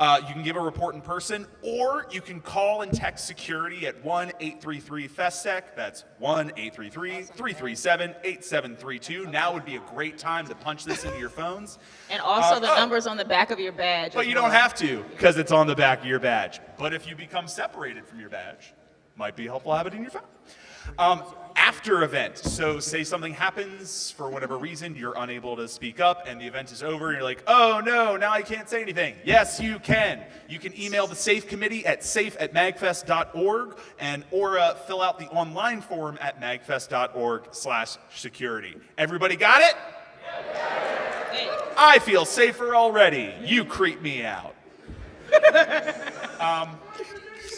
You can give a report in person, or you can call and text security at 1-833-FESTEC. That's 1-833-337-8732. Now would be a great time to punch this into your phones. And also the number's on the back of your badge. But you don't have to, because it's on the back of your badge. But if you become separated from your badge, might be helpful to have it in your phone. After event, so say something happens for whatever reason, you're unable to speak up and the event is over and you're like, oh no, now I can't say anything. Yes, you can. You can email the SAFE committee at safe@magfest.org or fill out the online form at magfest.org/security. Everybody got it? I feel safer already. You creep me out.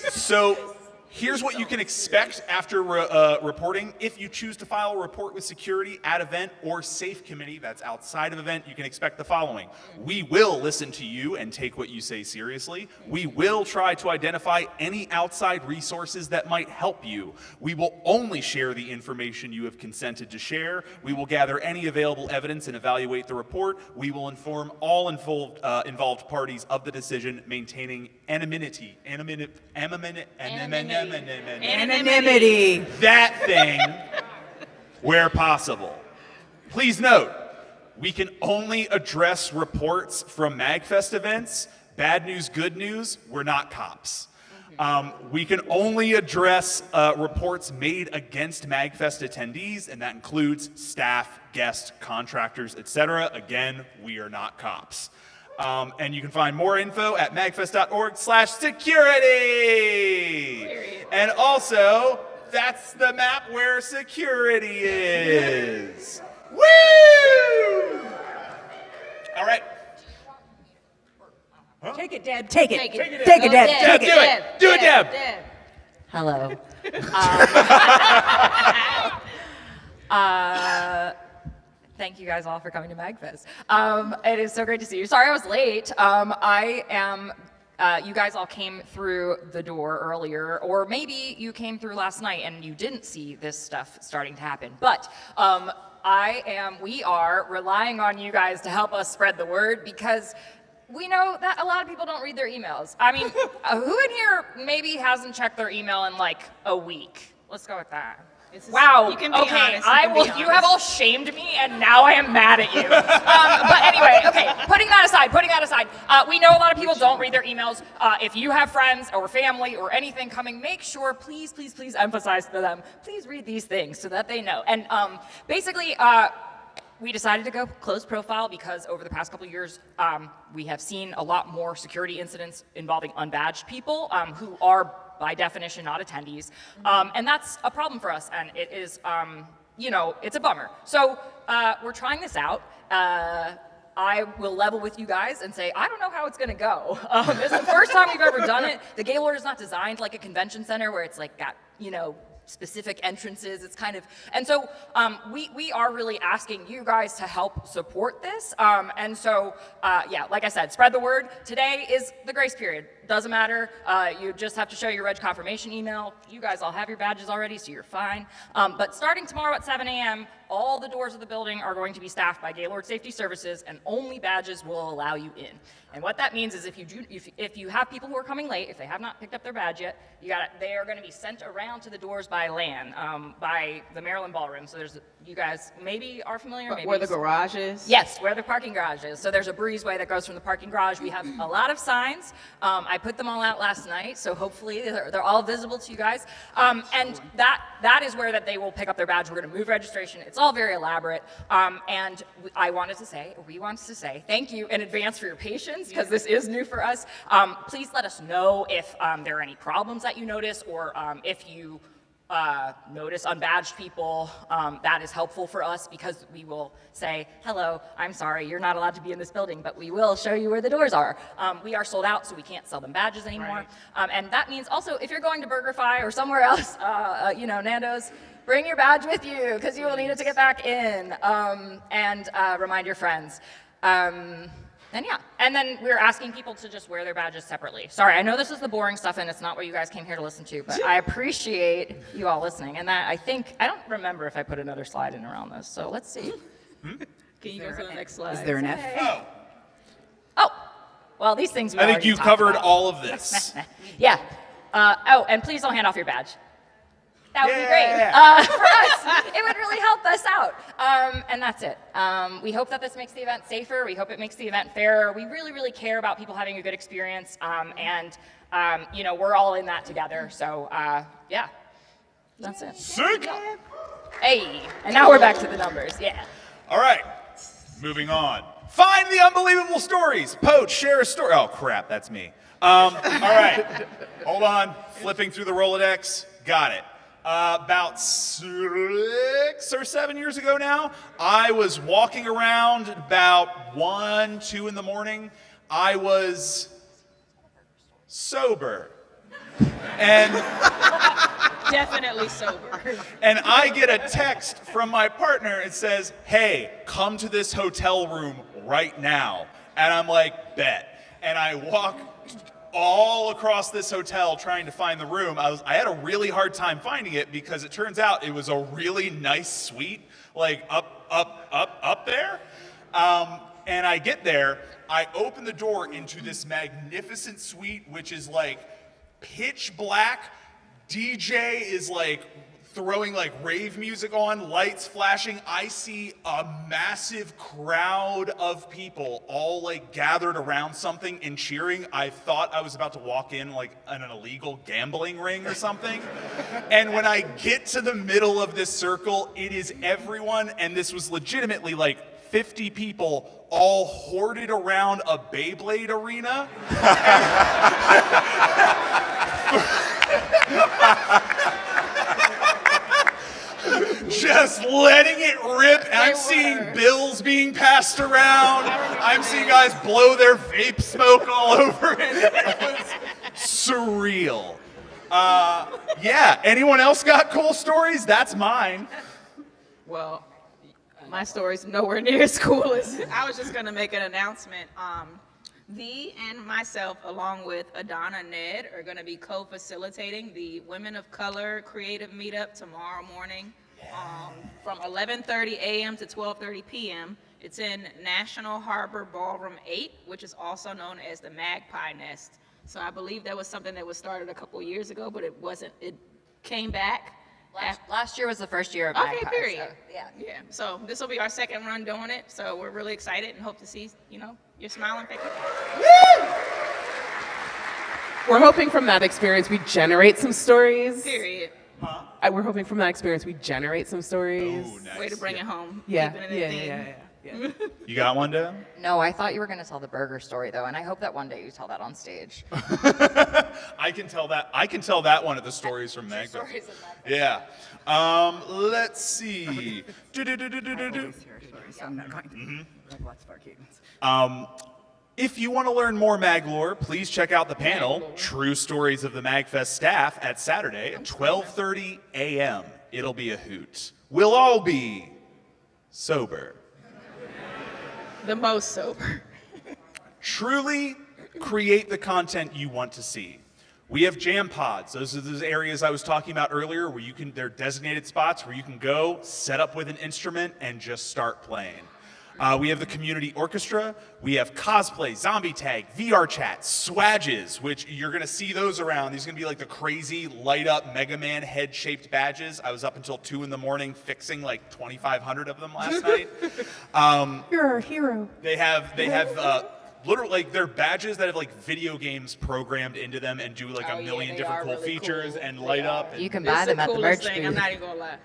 So here's what you can expect after reporting. If you choose to file a report with security at event or SAFE committee, that's outside of event, you can expect the following. We will listen to you and take what you say seriously. We will try to identify any outside resources that might help you. We will only share the information you have consented to share. We will gather any available evidence and evaluate the report. We will inform all involved parties of the decision, maintaining anonymity. Anonymity. That thing where possible. Please note, we can only address reports from MAGFest events. Bad news, good news, we're not cops. We can only address reports made against MAGFest attendees, and that includes staff, guests, contractors, etc. Again, we are not cops. And you can find more info at magfest.org/security. And also, that's the map where security is. Woo! All right. Huh? Take it, Deb. Take it. Take it. Take it, Deb. Deb, Take do it. it. Do it, Deb. Hello. Thank you guys all for coming to MAGFest. It is so great to see you. Sorry I was late. You guys all came through the door earlier, or maybe you came through last night and you didn't see this stuff starting to happen. But we are relying on you guys to help us spread the word, because we know that a lot of people don't read their emails. I mean, who in here maybe hasn't checked their email in like a week? Let's go with that. Wow. You can be honest. You have all shamed me, and now I am mad at you. But anyway, okay. Putting that aside. We know a lot of people don't read their emails. If you have friends or family or anything coming, make sure, please emphasize to them, please read these things so that they know. And basically, we decided to go closed profile because over the past couple of years, we have seen a lot more security incidents involving unbadged people who are, by definition, not attendees. And that's a problem for us, and it is, it's a bummer. So we're trying this out. I will level with you guys and say, I don't know how it's gonna go. It's the first time we've ever done it. The Gaylord is not designed like a convention center where it's like got, specific entrances. It's kind of, and so we are really asking you guys to help support this. And so, like I said, spread the word. Today is the grace period. Doesn't matter. You just have to show your reg confirmation email. You guys all have your badges already, so you're fine. But starting tomorrow at 7 a.m., all the doors of the building are going to be staffed by Gaylord Safety Services, and only badges will allow you in. And what that means is if you have people who are coming late, if they have not picked up their badge yet, they are going to be sent around to the doors by LAN, by the Maryland Ballroom. So you guys maybe are familiar. Maybe Where the garage is? Yes, where the parking garage is. So there's a breezeway that goes from the parking garage. We have a lot of signs. I put them all out last night, so hopefully they're all visible to you guys. And that is where they will pick up their badge. We're going to move registration. It's all very elaborate. And we wanted to say thank you in advance for your patience, because this is new for us. Please let us know if there are any problems that you notice, or if you notice unbadged people. That is helpful for us, because we will say, hello, I'm sorry, you're not allowed to be in this building, but we will show you where the doors are. We are sold out, so we can't sell them badges anymore. Right. And that means also, if you're going to BurgerFi or somewhere else, Nando's, bring your badge with you, because you will need it to get back in. And remind your friends. And then we're asking people to just wear their badges separately. Sorry, I know this is the boring stuff and it's not what you guys came here to listen to, but I appreciate you all listening. And I don't remember if I put another slide in around this, so let's see. Can you go to the next slide? Is there an F? Oh, Well, these things we I think already you've talked covered about. all of this. Yeah. Oh, and please don't hand off your badge. That would be great. Yeah. For us, it would really help us out. And that's it. We hope that this makes the event safer. We hope it makes the event fairer. We really, really care about people having a good experience. You know, we're all in that together. So, yeah, that's it. Sick. Hey, and now we're back to the numbers. Yeah. All right, moving on. Find the unbelievable stories. Poach, share a story. Oh, crap, that's me. All right, hold on. Flipping through the Rolodex. Got it. About 6 or 7 years ago now, I was walking around about 1, 2 in the morning. I was sober. And Definitely sober. And I get a text from my partner. It says, hey, come to this hotel room right now. And I'm like, bet. And I walk all across this hotel trying to find the room. I had a really hard time finding it because it turns out it was a really nice suite, like up there. And I get there, I open the door into this magnificent suite, which is like pitch black. DJ is like throwing like rave music on, lights flashing. I see a massive crowd of people all like gathered around something and cheering. I thought I was about to walk in like in an illegal gambling ring or something. And when I get to the middle of this circle, it is everyone, and this was legitimately like 50 people all hoarded around a Beyblade arena. Just letting it rip. I'm seeing bills being passed around. I'm seeing guys blow their vape smoke all over it. It was surreal. Yeah, anyone else got cool stories? That's mine. Well, my story's nowhere near as cool as I was just gonna make an announcement. V and myself, along with Adana Ned, are gonna be co-facilitating the Women of Color Creative Meetup tomorrow morning from 11:30 a.m. to 12:30 p.m. It's in National Harbor Ballroom 8, which is also known as the Magpie Nest. So I believe that was something that was started a couple years ago, but it came back. Last year was the first year of Okay, Magpie, period. so, yeah. Yeah, so this will be our second run doing it, so we're really excited and hope to see, you know, your smiling face. We're hoping from that experience we generate some stories. Period. We're hoping from that experience we generate some stories. Ooh, nice. Way to bring it home. Yeah, Keeping it yeah. You got one, Deb? No, I thought you were going to tell the burger story, though, and I hope that one day you tell that on stage. I can tell that. I can tell that one at the stories from MAGFest. Yeah. Let's see. If you want to learn more mag lore, please check out the panel, True Stories of the MAGFest Staff, at Saturday at 12:30 a.m. It'll be a hoot. We'll all be sober. The most sober. Truly create the content you want to see. We have jam pods. Those are those areas I was talking about earlier where they're designated spots where you can go, set up with an instrument, and just start playing. We have the community orchestra. We have cosplay, zombie tag, VR chat, swagges, which you're going to see those around. These are going to be like the crazy light up Mega Man head shaped badges. I was up until 2 in the morning fixing like 2,500 of them last night. You're a hero. They have literally like they're badges that have like video games programmed into them and do like a million they different are cool really features cool. and light up. And You can It's buy them the at the coolest merch thing, I'm booth. not even gonna lie.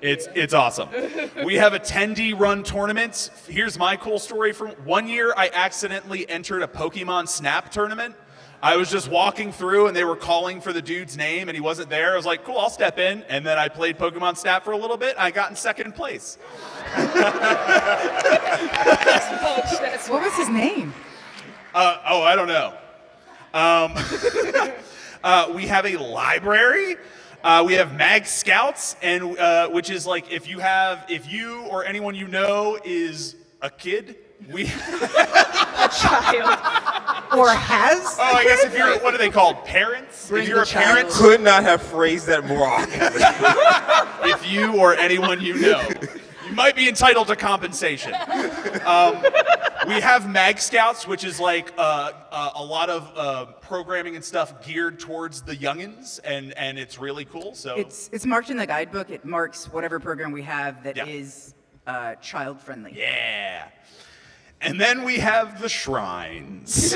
It's awesome. We have attendee run tournaments. Here's my cool story from 1 year. I accidentally entered a Pokemon Snap tournament. I was just walking through and they were calling for the dude's name and he wasn't there. I was like, cool, I'll step in. And then I played Pokemon Snap for a little bit. I got in second place. What was his name? I don't know. We have a library. We have Mag Scouts, and which is like if you or anyone you know is a kid, we. A child. Or has? Oh, I guess if you're what are they called? Parents. Bring if you're the a parent, Could not have phrased that more. if you or anyone you know, you might be entitled to compensation. We have Mag Scouts, which is like a lot of programming and stuff geared towards the youngins, and it's really cool. So It's marked in the guidebook. It marks whatever program we have that is child friendly. yeah. And then we have the shrines.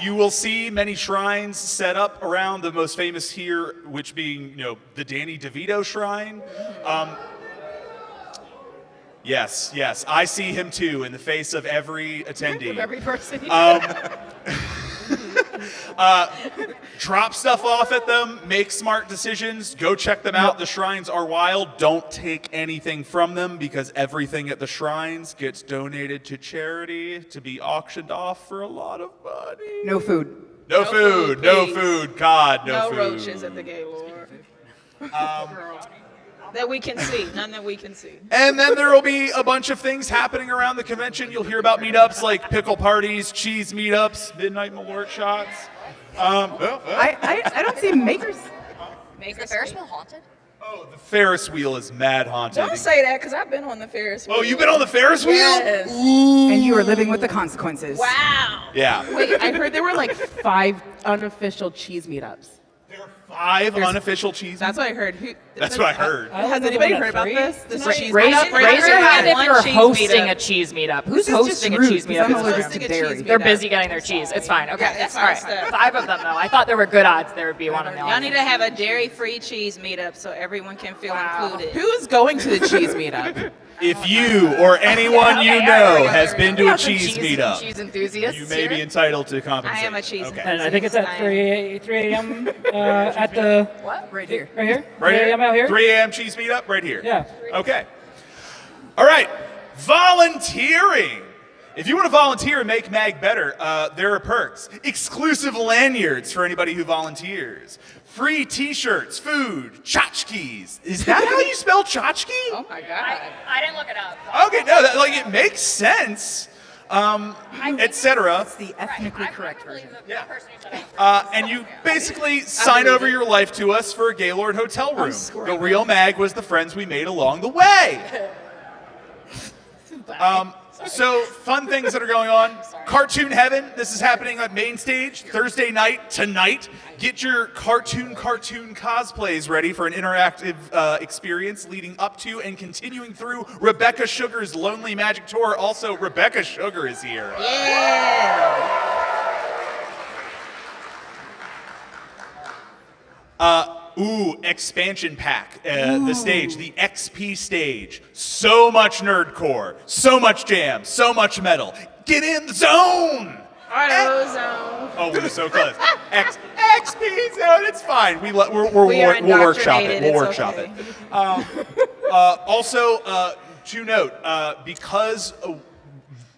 You will see many shrines set up around, the most famous here, which being, the Danny DeVito shrine. Yes, I see him too in the face of every attendee. Every person. Drop stuff off at them, make smart decisions, go check them out. The shrines are wild. Don't take anything from them because everything at the shrines gets donated to charity to be auctioned off for a lot of money. No food. No food, please. God, No food. roaches at the Gaylord. That we can see. None that we can see. And then there will be a bunch of things happening around the convention. You'll hear about meetups like pickle parties, cheese meetups, midnight malort shots. I don't see makers. Is the Ferris wheel haunted? Oh, the Ferris wheel is mad haunted. Don't say that, because I've been on the Ferris wheel. Oh, you've been on the Ferris wheel? Yes. And you are living with the consequences. Wow. Yeah. Wait, I heard there were like 5 unofficial cheese meetups. There are 5 unofficial cheese. That's what I heard. That's what I heard. Has anybody heard about this? This cheese Raise meetup? your hand if One you're cheese hosting meetup. a cheese meetup. This Who's is just hosting a rude, cheese 'cause meetup? I'm in allergic this to room? dairy. They're busy getting their cheese. It's fine. Okay. Yeah, that's All my right. stuff. 5 of them, though. I thought there were good odds there would be one in the Y'all need audience. to have a dairy-free cheese meetup so everyone can feel included. Who's going to the cheese meetup? If you or anyone you Okay, know all right, has been to a some cheese Cheese meetup, enthusiasts. you may be here. entitled to I compensation. am a cheese Okay. And I think it's at 3 a.m. At the Right here. right here. Right 3 here? a.m. out here. 3 a.m. cheese meetup right here. Yeah. Okay. All right. Volunteering. If you want to volunteer and make MAG better, there are perks. Exclusive lanyards for anybody who volunteers. Free T-shirts, food, tchotchkes. Is that how you spell tchotchke? Oh my God. I didn't look it up. Okay, no, it makes sense, etc. It's the ethnically correct version. Yeah. And you basically sign over your life to us for a Gaylord hotel room. The real MAG was the friends we made along the way. So, fun things that are going on. Cartoon Heaven. This is happening at Mainstage Thursday night tonight. Get your cartoon cosplays ready for an interactive experience leading up to and continuing through Rebecca Sugar's Lonely Magic Tour. Also, Rebecca Sugar is here. Expansion pack, the stage, the XP stage. So much nerdcore, so much jam, so much metal. Get in the zone! AutoZone. Oh, we were so close. XP zone, it's fine. We are We'll workshop it. indoctrinated, We'll it's workshop okay. it. Also, to note, because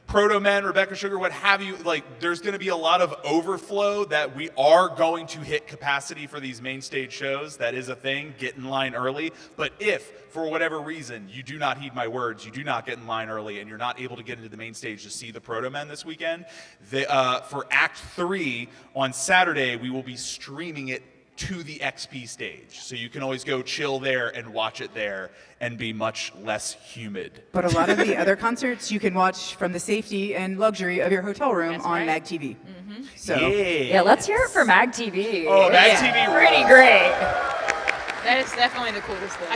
Protomen, Rebecca Sugar, what have you, there's going to be a lot of overflow that we are going to hit capacity for these main stage shows. That is a thing. Get in line early. But if, for whatever reason, you do not heed my words, you do not get in line early, and you're not able to get into the main stage to see the Protomen this weekend, for Act 3 on Saturday, we will be streaming it to the XP stage. So you can always go chill there and watch it there and be much less humid. But a lot of the other concerts you can watch from the safety and luxury of your hotel room That's on right. MAGTV. So Yeah, let's hear it for MagTV. Oh, MagTV Pretty rules. great. That is definitely the coolest thing.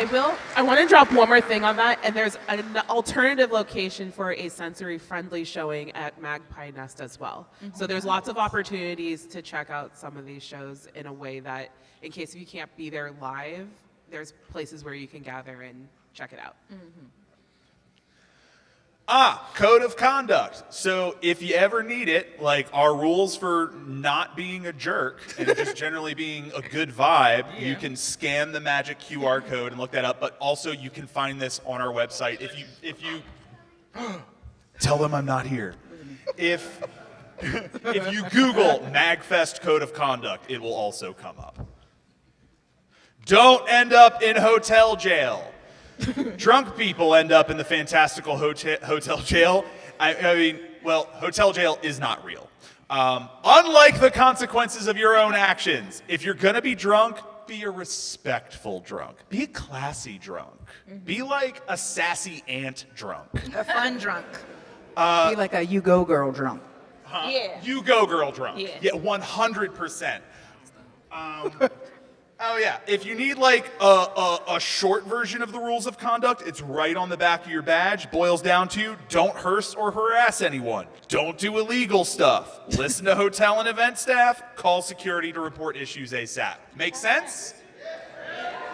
I want to drop one more thing on that, and there's an alternative location for a sensory-friendly showing at Magpie Nest as well. So there's lots of opportunities to check out some of these shows in a way that, in case you can't be there live, there's places where you can gather and check it out. Code of conduct. So if you ever need it, our rules for not being a jerk and just generally being a good vibe, you can scan the magic QR code and look that up. But also you can find this on our website. If you tell them I'm not here. If you Google MAGFest Code of Conduct, it will also come up. Don't end up in hotel jail. Drunk people end up in the fantastical hotel jail. I mean, hotel jail is not real. Unlike the consequences of your own actions, if you're going to be drunk, be a respectful drunk. Be a classy drunk. Be like a sassy aunt drunk. A fun drunk. Be like a you go girl drunk. Yeah. You go girl drunk. Yeah. 100%. Oh yeah, if you need like a short version of the rules of conduct, it's right on the back of your badge. Boils down to don't harass or harass anyone. Don't do illegal stuff. Listen to hotel and event staff. Call security to report issues ASAP. Make sense?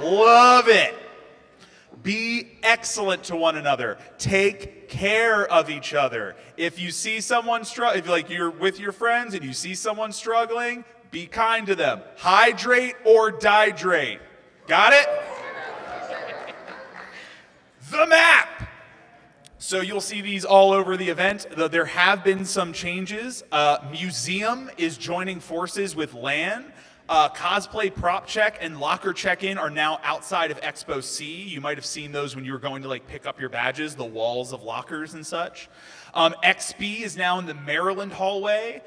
Love it. Be excellent to one another. Take care of each other. If you see someone if like you're with your friends and you see someone struggling, be kind to them. Hydrate or dihydrate. Got it? The map. So you'll see these all over the event. Though there have been some changes. Museum is joining forces with LAN. Cosplay prop check and locker check-in are now outside of Expo C. You might have seen those when you were going to like pick up your badges, the walls of lockers and such. XP is now in the Maryland hallway.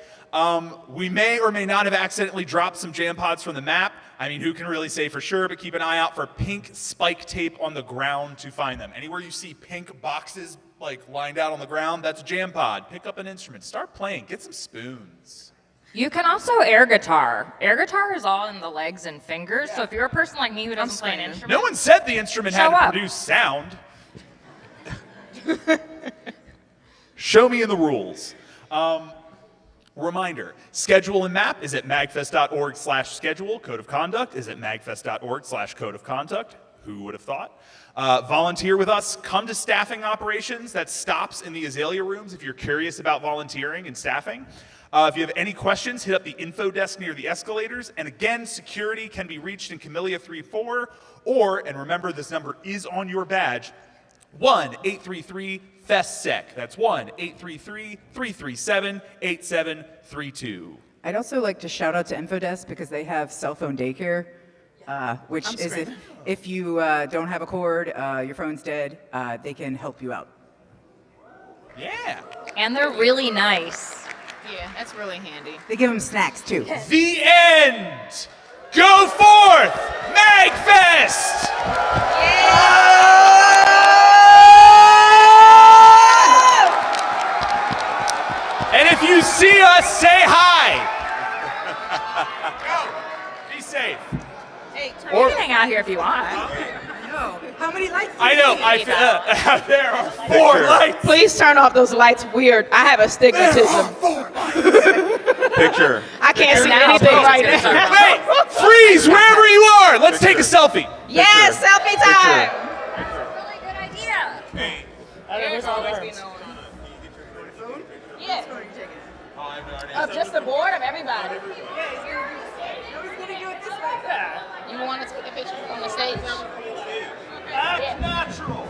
We may or may not have accidentally dropped some jam pods from the map. I mean, who can really say for sure, but keep an eye out for pink spike tape on the ground to find them. Anywhere you see pink boxes like lined out on the ground, that's a jam pod. Pick up an instrument, start playing, get some spoons. You can also air guitar. Air guitar is all in the legs and fingers, so if you're a person like me who doesn't play an instrument, No one said the instrument had Show to up. produce sound. Show me in the rules. Reminder, schedule and map is at magfest.org/schedule. Code of conduct is at magfest.org/code of conduct. Who would have thought? Volunteer with us. Come to staffing operations. That stops in the Azalea rooms if you're curious about volunteering and staffing. If you have any questions, hit up the info desk near the escalators. And again, security can be reached in Camellia 34, or, and remember this number is on your badge, 1-833-FEST-SEC. That's 1-833-337-8732. I'd also like to shout out to Infodesk because they have cell phone daycare, which I'm is screaming. if you don't have a cord, your phone's dead, they can help you out. Yeah. and they're really nice. Yeah, that's really handy. They give them snacks too. The end! Go forth! MAGFest! And if you see us, say hi! Go! Be safe. Hey, turn You can hang out here if you want. No. How many lights? I know, there are 4 lights! Please turn off those lights. Weird. I have astigmatism. Picture. I can't see now, anything please. right now. Wait! Freeze wherever you are! Let's take a selfie. Yes, selfie time. Really good idea. There's always be no one. Yeah. Of just the board of everybody. You want to take a picture on the stage? That's natural.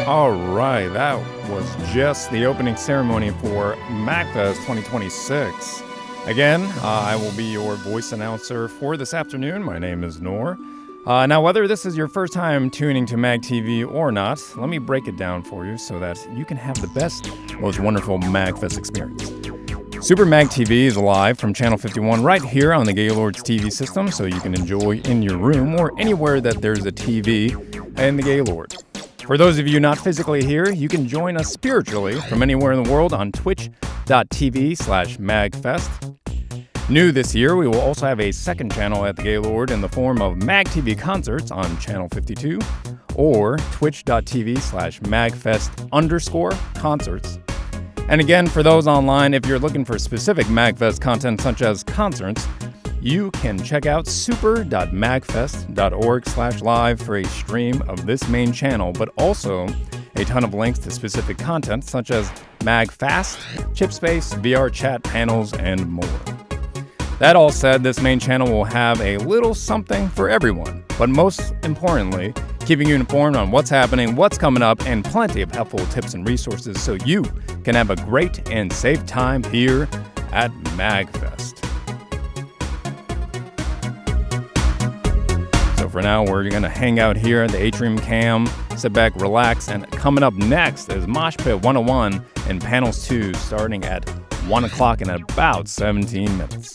All right, that was just the opening ceremony for MAGFest 2026. Again, I will be your voice announcer for this afternoon. My name is Noor. Now, whether this is your first time tuning to MagTV or not, let me break it down for you so that you can have the best, most wonderful MAGFest experience. Super MagTV is live from Channel 51 right here on the Gaylord's TV system, so you can enjoy in your room or anywhere that there's a TV in the Gaylord. For those of you not physically here, you can join us spiritually from anywhere in the world on twitch.tv/magfest. New this year, we will also have a second channel at the Gaylord in the form of MagTV concerts on Channel 52 or twitch.tv/magfest_concerts. And again, for those online, if you're looking for specific MAGFest content such as concerts, you can check out super.magfest.org/live for a stream of this main channel, but also a ton of links to specific content such as MagFast, Chipspace, VR chat panels, and more. That all said, this main channel will have a little something for everyone, but most importantly, keeping you informed on what's happening, what's coming up, and plenty of helpful tips and resources so you can have a great and safe time here at MAGFest. So for now, we're going to hang out here at the Atrium Cam, sit back, relax, and coming up next is Mosh Pit 101 and Panels 2 starting at 1 o'clock in about 17 minutes.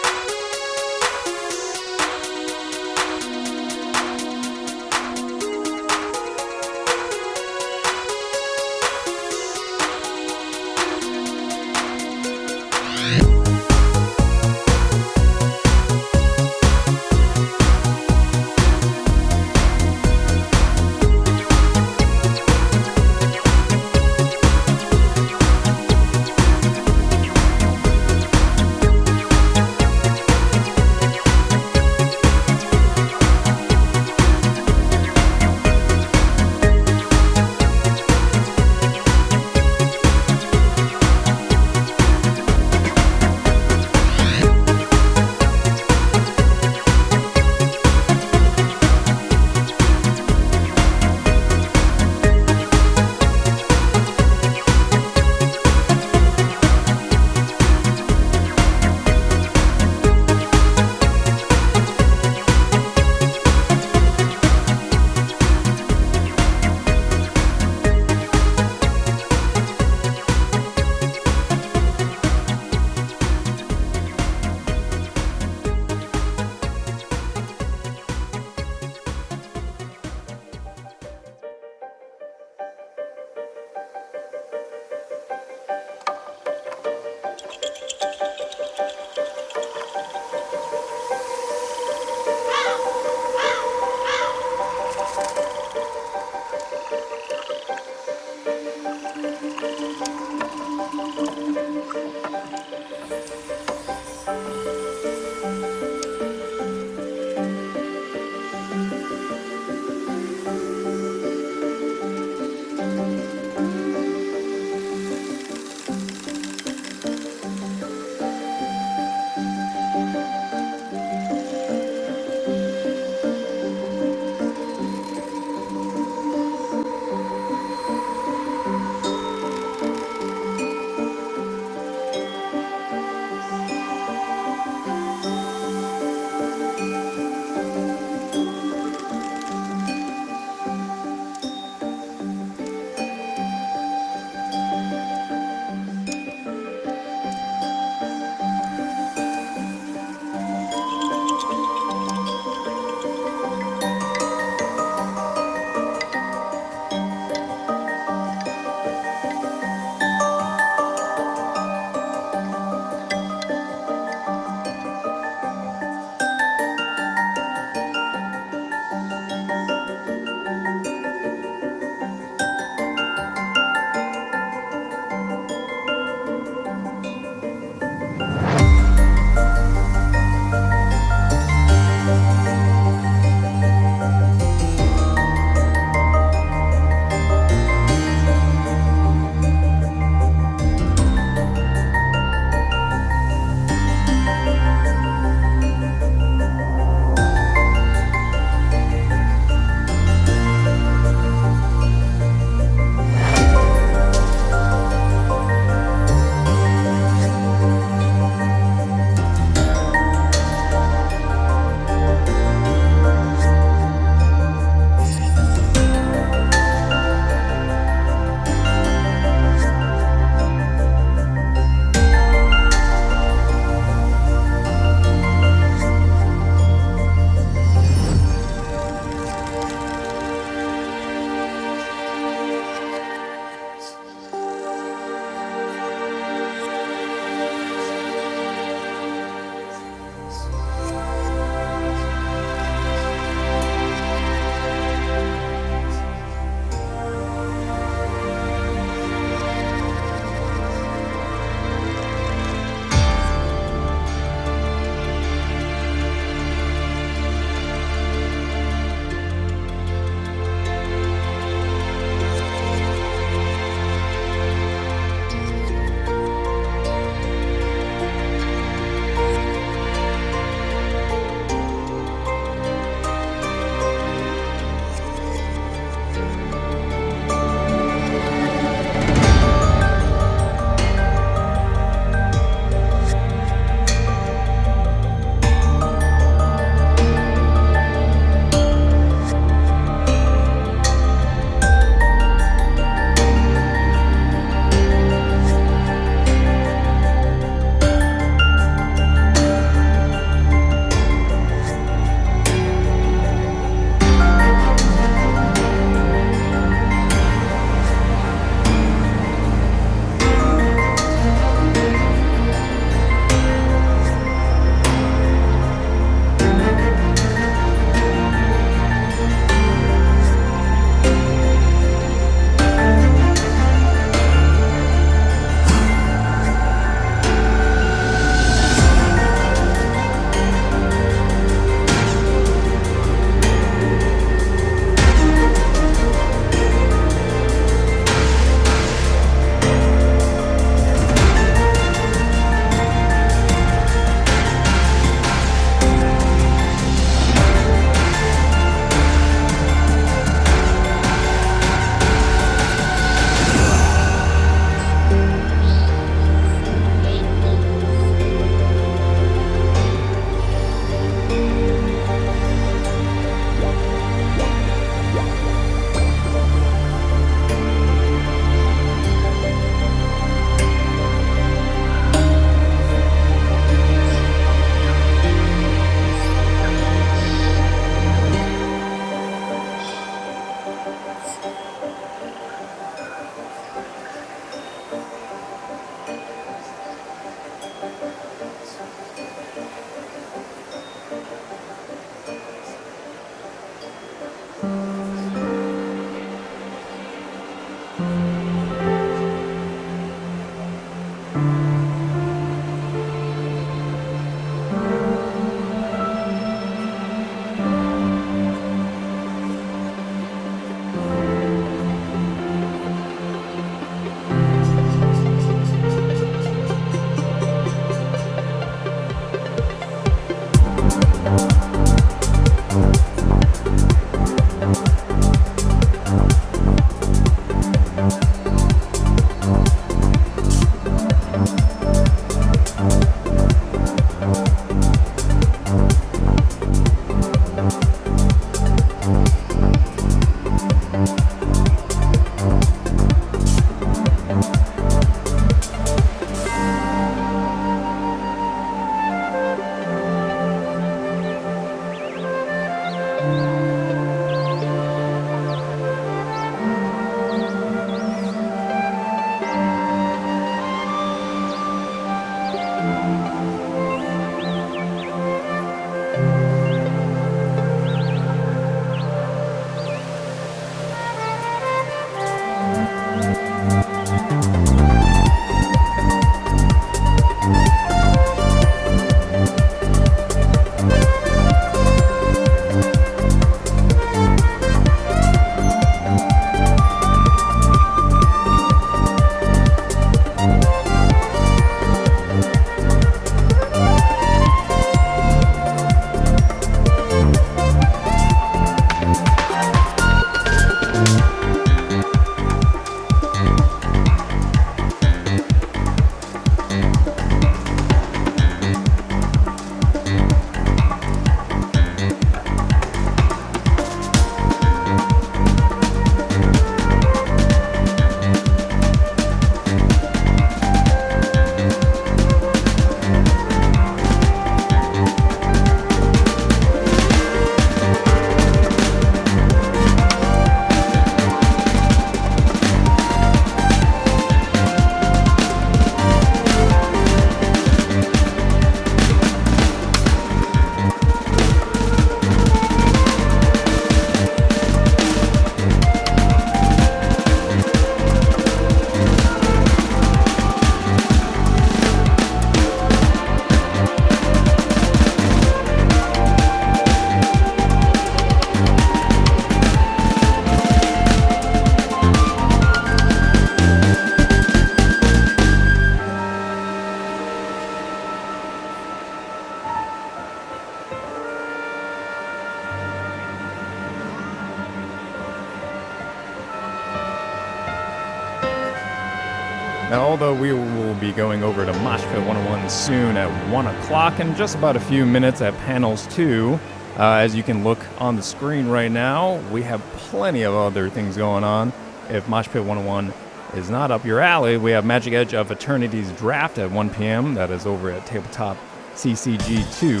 Now, although we will be going over to Mosh Pit 101 soon at 1 o'clock in just about a few minutes at Panels 2, as you can look on the screen right now, we have plenty of other things going on. If Mosh Pit 101 is not up your alley, we have Magic Edge of Eternity's Draft at 1 p.m. That is over at Tabletop CCG 2.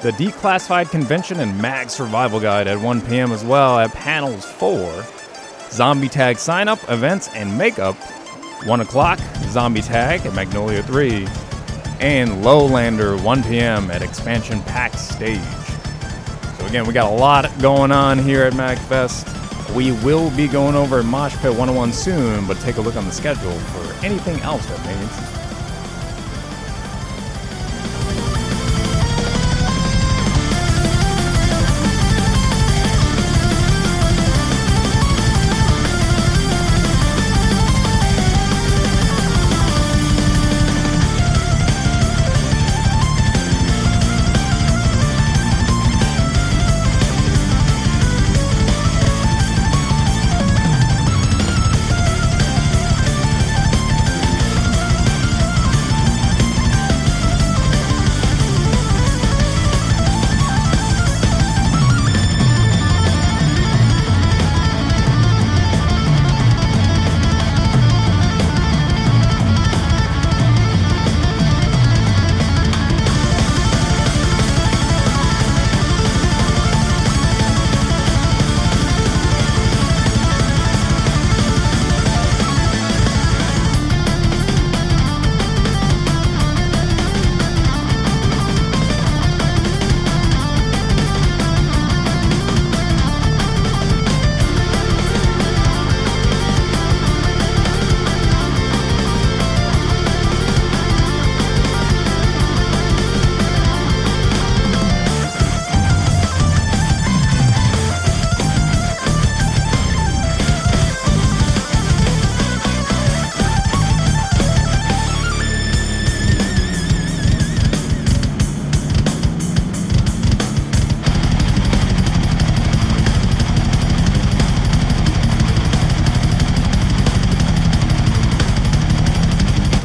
The Declassified Convention and Mag Survival Guide at 1 p.m. as well at Panels 4. Zombie Tag Sign-Up, Events, and Makeup, 1 o'clock, Zombie Tag at Magnolia 3. And Lowlander, 1 p.m. at Expansion Pack Stage. So again, we got a lot going on here at MAGFest. We will be going over Mosh Pit 101 soon, but take a look on the schedule for anything else that may interest you.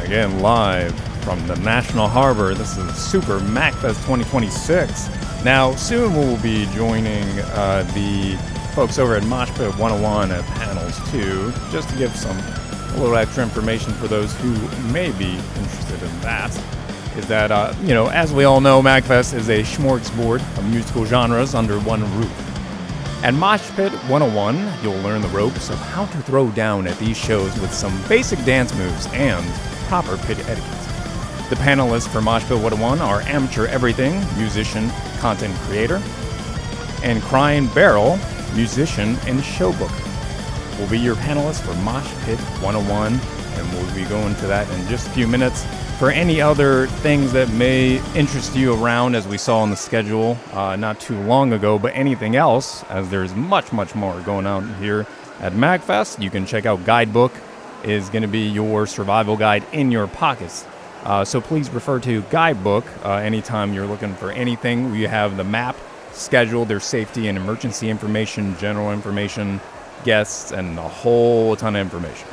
Again, live from the National Harbor. This is Super MAGFest 2026. Now, soon we'll be joining the folks over at Mosh Pit 101 at Panels 2, just to give a little extra information for those who may be interested in that. Is that, as we all know, MAGFest is a smorgasbord of musical genres under one roof. At Mosh Pit 101, you'll learn the ropes of how to throw down at these shows with some basic dance moves and proper pit etiquette. The panelists for Mosh Pit 101 are Amateur Everything, musician, content creator, and Crying Barrel, musician and show booker. will be your panelist for Mosh Pit 101, and we'll be going to that in just a few minutes. For any other things that may interest you around, as we saw on the schedule not too long ago, but anything else, as there's much, much more going on here at MAGFest, you can check out Guidebook. Is going to be your survival guide in your pockets. So please refer to Guidebook anytime you're looking for anything. We have the map, schedule, their safety and emergency information, general information, guests, and a whole ton of information.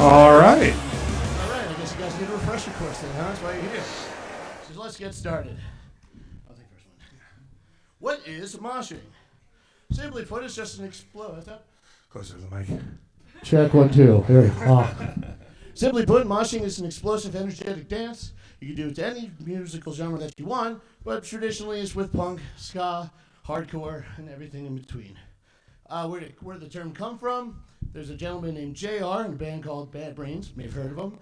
All right. All right, I guess you guys need a refresher course then, huh? That's why you're here. So let's get started. I'll take the first one. What is moshing? Simply put, it's just an Closer to the mic. Check 1, 2. There we go. Simply put, moshing is an explosive, energetic dance. You can do it to any musical genre that you want, but traditionally it's with punk, ska, hardcore, and everything in between. Where the term come from, there's a gentleman named JR in a band called Bad Brains. You may have heard of him.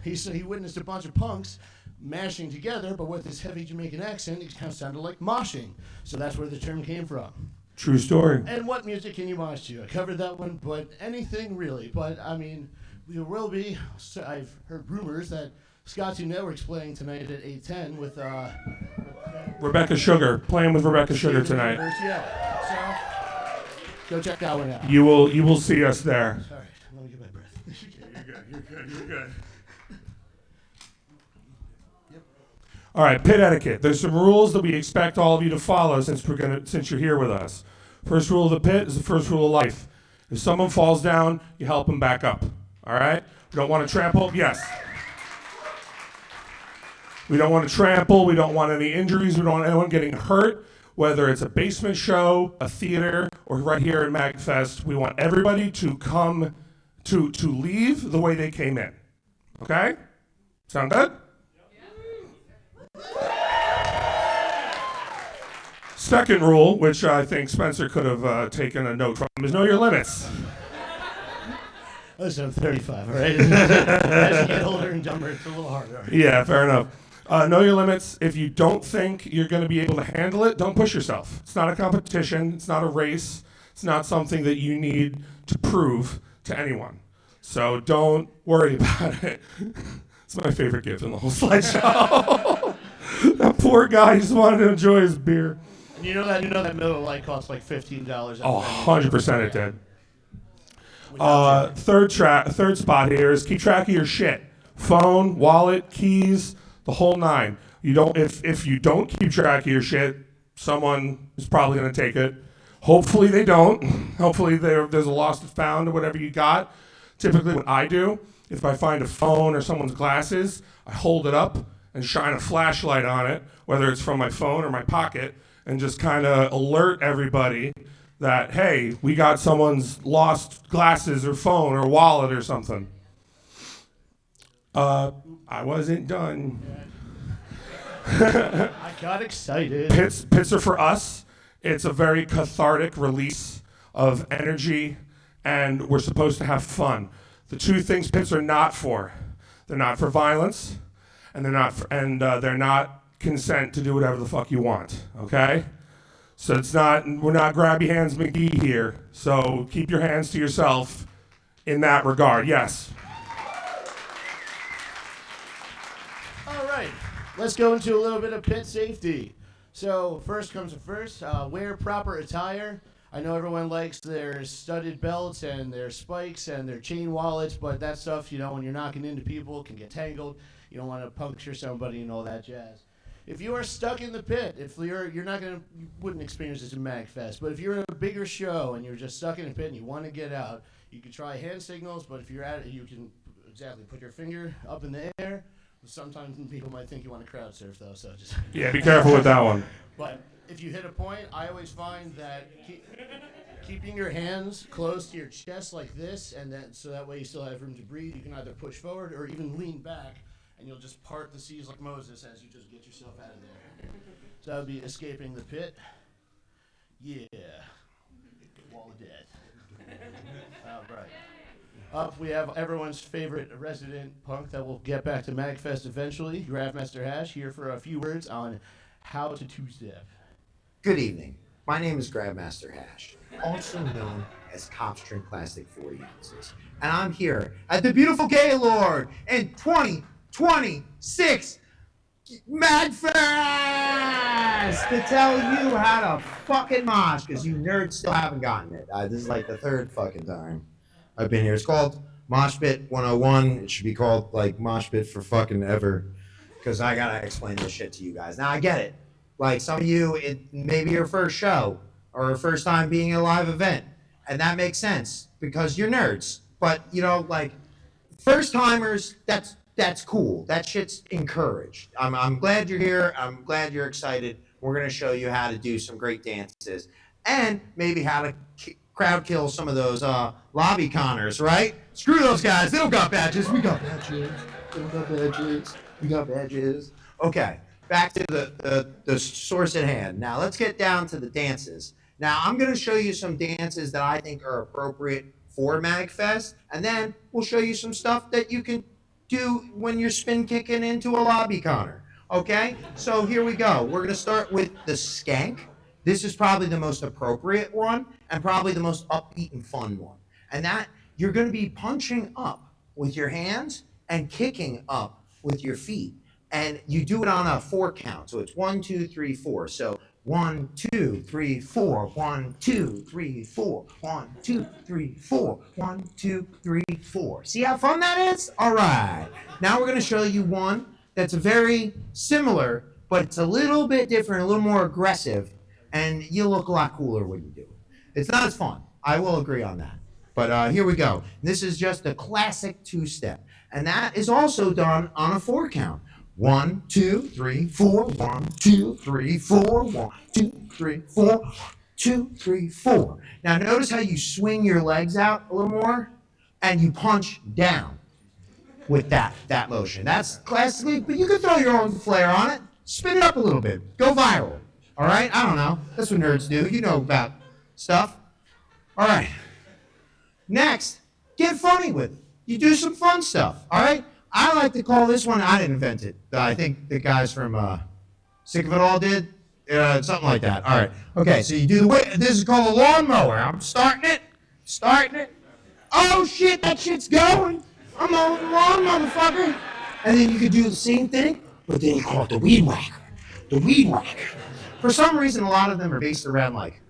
He said he witnessed a bunch of punks mashing together, but with his heavy Jamaican accent, it kind of sounded like moshing. So that's where the term came from. True story. And what music can you mosh to? I covered that one, but anything really. But I mean, there will be. So I've heard rumors that Scott 2 Network's playing tonight at 8:10 with Rebecca Sugar, playing with Rebecca Sugar tonight. Yeah. So go check that one out. You will see us there. All right, let me get my breath. You're good. All right, pit etiquette. There's some rules that we expect all of you to follow since you're here with us. First rule of the pit is the first rule of life. If someone falls down, you help them back up. All right? We don't want to trample. Yes. We don't want to trample. We don't want any injuries. We don't want anyone getting hurt. Whether it's a basement show, a theater, or right here at MAGFest, we want everybody to come to leave the way they came in. Okay? Sound good? Second rule, which I think Spencer could have taken a note from, is know your limits. Listen, I'm 35, all right? As you get older and dumber, it's a little harder. Yeah, fair enough. Know your limits. If you don't think you're going to be able to handle it, don't push yourself. It's not a competition. It's not a race. It's not something that you need to prove to anyone. So don't worry about it. It's my favorite gift in the whole slideshow. That poor guy just wanted to enjoy his beer. And you know that Miller Lite costs like $15. Oh, 100% it did. Third spot here is keep track of your shit. Phone, wallet, keys, the whole nine. If you don't keep track of your shit, someone is probably going to take it. Hopefully they don't. Hopefully there's a lost and found or whatever you got. Typically what I do, if I find a phone or someone's glasses, I hold it up and shine a flashlight on it, whether it's from my phone or my pocket, and just kind of alert everybody that, hey, we got someone's lost glasses or phone or wallet or something. I wasn't done. I got excited. Pits are for us. It's a very cathartic release of energy, and we're supposed to have fun. The two things pits are not for. They're not for violence, and they're not consent to do whatever the fuck you want, okay? So we're not grabby hands McGee here, so keep your hands to yourself in that regard, yes. All right, let's go into a little bit of pit safety. So first comes first, wear proper attire. I know everyone likes their studded belts and their spikes and their chain wallets, but that stuff, when you're knocking into people, can get tangled. You don't want to puncture somebody and all that jazz. If you are stuck in the pit, you wouldn't experience this in MAGFest, but if you're in a bigger show and you're just stuck in a pit and you want to get out, you can try hand signals, but if you're at it, you can put your finger up in the air. Sometimes people might think you want to crowd surf though, so just... Yeah, be careful with that one. But if you hit a point, I always find that keeping your hands close to your chest like this, so that way you still have room to breathe, you can either push forward or even lean back, and you'll just part the seas like Moses as you just get yourself out of there. So that would be escaping the pit. Yeah. Wall of death. All right. Up, we have everyone's favorite resident punk that will get back to MAGFest eventually, Grafmaster Hash, here for a few words on how to two-step. Good evening. My name is Grabmaster Hash, also known as Cops Drink Plastic 40 ounces. And I'm here at the beautiful Gaylord in 2026 MAGFest to tell you how to fucking mosh, because you nerds still haven't gotten it. This is like the third fucking time I've been here. It's called Mosh Pit 101. It should be called like Mosh Pit for fucking ever, because I gotta explain this shit to you guys. Now I get it. Like some of you, it may be your first show or first time being at a live event, and that makes sense because you're nerds. But like first timers, that's cool. That shit's encouraged. I'm glad you're here. I'm glad you're excited. We're gonna show you how to do some great dances and maybe how to crowd kill some of those lobby conners, right? Screw those guys. They don't got badges. We got badges. They don't got badges. We got badges. Okay, back to the source at hand. Now let's get down to the dances. Now I'm going to show you some dances that I think are appropriate for MAGFest, and then we'll show you some stuff that you can do when you're spin kicking into a lobby conner. Okay, so here we go. We're going to start with the skank. This is probably the most appropriate one and probably the most upbeat and fun one. And that you're going to be punching up with your hands and kicking up with your feet. And you do it on a 4 count. So it's 1, 2, 3, 4. So 1, 2, 3, 4. 1, 2, 3, 4. 1, 2, 3, 4. 1, 2, 3, 4. See how fun that is? All right. Now we're going to show you one that's very similar, but it's a little bit different, a little more aggressive, and you'll look a lot cooler when you do it. It's not as fun. I will agree on that. But here we go. This is just a classic 2-step. And that is also done on a 4 count. 1, 2, 3, 4. 1, 2, 3, 4. 1, 2, 3, 4. 2, 3, 4. Now notice how you swing your legs out a little more and you punch down with that motion. That's classically, but you can throw your own flair on it. Spin it up a little bit. Go viral. All right? I don't know. That's what nerds do. You know about stuff. All right. Next, get funny with it. You do some fun stuff. All right? I like to call this one, I didn't invent it. I think the guys from Sick of It All did. Something like that. All right. Okay, so you do this is called a lawnmower. I'm starting it. Oh, shit, that shit's going. I'm on the lawn, motherfucker. And then you could do the same thing, but then you call it the weed whacker. The weed whacker. For some reason, a lot of them are based around, like,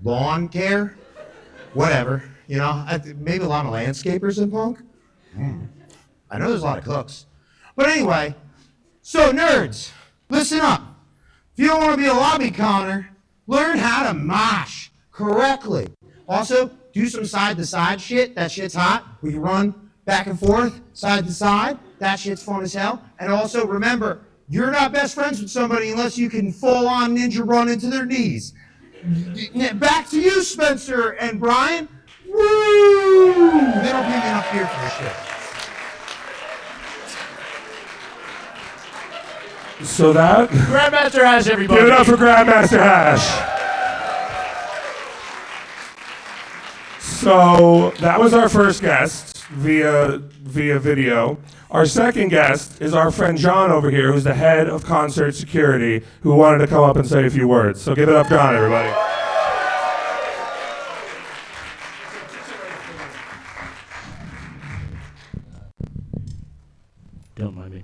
lawn care, whatever. You know, maybe a lot of landscapers in punk. I know there's a lot of cooks. But anyway, so nerds, listen up. If you don't want to be a lobby conner, learn how to mosh correctly. Also, do some side-to-side shit. That shit's hot. We run back and forth, side to side. That shit's fun as hell. And also, remember, you're not best friends with somebody unless you can full-on ninja run into their knees. Back to you, Spencer and Brian. Woo! They don't give me enough beer for this shit. So that... Grandmaster Hash, everybody. Give it up for Grandmaster Hash. So that was our first guest via video. Our second guest is our friend John over here, who's the head of concert security, who wanted to come up and say a few words. So give it up, John, everybody. Don't mind me.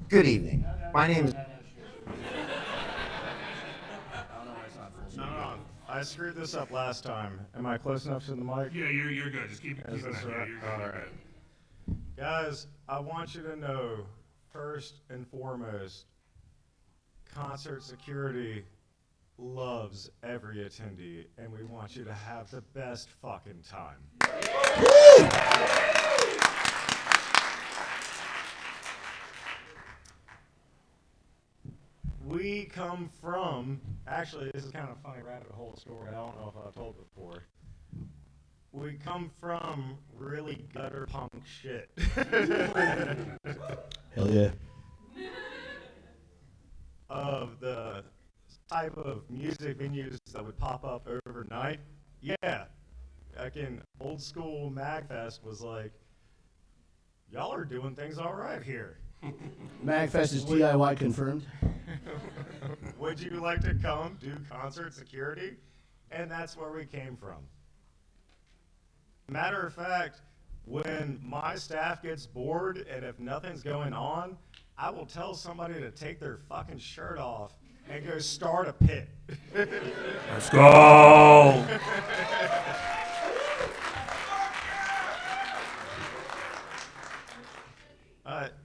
Good evening. My name is... I screwed this up last time. Am I close enough to the mic? Yeah, you're good. Just keep it right. All right. Guys, I want you to know, first and foremost, concert security loves every attendee, and we want you to have the best fucking time. We come from, actually, this is kind of a funny rabbit hole story. I don't know if I've told before. We come from really gutter punk shit. Hell yeah. Of the type of music venues that would pop up overnight. Yeah, back in old school MAGFest was like, y'all are doing things all right here. MAGFest is DIY confirmed. Would you like to come do concert security? And that's where we came from. Matter of fact, when my staff gets bored and if nothing's going on, I will tell somebody to take their fucking shirt off and go start a pit. Let's go!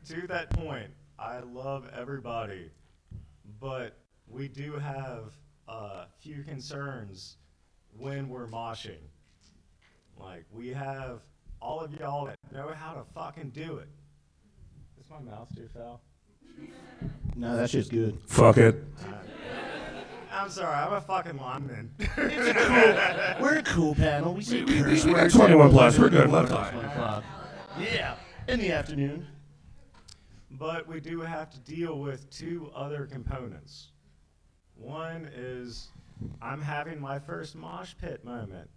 To that point, I love everybody, but we do have a few concerns when we're moshing. Like, we have all of y'all that know how to fucking do it. Is my mouth too foul? No, that shit's good. Fuck it. I'm sorry, I'm a fucking lineman. We're a cool panel. We say curse We got words. 21 plus. We're good. Left eye. Yeah, in the afternoon. But we do have to deal with two other components. One is I'm having my first mosh pit moment.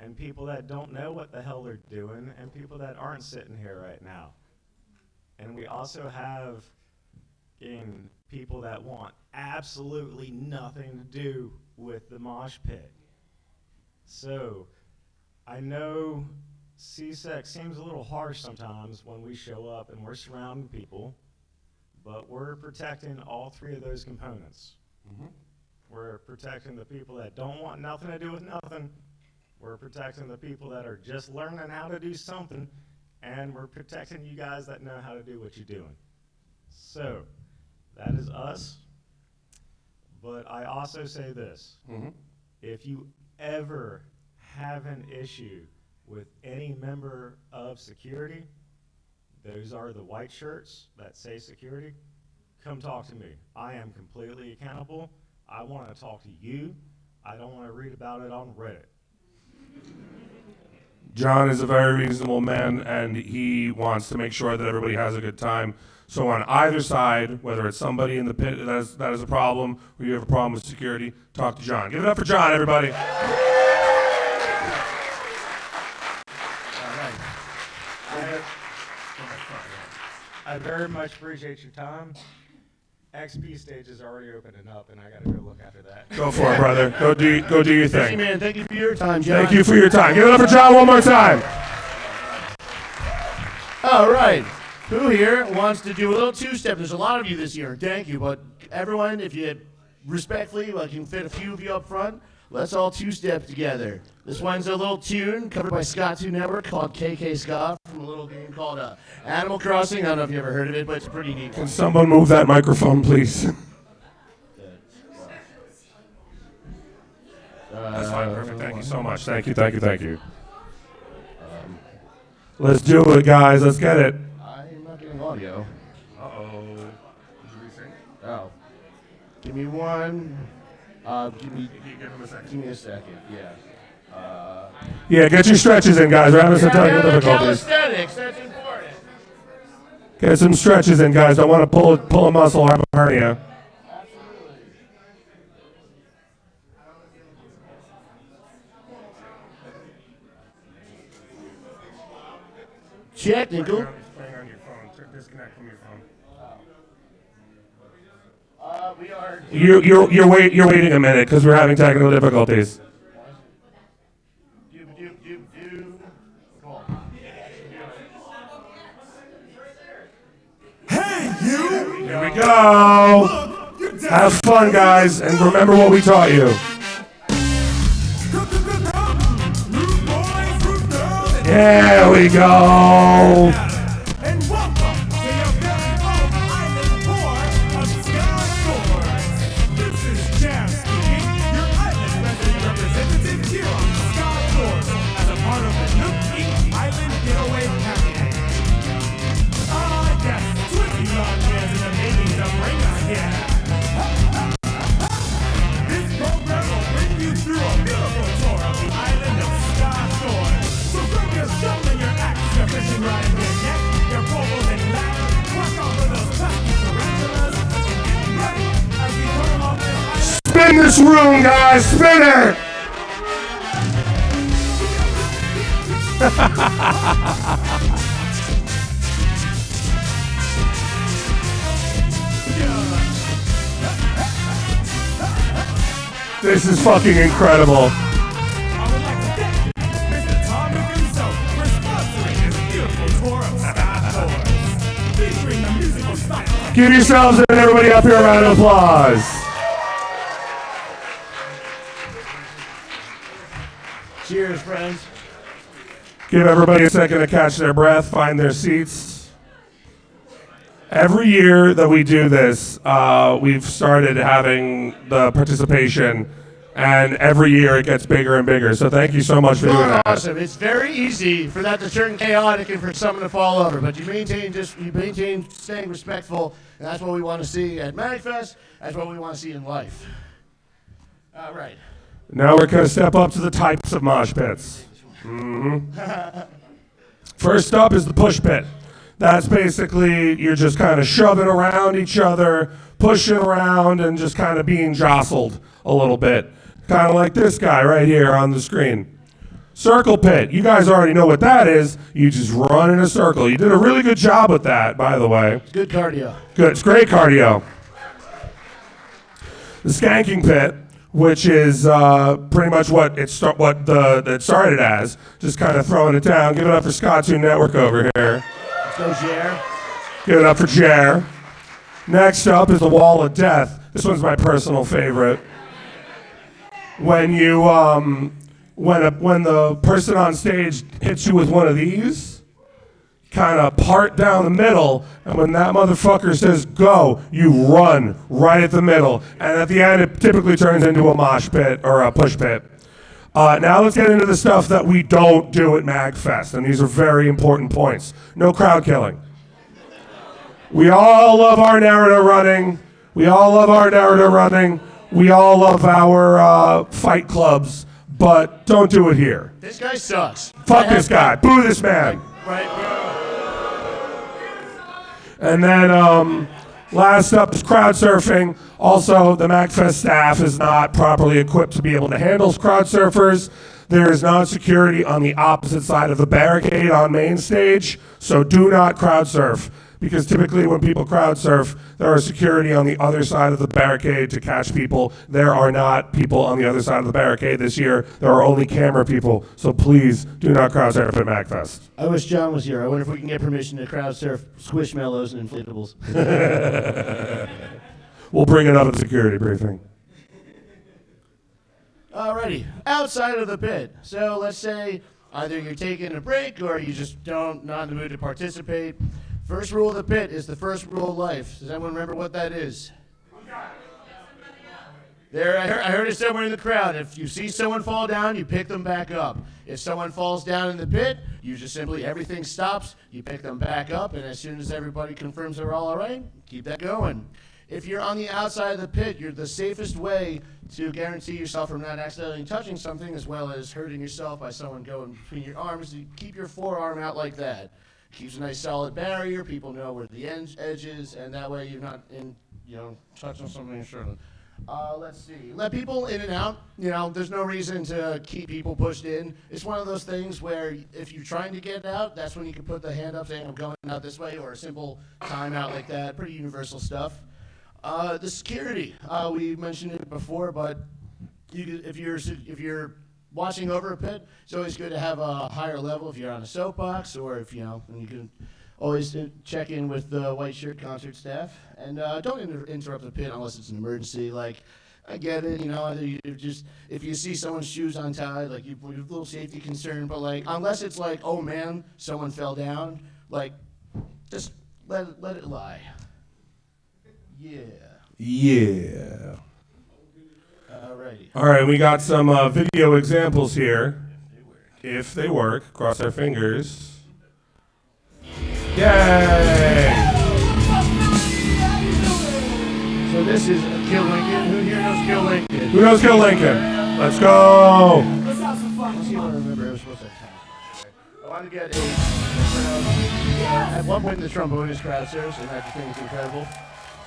And people that don't know what the hell they're doing, and people that aren't sitting here right now. And we also have people that want absolutely nothing to do with the mosh pit. So I know CSEC seems a little harsh sometimes when we show up and we're surrounding people, but we're protecting all three of those components. We're protecting the people that don't want nothing to do with nothing. We're protecting the people that are just learning how to do something, and we're protecting you guys that know how to do what you're doing. So that is us. But I also say this. If you ever have an issue with any member of security, those are the white shirts that say security, come talk to me. I am completely accountable. I want to talk to you. I don't want to read about it on Reddit. John is a very reasonable man, and he wants to make sure that everybody has a good time. So on either side, whether it's somebody in the pit that is a problem, or you have a problem with security, talk to John. Give it up for John, everybody. I very much appreciate your time. XP stage is already opening up, and I got to go look after that. Go for it, brother. Go do your Hey, thing. man, thank you for your time, John. Thank you for your time. Give it up for John one more time. All right. Who here wants to do a little two-step? There's a lot of you this year. Thank you. But everyone, if you respectfully, I can fit a few of you up front, let's all two-step together. This one's a little tune covered by Scott 2 Network called KK Ska from a little game called Animal Crossing. I don't know if you ever heard of it, but it's a pretty neat Can one. someone move that microphone, please? That's fine. Perfect. Thank you so much. Thank you. Let's do it, guys. Let's get it. I'm not getting audio. Uh-oh. Oh. Give me one. Give him a second. Give me a second. Yeah. Yeah, get your stretches in, guys. We're having some technical difficulties. Calisthenics. That's important. Get some stretches in, guys. Don't want to pull a muscle or have a hernia. Technical. Playing on your phone. Disconnect from your phone. We are. You're waiting a minute because we're having technical difficulties. Hey, you! Here we go. Have fun, guys, and remember what we taught you. There we go. And welcome to your very own island tour of Sky Shores. This is Jam speaking, your island resident representative here on Sky Shores as a part of the Nook Island Getaway Package. Ah, yes, 20 long years in the making to bring us here. This program will bring you through a beautiful tour of the island of Sky Shores. So grab your shovel and your axe, your fishing rod and your net, your poles and ladder, watch out for those pesky tarantulas, and get ready as we come along this island. Spin this room, guys. Spin it. This is fucking incredible. I would like to thank Mr. Tom himself for sponsoring this beautiful tour of Sky Shores, featuring the musical style. Give yourselves and everybody up here a round of applause. Cheers, friends. Give everybody a second to catch their breath, find their seats. Every year that we do this, we've started having the participation, and every year it gets bigger and bigger. So thank you so much for doing that. Awesome. It's very easy for that to turn chaotic and for someone to fall over, but you maintain staying respectful, and that's what we want to see at MAGFest. That's what we want to see in life. All right. Now we're going to step up to the types of mosh pits. First up is the push pit. That's basically you're just kind of shoving around each other, pushing around, and just kind of being jostled a little bit. Kind of like this guy right here on the screen. Circle pit. You guys already know what that is. You just run in a circle. You did a really good job with that, by the way. It's good cardio. Good. It's great cardio. The skanking pit, which is pretty much what it started as, just kind of throwing it down. Give it up for Cartoon Network over here. Let's go, Jer. Give it up for Jer. Next up is the Wall of Death. This one's my personal favorite. When you when the person on stage hits you with one of these, kind of part down the middle, and when that motherfucker says go, you run right at the middle. And at the end, it typically turns into a mosh pit or a push pit. Now let's get into the stuff that we don't do at MAGFest, and these are very important points. No crowd killing. We all love our narrator running. We all love our fight clubs, but don't do it here. This guy sucks. Fuck this guy. Boo this man. Right. And then last up is crowd surfing. Also, the MAGFest staff is not properly equipped to be able to handle crowd surfers. There is non-security on the opposite side of the barricade on Mainstage, so do not crowd surf. Because typically when people crowd surf, there are security on the other side of the barricade to catch people. There are not people on the other side of the barricade this year. There are only camera people, so please do not crowd surf at MAGFest. I wish John was here. I wonder if we can get permission to crowd surf squishmallows and inflatables. We'll bring it up at the security briefing. Alrighty, outside of the pit. So let's say either you're taking a break or you just not in the mood to participate. First rule of the pit is the first rule of life. Does anyone remember what that is? There, I heard it somewhere in the crowd. If you see someone fall down, you pick them back up. If someone falls down in the pit, you just simply, everything stops, you pick them back up, and as soon as everybody confirms they're all right, keep that going. If you're on the outside of the pit, the safest way to guarantee yourself from not accidentally touching something as well as hurting yourself by someone going between your arms is to keep your forearm out like that. Keeps a nice solid barrier. People know where the edge is, and that way you're not touching something. Sure. Let's see. Let people in and out. There's no reason to keep people pushed in. It's one of those things where if you're trying to get out, that's when you can put the hand up saying I'm going out this way, or a simple timeout like that. Pretty universal stuff. The security. We mentioned it before, but if you're watching over a pit, it's always good to have a higher level if you're on a soapbox, or if and you can always check in with the white shirt concert staff, and don't interrupt the pit unless it's an emergency. Like, I get it, if you see someone's shoes untied, like you're a little safety concern, but like unless it's like, oh man, someone fell down, like just let it lie. Yeah. Alrighty. All right, we got some video examples here. If they work, cross our fingers. Yay! So this is Kill Lincoln. Who here knows Kill Lincoln? Who knows Kill Lincoln? Let's go! Let's see what I remember. I was supposed to have time. I want to get at one point the trombonist crowd surfs, and that thing is incredible.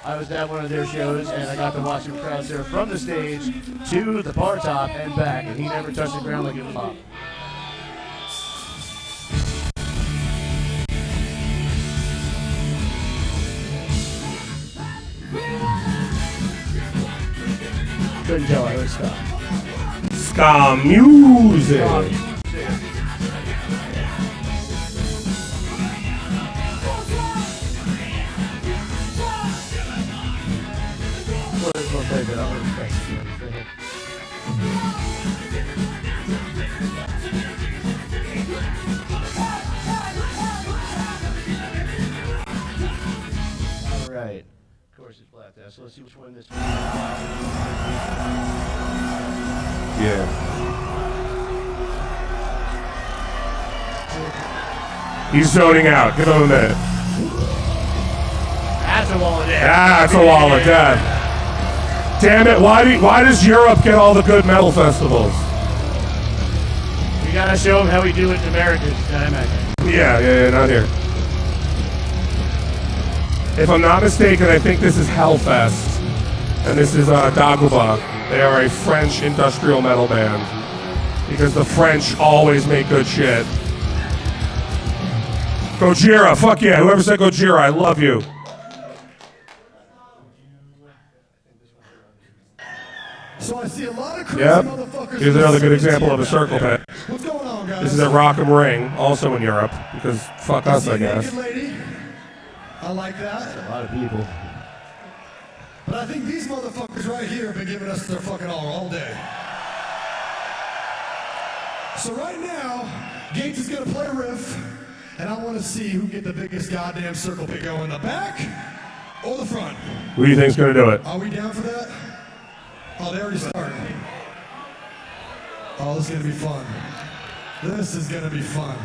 I was at one of their shows, and I got to watch him crowd surf from the stage to the bar top and back, and he never touched the ground like it was pop. Couldn't tell I was ska music. Alright. Of course it's black there, so let's see which one this one is. Yeah. He's zoning out. Give him a minute. That's a wall of death. That's a wall of death. Damn it! Why does Europe get all the good metal festivals? We gotta show them how we do it in America. Yeah, not here. If I'm not mistaken, I think this is Hellfest, and this is Dagobah. They are a French industrial metal band because the French always make good shit. Gojira, fuck yeah! Whoever said Gojira, I love you. So I see a lot of crazy Yep. motherfuckers. Here's another good example of a circle pit. What's going on, guys? This is at Rock'em Ring, also in Europe, because fuck us, I guess. Naked lady. I like that. A lot of people. But I think these motherfuckers right here have been giving us their fucking all day. So right now, Gates is gonna play a riff, and I want to see who get the biggest goddamn circle pit go in the back or the front. Who do you think's gonna do it? Are we down for that? Oh, they already started. Oh, this is gonna be fun. This is gonna be fun.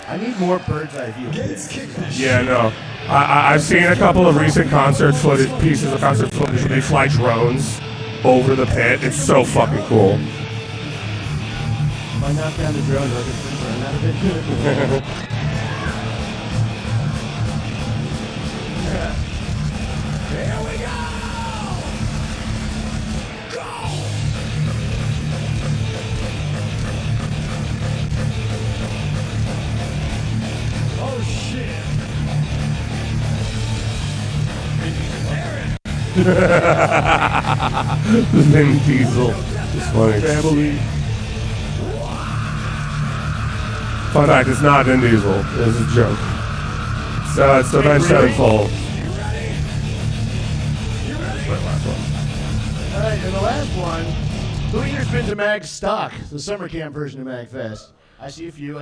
I need more bird's eye view. Gates kick this Yeah, no. I've seen a couple of recent concert footage, pieces of concert footage where they fly drones over the pit. It's so fucking cool. If I knock down the drone, I'll just burn out of it. Here we go! Go! Oh shit! Vin Diesel. It's funny. Family. Fun fact, it's not Vin Diesel. It's a joke. So it's Avenged Sevenfold. All right, and the last one. Who here's been to Mag Stock, the summer camp version of MAGFest? I see a few.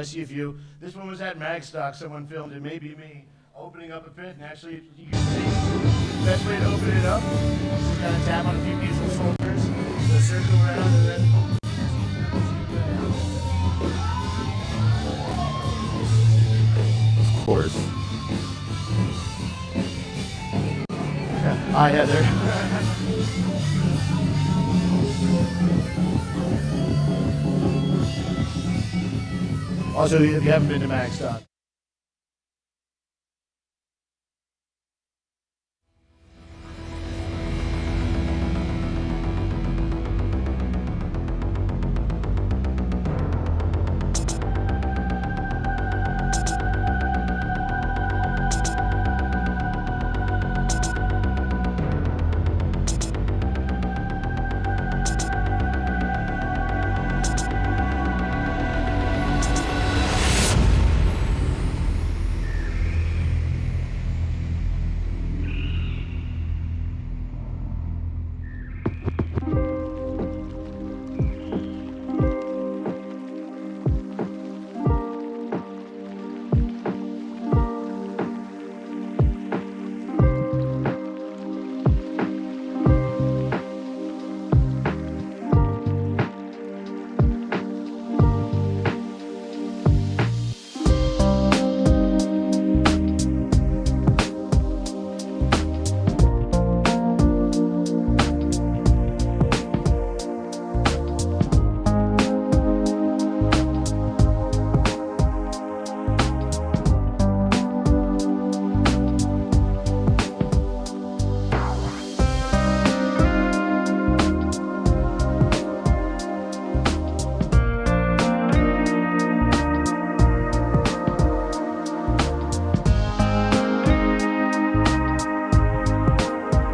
This one was at Mag Stock. Someone filmed it, maybe me, opening up a pit. And actually, you can see the best way to open it up is kind of tap on a few musical shoulders, so circle around, and then. Of course. Hi, Heather. Also, if you haven't been to Mag Stock.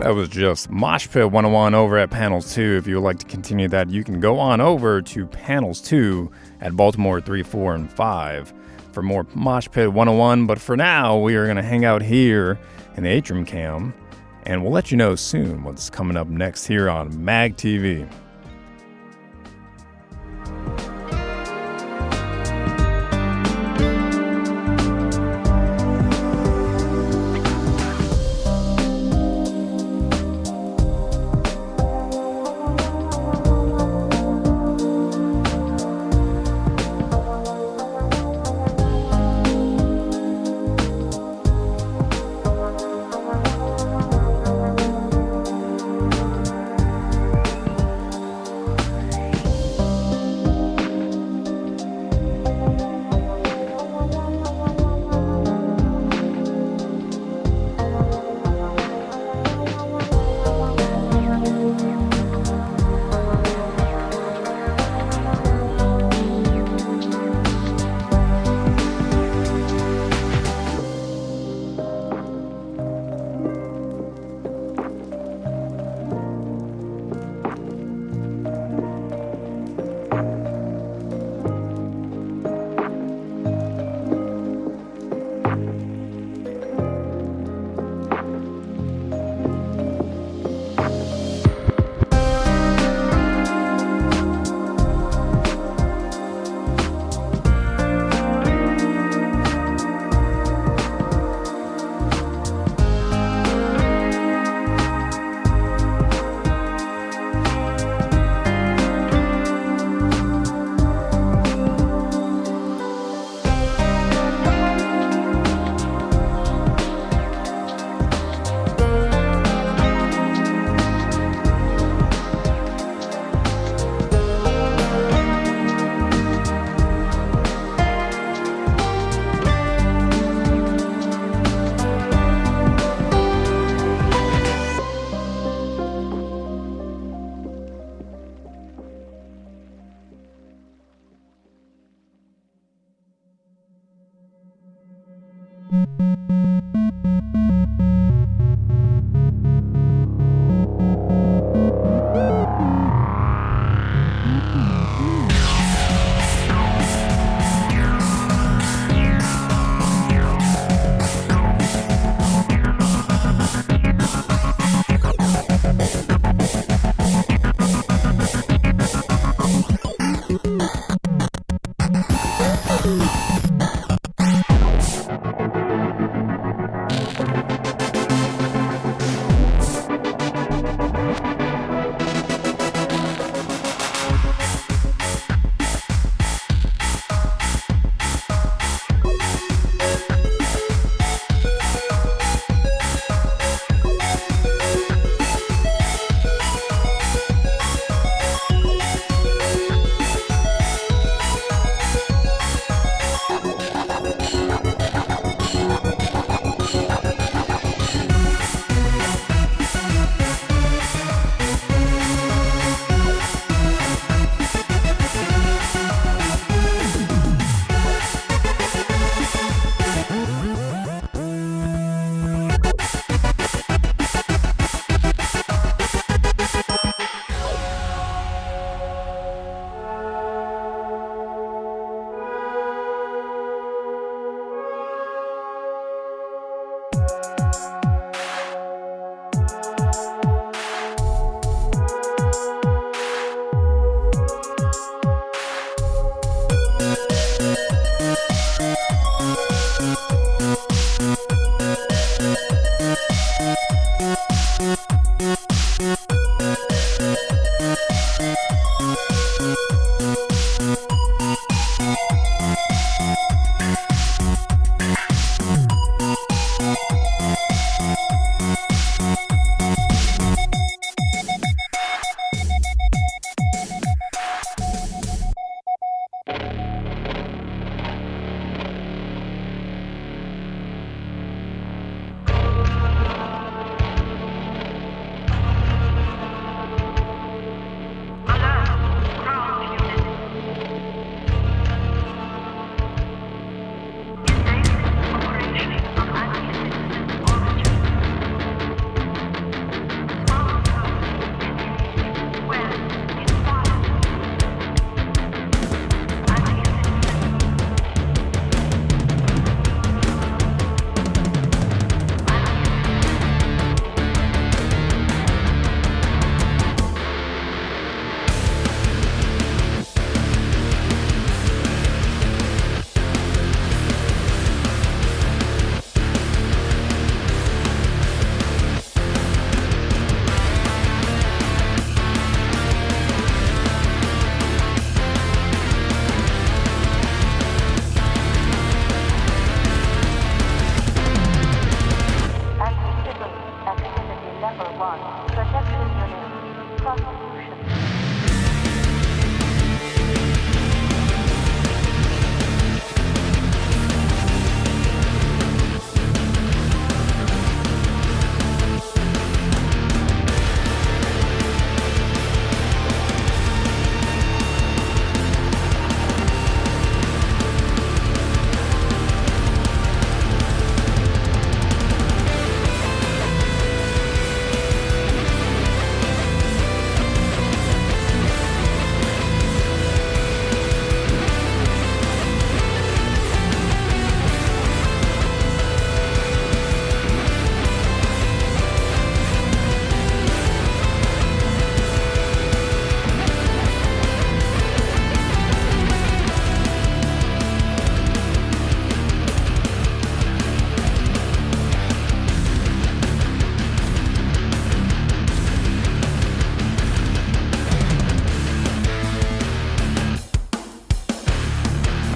That was just Mosh Pit 101 over at Panels 2. If you would like to continue that, you can go on over to Panels 2 at Baltimore 3, 4, and 5 for more Mosh Pit 101. But for now, we are going to hang out here in the Atrium Cam, and we'll let you know soon what's coming up next here on MagTV.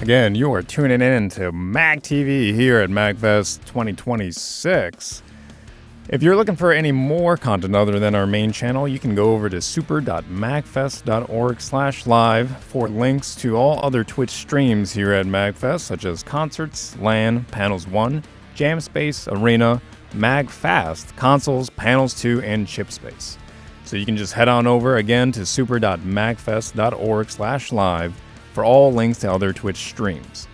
Again, you are tuning in to MagTV here at MAGFest 2026. If you're looking for any more content other than our main channel, you can go over to super.magfest.org/live for links to all other Twitch streams here at MagFest, such as concerts, LAN, Panels 1, Jam Space, Arena, MagFast, Consoles, Panels 2, and Chip Space. So you can just head on over again to super.magfest.org/live for all links to other Twitch streams.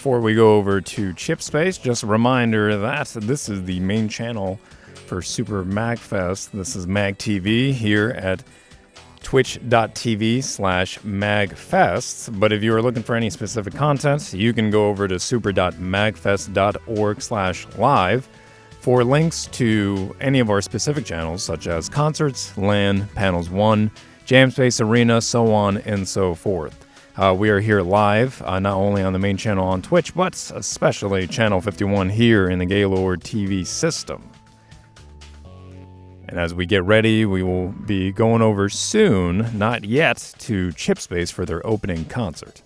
before we go over to Chip Space, just a reminder that this is the main channel for Super MAGFest. This is MagTV here at twitch.tv/magfest. But if you are looking for any specific content, you can go over to super.magfest.org/live for links to any of our specific channels, such as concerts, LAN, Panels 1, Jam Space Arena, so on and so forth. We are here live, not only on the main channel on Twitch, but especially Channel 51 here in the Gaylord TV system. And as we get ready, we will be going over soon, not yet, to Chip Space for their opening concert.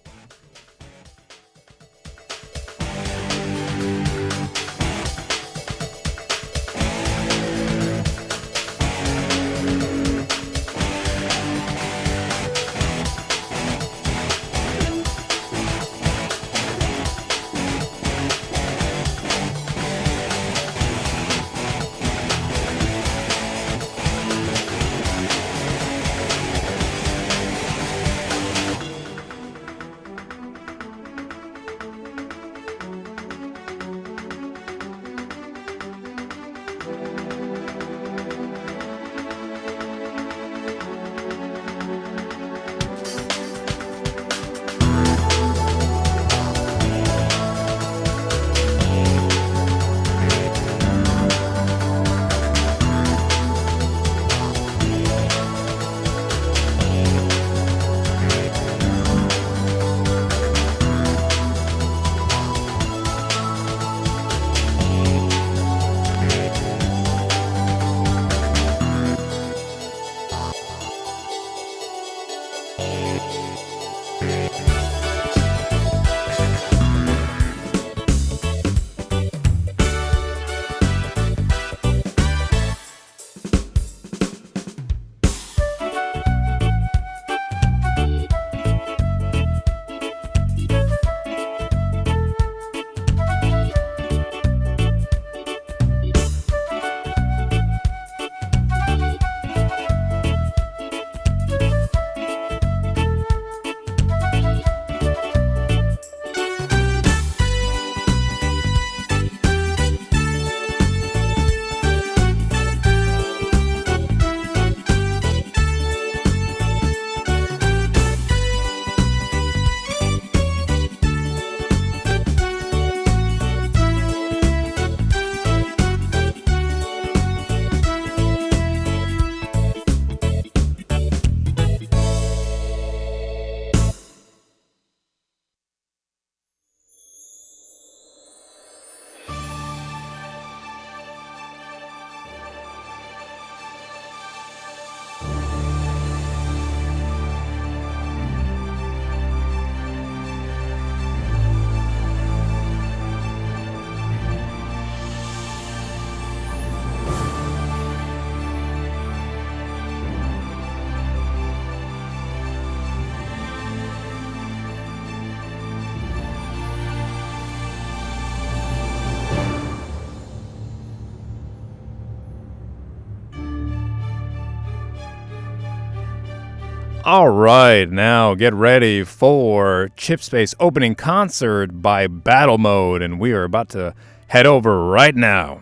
All right, now get ready for Chip Space opening concert by Battle Mode, and we are about to head over right now.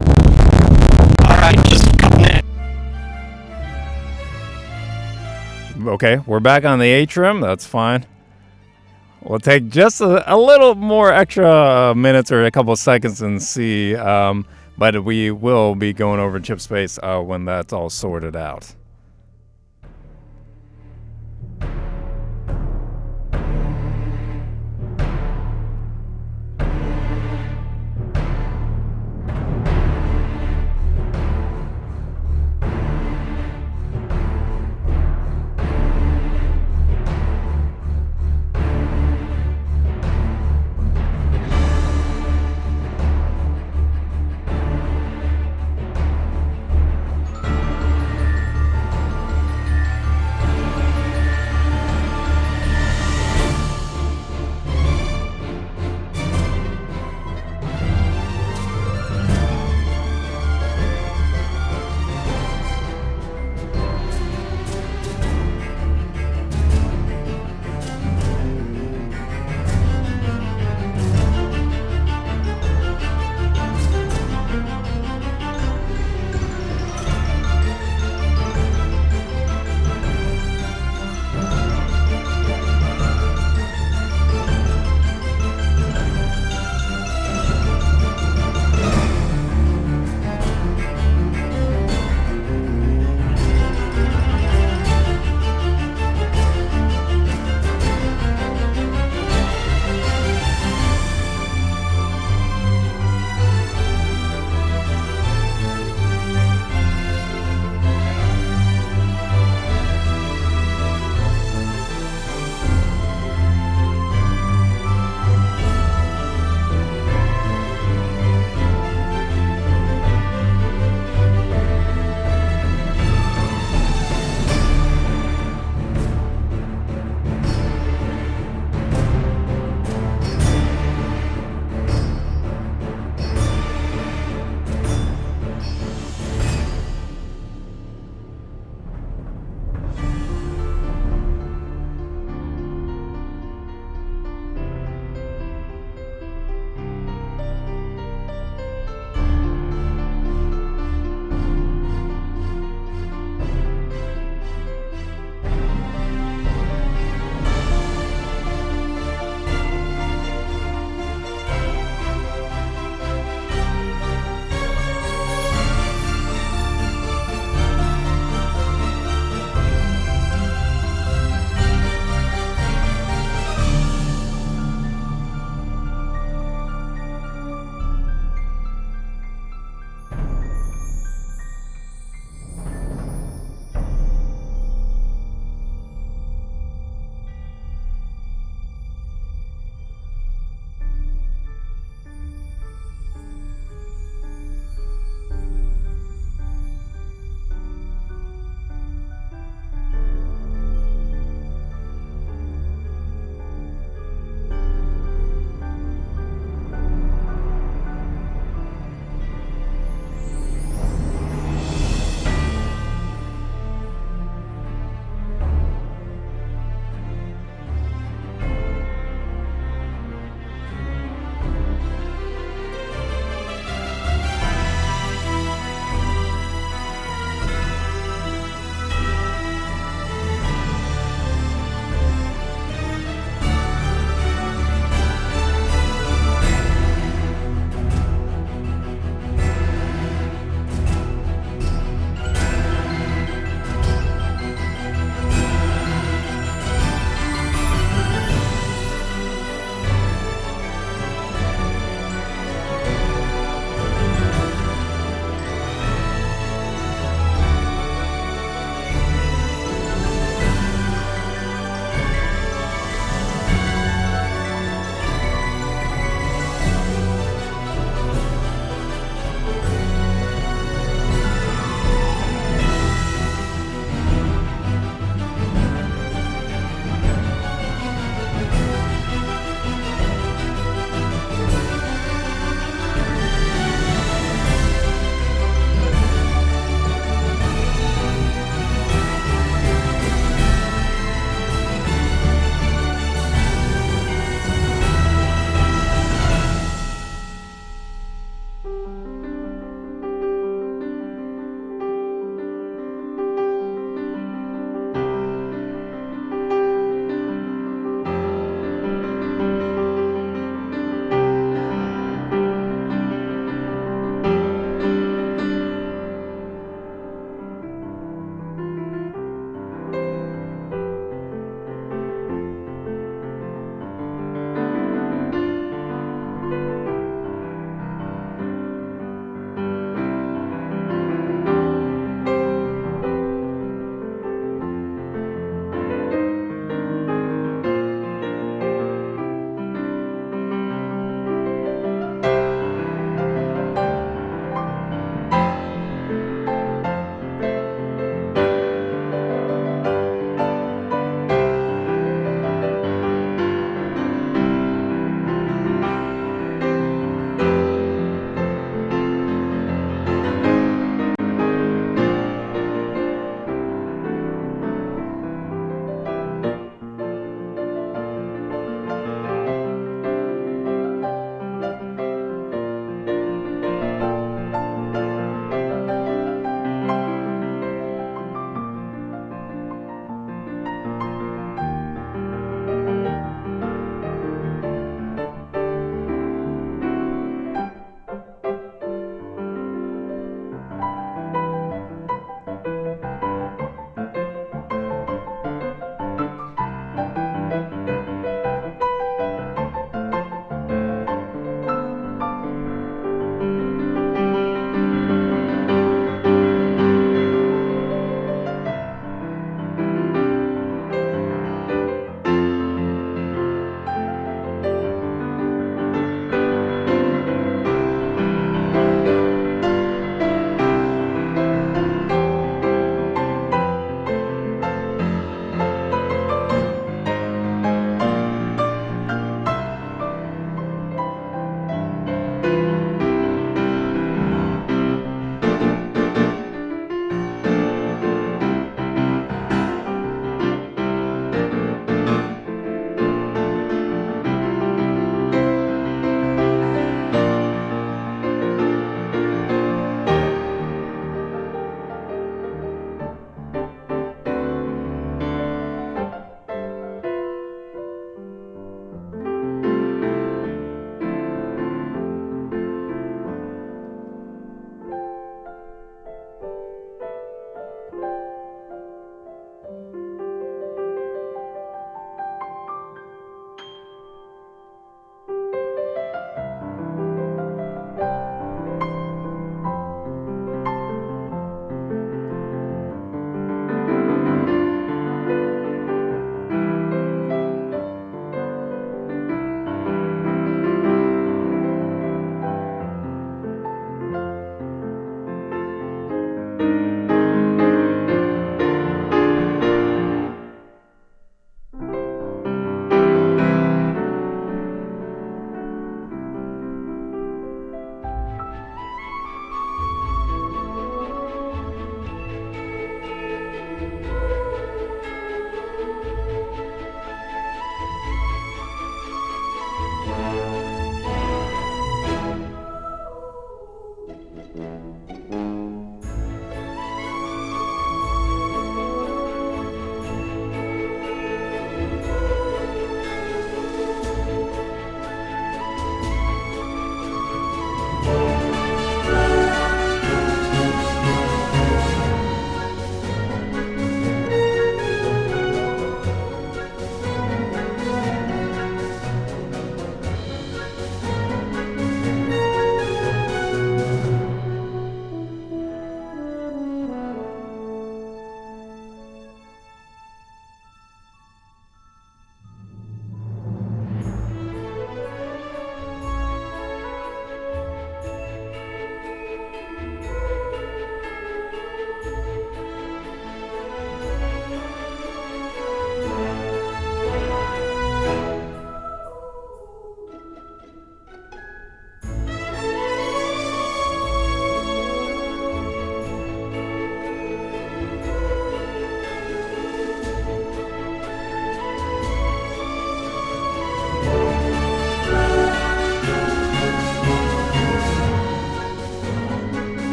All right, just coming in. Okay, we're back on the Atrium. That's fine. We'll take just a little more extra minutes or a couple of seconds and see, but we will be going over Chip Space when that's all sorted out.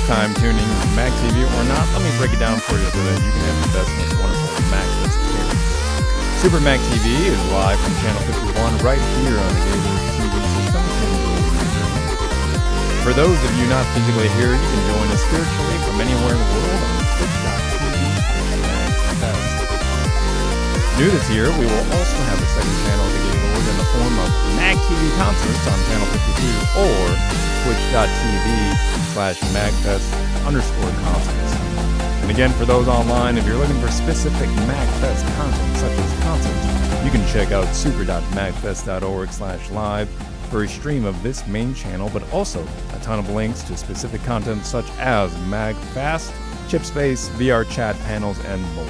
time tuning into MagTV or not, let me break it down for you so that you can have the best, most wonderful MagFest experience. Super MagTV is live from Channel 51 right here on the Gateway TV system. For those of you not physically here, you can join us spiritually from anywhere in the world on twitch.tv/MagFest. New this year, we will also have a second channel to get Lord in the form of MagTV concerts on Channel 52 or twitch.tv/MagFest_concerts. And again, for those online, if you're looking for specific MagFest content, such as concerts, you can check out super.magfest.org/live for a stream of this main channel, but also a ton of links to specific content such as MagFast, Chipspace, VR chat panels, and more.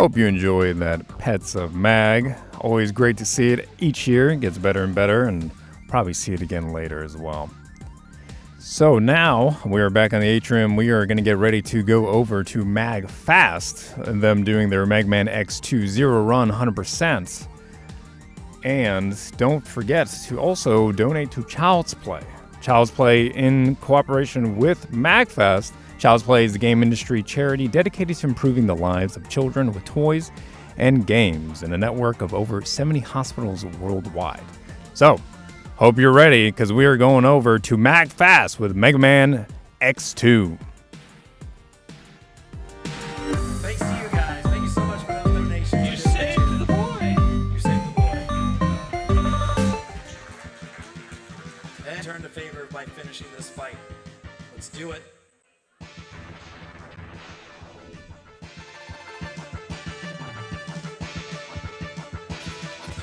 Hope you enjoyed that Pets of Mag. Always great to see it each year. It gets better and better, and probably see it again later as well. So now we are back on the Atrium. We are going to get ready to go over to MAGFest, and them doing their Magman X2 Zero Run 100%. And don't forget to also donate to Child's Play. Child's Play, in cooperation with MAGFest. Child's Play is the game industry charity dedicated to improving the lives of children with toys and games in a network of over 70 hospitals worldwide. So, hope you're ready, because we are going over to MAGFest with Mega Man X2. Thanks to you guys. Thank you so much for those donations. You saved the boy. You saved the boy. And turn the favor by finishing this fight. Let's do it.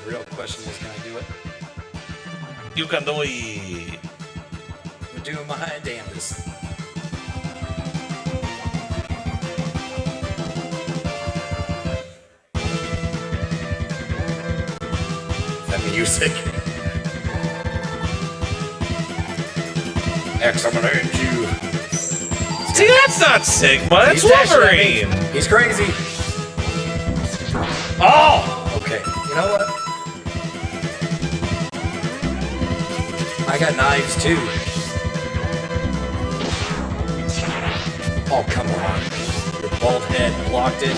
The real question is, can I do it? You can do it. I'm doing my damnedest. That music. X, I'm gonna hurt you. See, that's not Sigma, that's He's dashing at me. Wolverine. He's crazy. Oh! Okay, you know what? I got knives too. Oh, come on. Your bald head blocked it.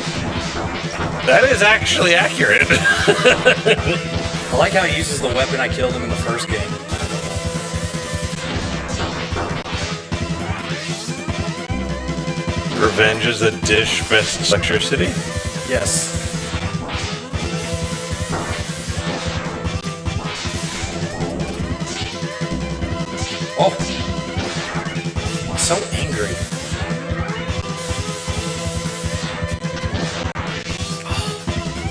That is actually accurate. I like how he uses the weapon I killed him in the first game. Revenge is a dish best electricity? Yes. Oh. I'm so angry.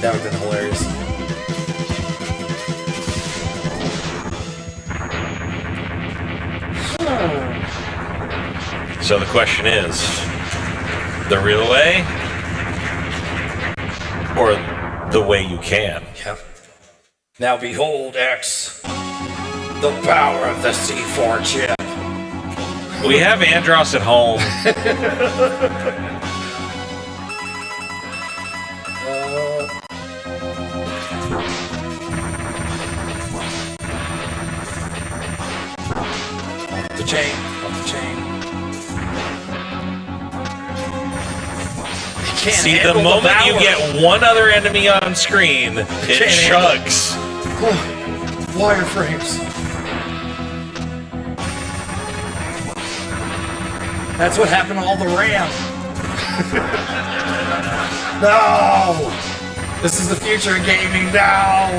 That would have been hilarious. So the question is, the real way or the way you can? Yep. Now behold, X, the power of the C4 chip. We have Andros at home. The chain, off the chain. See, the moment you get one other enemy on screen, it chugs. Wireframes. That's what happened to all the RAM. No! This is the future of gaming now!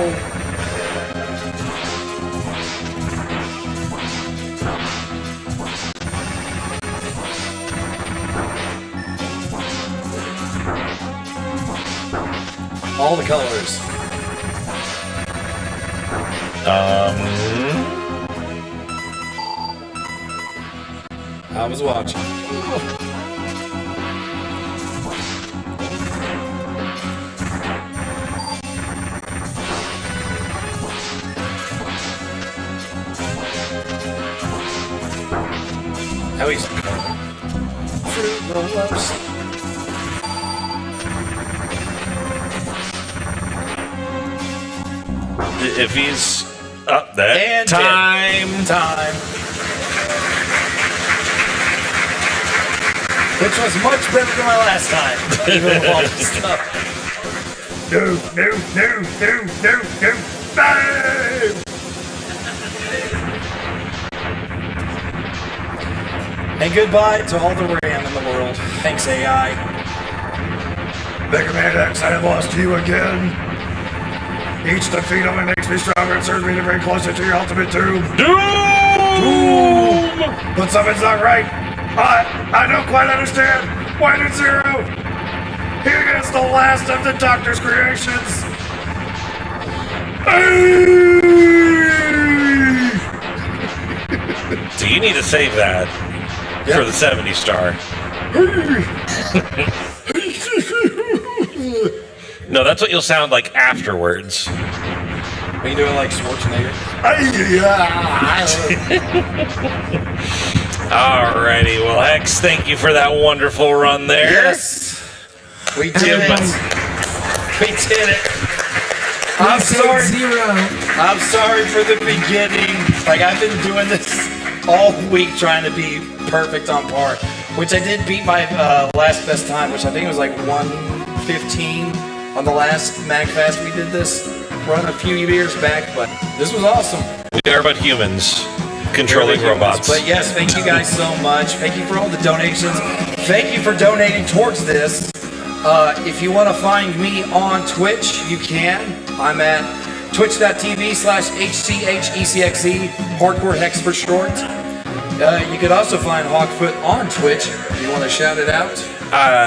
All the colors. I was watching. How he's fruit roll-ups. If he's up that And time. Which was much better than my last time. Even with all this stuff. No. And goodbye to all the RAM in the world. Thanks, AI. Mega Man X, I have lost you again. Each defeat only makes me stronger and serves me to bring closer to your ultimate doom. Doom! But something's not right. I don't quite understand. Why did Zero? Here is the last of the Doctor's creations. So you need to save that for the 70 star. No, that's what you'll sound like afterwards. Are you doing like Schwarzenegger? Alrighty, well, Hex, thank you for that wonderful run there. Yes, we did it. We did it. I'm sorry. I'm sorry for the beginning. Like, I've been doing this all week trying to be perfect on par, which I did beat my last best time, which I think was like 1:15 on the last MAGFest. We did this run a few years back, but this was awesome. We are but humans controlling robots. But yes, thank you guys so much. Thank you for all the donations. Thank you for donating towards this. If you want to find me on Twitch, you can. I'm at twitch.tv/HCHECXE, Hardcore Hex for short. You could also find Hawkfoot on Twitch if you want to shout it out.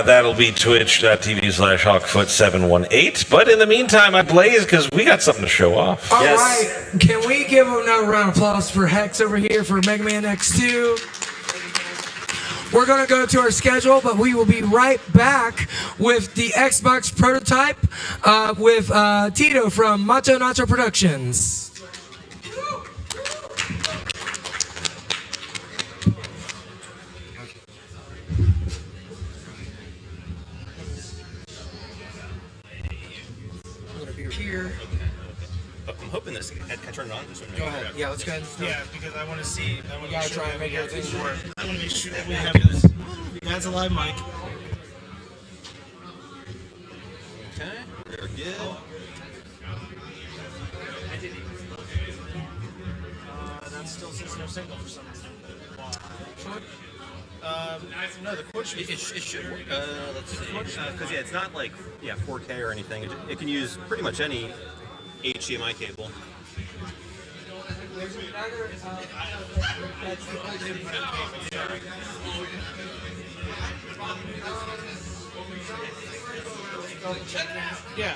That'll be twitch.tv/Hawkfoot718. But in the meantime, I blaze because we got something to show off. All right, can we give another round of applause for Hex over here for Mega Man X2? We're going to go to our schedule, but we will be right back with the Xbox prototype with Tito from Macho Nacho Productions. Here. I'm hoping this. Can I turn it on? Go ahead. Yeah, let's go ahead. Yeah, because I want to see. We gotta try and make everything work. I want to make sure that we have this. That's a live mic. Okay, very good. That still says no signal for some reason. No, the cord should. It should work. Let's see. Because yeah, it's not like 4K or anything. It can use pretty much any HDMI cable. Yeah.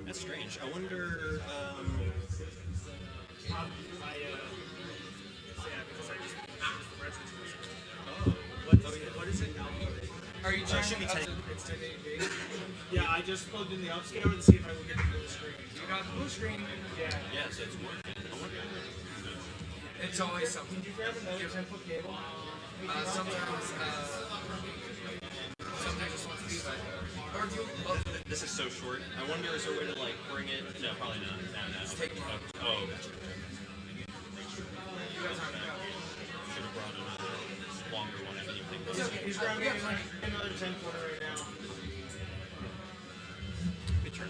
That's strange. I wonder. What is it? Are you checking me? It's 1080p. Yeah, I just plugged in the upscaler to see if I will get the blue screen. You got the blue screen? Yeah. Yeah, so it's working. It's always something. Did you grab another 10-foot cable? Sometimes it's supposed to be like. Or do you, this is so short. I wonder is there a way to like bring it? No, probably not. No. Just take it. Oh. You guys aren't out. Should have brought another longer one. I think. He's grabbing another 10-footer right now. Good turn.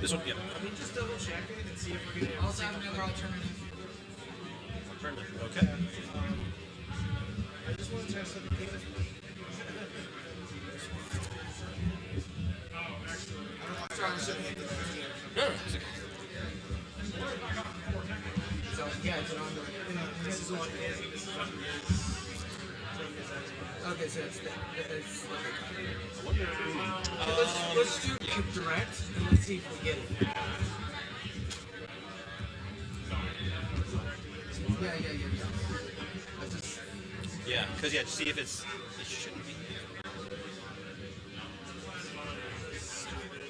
This one, yeah. I mean, just double check it and see if we're going to also have another alternative. Okay. I just want to test that the cable. the one. Okay, so it's let's do direct and let's see if we get it. Yeah. Yeah, because to see if it shouldn't be.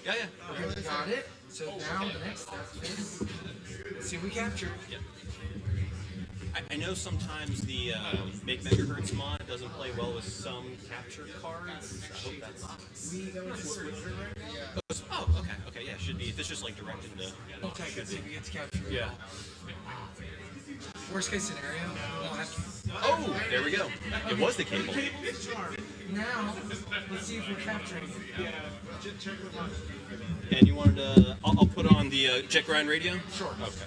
Yeah. Okay, we got it. So now the next step is see if we capture. Yeah. I know sometimes the Make Megahertz mod doesn't play well with some capture cards. I hope that's. We go to Speedrunning right now. Oh, okay, yeah, should be. If it's just like directed to. Okay, good. See if we get to capture. Yeah. Worst case scenario, we'll have to. Oh, there we go. It was the cable. Now, let's see if we're capturing it. And you wanted to. I'll put on the Jet Grind radio? Sure. Okay.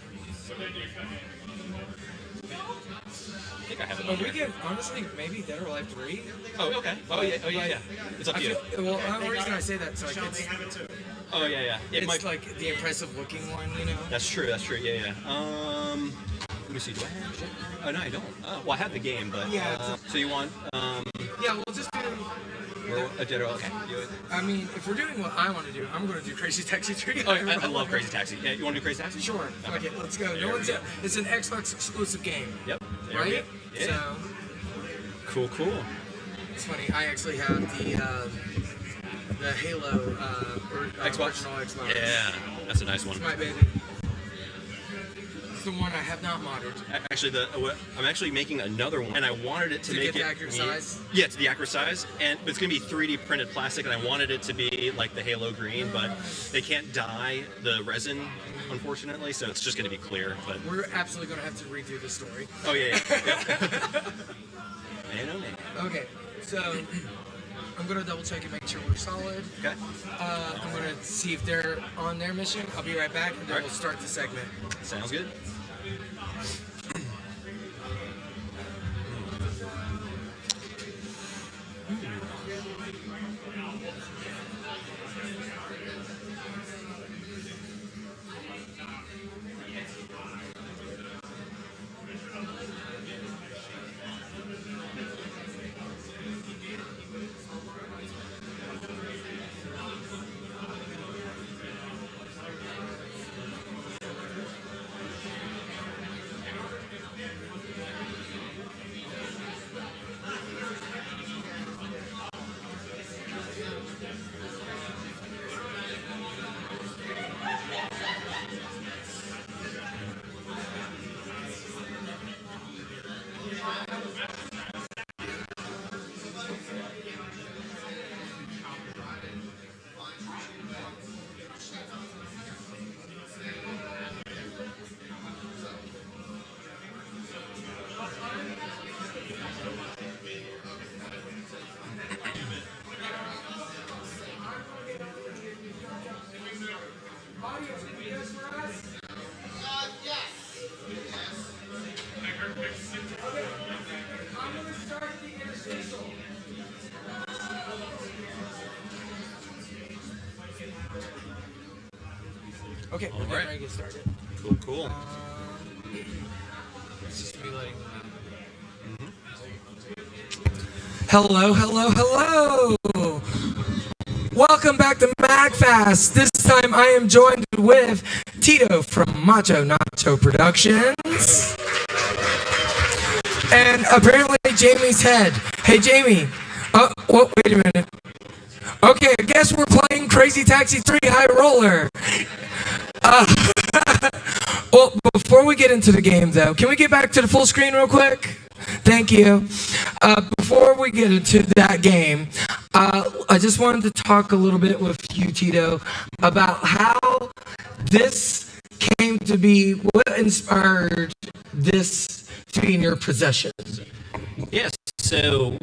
I think I have it. But we could honestly maybe Dead or Alive 3. Oh, okay. Oh yeah. It's up to you. Well, the reason I say that is like it's. Oh yeah. It's like the impressive looking one, you know. That's true. Yeah. Let me see. Do I have it? Oh no, I don't. Well, I have the game, but. Yeah. So you want? Yeah, we'll just do. Or a Dead or okay. I mean, if we're doing what I want to do, I'm going to do Crazy Taxi 3. Oh, I love Crazy Taxi. Yeah, you want to do Crazy Taxi? Sure. Okay, let's go. No one's. It's an Xbox exclusive game. Yep. Right? Yeah. So. Cool. It's funny. I actually have the Halo Xbox. original Xbox. Yeah, that's a nice one. It's my baby. It's the one I have not modded. Actually, I'm actually making another one, and I wanted it to make get the accurate size. Yeah, to the accurate size, but it's going to be 3D printed plastic, and I wanted it to be like the Halo green, but they can't dye the resin, unfortunately, so it's just going to be clear. But we're absolutely going to have to redo the story. Oh yeah. Man. Okay, so I'm going to double check and make sure we're solid. Okay. I'm going to see if they're on their mission. I'll be right back, and then we'll start the segment. Sounds good. Okay, we're getting ready to get started. Cool. It's just me letting them know. Hello. Welcome back to MAGFest. This time I am joined with Tito from Macho Nacho Productions. And apparently Jamie's head. Hey Jamie. Wait a minute. Okay, I guess we're playing Crazy Taxi 3 High Roller. Well, before we get into the game, though, can we get back to the full screen real quick? Thank you. Before we get into that game, I just wanted to talk a little bit with you, Tito, about how this came to be, what inspired this to be in your possession. Yes, so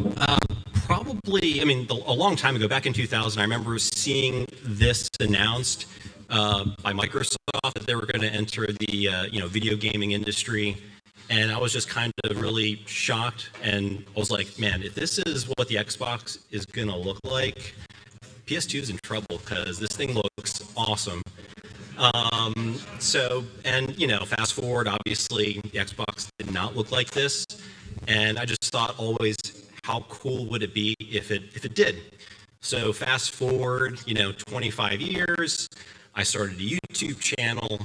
probably, a long time ago, back in 2000, I remember seeing this announced by Microsoft that they were going to enter the video gaming industry, and I was just kind of really shocked, and I was like, man, if this is what the Xbox is going to look like, PS2 is in trouble because this thing looks awesome. And fast forward, obviously the Xbox did not look like this, and I just thought always, how cool would it be if it did? So fast forward, 25 years, I started a YouTube channel.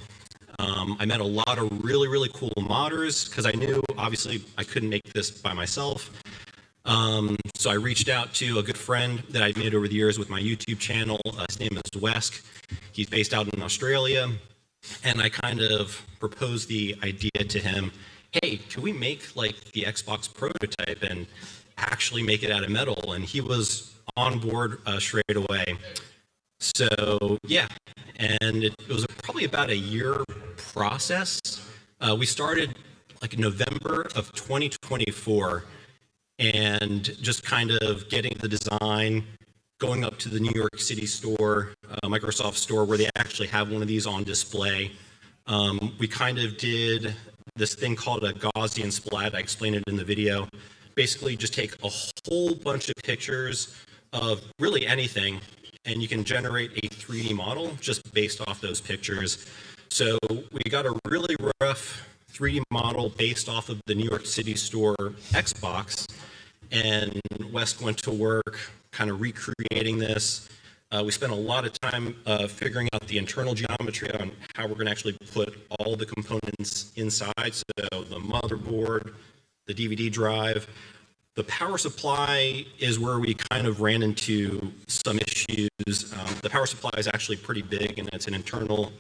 I met a lot of really, really cool modders because I knew, obviously, I couldn't make this by myself. So I reached out to a good friend that I'd made over the years with my YouTube channel. His name is Wesk. He's based out in Australia. And I kind of proposed the idea to him, hey, can we make like the Xbox prototype and actually make it out of metal? And he was on board straight away. So yeah, and it was probably about a year process. We started like in November of 2024 and just kind of getting the design, going up to the New York City store, Microsoft store, where they actually have one of these on display. We kind of did this thing called a Gaussian splat. I explained it in the video. Basically just take a whole bunch of pictures of really anything, and you can generate a 3D model just based off those pictures. So we got a really rough 3D model based off of the New York City store Xbox, and West went to work kind of recreating this. We spent a lot of time figuring out the internal geometry on how we're going to actually put all the components inside. So the motherboard, the DVD drive. The power supply is where we kind of ran into some issues. The power supply is actually pretty big, and it's an internal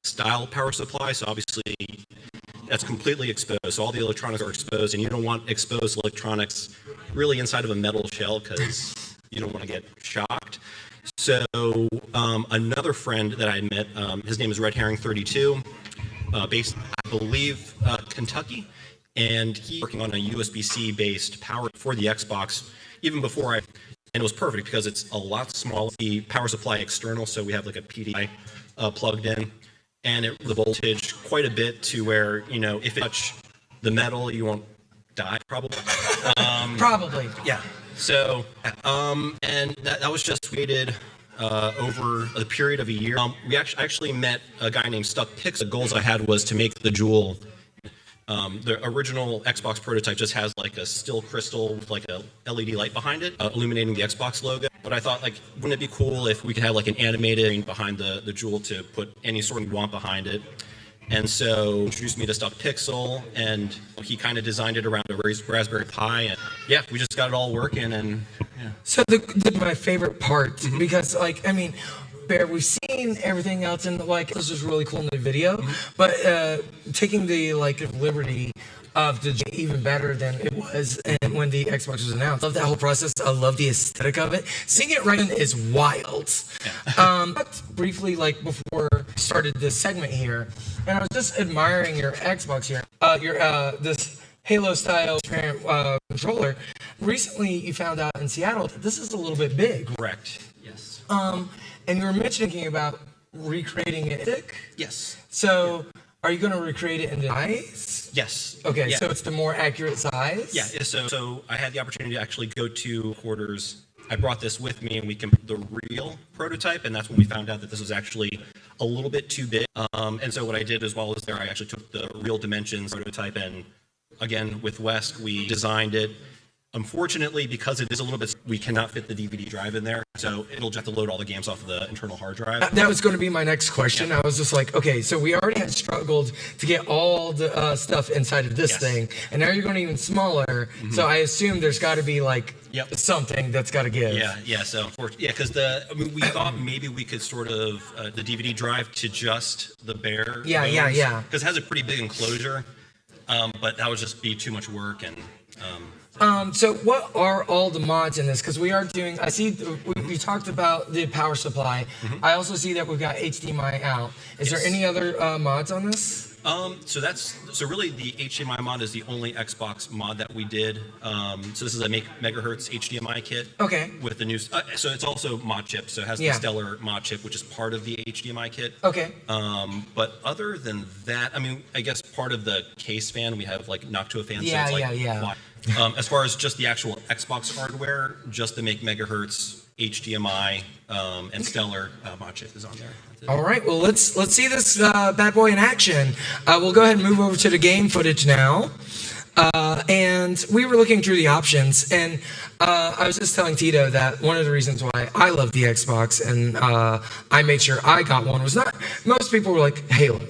style power supply, so obviously that's completely exposed. So all the electronics are exposed, and you don't want exposed electronics really inside of a metal shell because you don't want to get shocked. So another friend that I met, his name is Red Herring 32, based, I believe, Kentucky. And he's working on a USB-C based power for the Xbox even before and it was perfect because it's a lot smaller. The power supply external, so we have like a PDI plugged in, and the voltage quite a bit to where, if it touch the metal, you won't die probably. Probably. Yeah. So, and that was just created over a period of a year. We actually met a guy named Stuck Pix. The goals I had was to make the Jewel. The original Xbox prototype just has like a still crystal with like a LED light behind it, illuminating the Xbox logo. But I thought, like, wouldn't it be cool if we could have like an animated behind the Jewel to put any sort of want behind it? And so he introduced me to Stuck Pixel, and he kind of designed it around a Raspberry Pi, and yeah, we just got it all working. And yeah. So my favorite part, because like, I mean, we've seen everything else, and like this was really cool in the video, but taking the liberty of the even better than it was and when the Xbox was announced. I love that whole process. I love the aesthetic of it. Seeing it right in is wild. Briefly, like before we started this segment here, and I was just admiring your Xbox here. Your this Halo style transparent controller. Recently, you found out in Seattle that this is a little bit big. Correct. Yes. And you were mentioning about recreating it. Yes. So, are you going to recreate it in the size? Yes. Okay, Yeah. so it's the more accurate size? Yeah. So I had the opportunity to actually go to quarters. I brought this with me, and we can the real prototype, and that's when we found out that this was actually a little bit too big. And so what I did as well as I actually took the real dimensions prototype, and again with West, we designed it. Unfortunately, because it is a little bit, we cannot fit the DVD drive in there, so it'll just have to load all the games off of the internal hard drive. That was going to be my next question. I was just like, okay, so we already had struggled to get all the stuff inside of this thing, and now you're going even smaller. So I assume there's got to be like something that's got to give. Yeah. So because we thought maybe we could sort of the DVD drive to just the bare. Yeah. Because it has a pretty big enclosure, but that would just be too much work and. So what are all the mods in this? Because we are doing, I see, we talked about the power supply. I also see that we've got HDMI out. Is there any other mods on this? So really the HDMI mod is the only Xbox mod that we did. So this is a megahertz HDMI kit. Okay. With the new, so it's also mod chip. So it has the Stellar mod chip, which is part of the HDMI kit. Okay. But other than that, I mean, I guess part of the case fan, we have like Noctua fan. Yeah, so it's yeah. As far as just the actual Xbox hardware, just to make megahertz HDMI and Stellar mod chip is on there. All right, well, let's see this bad boy in action. We'll go ahead and move over to the game footage now. And we were looking through the options, and I was just telling Tito that one of the reasons why I love the Xbox and I made sure I got one was not, most people were like Halo.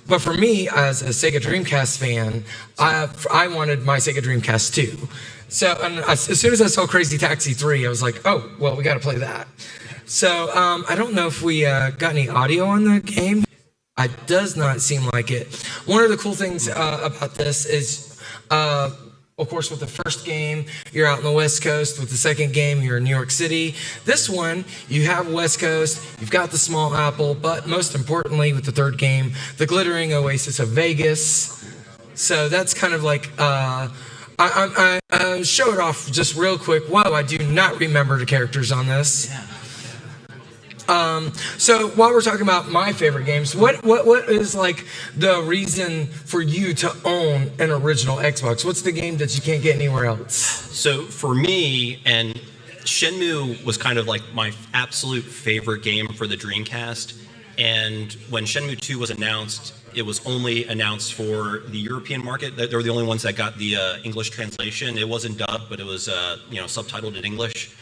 But for me, as a Sega Dreamcast fan, I wanted my Sega Dreamcast too. So and as soon as I saw Crazy Taxi 3, I was like, oh, well, we got to play that. So I don't know if we got any audio on the game. It does not seem like it. One of the cool things about this is, of course, with the first game, you're out on the West Coast. With the second game, you're in New York City. This one, you have West Coast, you've got the small apple, but most importantly, with the third game, the glittering oasis of Vegas. So that's kind of like, I show it off just real quick. Whoa, I do not remember the characters on this. So while we're talking about my favorite games, what is like the reason for you to own an original Xbox? What's the game that you can't get anywhere else? So for me, and Shenmue was kind of like my absolute favorite game for the Dreamcast. And when Shenmue 2 was announced, it was only announced for the European market. They were the only ones that got the English translation. It wasn't dubbed, but it was subtitled in English.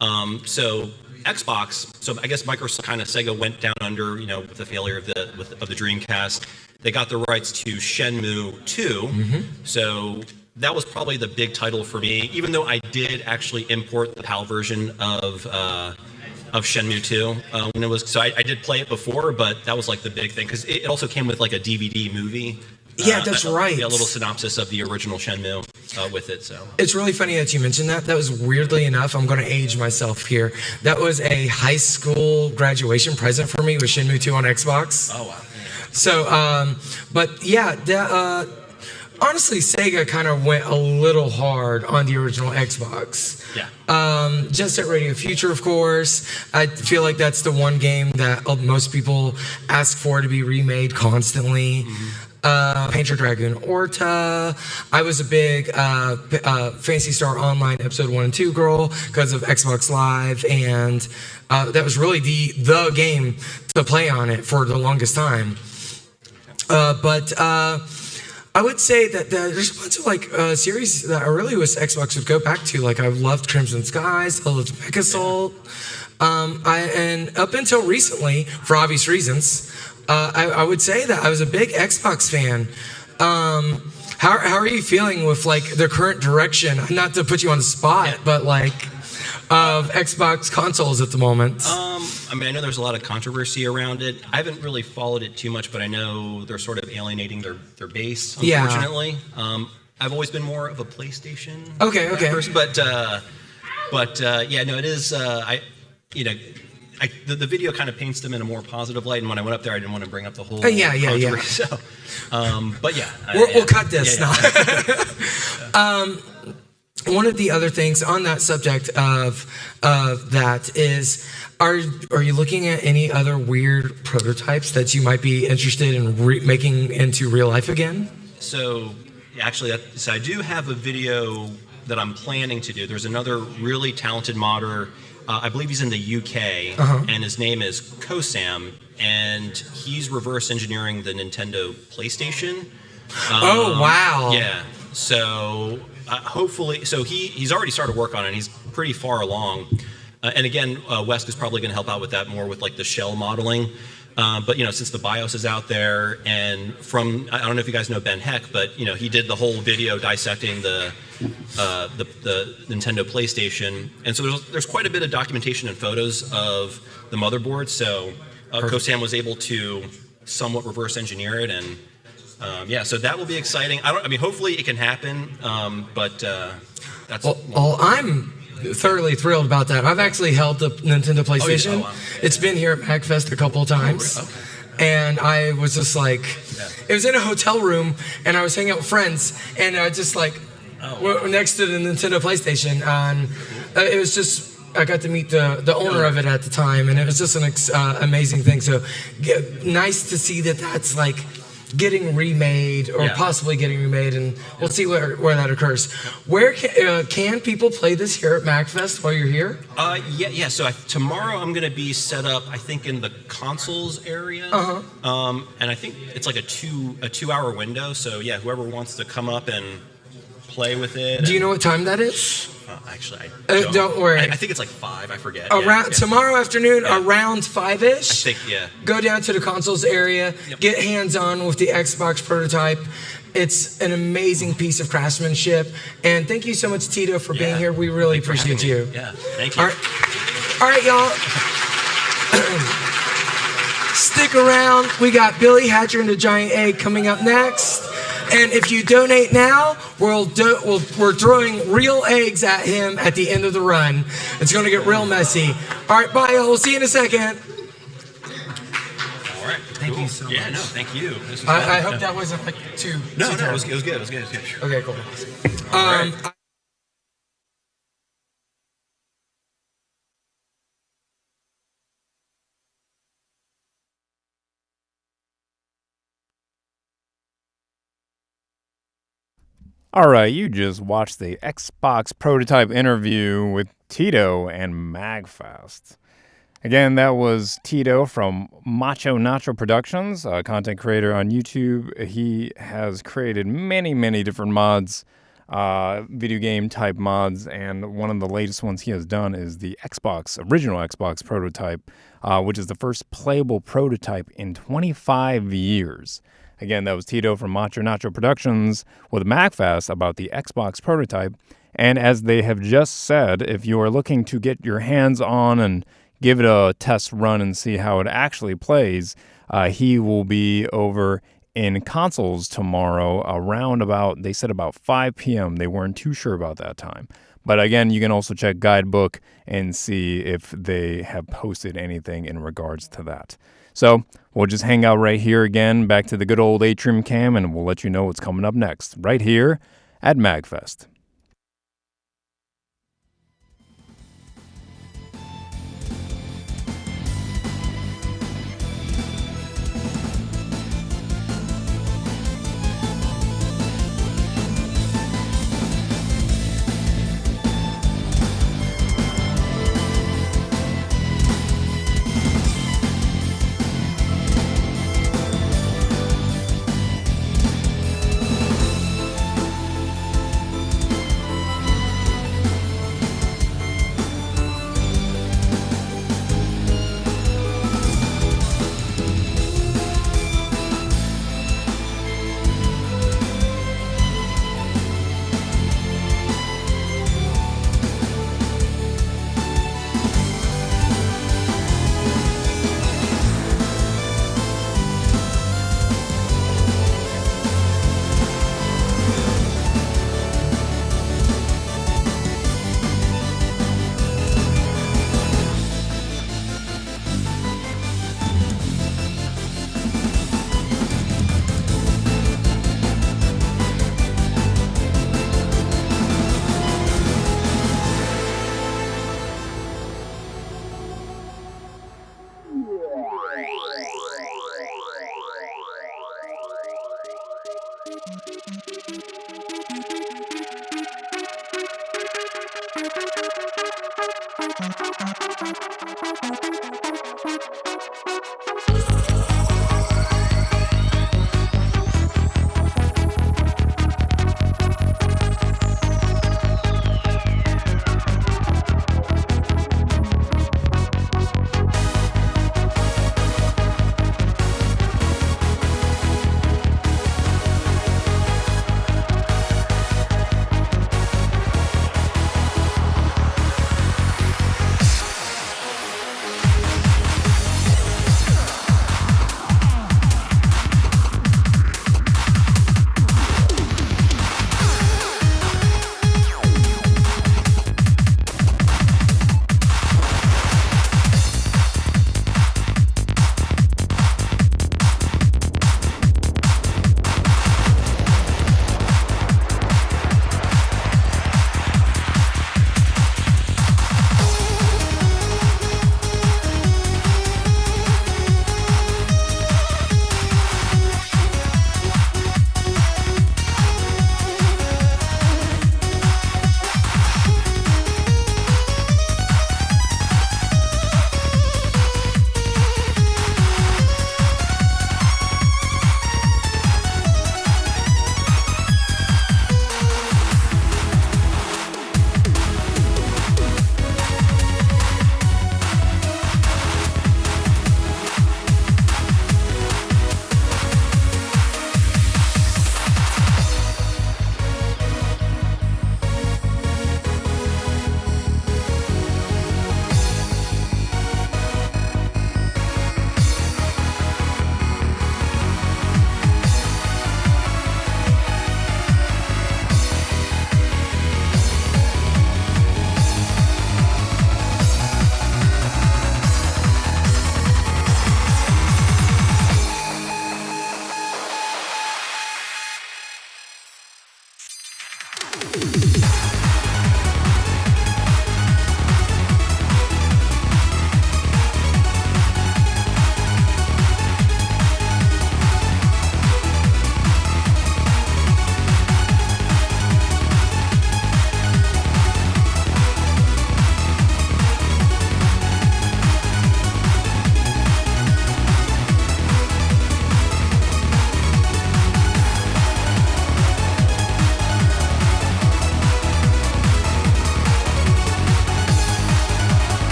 So Xbox, so I guess Microsoft kind of Sega went down under, with the failure of the Dreamcast. They got the rights to Shenmue 2. So that was probably the big title for me, even though I did actually import the PAL version of Shenmue 2 when it was. So I did play it before, but that was like the big thing because it also came with like a DVD movie. Yeah, that's right. Yeah, a little synopsis of the original Shenmue with it. So it's really funny that you mentioned that. That was weirdly enough, I'm going to age myself here. That was a high school graduation present for me with Shenmue 2 on Xbox. Oh wow. So, but yeah, honestly, Sega kind of went a little hard on the original Xbox. Yeah. Jet Set Radio Future, of course. I feel like that's the one game that most people ask for to be remade constantly. Painter Dragoon Orta. I was a big Phantasy Star Online episode 1 and 2 girl because of Xbox Live, and that was really the game to play on it for the longest time. But I would say that there's a bunch of like series that I really wish Xbox would go back to. Like I loved Crimson Skies, I loved Mech Assault, and up until recently, for obvious reasons, I would say that I was a big Xbox fan. How are you feeling with like the current direction? Not to put you on the spot, but like of Xbox consoles at the moment. I mean, I know there's a lot of controversy around it. I haven't really followed it too much, but I know they're sort of alienating their base, unfortunately. Yeah. I've always been more of a PlayStation person, but yeah, no, it is. The video kind of paints them in a more positive light, and when I went up there, I didn't want to bring up the whole controversy. So, but yeah, we'll cut this now. One of the other things on that subject of that is, are you looking at any other weird prototypes that you might be interested in making into real life again? So actually, so I do have a video that I'm planning to do. There's another really talented modder. I believe he's in the UK, and his name is Kosam, and he's reverse engineering the Nintendo PlayStation. Oh, wow. Yeah. So hopefully, so he's already started work on it. He's pretty far along. And again, Wes is probably going to help out with that more with like the shell modeling. But since the BIOS is out there, and I don't know if you guys know Ben Heck, but he did the whole video dissecting the Nintendo PlayStation, and so there's quite a bit of documentation and photos of the motherboard. So Kosam was able to somewhat reverse engineer it, and so that will be exciting. Hopefully it can happen, but that's. Well, I'm thoroughly thrilled about that. I've actually held the Nintendo PlayStation. Oh, wow. It's been here at MAGFest a couple of times. And I was just like, it was in a hotel room, and I was hanging out with friends, and I just like, next to the Nintendo PlayStation, and it was just, I got to meet the owner of it at the time, and it was just an amazing thing. So nice to see that that's like getting remade or possibly getting remade, and we'll see where that occurs. Where can people play this here at MAGFest while you're here? Yeah. So tomorrow I'm going to be set up, I think, in the consoles area. And I think it's like a 2-hour window. So yeah, whoever wants to come up and play with it. Do you know what time that is? Actually, I don't worry. I think it's like 5. I forget. Tomorrow afternoon, around 5-ish. I think, Go down to the consoles area, get hands-on with the Xbox prototype. It's an amazing piece of craftsmanship. And thank you so much, Tito, for being here. We really appreciate you. Yeah, thank you. All right, y'all. Stick around. We got Billy Hatcher and the Giant Egg coming up next. And if you donate now, we're throwing real eggs at him at the end of the run. It's going to get real messy. All right, bye, y'all. We'll see you in a second. All right. Thank you so much. Yeah, no, thank you. This was I fun. hope that wasn't like too. No, too it was good. It was good. Okay, cool. All right. All right, you just watched the Xbox prototype interview with Tito and MAGFest. Again, that was Tito from Macho Nacho Productions, a content creator on YouTube. He has created many different mods, video game type mods, and one of the latest ones he has done is the original Xbox prototype, which is the first playable prototype in 25 years. Again, that was Tito from Macho Nacho Productions with MAGFest about the Xbox prototype. And as they have just said, if you are looking to get your hands on and give it a test run and see how it actually plays, he will be over in consoles tomorrow around they said about 5 p.m. They weren't too sure about that time. But again, you can also check Guidebook and see if they have posted anything in regards to that. So we'll just hang out right here again, back to the good old Atrium cam, and we'll let you know what's coming up next, right here at MAGFest.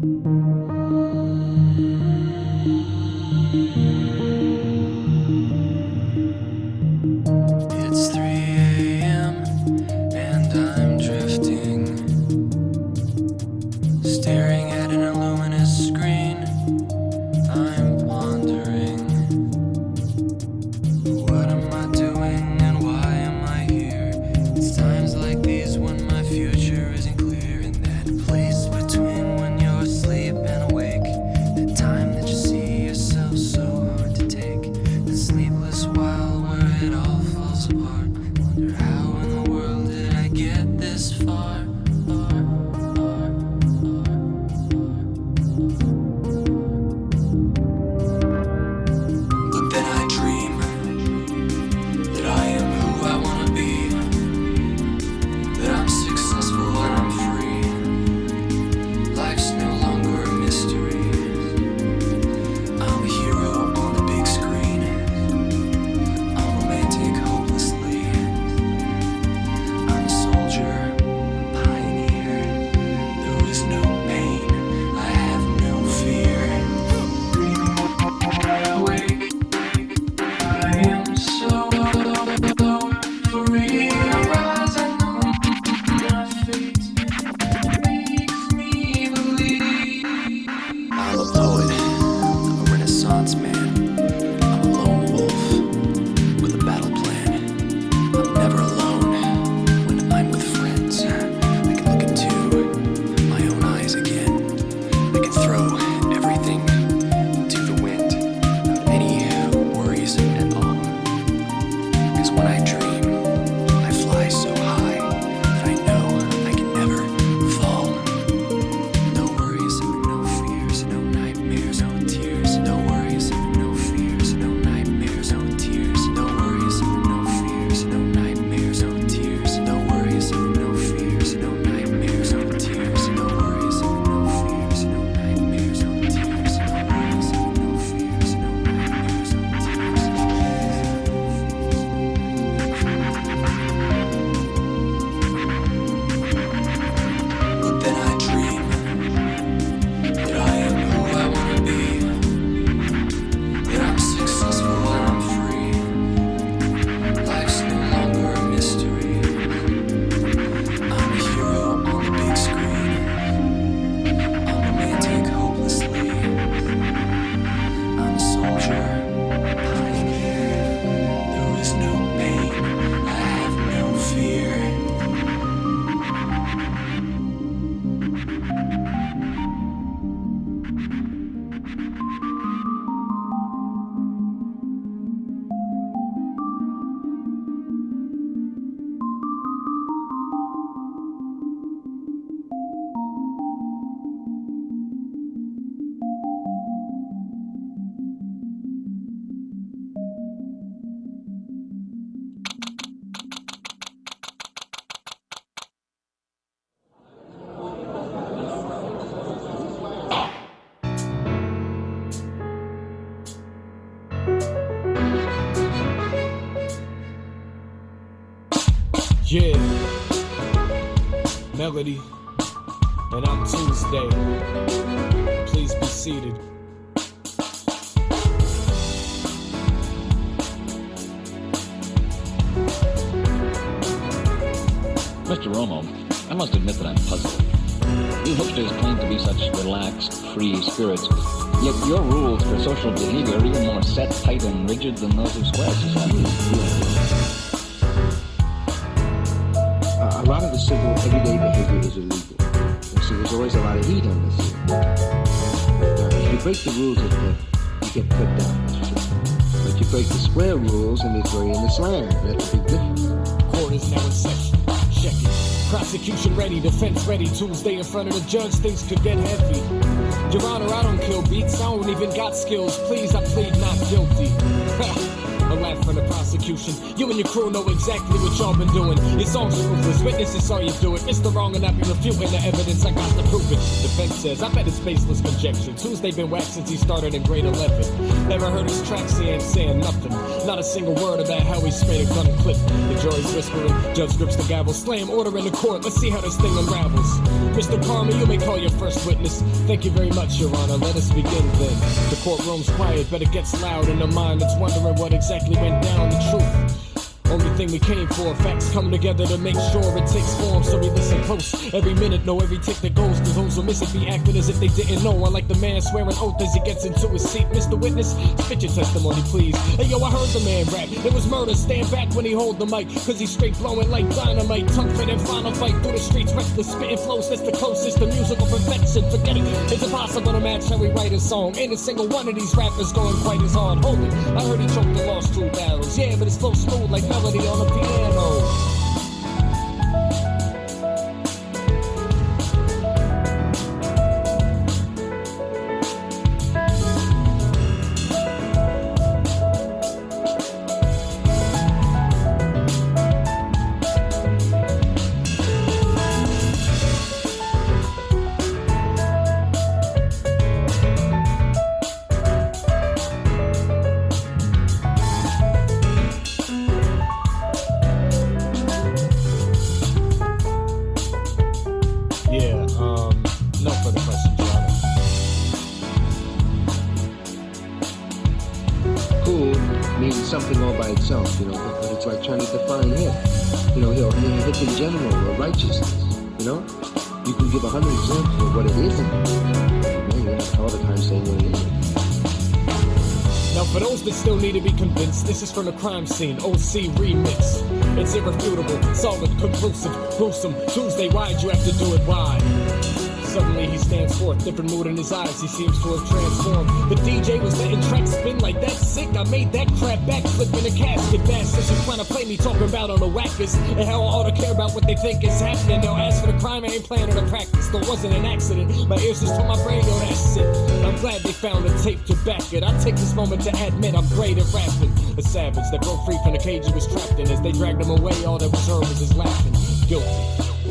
It's 3 a.m. and I'm drifting, staring at an illuminous screen. I'm pondering, what am I doing and why am I here? It's times like these when my future isn't clear. In that place between when you're asleep and awake, the time that you see yourself so hard to take, the sleepless while where it all falls apart. Wonder how in the world did I get this far? But then I dream that I am who I wanna be, that I'm successful and I'm free. Life's no longer a mystery. I'm a hero on the big screen. I'm romantic hopelessly. I'm a soldier, a pioneer. There is no pain, I have no fear. Awake, I am so free. I rise and know my fate makes me believe. I'm a poet, a renaissance man. I'm a lone wolf with a battle plan. I'm never alone when I'm with friends. I can look into my own eyes again. I can throw everything to the wind without any worries at all. 'Cause when I dream, I fly so high that I know I can never fall. No worries, no fears, no nightmares, no tears. No worries, no fears, no nightmares, no tears. No worries, no fears, no nightmares, no tears. No worries, no fears, no nightmares, no tears. No worries, no fears, no nightmares, no tears. No worries, no fears, no nightmares, no But then I dream that I am who I wanna be, that I'm successful and I'm free. Life's no longer a mystery. I'm a hero on the big screen. I'm romantic hopelessly. I'm a soldier, a pioneer. There is no pain, I have no fear. Yeah, Melody, and I'm Tuesday. Please be seated. Mr. Romo, I must admit that I'm puzzled. You hipsters claim to be such relaxed, free spirits, yet your rules for social behavior are even more set, tight, and rigid than those of Square Society. A lot of the simple, everyday behavior is illegal. And so there's always a lot of heat on this here. But if you break the rules of the, you get put down, that's true. But you break the Square rules and it's very in the slam. That's a big difference. Court is now in session. Check it. Prosecution ready, defense ready. Tuesday in front of the judge, things could get heavy. Your Honor, I don't kill beats. I don't even got skills. Please, I plead not guilty. A laugh from the prosecution. You and your crew know exactly what y'all been doing. Your songs are ruthless, witnesses saw you do it. Mr. Wrong and I be refuting the evidence, I got to prove it. Defense says, I bet it's baseless conjecture. Tuesday been whacked since he started in grade 11. Never heard his tracks, he ain't saying nothing. Not a single word about how he sprayed a gun clip. The jury's whispering, judge grips the gavel, slam order in the court. Let's see how this thing unravels. Mr. Karma, you may call your first witness. Thank you very much, Your Honor. Let us begin then. The courtroom's quiet, but it gets loud in the mind that's wondering what exactly went down. The truth. Only thing we came for, facts come together to make sure it takes form, so we listen close. Every minute, know every tick that goes, cause those who miss it be acting as if they didn't know. Unlike the man swearing oath as he gets into his seat. Mr. Witness, spit your testimony, please. Hey yo, I heard the man rap, it was murder, stand back when he hold the mic, cause he's straight blowing like dynamite. Tongue fit and final fight through the streets, reckless, spitting flows, that's the closest to musical perfection. Forget it, it's impossible to match how we write a song. Ain't a single one of these rappers going quite as hard. Hold it, I heard he choked and lost 2 battles. Yeah, but it's flow smooth like melody on the piano. No further questions, Your Honor. Cool means something all by itself, you know, but it's like trying to define hit. You know, hit in general or righteousness, you know? You can give 100 examples of what it isn't. Man, you have all the time saying what it isn't. Now for those that still need to be convinced, this is from the crime scene, OC remix. It's irrefutable, solid, conclusive, gruesome. Tuesday, why'd you have to do it? Why? Suddenly he stands forth, different mood in his eyes, he seems to have transformed. The DJ was letting tracks spin like that sick, I made that crap backflip in a casket. Bastards who trying to play me talking about on the wackest, and how I ought to care about what they think is happening. They'll ask for the crime, I ain't planning to practice, there wasn't an accident. My ears just told my brain, yo, that's it. I'm glad they found a tape to back it. I take this moment to admit I'm great at rapping. A savage that broke free from the cage he was trapped in. As they dragged him away, all that was heard was his laughing. Guilty.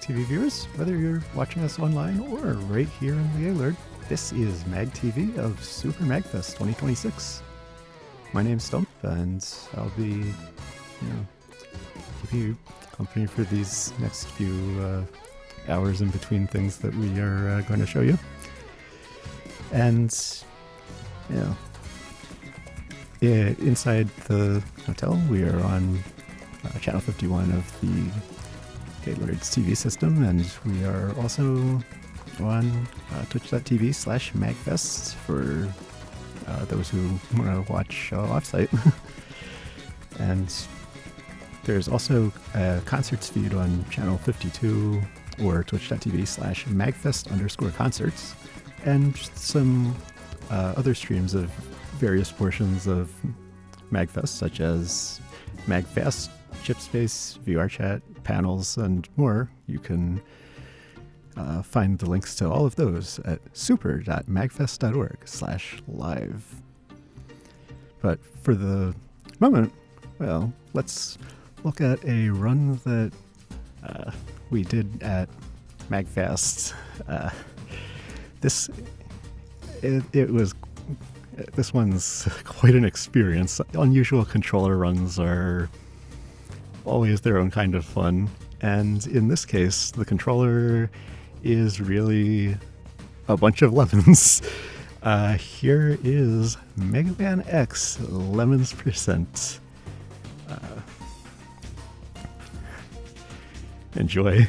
MagTV viewers, whether you're watching us online or right here in the Gaylord. This is MagTV of Super MAGFest 2026. My name's Stump, and I'll be, keeping you company for these next few hours in between things that we are going to show you. And, inside the hotel, we are on channel 51 of the Gaylord's TV system, and we are also on twitch.tv/magfest for those who want to watch offsite. And there's also a concerts feed on channel 52 or twitch.tv/magfest_concerts, and some other streams of various portions of MAGFest, such as MAGFest, Chipspace, VR chat, panels, and more. You can find the links to all of those at super.magfest.org/live. But for the moment, well, let's look at a run that we did at MAGFest. This one's quite an experience. Unusual controller runs are always their own kind of fun, and in this case, the controller is really a bunch of lemons. Here is Mega Man X Lemons %. Enjoy.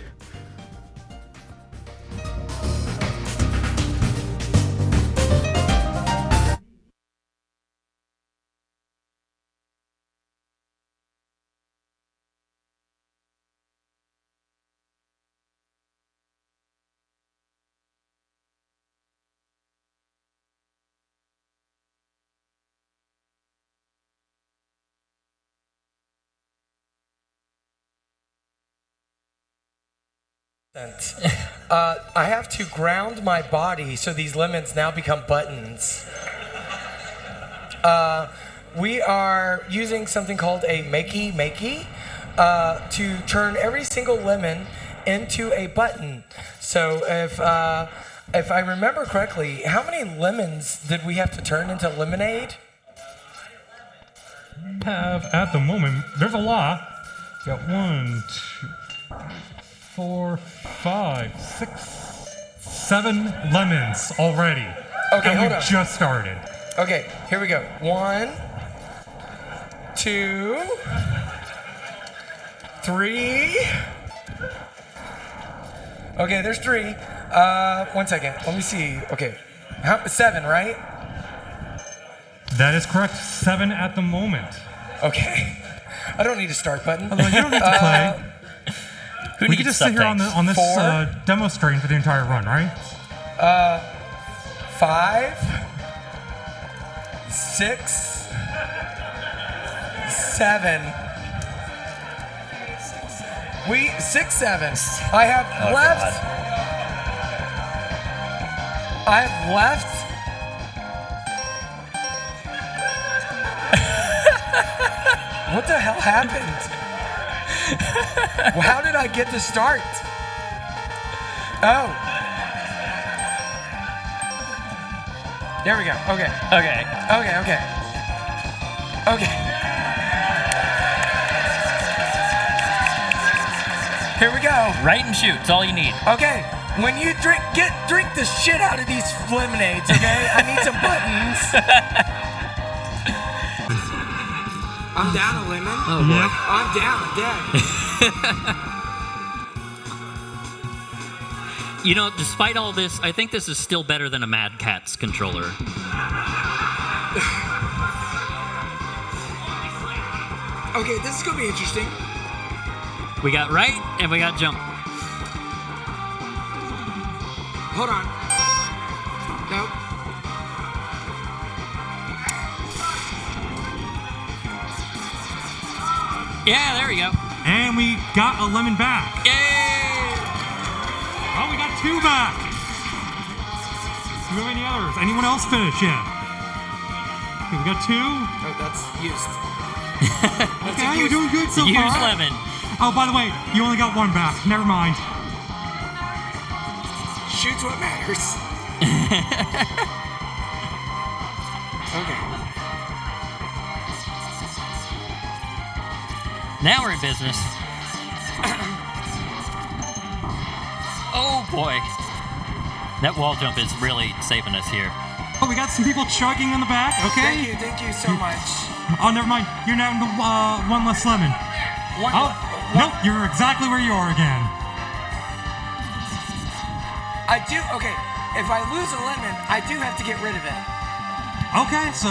I have to ground my body so these lemons now become buttons. We are using something called a makey to turn every single lemon into a button. So if I remember correctly, how many lemons did we have to turn into lemonade? Have at the moment, there's a lot. Got 1, 2, 4, 5, 6, 7 lemons already. Okay, and hold we on. just started. Okay, here we go. 1, 2, 3. Okay, there's 3. 1 second. Let me see. Okay, 7, right? That is correct. 7 at the moment. Okay. I don't need a start button. Although you don't need to play. Who We could needs just sit here on something? this 4? demo screen for the entire run, right? 5, 6, 7. 6, 7. I have left. I have left. What the hell happened? How did I get to start? Oh. There we go. Okay. Okay. Here we go. Right and shoot. It's all you need. Okay. When you drink the shit out of these lemonades, okay? I need some buttons. I'm down a lemon. Oh, boy. Yep. I'm down. I'm dead. You know, despite all this, I think this is still better than a Mad Catz controller. Okay, this is gonna be interesting. We got right and we got jump. Hold on. Nope. Yeah, there we go. And we got a lemon back. Yay! Oh, we got 2 back. Do we have any others? Anyone else finish yet? Okay, we got 2. Oh, that's used. Okay, you're doing good so far. Use lemon. Oh, by the way, you only got 1 back. Never mind. Shoot's what matters. Okay. Now we're in business. Oh boy. That wall jump is really saving us here. Oh, we got some people chugging in the back. Okay. Thank you so much. Oh, never mind. You're now into one less lemon. Nope, you're exactly where you are again. I do. Okay, if I lose a lemon, I do have to get rid of it. Okay, so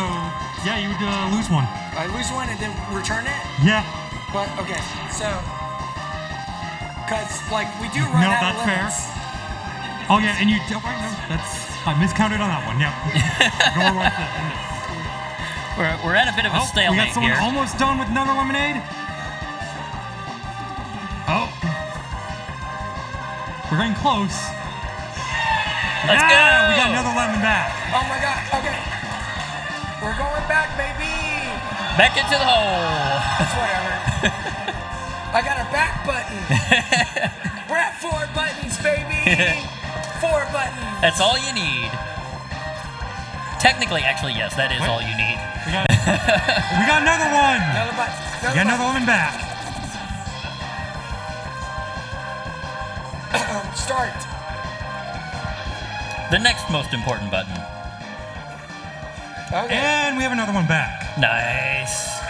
yeah, you would lose one. I lose one and then return it. Yeah. But okay, so because like we do run out of lemons. Oh yeah, and you don't right no, that's I miscounted on that one. Yeah. We're at a bit of a stalemate we got someone here. almost done with another lemonade. Oh. We're getting close. Let's go! We got another lemon back. Oh my god, okay. We're going back, baby! Back into the hole. That's whatever. I got a back button. We're at 4 buttons, baby! 4 buttons. That's all you need. Technically, actually, yes, that is all you need. We got another one. Another button. We got another lemon back. Start. The next most important button. Okay. And we have another one back. Nice.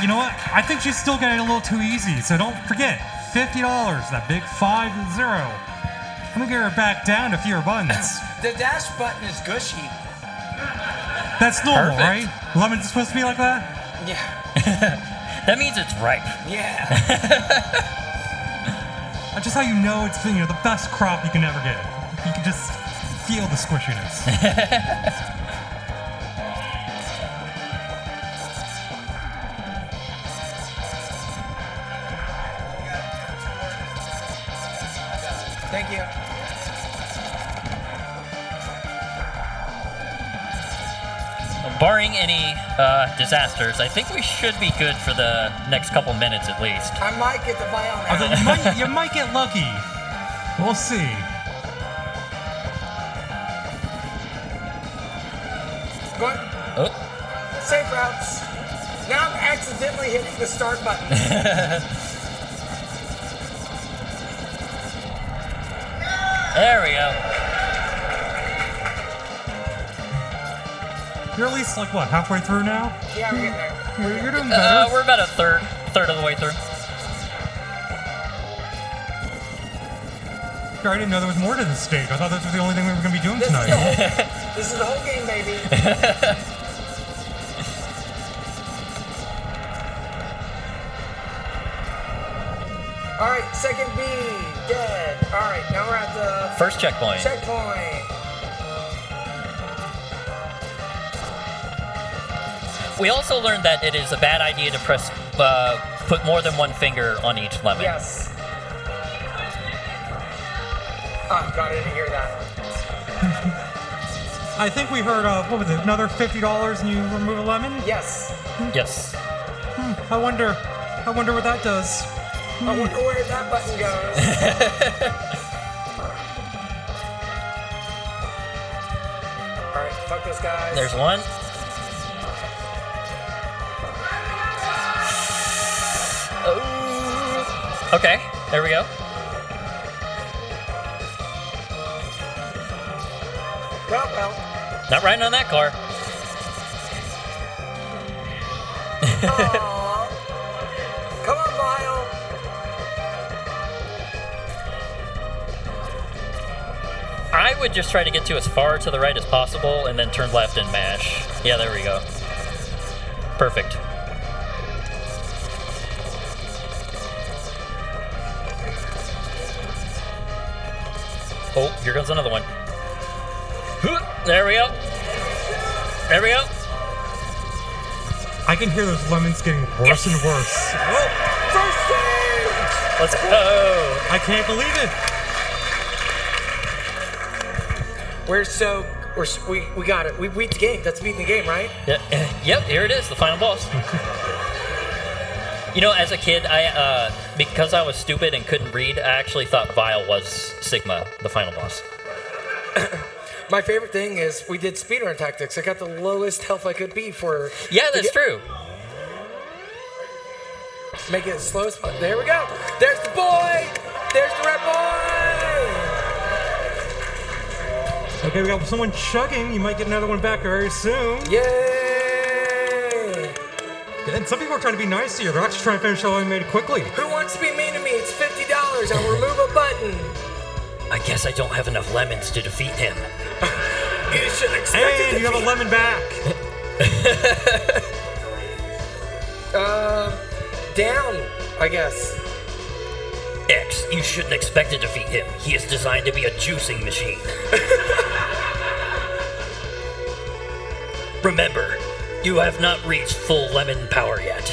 You know what? I think she's still getting it a little too easy, so don't forget, $50, that big 5-0. I'm gonna get her back down to fewer buttons. The dash button is gushy. That's normal, Perfect. right? Lemon's supposed to be like that? Yeah. That means it's ripe. Yeah. That's just how you know it's the best crop you can ever get. You can just feel the squishiness. Thank you. Barring any disasters, I think we should be good for the next couple minutes at least. I might get the vial now. Although you might get lucky. We'll see. Good. Oh. Safe routes. Now I'm accidentally hitting the start button. There we go. You're at least like what, halfway through now? Yeah, we're getting there. You're doing better. We're about a third of the way through. I didn't know there was more to this stage. I thought this was the only thing we were going to be doing tonight. This is the whole game, baby. All right, second B, dead. All right, now we're at the First checkpoint. We also learned that it is a bad idea to press, put more than one finger on each lemon. Yes. Oh, God, I didn't hear that. I think we heard, what was it, another $50 and you remove a lemon? Yes. Yes. I wonder what that does. I wonder where that button goes. Alright, fuck those guys. There's one. Oh. Okay, there we go. Well. Not riding on that car. Come on, Vial. I would just try to get to as far to the right as possible and then turn left and mash. Yeah, there we go. Perfect. Oh, here goes another one. There we go. There we go. I can hear those lemons getting worse and worse. Whoa. First stage! Let's go. I can't believe it. We got it. We beat the game. That's beating the game, right? Yep, here it is, the final boss. You know, as a kid, I because I was stupid and couldn't read, I actually thought Vile was Sigma, the final boss. My favorite thing is we did speedrun tactics. I got the lowest health I could be for. Yeah, that's true. Make it as slow as possible. There we go. There's the boy. There's the red boy. Okay, we got someone chugging. You might get another one back very soon. Yay! And some people are trying to be nice to you. They're actually trying to finish the line made quickly. Who wants to be mean to me? It's $50. I'll remove a button. I guess I don't have enough lemons to defeat him. You should expect Hey, you have a lemon back. Down, I guess. X, you shouldn't expect to defeat him. He is designed to be a juicing machine. Remember, you have not reached full lemon power yet.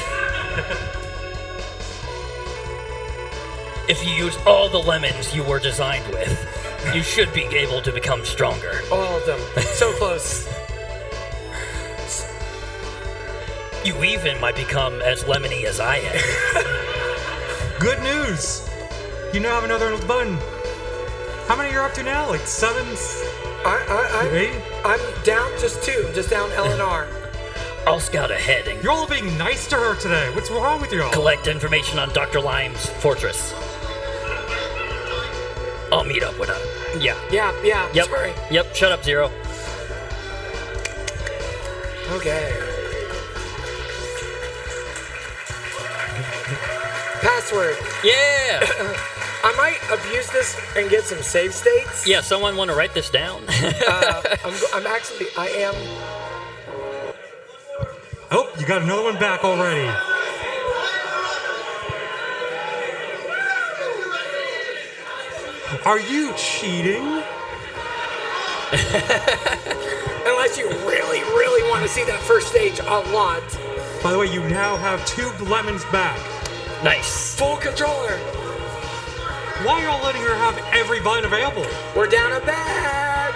If you use all the lemons you were designed with, you should be able to become stronger. All of them. So close. You even might become as lemony as I am. Good news. You now have another button. How many are up to now? Like 7? I'm down just 2. Just down L and R. I'll scout ahead and... You're all being nice to her today. What's wrong with you all? Collect information on Dr. Lime's fortress. I'll meet up with her. Yeah. Yeah. Yep. Sorry. Yep. Shut up, Zero. Okay. Password. Yeah. I might abuse this and get some save states. Yeah. Someone want to write this down? I am. Oh, you got another one back already. Are you cheating? Unless you really, really want to see that first stage a lot. By the way, you now have 2 lemons back. Nice. Full controller. Why are y'all letting her have every button available? We're down a bag.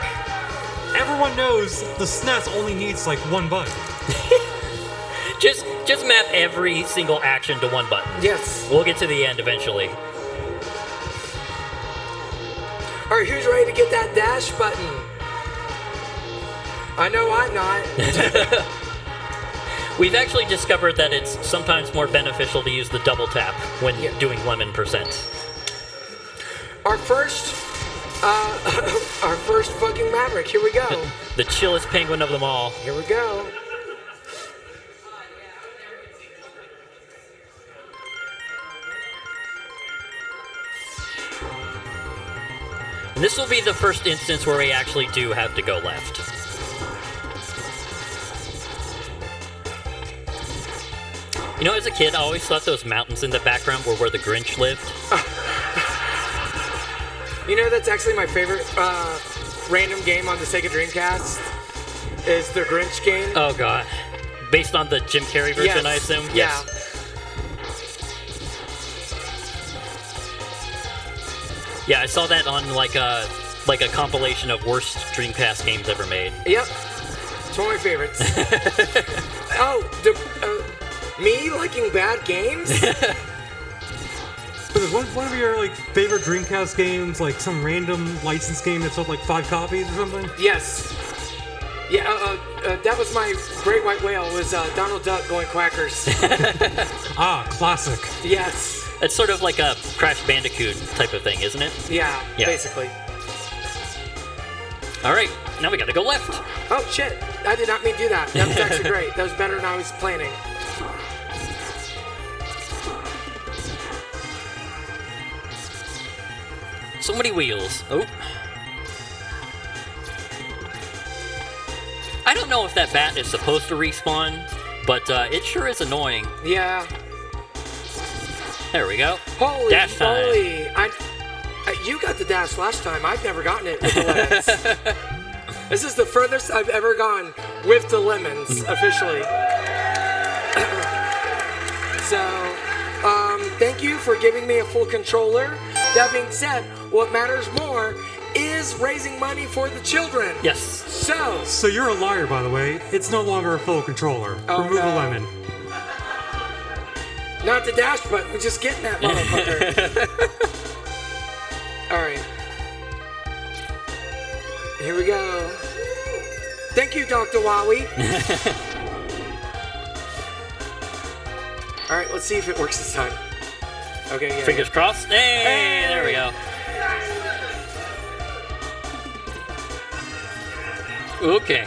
Everyone knows the SNES only needs like 1 button. Just map every single action to 1 button. Yes. We'll get to the end eventually. All right, who's ready to get that dash button? I know I'm not. We've actually discovered that it's sometimes more beneficial to use the double tap when doing lemon percent. Our first fucking Maverick. Here we go. The chillest penguin of them all. Here we go. And this will be the first instance where we actually do have to go left. You know, as a kid, I always thought those mountains in the background were where the Grinch lived. You know, that's actually my favorite random game on the Sega Dreamcast, is the Grinch game. Oh, God. Based on the Jim Carrey version, Yes. I assume? Yeah. Yes. Yeah, I saw that on like a compilation of worst Dreamcast games ever made. Yep. It's one of my favorites. Me liking bad games? Was one of your like favorite Dreamcast games like some random license game that sold like 5 copies or something? Yes. Yeah, that was my Great White Whale, was Donald Duck going quackers. Ah, classic. Yes. It's sort of like a Crash Bandicoot type of thing, isn't it? Yeah, basically. All right, now we gotta go left. Oh, shit. I did not mean to do that. That was actually great. That was better than I was planning. So many wheels. Oh. I don't know if that bat is supposed to respawn, but it sure is annoying. Yeah. There we go. Holy Dash time. moly. You got the dash last time. I've never gotten it with the lemons. This is the furthest I've ever gone with the lemons, officially. So, thank you for giving me a full controller. That being said, what matters more is raising money for the children. Yes. So you're a liar, by the way. It's no longer a full controller. Oh, Remove no. a lemon. Not the dash button, we're just getting that motherfucker. Alright. Here we go. Thank you, Dr. Wowie. Alright, let's see if it works this time. Okay, yeah. Fingers crossed. Hey, there we go. Okay.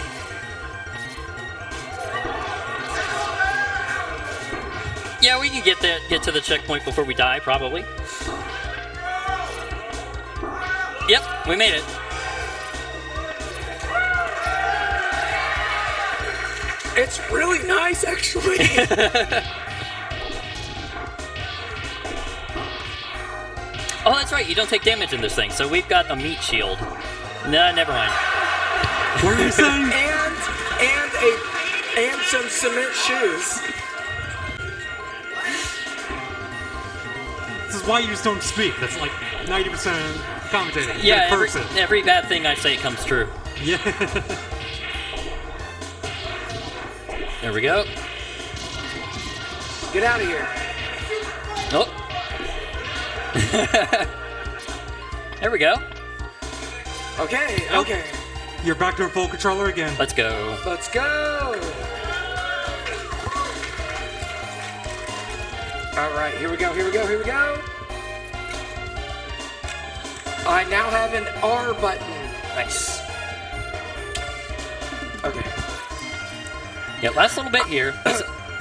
Yeah, we can get to the checkpoint before we die, probably. Yep, we made it. It's really nice, actually. Oh, that's right. You don't take damage in this thing, so we've got a meat shield. No, never mind. What are you saying? and some cement shoes. This is why you just don't speak. That's like 90% commentating. Yeah, You're a person. every bad thing I say comes true. Yeah. There we go. Get out of here. Oh. There we go. Okay, okay. You're back to a full controller again. Let's go. Let's go. All right, here we go, here we go, here we go. I now have an R button. Nice. Okay. Yeah, last little bit here.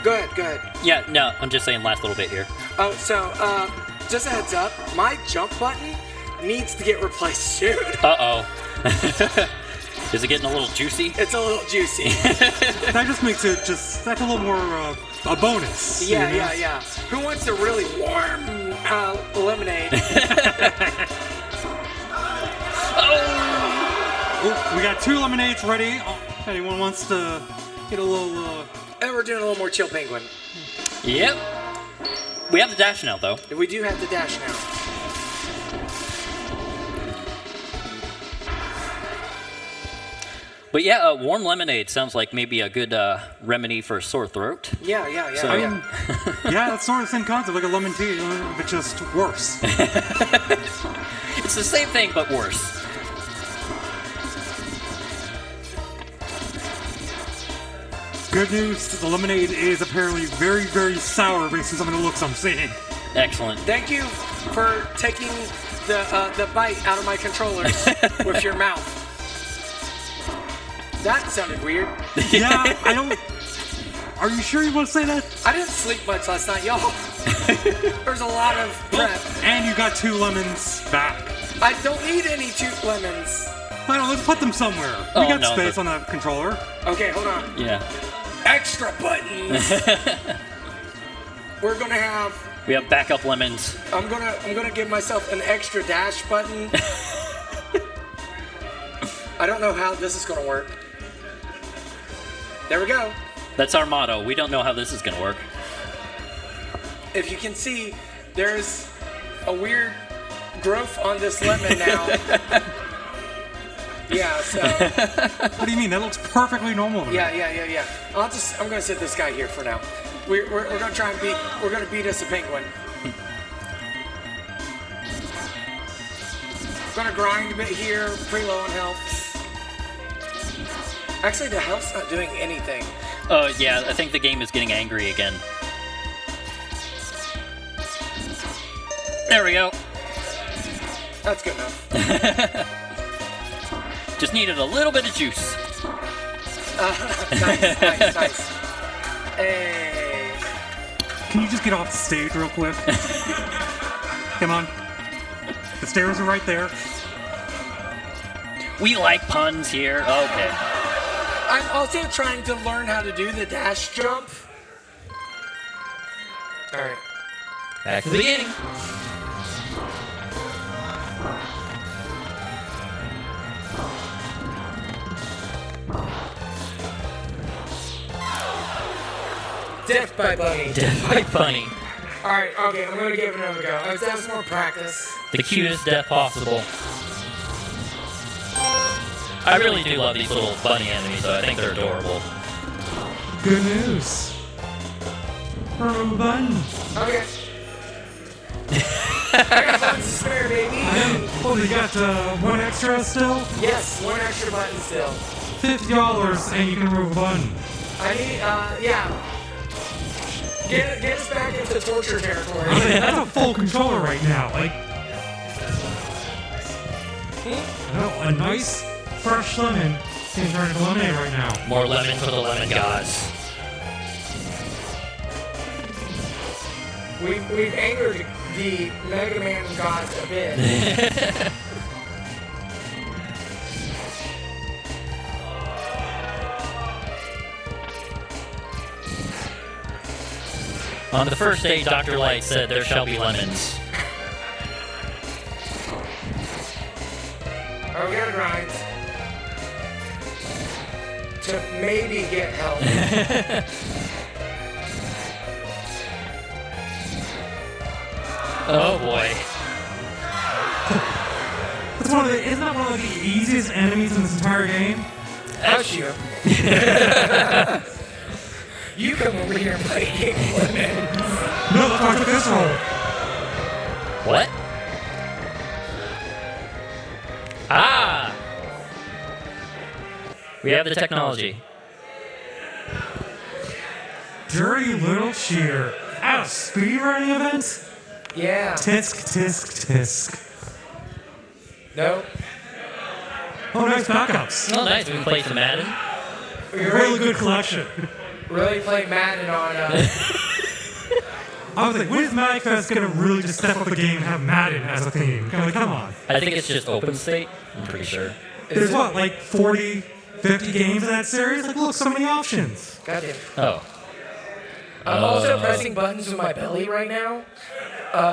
Go ahead, go ahead. Yeah, no, I'm just saying last little bit here. Oh, so, just a heads up, my jump button needs to get replaced soon. Uh-oh. Is it getting a little juicy? It's a little juicy. That just makes it that's a little more a bonus. Yeah, you know? yeah. Who wants a really warm lemonade? Oh, we got 2 lemonades ready. If anyone wants to get a little... And we're doing a little more chill penguin. Yep. We have the dash now, though. We do have the dash now. But yeah, warm lemonade sounds like maybe a good remedy for sore throat. Yeah, yeah, yeah. So, I mean, yeah, that's sort of the same concept, like a lemon tea, but just worse. It's the same thing, but worse. Good news, the lemonade is apparently very, very sour based on some of the looks I'm seeing. Excellent. Thank you for taking the bite out of my controllers with your mouth. That sounded weird. Yeah, I don't... Are you sure you want to say that? I didn't sleep much last night, y'all. There's a lot of prep. And you got 2 lemons back. I don't need any 2 lemons. I don't know, let's put them somewhere. Oh, we got no, space on the controller. Okay, hold on. Yeah. Extra buttons. We're gonna have... We have backup lemons. I'm gonna give myself an extra dash button. I don't know how this is gonna work. There we go. That's our motto. We don't know how this is going to work. If you can see, there's a weird growth on this lemon now. Yeah, so... What do you mean? That looks perfectly normal to me. Yeah. I'm gonna sit this guy here for now. We're gonna try and we're gonna beat us a penguin. Gonna grind a bit here, pretty low on health. Actually, the health's not doing anything. Yeah, I think the game is getting angry again. There we go. That's good enough. Just needed a little bit of juice. Nice. Hey. Can you just get off the stage real quick? Come on. The stairs are right there. We like puns here. Okay. I'm also trying to learn how to do the dash jump. Alright. Back to the beginning. Death by bunny. Death by bunny. Alright, okay, I'm gonna give it another go. Let's have some more practice. The cutest death possible. I really do love these little bunny enemies, though. I think they're adorable. Good news. remove a button. Okay. I got buttons to spare, baby. Oh, you got one extra still? Yes, one extra button still. $50 and you can remove a button. I need, yeah. Get us back into torture territory. I mean, that's a full controller right now. Like, a nice fresh lemon can turn into lemonade right now. More lemon for the lemon gods. We've angered the Mega Man gods a bit. On the first day, Dr. Light said there shall be lemons. Oh, we gotta grind. To maybe get help. Oh boy. That's isn't that one of the easiest enemies in this entire game? Ouch you. You come over here and play a game for me. No, let's watch this roll. What? Ah! We have the technology. Dirty little cheater. At a speedrunning event? Yeah. Tisk, tisk, tisk. Nope. Oh, nice backups. Oh, nice. We can play some Madden. Really good collection. Really play Madden on, I was like, when is MAGFest gonna really just step up the game and have Madden as a theme? Like, come on. I think it's just open state. I'm pretty sure. There's what, like 40, 50 games in that series? Like, look, so many options. Goddamn. Oh. I'm also pressing buttons with my belly right now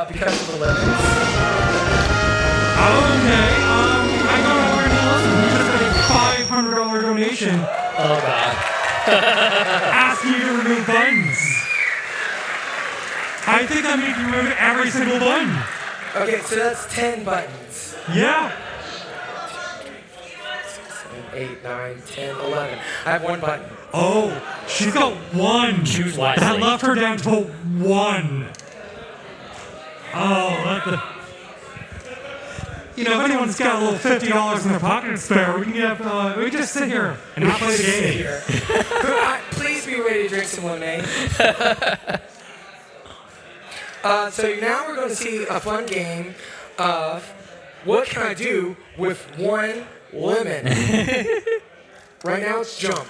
because of the lemons. Okay, I got over to listen because of a $500 donation. Oh, God. Asking you to remove buttons. I think that means you remove every single button. Okay, so that's 10 buttons. Yeah. 8, 9, 10, 11. I have one button. Oh, she's got one. Choose wisely. That left her down to one. Oh, what the... You know, if anyone's got a little $50 in their pocket to spare, we can just sit here and not play the game. Please be ready to drink some lemonade. So now we're going to see a fun game of what can I do with one lemon? Right now it's jump.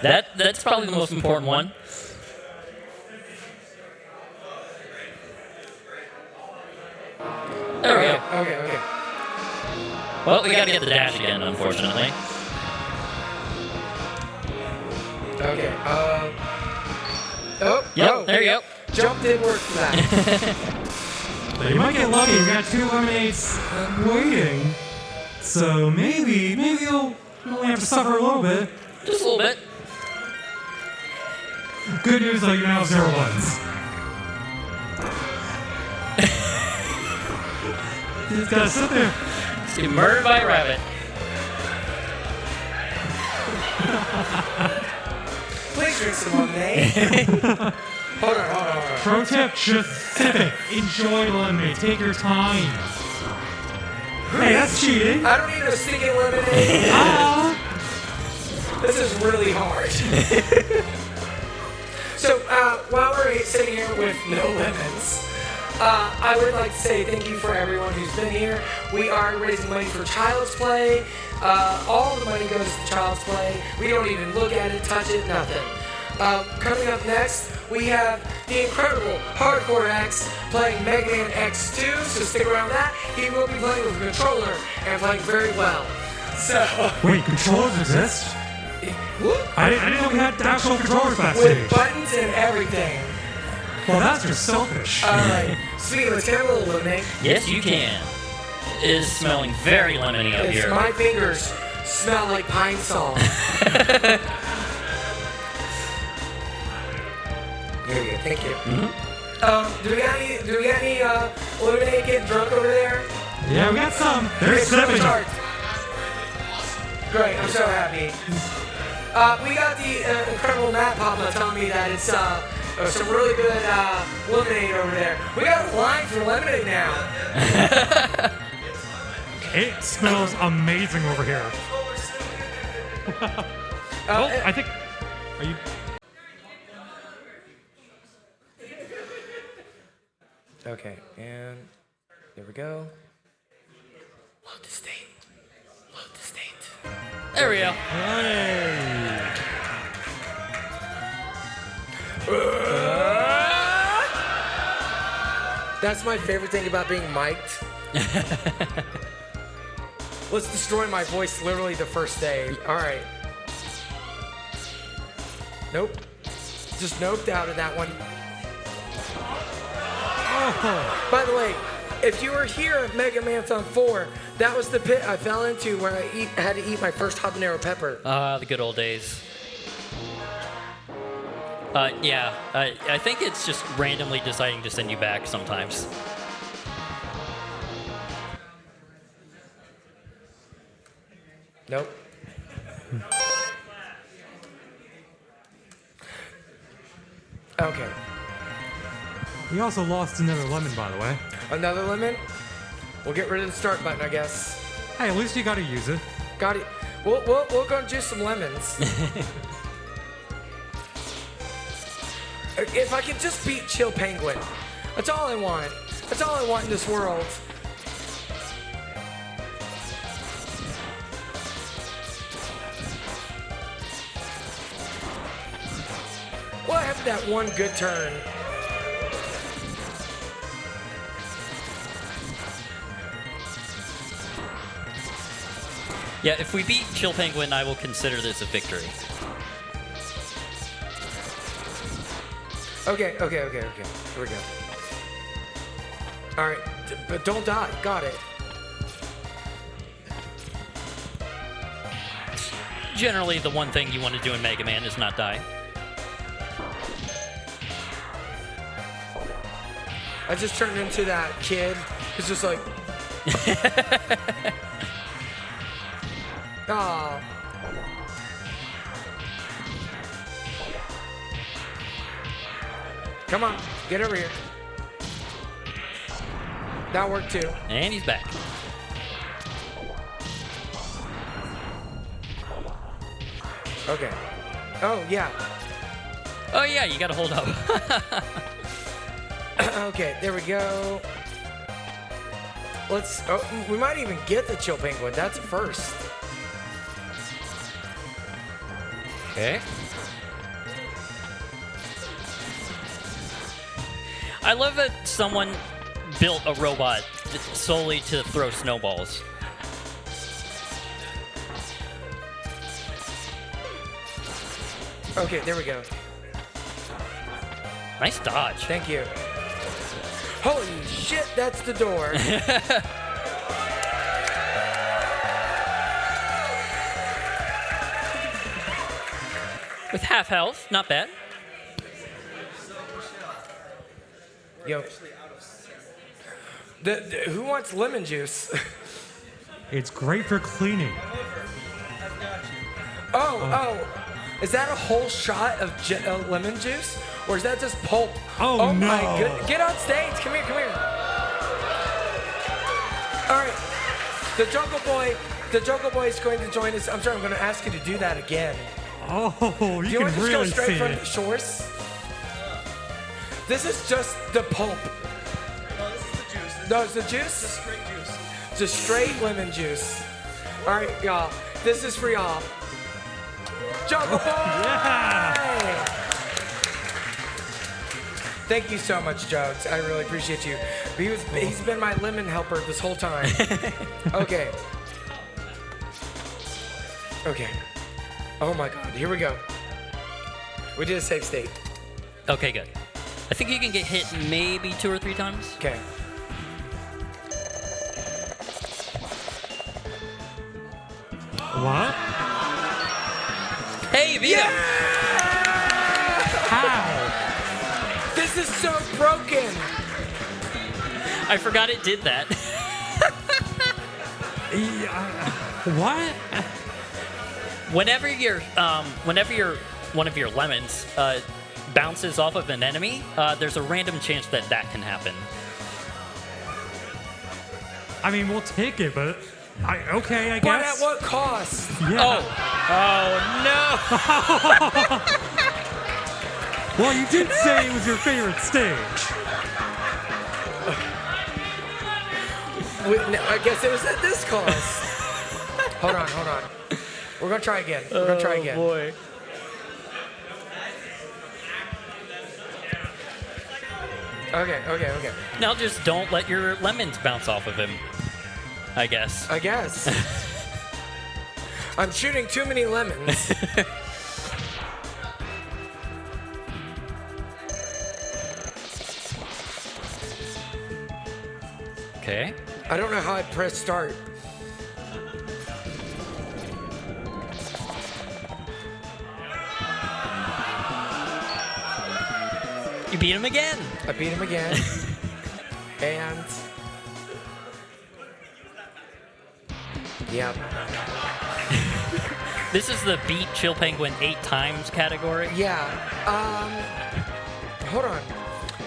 That's probably the most important one. There we go. Okay. Well, we gotta get the dash again, unfortunately. Okay, oh, Yep, there you go. Jump did work for that. So you might get lucky. You got 2 lemonades waiting. So maybe you'll only have to suffer a little bit. Just a little bit. Good news though, you now have 0 buttons. You just gotta sit there. Just get murdered by a rabbit. Please drink some lemonade. Hold on. Pro tip, just sip it. Enjoy lemonade. Take your time. Hey, that's cheating. I don't need no stinking lemonade. This is really hard. So, while we're sitting here with no lemons, I would like to say thank you for everyone who's been here. We are raising money for Child's Play. All the money goes to Child's Play. We don't even look at it, touch it, nothing. Coming up next, we have the incredible Hardcore X playing Mega Man X2, so stick around that. He will be playing with a controller and playing very well. So, wait, controllers exist? I didn't know we had actual controllers backstage. With buttons and everything. Well, that's just selfish. Alright, Sweetie, let's get a little lemonade. Yes, you can. It is smelling very lemony up here. My fingers smell like pine sol. Here we go, thank you. Do we got any lemonade getting drunk over there? Yeah, we got some. They're Okay, sipping. Great, I'm so happy. We got the incredible Matt Papa telling me that it's some really good lemonade over there. We got a line for lemonade now. It smells amazing over here. Oh, I think. Are you? Okay, and there we go. Load the state. Load the state. There we go. That's my favorite thing about being mic'd. Let's destroy my voice literally the first day. All right. Nope. Just noped out of that one. Oh. By the way, if you were here at Mega Marathon 4, that was the pit I fell into where I had to eat my first habanero pepper. The good old days. Yeah, I think it's just randomly deciding to send you back sometimes. Nope. Okay. We also lost another lemon, by the way. Another lemon? We'll get rid of the start button, I guess. Hey, at least you got to use it. Got it. We'll go and juice some lemons. If I could just beat Chill Penguin. That's all I want. That's all I want in this world. What happened to that one good turn? Yeah, if we beat Chill Penguin, I will consider this a victory. Okay. Here we go. All right, but don't die. Got it. Generally, the one thing you want to do in Mega Man is not die. I just turned into that kid who's just like... Oh. Come on, get over here. That worked too. And he's back. Okay. Oh, yeah. Oh, yeah, you gotta hold up. Okay, there we go. Let's... Oh, we might even get the Chill Penguin. That's a first. Okay. I love that someone built a robot solely to throw snowballs. Okay, there we go. Nice dodge. Thank you. Holy shit, that's the door. With half health, not bad. Yo. Who wants lemon juice? It's great for cleaning. Oh. Is that a whole shot of lemon juice? Or is that just pulp? Oh no. My goodness. Get on stage. Come here. All right. The Juggle Boy is going to join us. I'm sorry, I'm going to ask you to do that again. Oh, Do you want to just really go straight see from it. the source? This is just the pulp. No, this is the juice. No, it's the juice? Just straight juice. Just straight lemon juice. All right, y'all. This is for y'all. Juggle Boy! Yeah! Thank you so much, Jugs. I really appreciate you. He's been my lemon helper this whole time. Okay. Oh my God, here we go. We did a safe state. Okay, good. I think you can get hit maybe 2 or 3 times. Okay. What? Hey, you beat him! How? This is so broken. I forgot it did that. What? Whenever you're one of your lemons bounces off of an enemy, there's a random chance that that can happen. I mean, we'll take it, but okay, I But guess. at what cost? Yeah. Oh no! Well, you did say it was your favorite stage. I guess it was at this cost. Hold on. We're gonna try again. Oh, boy. Okay. Now just don't let your lemons bounce off of him, I guess. I'm shooting too many lemons. Okay. I don't know how I press start. You beat him again. I beat him again. And yeah. This is the beat Chill Penguin 8 times category. Yeah. Hold on.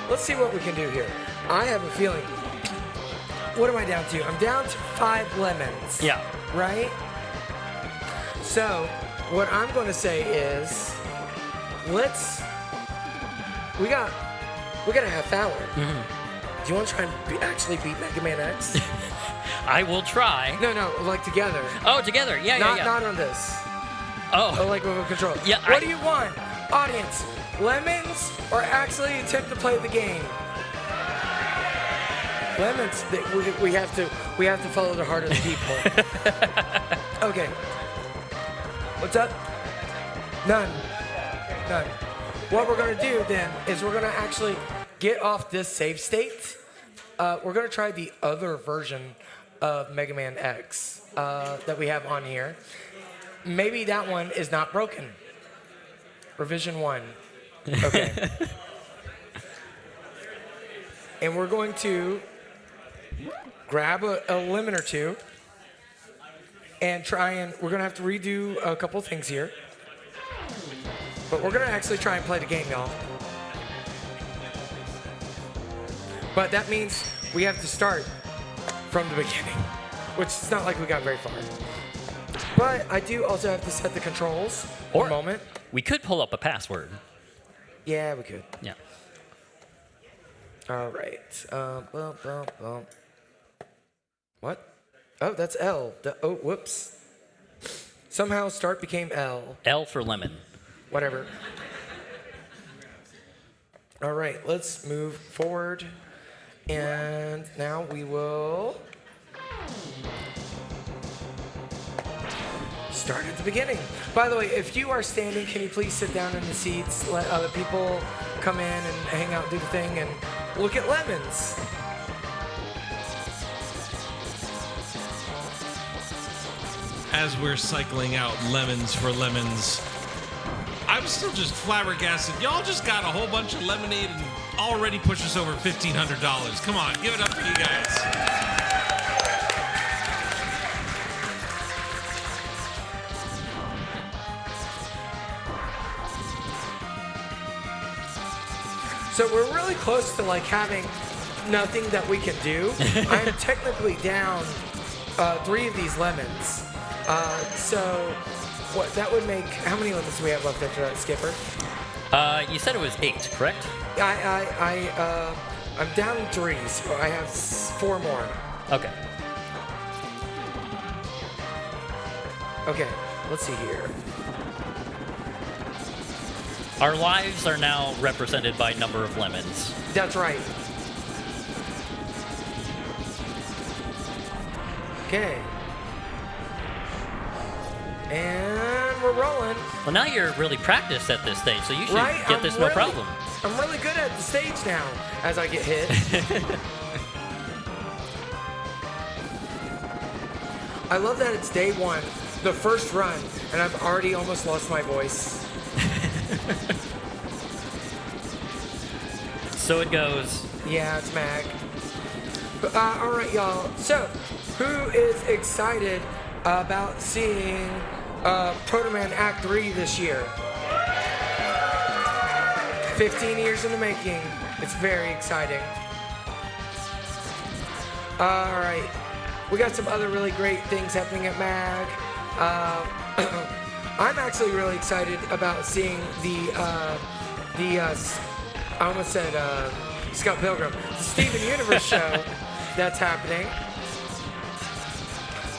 Let's see what we can do here. I have a feeling. What am I down to? I'm down to 5 lemons. Yeah. Right? So, what I'm going to say is, we got a half hour. Mm-hmm. Do you want to try and actually beat Mega Man X? I will try. No, like together. Oh, together. Yeah. Not on this. Oh. Like with a control. Yeah. What do you want, audience? Lemons or actually attempt to play the game? Lemons. We have to follow the heart of the people. Okay. What's up? None. What we're gonna do then is we're gonna actually get off this save state. We're gonna try the other version of Mega Man X that we have on here. Maybe that one is not broken. Revision 1. Okay. And we're going to grab a lemon or two and we're gonna have to redo a couple things here. But we're gonna actually try and play the game, y'all. But that means we have to start from the beginning, which is not like we got very far. But I do also have to set the controls for a moment. We could pull up a password. Yeah, we could. Yeah. All right. What? Oh, that's L. Oh, whoops. Somehow start became L. L for lemon. Whatever. All right, let's move forward. And now we will start at the beginning. By the way, if you are standing, can you please sit down in the seats, let other people come in and hang out, do the thing, and look at lemons. As we're cycling out lemons for lemons, I'm still just flabbergasted. Y'all just got a whole bunch of lemonade and already pushed us over $1,500. Come on, give it up for you guys. So we're really close to like having nothing that we can do. I'm technically down 3 of these lemons. So what that would make, how many lemons do we have left after that, Skipper? You said it was 8, correct? I'm down 3, so I have 4 more. Okay. Okay, let's see here. Our lives are now represented by number of lemons. That's right. Okay. And we're rolling. Well, now you're really practiced at this stage, so you should Right? get this no problem. I'm really good at the stage now as I get hit. I love that it's day 1, the first run, and I've already almost lost my voice. So it goes. Yeah, it's Mag. All right, y'all. So, who is excited about seeing Protomen Act 3 this year? 15 years in the making. It's very exciting. All right. We got some other really great things happening at MAG. I'm actually really excited about seeing I almost said Scott Pilgrim, the Steven Universe show that's happening.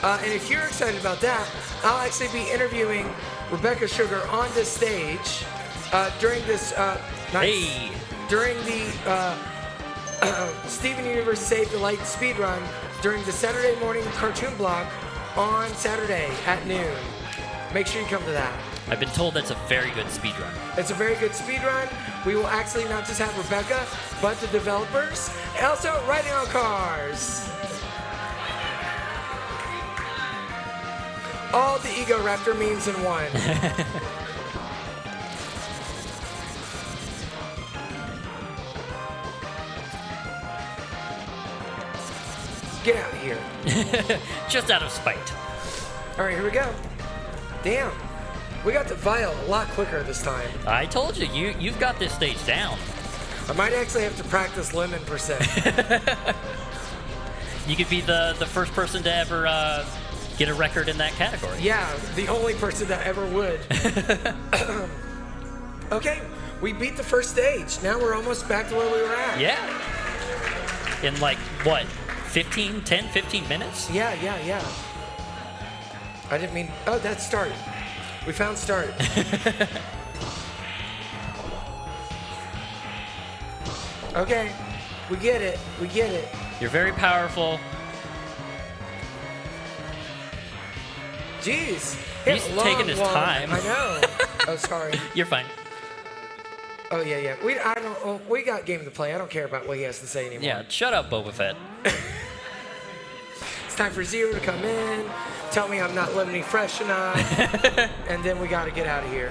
And if you're excited about that, I'll actually be interviewing Rebecca Sugar on this stage during this during the Steven Universe Save the Light speedrun during the Saturday morning cartoon block on Saturday at noon. Make sure you come to that. I've been told that's a very good speedrun. It's a very good speedrun. We will actually not just have Rebecca, but the developers, and also riding on cars. All the Ego Raptor memes in one. Get out of here. Just out of spite. All right, here we go. Damn. We got the vial a lot quicker this time. I told you, you've got this stage down. I might actually have to practice Lemon %. You could be the first person to ever get a record in that category. Yeah, the only person that ever would. Okay, we beat the first stage. Now we're almost back to where we were at. Yeah. In like, what, 10, 15 minutes? Yeah. I didn't mean, oh, that's start. We found start. Okay, we get it. You're very powerful. Jeez. He's taking his time. I know. Oh, sorry. You're fine. Oh, yeah. We got game to play. I don't care about what he has to say anymore. Yeah, shut up, Boba Fett. It's time for Zero to come in, tell me I'm not lemony fresh enough, and then we got to get out of here.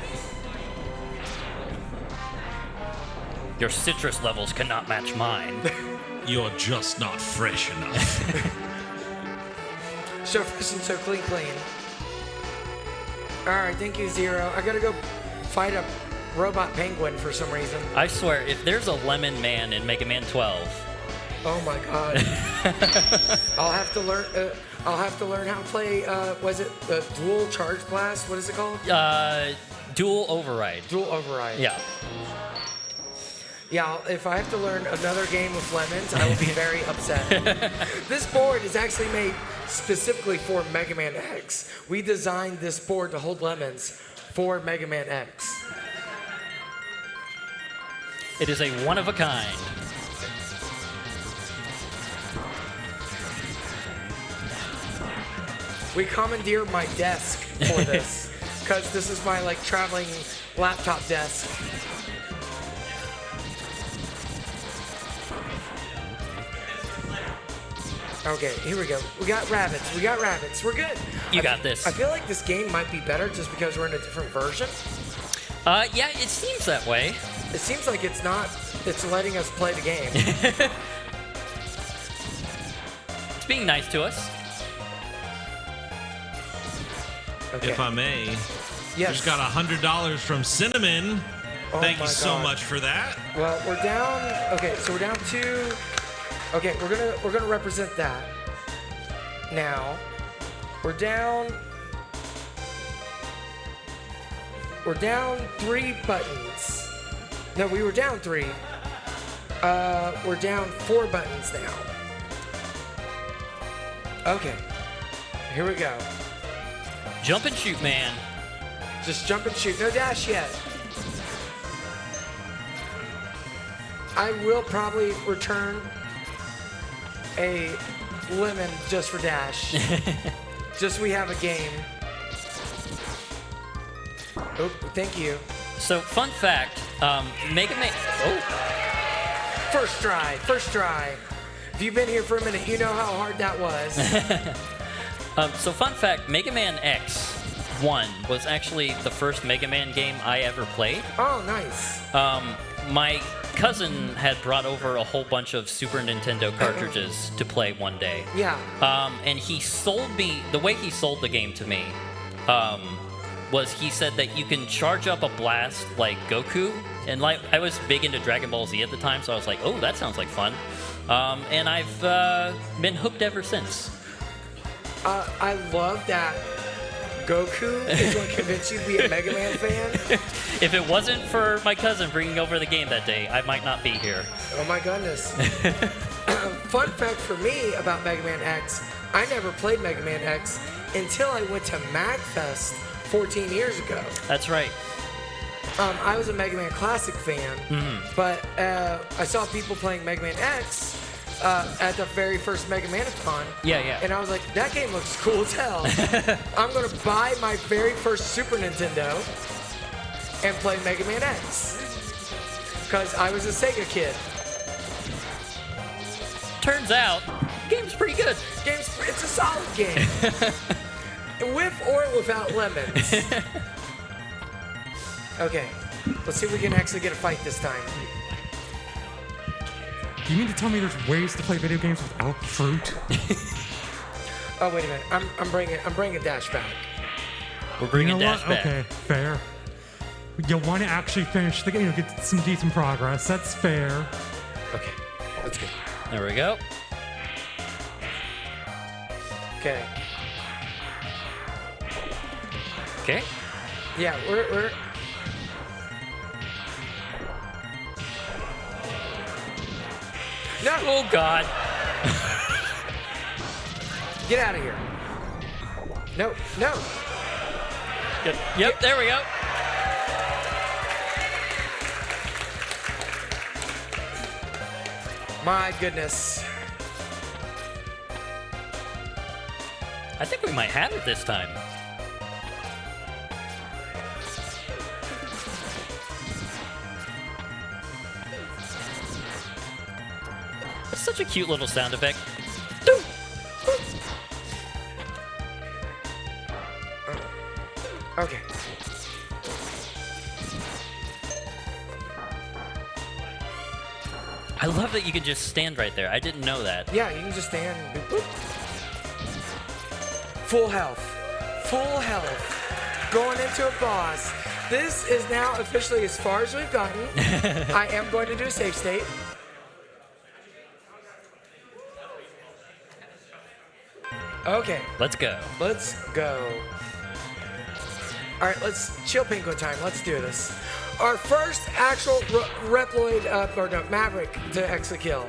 Your citrus levels cannot match mine. You're just not fresh enough. So fresh and so clean. All right, thank you, Zero. I got to go fight a robot penguin for some reason. I swear, if there's a lemon man in Mega Man 12... Oh my God! I'll have to learn how to play. Was it the dual charge blast? What is it called? Dual override. Dual override. Yeah. Yeah. If I have to learn another game with lemons, I will be very upset. This board is actually made specifically for Mega Man X. We designed this board to hold lemons for Mega Man X. It is a one of a kind. We commandeered my desk for this because this is my traveling laptop desk. Okay, here we go. We got rabbits. We're good. You got this. I feel like this game might be better just because we're in a different version. Yeah, it seems that way. It seems like it's not. It's letting us play the game. It's being nice to us. Okay. If I may. Yes. Just got $100 from Cinnamon. Oh Thank you my so God. much for that. Well, we're down. Okay, so we're down 2. Okay, we're gonna represent that. Now, we're down 3 buttons. No, we were down 3. We're down 4 buttons now. Okay, here we go. Jump and shoot, man. Just jump and shoot. No dash yet. I will probably return a lemon just for dash. Just so we have a game. Oh, thank you. So, fun fact, Mega Man... Oh. First try. If you've been here for a minute, you know how hard that was. So, fun fact, Mega Man X1 was actually the first Mega Man game I ever played. Oh, nice. My cousin had brought over a whole bunch of Super Nintendo cartridges to play one day. Yeah. And he sold me, the way he sold the game to me, was he said that you can charge up a blast like Goku And like I was big into Dragon Ball Z at the time, so I was like, oh, that sounds like fun. And I've been hooked ever since. I love that Goku is what convinced you to be a Mega Man fan. If it wasn't for my cousin bringing over the game that day, I might not be here. Oh my goodness. Fun fact for me about Mega Man X, I never played Mega Man X until I went to MAGFest 14 years ago. That's right. I was a Mega Man Classic fan, but I saw people playing Mega Man X at the very first Mega Man-a-thon. Yeah. And I was like, that game looks cool as hell. I'm going to buy my very first Super Nintendo and play Mega Man X. Because I was a Sega kid. Turns out, game's pretty good. It's a solid game. With or without lemons. Okay, let's see if we can actually get a fight this time. Do you mean to tell me there's ways to play video games without fruit? Oh wait a minute, I'm bringing Dash back. We're bringing Dash back. Okay, fair. You want to actually finish the game, get some decent progress. That's fair. Okay, let's go. There we go. Okay. Okay. Yeah, we're. No! Oh God! Get out of here! No! Yep. There we go. My goodness. I think we might have it this time. It's such a cute little sound effect. Okay. I love that you can just stand right there. I didn't know that. Yeah, you can just stand and do boop. Full health. Full health. Going into a boss. This is now officially as far as we've gotten. I am going to do a save state. Okay. Let's go. Let's go. All right, let's chill penguin time. Let's do this. Our first actual Reploid, Maverick to exit kill.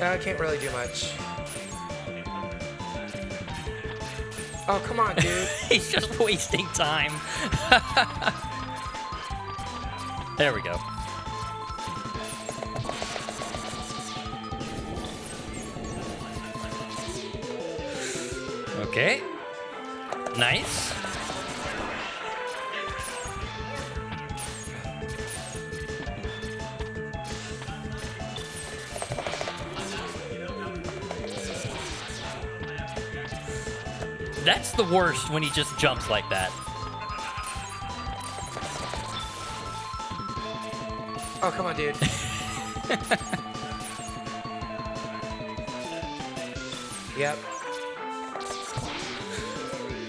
I can't really do much. Oh, come on, dude. He's just wasting time. There we go. Okay. Nice. That's the worst when he just jumps like that. Oh, come on, dude. Yep.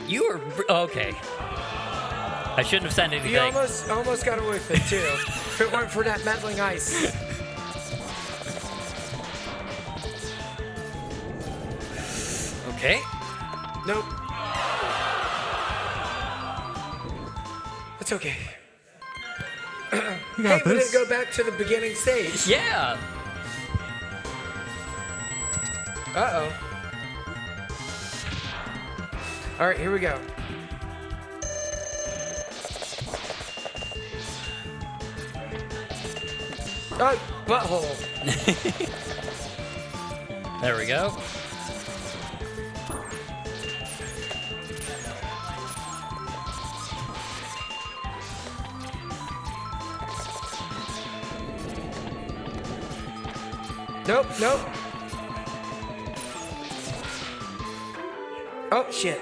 You were okay. I shouldn't have said anything. You almost got away with it too. If it weren't for that meddling ice. Okay. Nope. It's okay. Hey, we didn't go back to the beginning stage. Yeah. Uh-oh. All right, here we go. Oh, butthole. There we go. Nope. Oh, shit.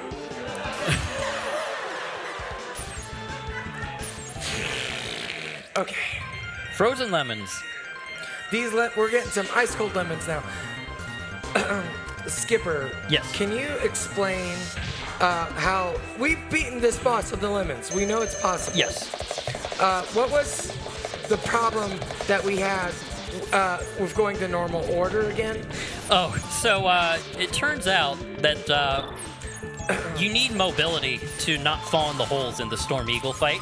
Okay. Frozen lemons. We're getting some ice cold lemons now. Skipper. Yes. Can you explain how we've beaten this boss of the lemons. We know it's possible. Yes. What was the problem that we had with going to normal order again? Oh, so it turns out that you need mobility to not fall in the holes in the Storm Eagle fight.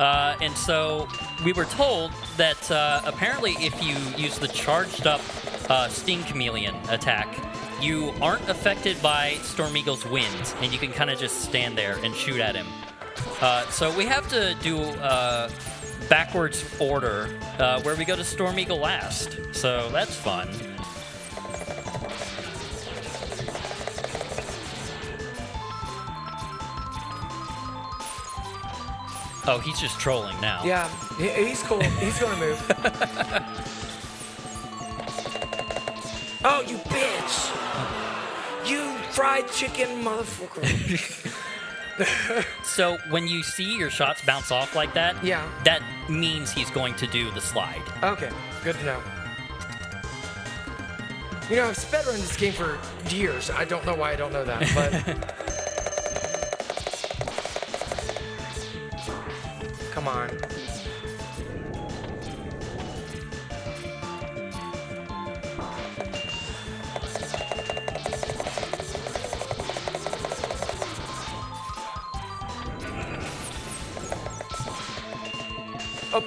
And so we were told that apparently if you use the charged up Sting Chameleon attack, you aren't affected by Storm Eagle's wind, and you can kind of just stand there and shoot at him. So we have to do backwards order where we go to Storm Eagle last. So that's fun. Oh, he's just trolling now. Yeah, he's cool. He's gonna move. Oh, you bitch! You fried chicken motherfucker. So when you see your shots bounce off like that, yeah, that means he's going to do the slide. Okay, good to know. You know, I've sped run this game for years. I don't know why I don't know that, but come on. Oh.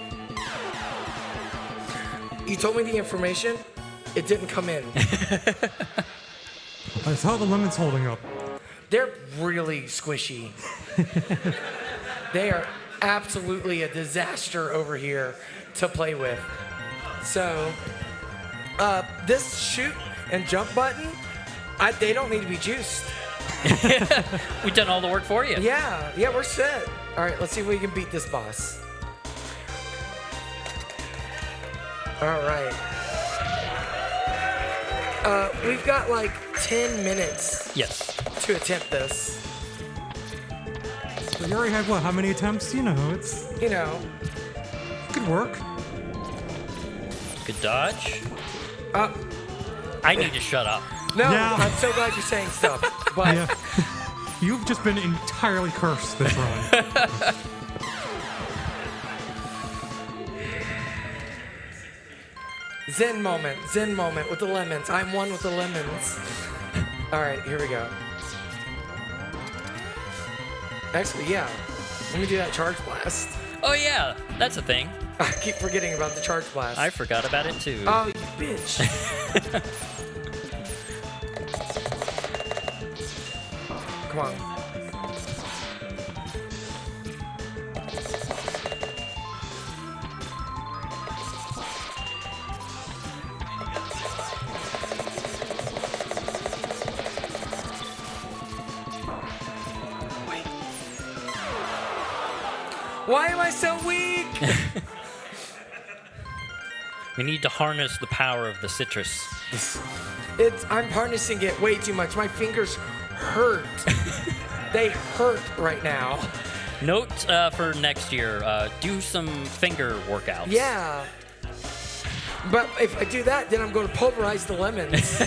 You told me the information. It didn't come in. I saw the lemons holding up. They're really squishy. They are absolutely a disaster over here to play with. So, this shoot and jump button, they don't need to be juiced. We've done all the work for you. Yeah, we're set. All right, let's see if we can beat this boss. All right. We've got like 10 minutes. Yes. To attempt this. But you already had what? How many attempts? You know, it's. You know. Good work. Good dodge. I need to shut up. No, Yeah. I'm so glad you're saying stuff. But Yeah. You've just been entirely cursed this run. Zen moment with the lemons. I'm one with the lemons. All right, here we go. Actually, yeah. Let me do that charge blast. Oh yeah, that's a thing. I keep forgetting about the charge blast. I forgot about it too. Oh, you bitch. Come on. Why am I so weak? We need to harness the power of the citrus. I'm harnessing it way too much. My fingers hurt. They hurt right now. Note for next year, do some finger workouts. Yeah. But if I do that, then I'm going to pulverize the lemons.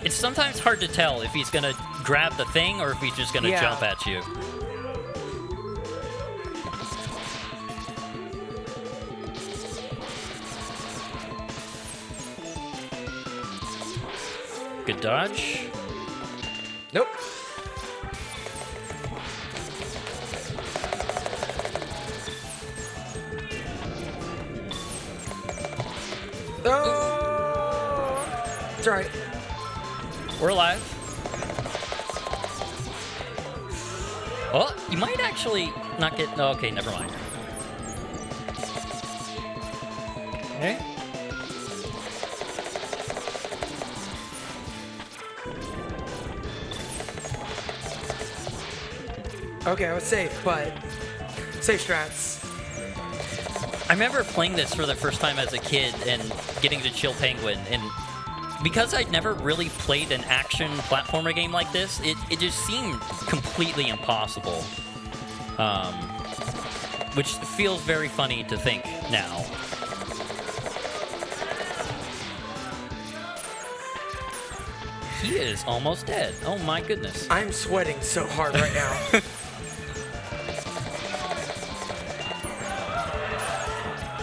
It's sometimes hard to tell if he's gonna grab the thing or if he's just gonna jump at you. Good dodge. Nope. Oh! It's all right. We're alive. Oh, you might actually not get. Oh, okay, never mind. Okay. Okay, I was safe, but safe strats. I remember playing this for the first time as a kid and getting to Chill Penguin, and because I'd never really played an action platformer game like this, it just seemed completely impossible. which feels very funny to think now. He is almost dead. Oh my goodness. I'm sweating so hard right now.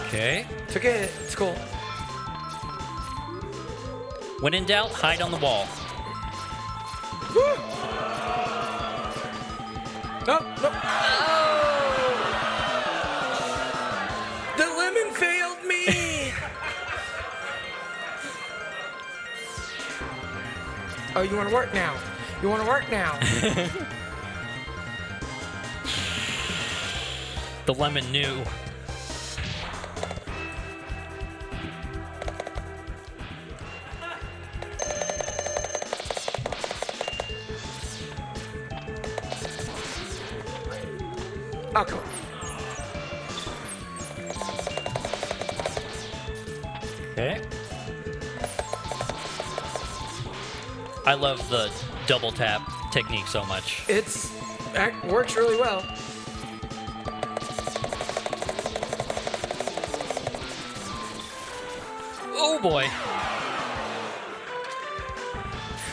Okay. It's okay. It's cool. When in doubt, hide on the wall. No, no. The lemon failed me. Oh, you want to work now? You want to work now? The lemon knew. Oh, come on. Okay. I love the double tap technique so much. It works really well. Oh boy.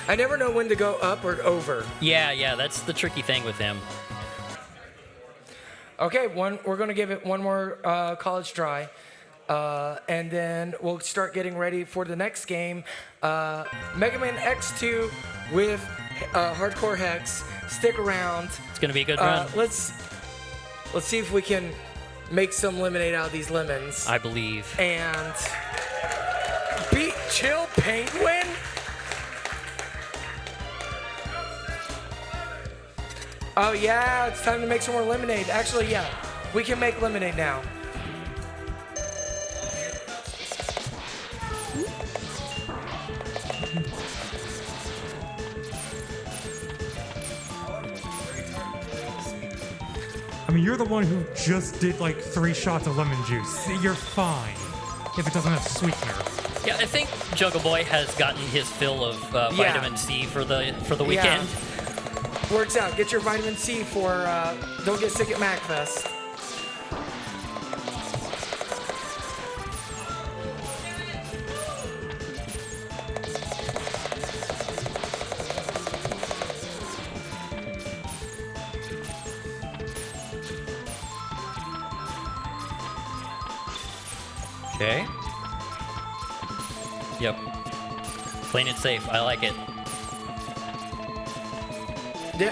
I never know when to go up or over. Yeah, that's the tricky thing with him. Okay, we're going to give it one more college try. And then we'll start getting ready for the next game. Mega Man X2 with Hardcore Hex. Stick around. It's going to be a good run. Let's see if we can make some lemonade out of these lemons. I believe. And beat Chill Penguin? Oh yeah, it's time to make some more lemonade. Actually, yeah, we can make lemonade now. I mean, you're the one who just did like 3 shots of lemon juice. You're fine if it doesn't have sweetener. Yeah, I think Juggle Boy has gotten his fill of vitamin C for the weekend. Yeah. Works out. Get your vitamin C for don't get sick at MAGFest. Okay. Yep. Playing it safe. I like it.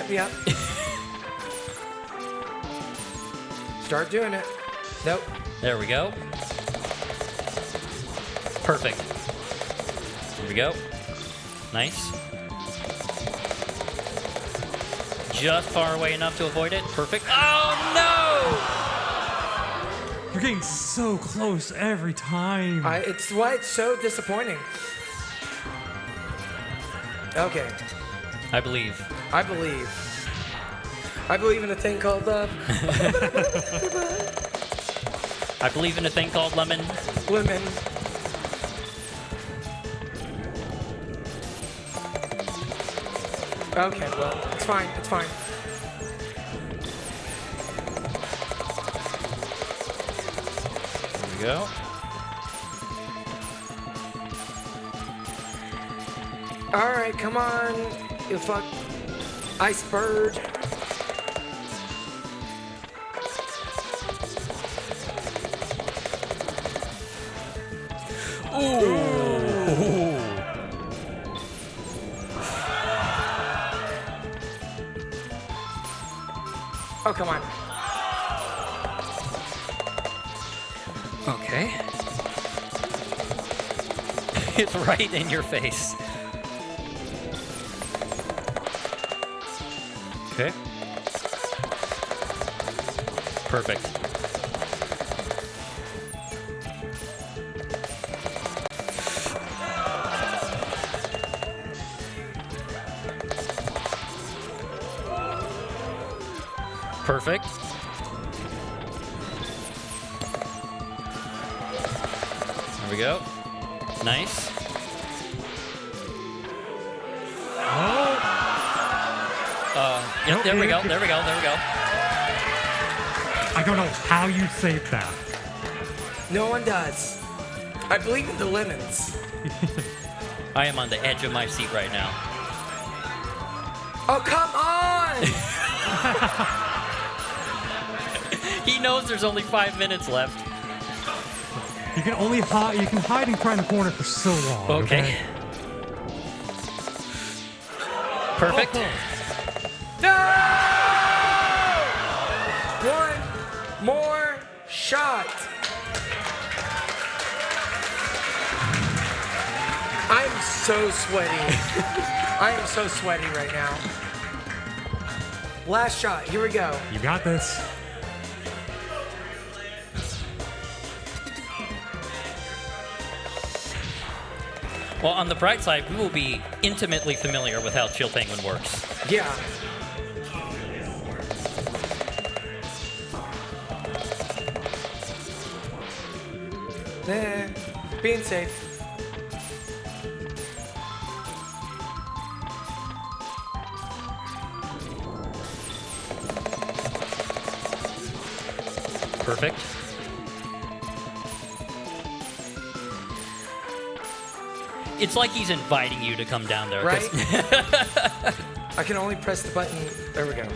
Yeah. Start doing it. Nope. There we go. Perfect. There we go. Nice. Just far away enough to avoid it. Perfect. Oh no! You're getting so close every time. It's why it's so disappointing. Okay. I believe. I believe in a thing called love. I believe in a thing called lemon. Lemon. Okay, well, it's fine. It's fine. There we go. All right, come on, you fuck. Ice bird. Ooh. Oh, come on. Okay. It's right in your face. Okay. Perfect. Perfect. There we go. Nice. Yep, there we go. There we go. There we go. I I don't know how you saved that. No one does. I believe in the lemons. I am on the edge of my seat right now. Oh, come on! He knows there's only 5 minutes left. You can only hide. You can hide and cry in the corner for so long. Okay. Perfect. No! One more shot. I'm so sweaty. I am so sweaty right now. Last shot. Here we go. You got this. Well, on the bright side, we will be intimately familiar with how Chill Penguin works. Yeah. Being safe. Perfect. It's like he's inviting you to come down there. Right? I can only press the button. There we go.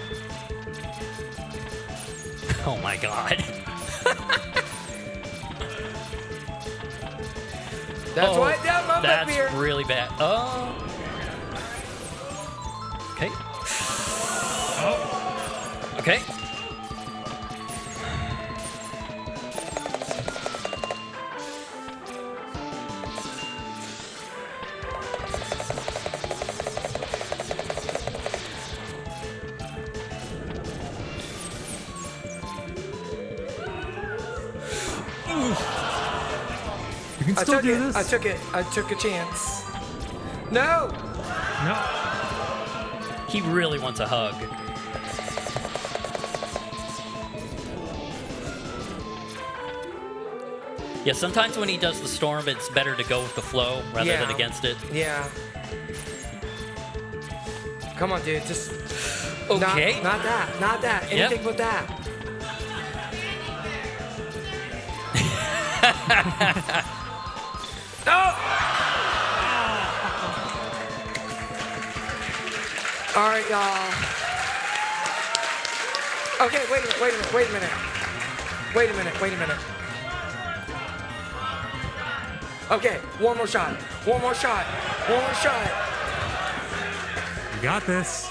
Oh my god. That's why I down my That's beer. really bad. Oh. Okay. Oh. Okay. You can still do this. I took it. I took a chance. No. No. He really wants a hug. Yeah, sometimes when he does the storm, it's better to go with the flow rather than against it. Yeah. Come on, dude. Just. Okay. Not that. Not that. Yep. Anything but that. No! All right, y'all. Okay, wait a minute. Okay, one more shot. You got this.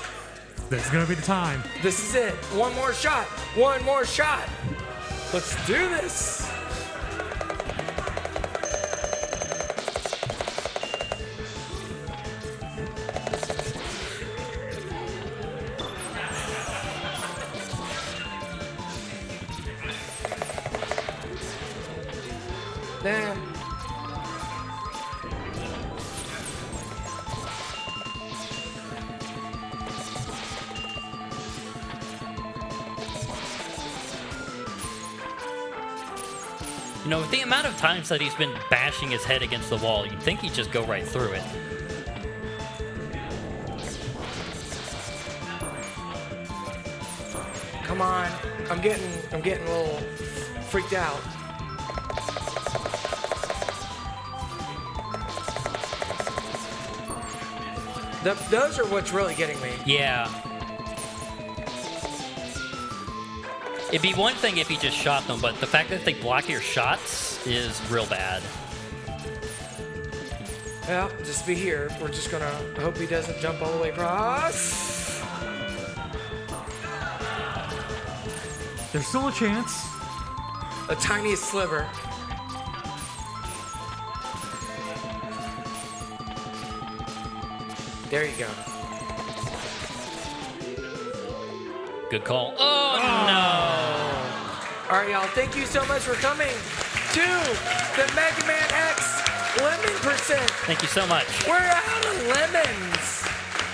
This is gonna be the time. This is it. One more shot. Let's do this. Damn. You know, with the amount of times that he's been bashing his head against the wall, you'd think he'd just go right through it. Come on. I'm getting a little freaked out. Those are what's really getting me. Yeah. It'd be one thing if he just shot them, but the fact that they block your shots is real bad. Well, just be here. We're just gonna hope he doesn't jump all the way across. There's still a chance. A tiniest sliver. There you go. Good call. Oh, no. All right, y'all. Thank you so much for coming to the Mega Man X Lemon Percent. Thank you so much. We're out of lemons.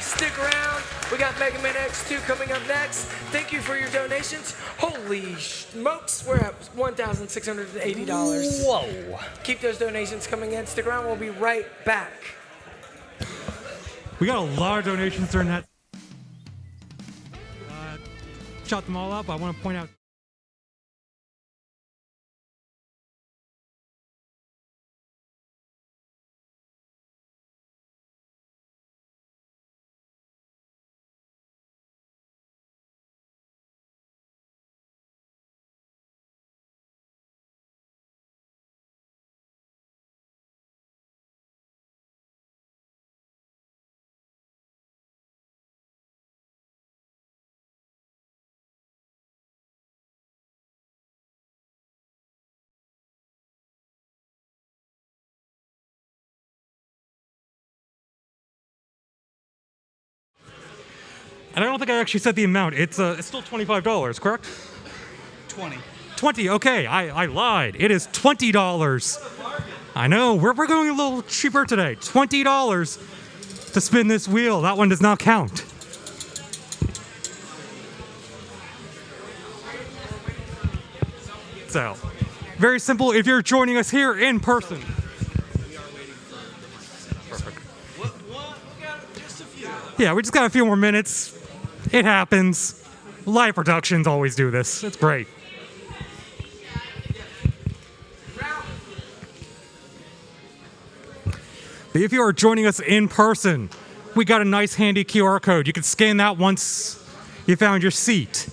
Stick around. We got Mega Man X2 coming up next. Thank you for your donations. Holy smokes, we're at $1,680. Whoa. Keep those donations coming in. Stick around. We'll be right back. We got a lot of donations during that. Shot them all up. I want to point out And I don't think I actually said the amount. It's still $25, correct? 20. 20. Okay, I lied. It is $20. I know. We're going a little cheaper today. $20 to spin this wheel. That one does not count. So, very simple. If you're joining us here in person. Perfect. Yeah, we just got a few more minutes. It happens. Live productions always do this. It's great. But if you are joining us in person, we got a nice handy QR code. You can scan that once you found your seat.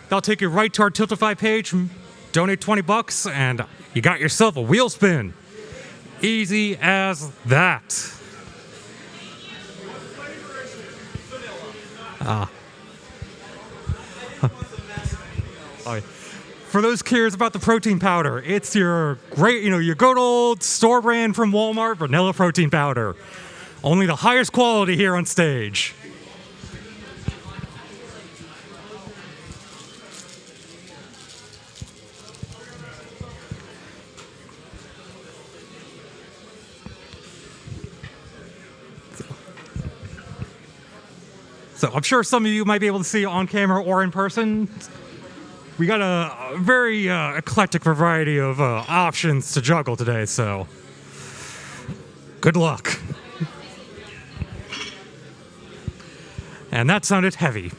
That'll take you right to our Tiltify page. Donate $20 and you got yourself a wheel spin. Easy as that. For those curious about the protein powder, it's your great, your good old store brand from Walmart vanilla protein powder. Only the highest quality here on stage. So I'm sure some of you might be able to see on camera or in person. We got a very eclectic variety of options to juggle today, so good luck. And that sounded heavy.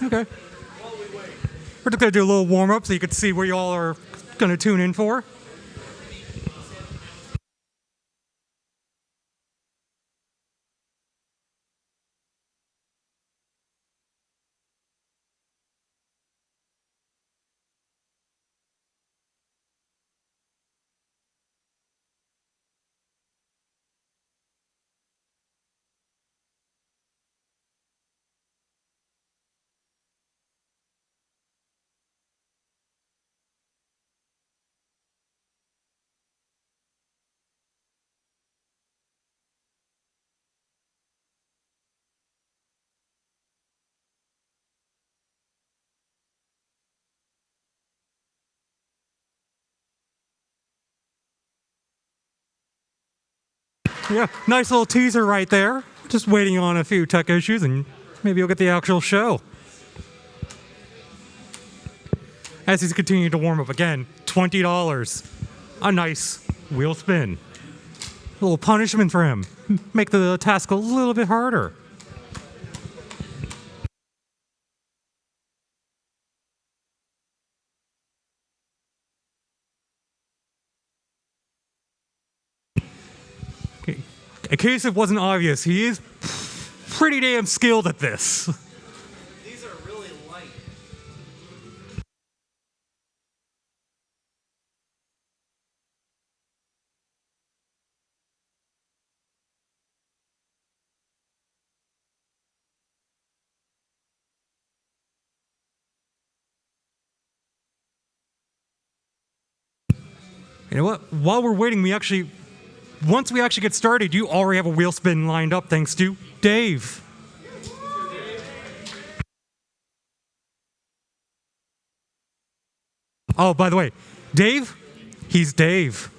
Okay. We're just going to do a little warm-up so you can see where you all are going to tune in for. Yeah, nice little teaser right there. Just waiting on a few tech issues and maybe you'll get the actual show. As he's continuing to warm up again, $20. A nice wheel spin. A little punishment for him. Make the task a little bit harder. In case it wasn't obvious, he is pretty damn skilled at this. These are really light. You know what? While we're waiting, once we actually get started, you already have a wheel spin lined up thanks to Dave. Oh, by the way, Dave, he's Dave.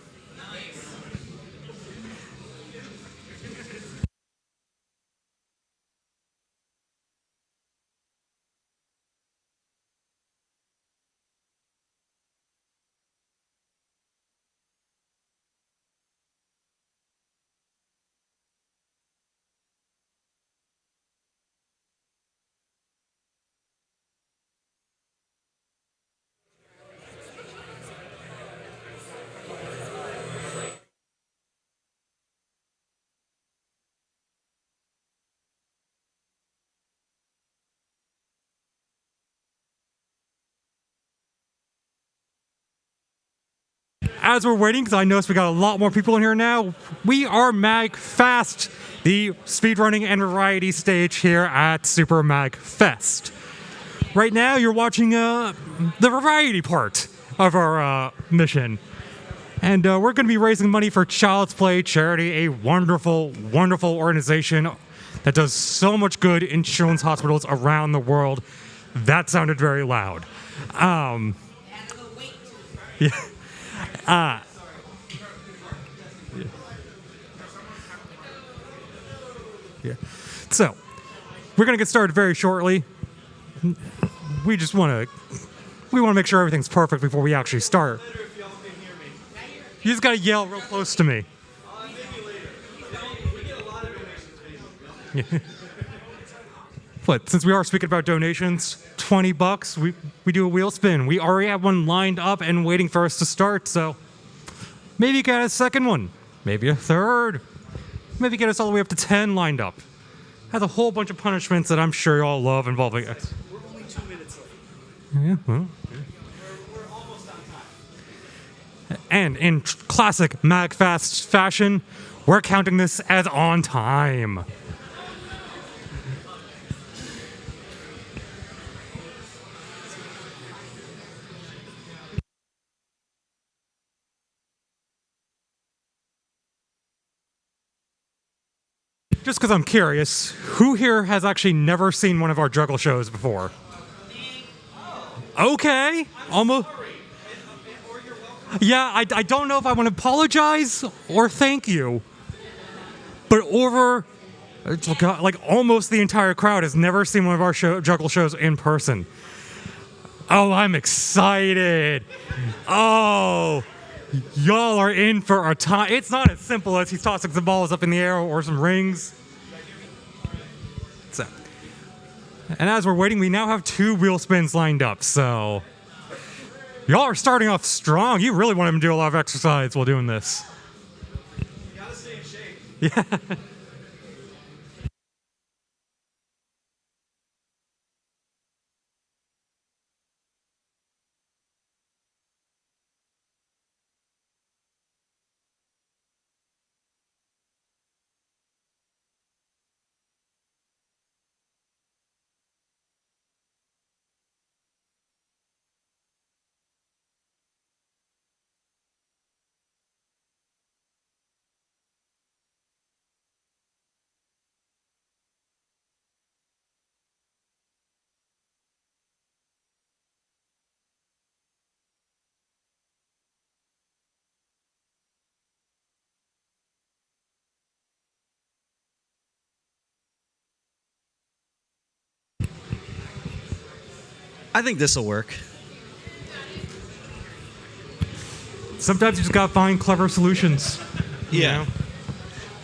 As we're waiting, because I noticed we got a lot more people in here now, we are MAGFest, the speedrunning and variety stage here at Super MAGFest. Right now, you're watching the variety part of our mission. And we're going to be raising money for Child's Play Charity, a wonderful, wonderful organization that does so much good in children's hospitals around the world. That sounded very loud. Yeah. Yeah. So, we're going to get started very shortly. We want to make sure everything's perfect before we actually start. You just got to yell real close to me. But since we are speaking about donations, $20, we do a wheel spin. We already have one lined up and waiting for us to start, so maybe get a second one, maybe a third, maybe get us all the way up to 10 lined up. Has a whole bunch of punishments that I'm sure you all love involving X. We're only 2 minutes late. Yeah, well, yeah. We're almost on time. And in classic MAGFest fashion, we're counting this as on time. Just because I'm curious, who here has actually never seen one of our Juggle shows before? Okay, almost. Yeah, I don't know if I want to apologize or thank you, but like almost the entire crowd has never seen one of our Juggle shows in person. Oh, I'm excited. Oh, y'all are in for a time. It's not as simple as he's tossing some balls up in the air or some rings. So, and as we're waiting, we now have 2 wheel spins lined up, so y'all are starting off strong. You really want him to do a lot of exercise while doing this. You gotta stay in shape. Yeah. I think this will work. Sometimes you just gotta find clever solutions. Yeah. You know?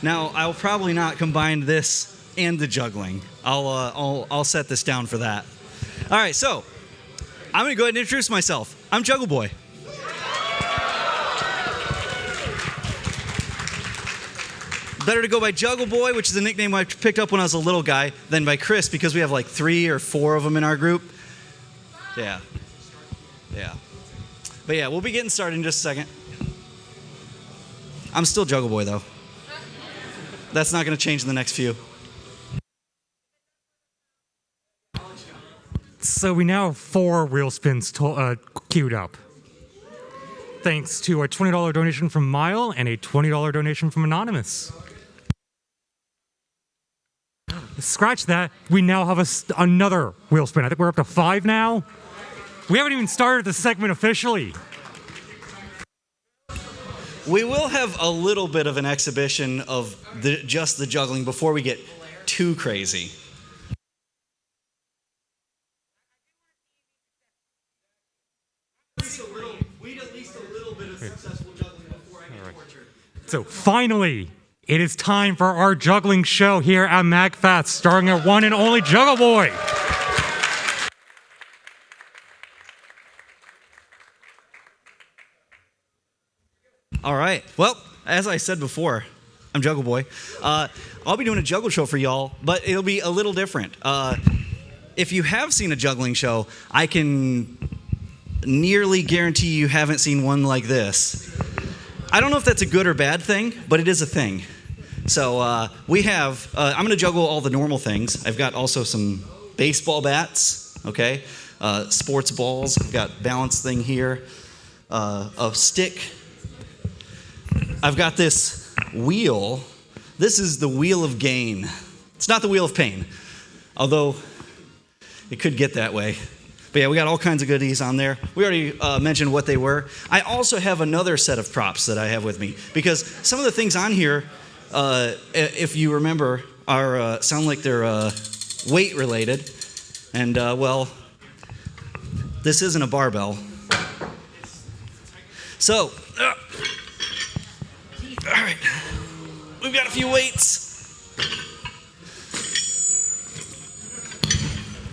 Now, I'll probably not combine this and the juggling. I'll set this down for that. All right, so I'm gonna go ahead and introduce myself. I'm Juggle Boy. Better to go by Juggle Boy, which is a nickname I picked up when I was a little guy, than by Chris because we have like 3 or 4 of them in our group. Yeah. Yeah. But yeah, we'll be getting started in just a second. I'm still Juggle Boy, though. That's not going to change in the next few. So we now have 4 wheel spins queued up. Thanks to a $20 donation from Mile and a $20 donation from Anonymous. Scratch that. We now have another wheel spin. I think we're up to 5 now. We haven't even started the segment officially. We will have a little bit of an exhibition of just the juggling before we get too crazy. We need at least a little bit of successful juggling before I get tortured. So finally, it is time for our juggling show here at MAGFest, starring our one and only Juggle Boy. All right. Well, as I said before, I'm Juggle Boy. I'll be doing a juggle show for y'all, but it'll be a little different. If you have seen a juggling show, I can nearly guarantee you haven't seen one like this. I don't know if that's a good or bad thing, but it is a thing. So we have, I'm going to juggle all the normal things. I've got also some baseball bats, okay? Sports balls. I've got balance thing here. A stick. I've got this wheel. This is the wheel of gain. It's not the wheel of pain, although it could get that way. But yeah, we got all kinds of goodies on there. We already mentioned what they were. I also have another set of props that I have with me because some of the things on here, if you remember, are sound like they're weight related. And well, this isn't a barbell. So, all right, we've got a few weights.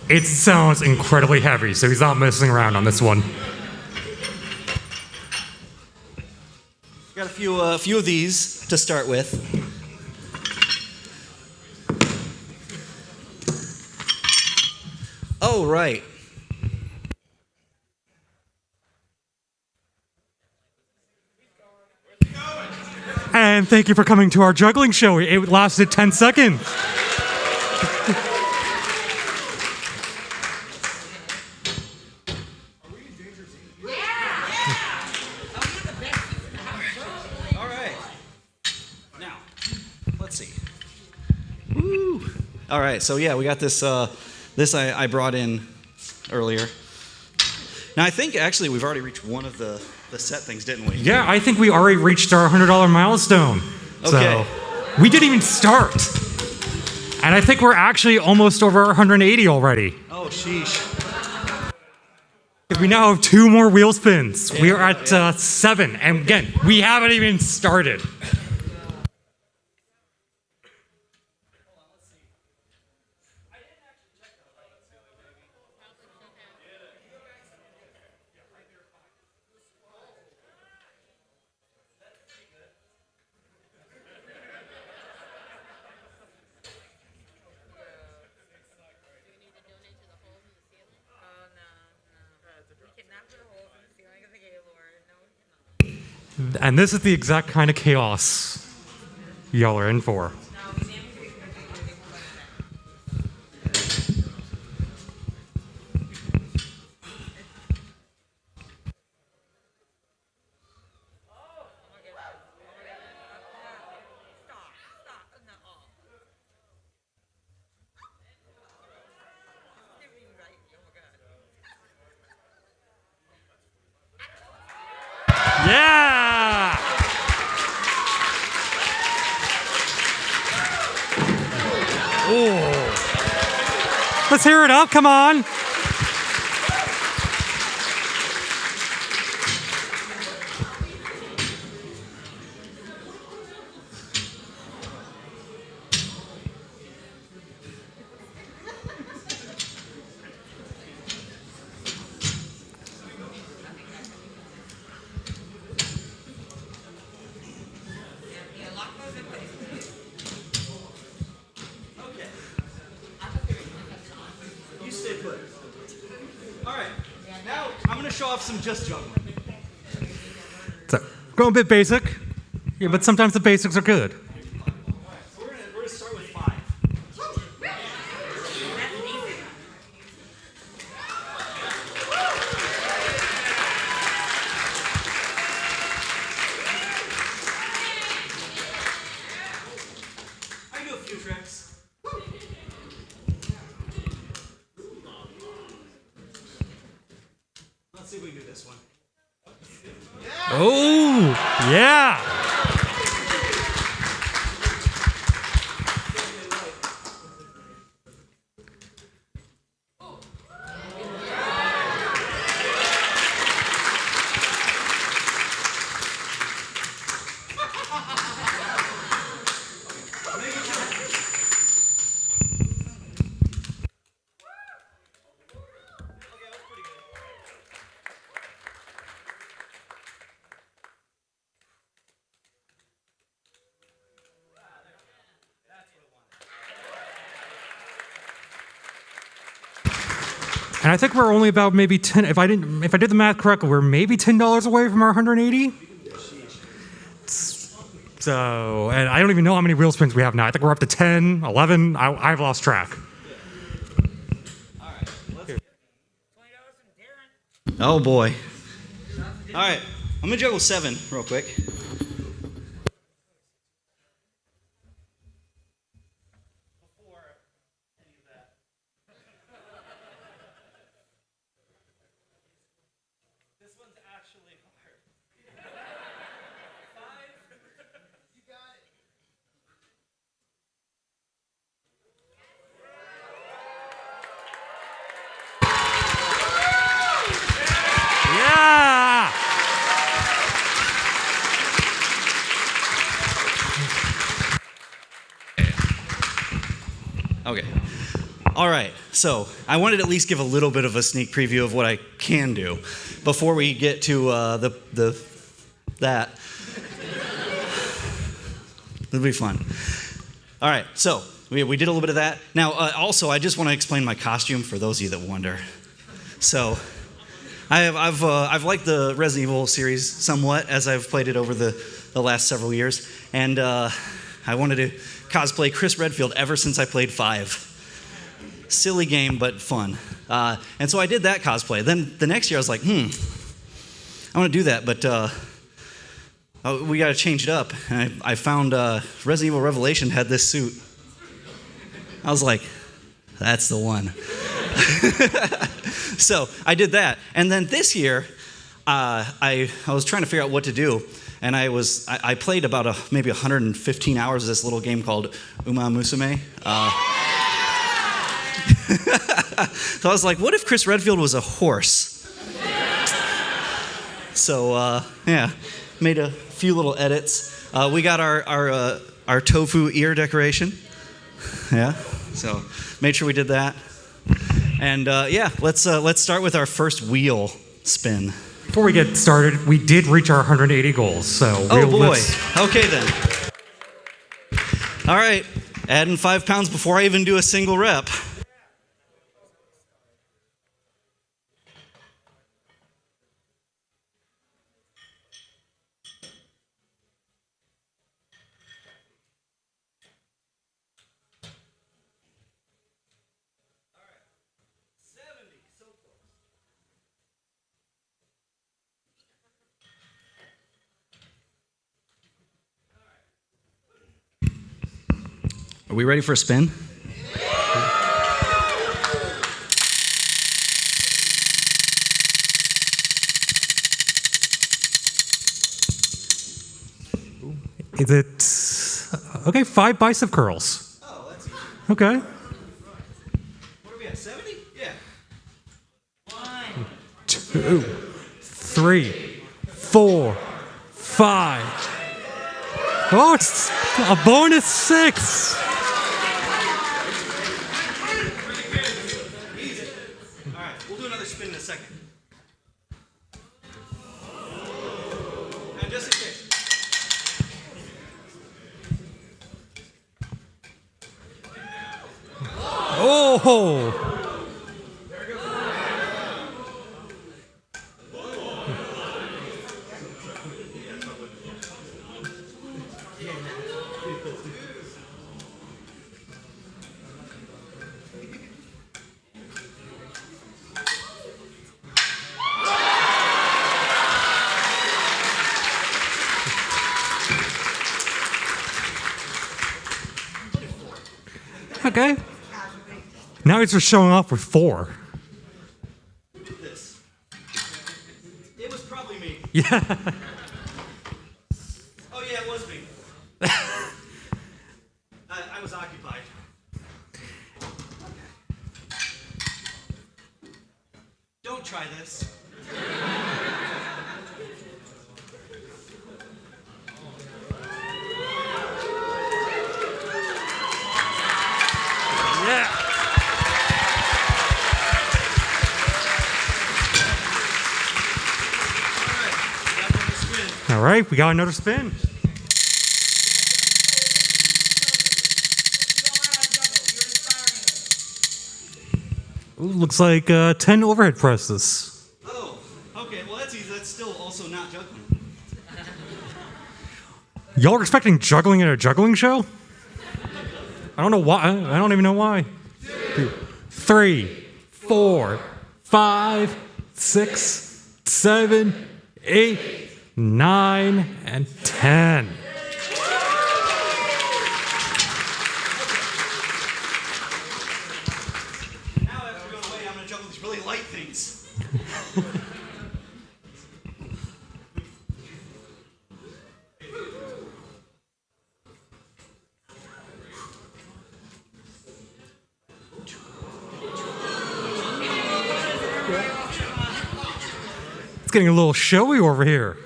It sounds incredibly heavy, so he's not messing around on this one. Got a few of these to start with. Oh, right. And thank you for coming to our juggling show. It lasted 10 seconds. All right, so yeah, we got this. This I brought in earlier. Now I think actually we've already reached one of the set things, didn't we? Yeah, I think we already reached our $100 milestone. Okay. So we didn't even start. And I think we're actually almost over 180 already. Oh, sheesh. We now have 2 more wheel spins. We are at 7. And again, we haven't even started. And this is the exact kind of chaos y'all are in for. Yeah! Oh. Let's hear it up, come on. Some just juggling. So, going a bit basic, yeah, but sometimes the basics are good. We're gonna start with 5. I can do a few tricks. Let's see if we can do this one. Oh, yeah. And I think we're only about maybe 10. If I did the math correctly, we're maybe $10 away from our 180. So, and I don't even know how many wheel spins we have now. I think we're up to 10, 11. I've lost track. Oh boy. All right, I'm gonna juggle 7 real quick. Okay. All right. So I wanted to at least give a little bit of a sneak preview of what I can do before we get to that. It'll be fun. All right. So we did a little bit of that. Now, also, I just want to explain my costume for those of you that wonder. So I've liked the Resident Evil series somewhat as I've played it over the last several years, and I wanted to cosplay Chris Redfield ever since I played 5. Silly game, but fun. And so I did that cosplay. Then the next year I was like, I want to do that, but we got to change it up. And I found Resident Evil Revelation had this suit. I was like, that's the one. So I did that. And then this year, I was trying to figure out what to do. And I played about maybe 115 hours of this little game called Uma Musume. So I was like, what if Chris Redfield was a horse? So yeah, made a few little edits. We got our tofu ear decoration. Yeah, so made sure we did that. And yeah, let's start with our first wheel spin. Before we get started, we did reach our 180 goals, so oh boy. Okay then. All right, adding 5 pounds before I even do a single rep. Are we ready for a spin? Is it okay? 5 bicep curls. Oh, that's easy. Okay. What are we at? 70? Yeah. 1, 2, 3, 4, 5. Oh, it's a bonus 6. Easy. All right, we'll do another spin in a second. And just in case. Oh. Okay. Now he's just showing off with 4. Who did this? It was probably me. Yeah. Oh yeah, it was me. I was occupied. Don't try this. Yeah. All right, we got another spin. Ooh, looks like 10 overhead presses. Oh, okay. Well, that's easy. That's still also not juggling. Y'all are expecting juggling at a juggling show? I don't know why. I don't even know why. 2, 3, 4, 5, 6, 7, 8, 9, and 10. Now after going away, I'm going to juggle these really light things. It's getting a little showy over here.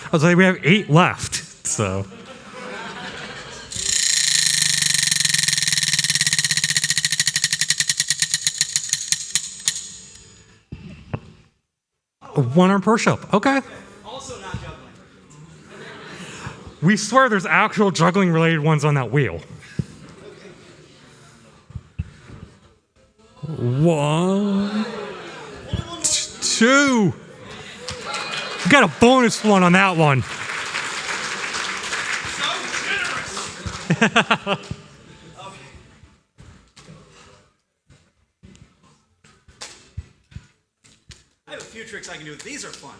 I was like, we have 8 left, so. One arm push up. Okay. Also not juggling. We swear there's actual juggling related ones on that wheel. 1, 2. We got a bonus one on that one. I have a few tricks I can do. These are fun.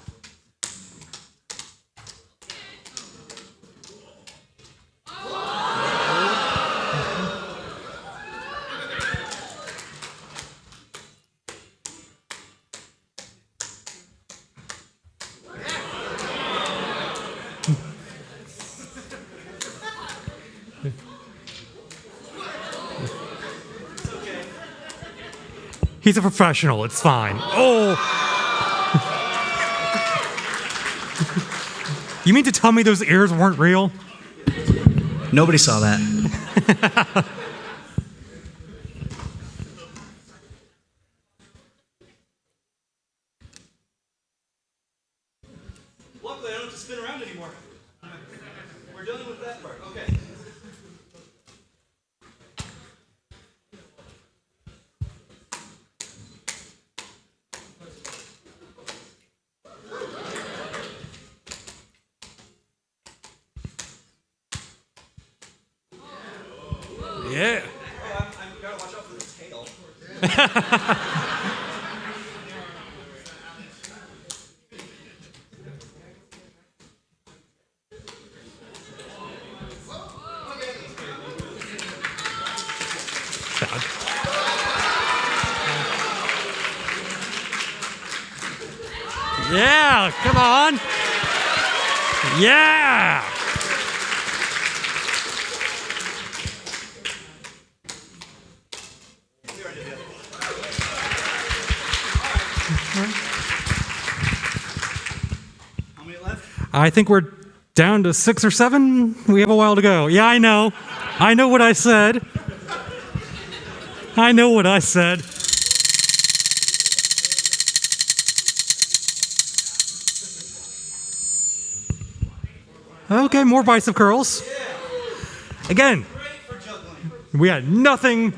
He's a professional. It's fine. Oh. You mean to tell me those ears weren't real? Nobody saw that. Luckily, I don't have to spin around anymore. We're done with that part. Okay. Yeah. Oh, I've got to watch out for the tail. Yeah, come on. Yeah. How many left? I think we're down to 6 or 7. We have a while to go. Yeah, I know. I know what I said. I know what I said. Okay, more bicep curls. Again, we had nothing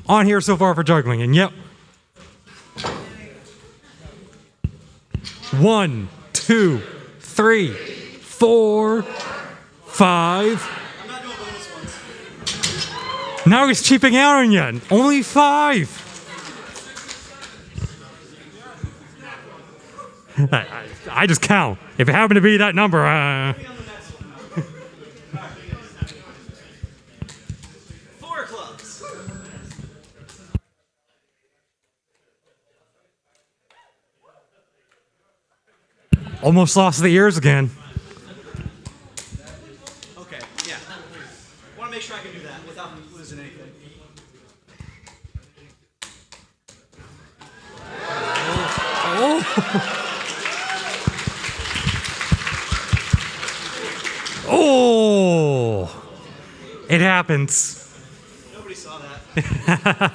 on here so far for juggling, and yep. 1, 2, 3, 4, 5. Now he's cheaping out on you. Only 5. I just count. If it happened to be that number, 4 clubs. almost lost the ears again. Okay, yeah. Want to make sure I can do that without losing anything. Oh, it happens. Nobody saw that.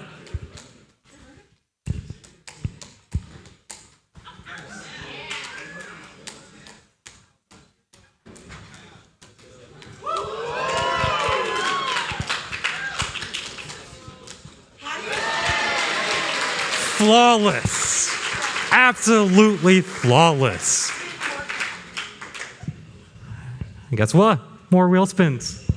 Flawless. Absolutely flawless. And guess what? More wheel spins.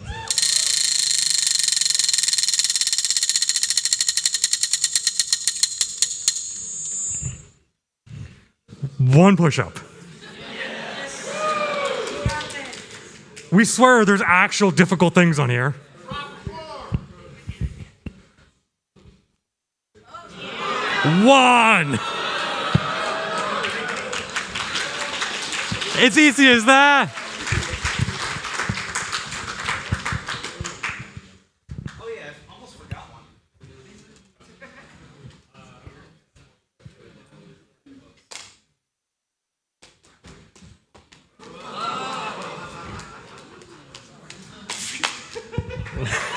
One push-up. We swear there's actual difficult things on here. One. It's easy as that.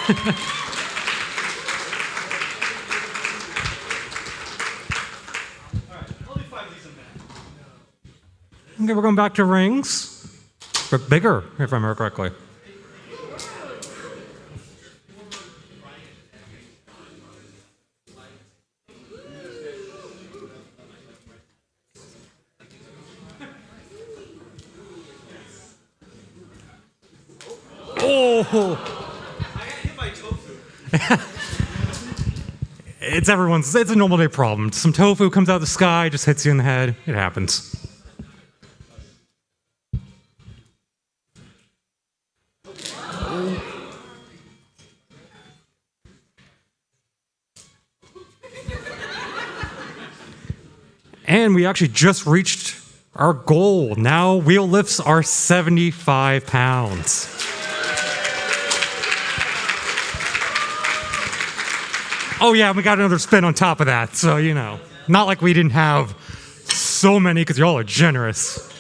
Okay, we're going back to rings, but bigger, if I remember correctly. Oh! It's a normal day problem. Some tofu comes out of the sky, just hits you in the head. It happens. And we actually just reached our goal. Now wheel lifts are 75 pounds. Oh yeah, we got another spin on top of that. So, you know, not like we didn't have so many because y'all are generous.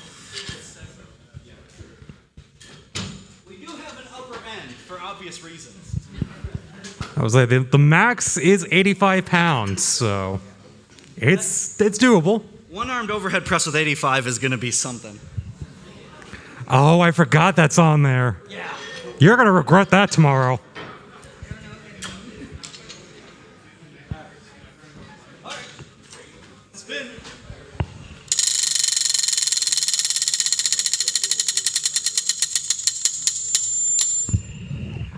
We do have an upper end for obvious reasons. I was like, the max is 85 pounds, so it's doable. One-armed overhead press with 85 is going to be something. Oh, I forgot that's on there. Yeah. You're going to regret that tomorrow. Spin.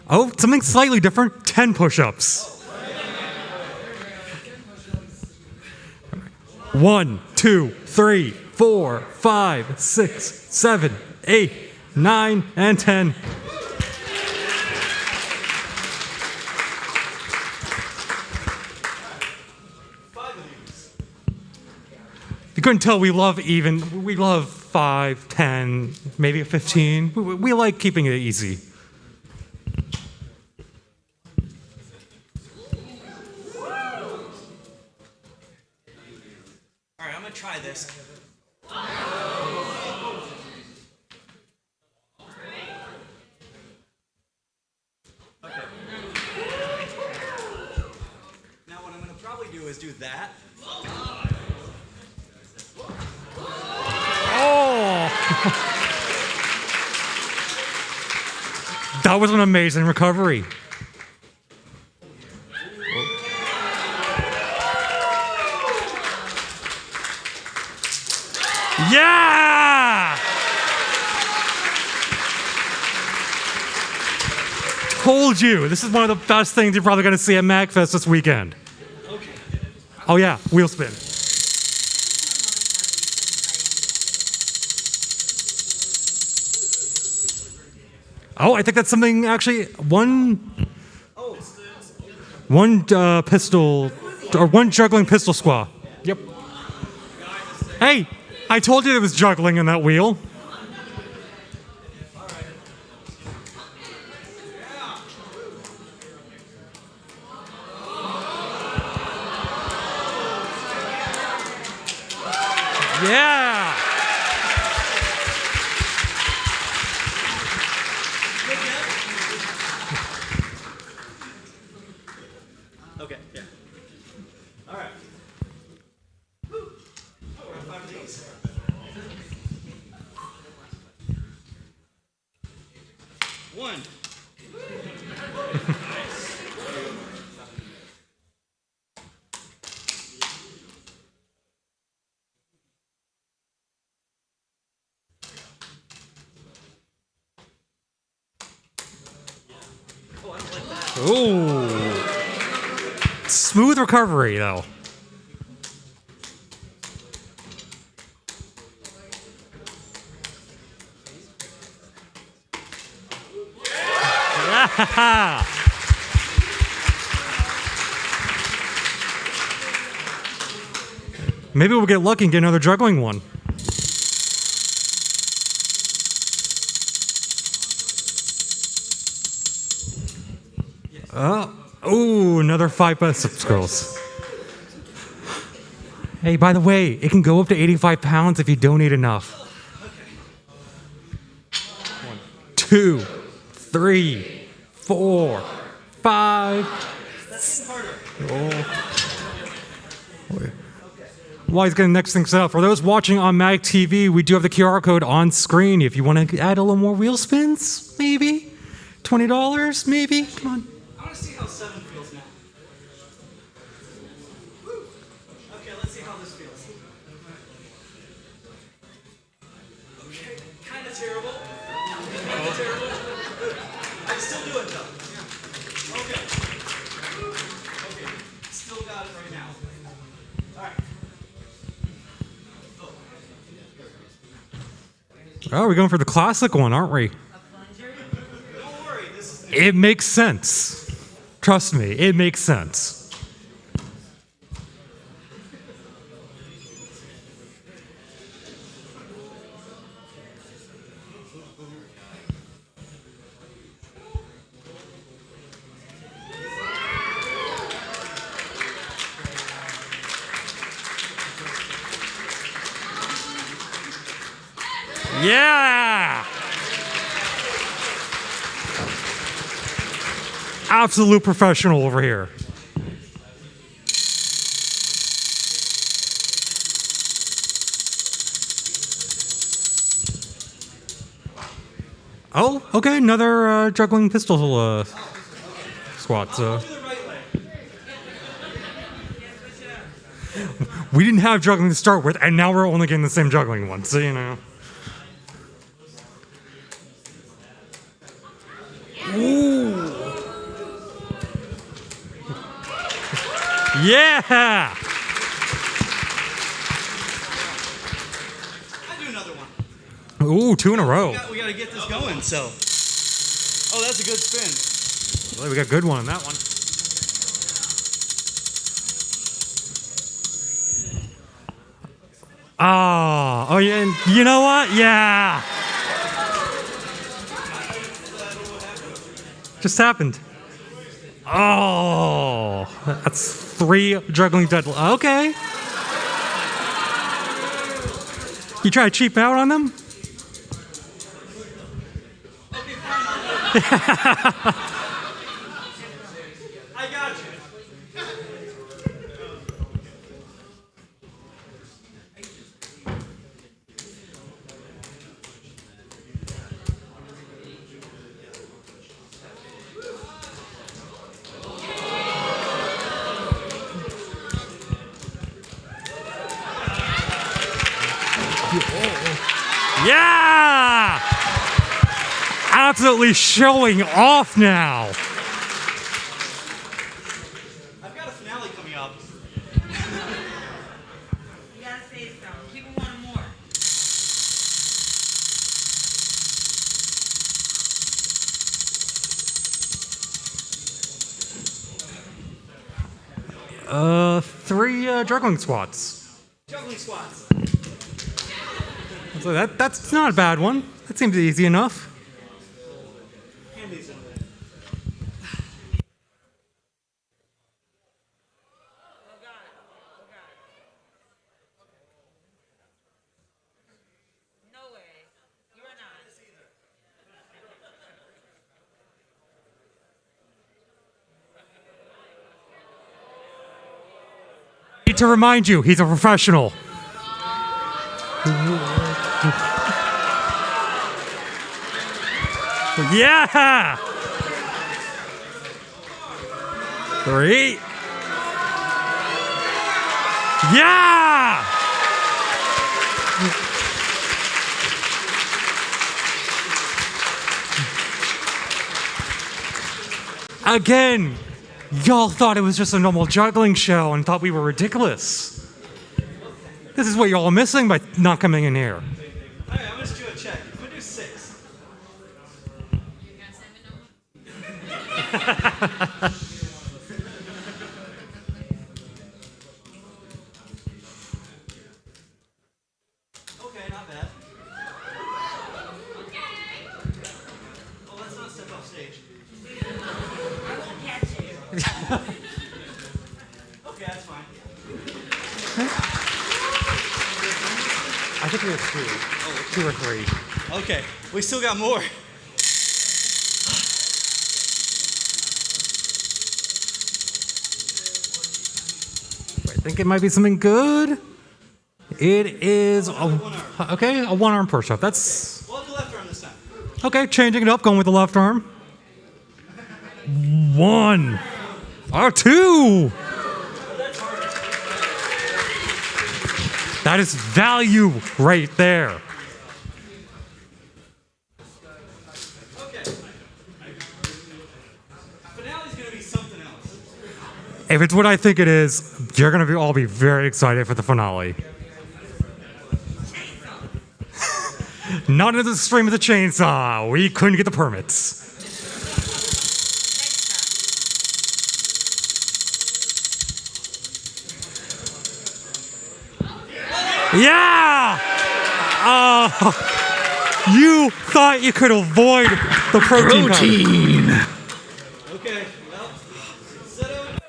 Oh, something slightly different. 10 push-ups. 1, 2, 3, 4, 5, 6, 7, 8, 9, and 10. You couldn't tell we love 5, 10, maybe a 15. We like keeping it easy. All right, I'm going to try this. Okay. Now what I'm going to probably do is do that. Oh! That was an amazing recovery. Yeah! Told you. This is one of the best things you're probably going to see at MAGFest this weekend. Okay. Oh yeah, wheel spin. Oh, I think that's something actually one pistol or one juggling pistol squat. Yep. Hey, I told you there was juggling in that wheel. Yeah. Okay, yeah. All right. Woo. Oh, we're on 5 of these. One. Ooh. Smooth recovery, though. Yeah. Maybe we'll get lucky and get another juggling one. Oh, another 5 biceps curls. Hey, by the way, it can go up to 85 pounds if you donate enough. 1, 2, 3, 4, 5. That's harder. While he's getting the next thing set up, for those watching on MagTV, we do have the QR code on screen. If you want to add a little more wheel spins, maybe $20, maybe. Come on. I want to see how 7 feels now. Okay, let's see how this feels. Okay, kind of terrible. Kind of terrible. I can still do it though. Okay. Okay, still got it right now. All right. Oh, we're going for the classic one, aren't we? It makes sense. Trust me, it makes sense. Yeah! Absolute professional over here. Oh, okay, another juggling pistol squat. We didn't have juggling to start with, and now we're only getting the same juggling one, so you know. Ooh. Yeah! I do another one. Ooh, 2 in a row. We got to get this going, so. Oh, that's a good spin. Well, we got a good one on that one. Oh, yeah, you know what? Yeah. Just happened. Oh, that's 3 juggling dead. Okay. You try to cheap out on them? I got you. Yeah! Absolutely showing off now. I've got a finale coming up. You gotta say so. People want more. Three juggling squats. Juggling squats. So that's not a bad one. That seems easy enough. Hand these in. Need to remind you, he's a professional. Yeah! 3. Yeah! Again, y'all thought it was just a normal juggling show and thought we were ridiculous. This is what y'all are missing by not coming in here. All right, I'm going to do a check. I'm going to do 6. Okay, not bad. Oh, let's not step off stage. I won't catch you. Okay, that's fine. I think we have 2. 2 or 3. Okay, we still got more. think it might be something good. It is a 1-arm push-up. That's We'll do left arm this time. okay. Changing it up, going with the left arm. 1 or 2. That is value right there. If it's what I think it is, you're going to all be very excited for the finale. Not into the stream of the chainsaw. We couldn't get the permits. Yeah! You thought you could avoid the protein powder. Okay, well, set up.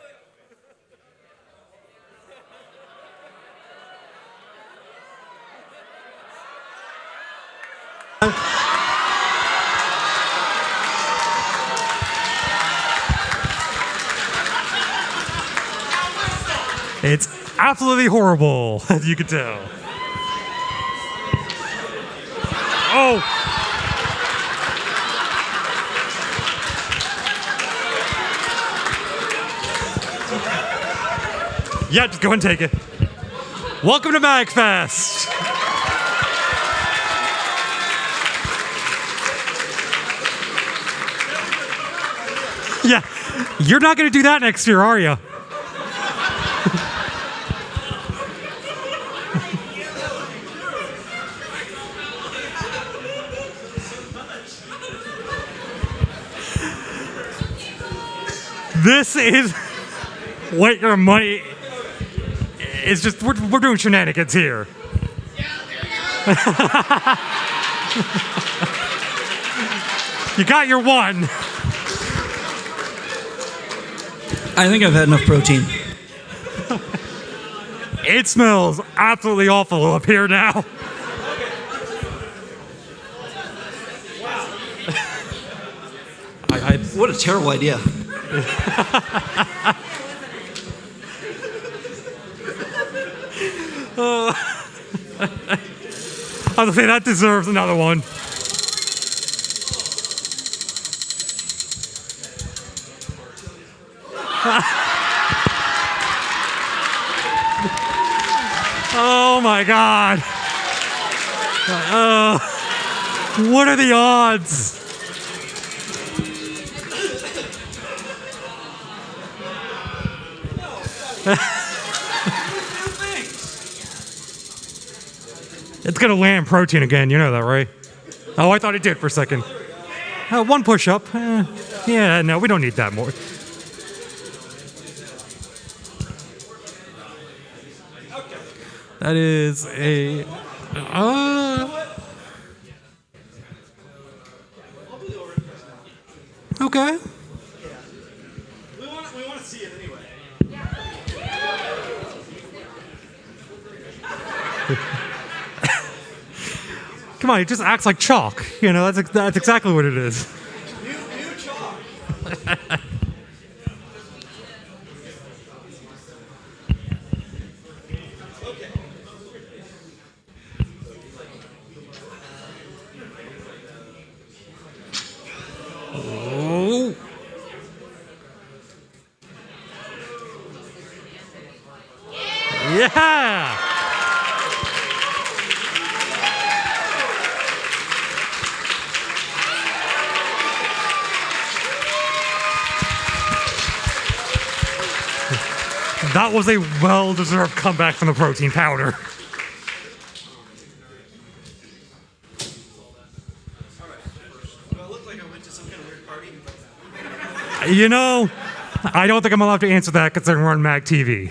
It's absolutely horrible, as you can tell. Oh! Yeah, just go and take it. Welcome to MAGFest! Yeah, you're not going to do that next year, are you? This is what your money is. Just we're doing shenanigans here. You got your 1. I think I've had enough protein. It smells absolutely awful up here now. What a terrible idea. I was say that deserves another one. Oh my God. What are the odds? It's gonna land protein again, you know that, right? Oh, I thought it did for a second. 1 push-up. Yeah, no, we don't need that more. That is a... okay. We want to see it anyway. Come on, it just acts like chalk. You know, that's exactly what it is. New chalk. Oh. Yeah. That was a well-deserved comeback from the protein powder. You know, I don't think I'm allowed to answer that considering we're on MagTV.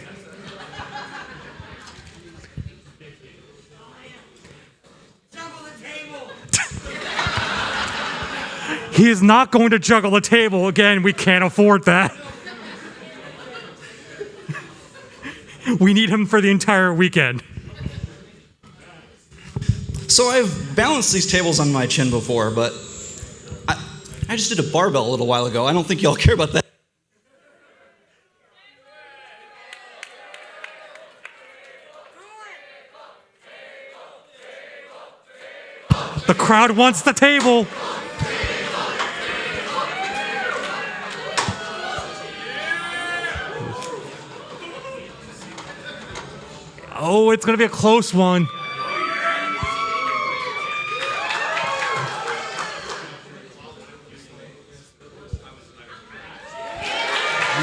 He is not going to juggle a table again. We can't afford that. We need him for the entire weekend. So I've balanced these tables on my chin before, but I just did a barbell a little while ago. I don't think y'all care about that. crowd wants the table. Oh, it's going to be a close one.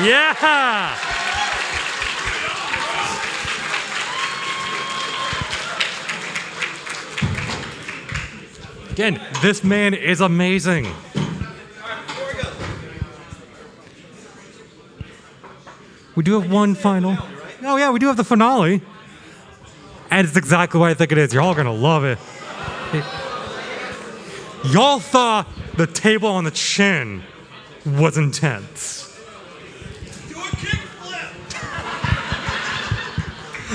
Yeah! Again, this man is amazing. We do have one final. Oh yeah, we do have the finale. And it's exactly what I think it is. You're all gonna love it. Y'all thought the table on the chin was intense.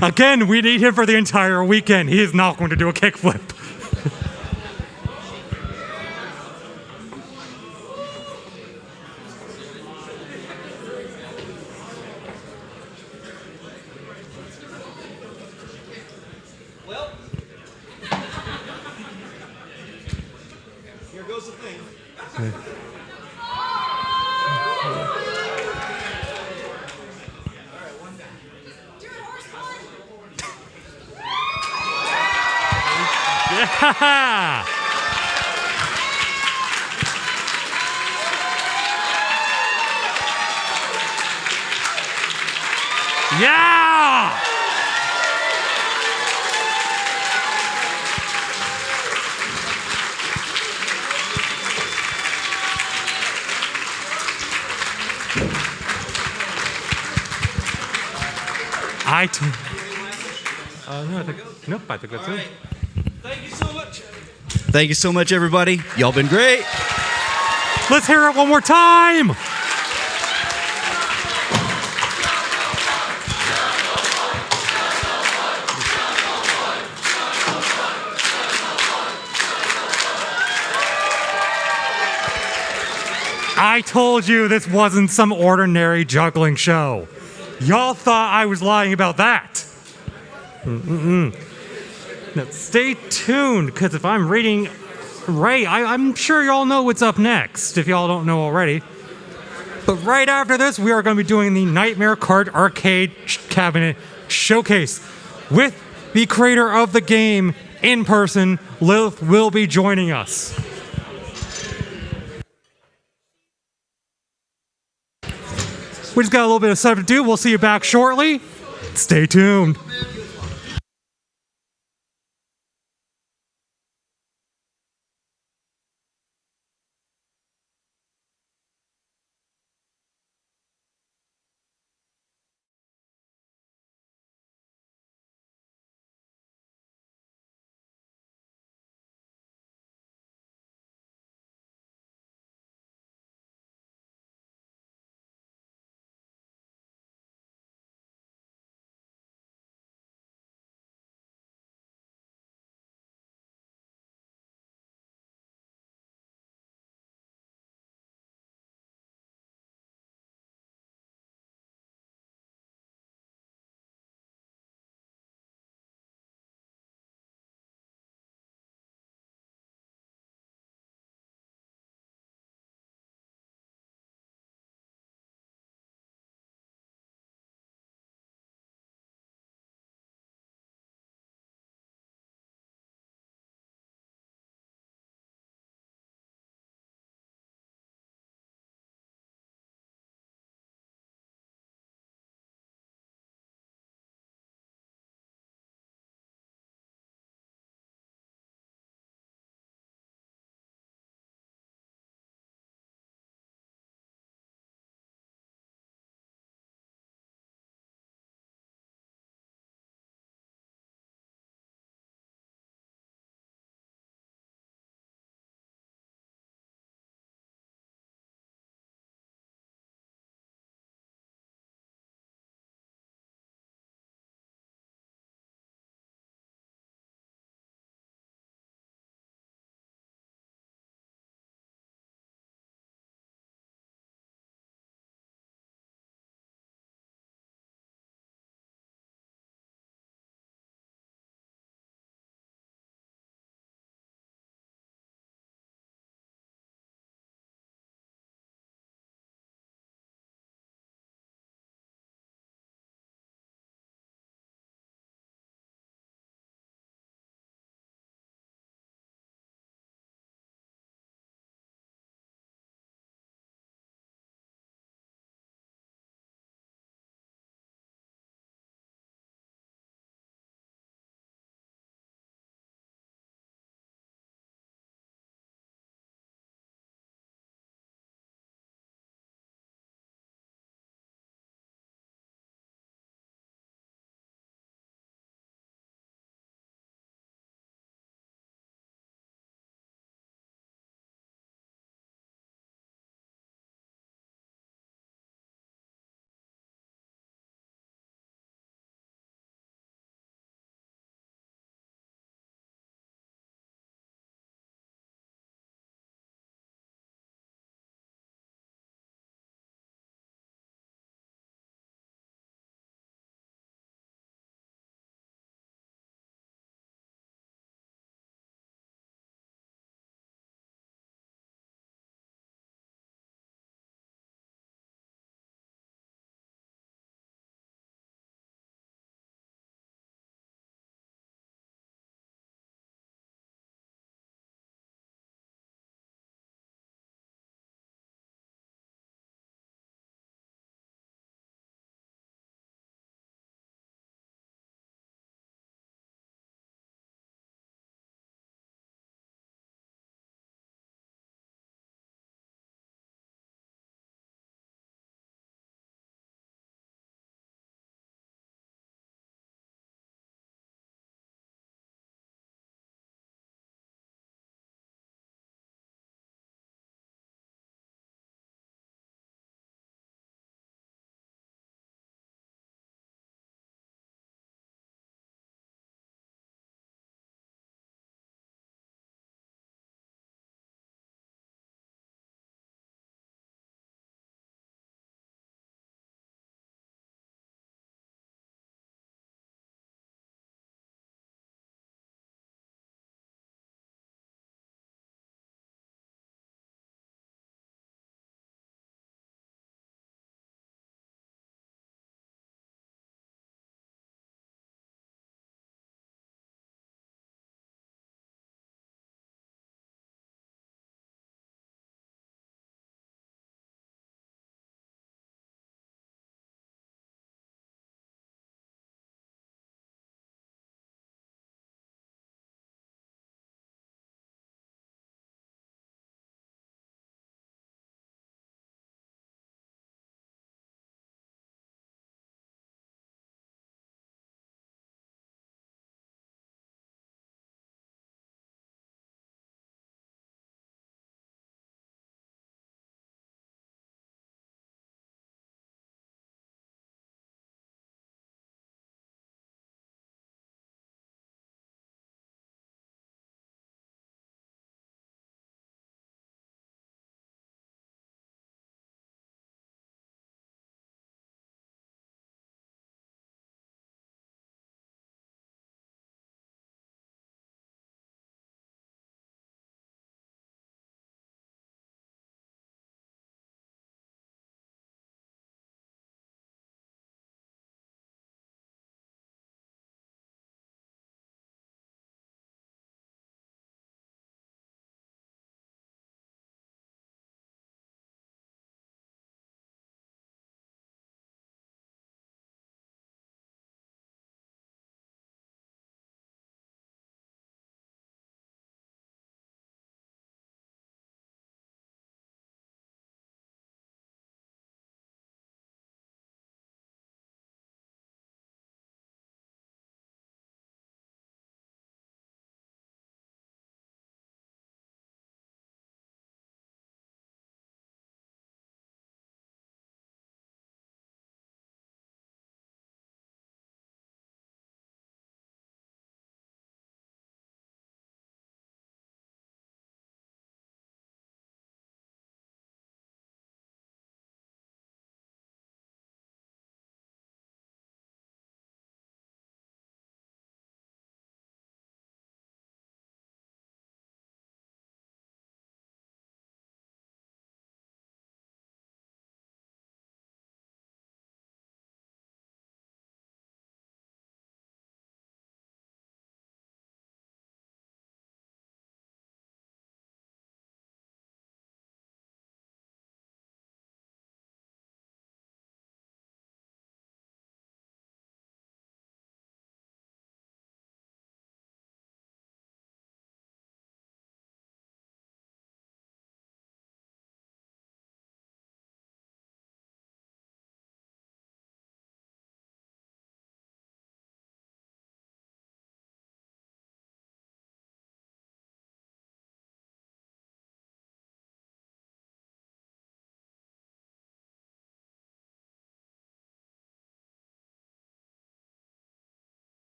Again, we need him for the entire weekend. He is not going to do a kickflip. Well, here goes the thing. Yeah! Yeah! No, I think that's it. Thank you so much. Thank you so much, everybody. Y'all been great. Let's hear it one more time. I told you this wasn't some ordinary juggling show. Y'all thought I was lying about that. Now, stay tuned, because if I'm reading right, I'm sure y'all know what's up next, if y'all don't know already. But right after this, we are going to be doing the Nightmare Card Arcade Cabinet Showcase with the creator of the game in person. Lilith will be joining us. We just got a little bit of stuff to do. We'll see you back shortly. Stay tuned.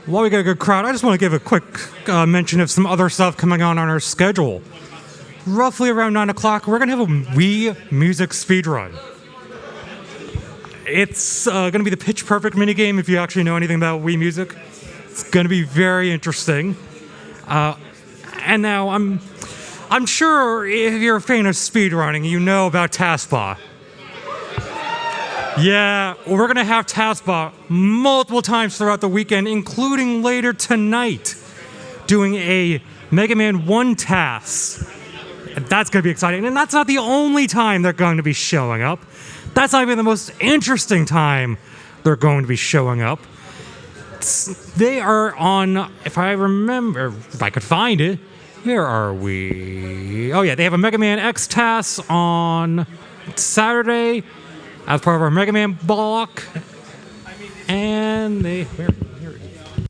While we got a good crowd, I just want to give a quick mention of some other stuff coming on our schedule. Roughly around 9 o'clock, we're going to have a Wii Music speedrun. It's going to be the Pitch Perfect minigame if you actually know anything about Wii Music. It's going to be very interesting. And now, I'm sure if you're a fan of speedrunning, you know about TaskBot. Yeah, we're going to have TaskBot multiple times throughout the weekend, including later tonight, doing a Mega Man 1 task. That's going to be exciting. And that's not the only time they're going to be showing up. That's not even the most interesting time they're going to be showing up. They are on, if I remember, if I could find it, where are we? Oh yeah, they have a Mega Man X task on Saturday as part of our Mega Man block. And they... Here it is.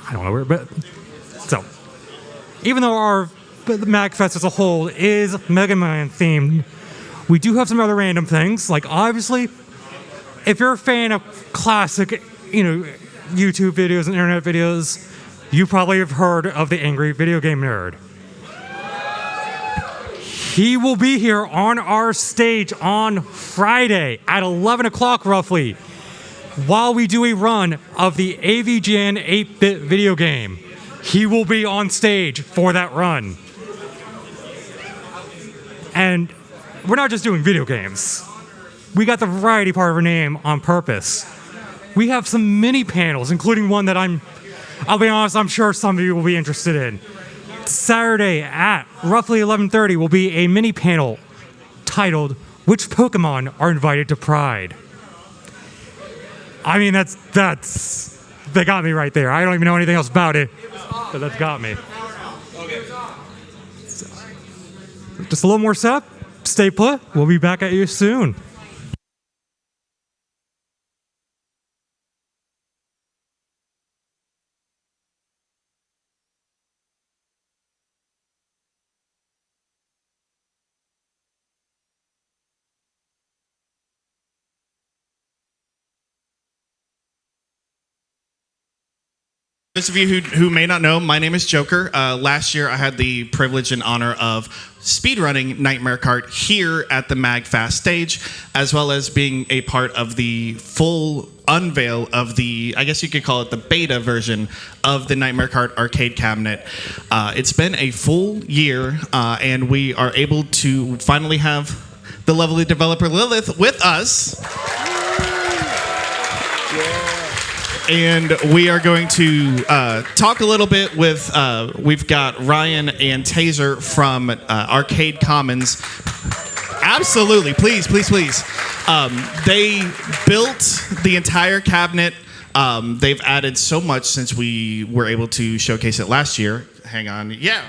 I don't know where, but... So, even though the MAGFest as a whole is Mega Man themed, we do have some other random things. Like, obviously, if you're a fan of classic, YouTube videos and internet videos, you probably have heard of the Angry Video Game Nerd. He will be here on our stage on Friday at 11 o'clock roughly, while we do a run of the AVGN 8-bit video game. He will be on stage for that run. And we're not just doing video games. We got the variety part of our name on purpose. We have some mini panels, including one that I'll be honest, I'm sure some of you will be interested in. Saturday at roughly 11:30 will be a mini panel titled, "Which Pokemon Are Invited to Pride?" I mean, they got me right there. I don't even know anything else about it, but that's got me. So, just a little more setup. Stay put. We'll be back at you soon. Those of you who may not know, my name is Joker. Last year, I had the privilege and honor of speedrunning Nightmare Kart here at the MAGFest stage, as well as being a part of the full unveil of the, I guess you could call it the beta version of the Nightmare Kart arcade cabinet. It's been a full year, and we are able to finally have the lovely developer Lilith with us. And we are going to talk a little bit with, we've got Ryan and Taser from Arcade Commons. Absolutely, please. They built the entire cabinet. They've added so much since we were able to showcase it last year. Hang on. Yeah.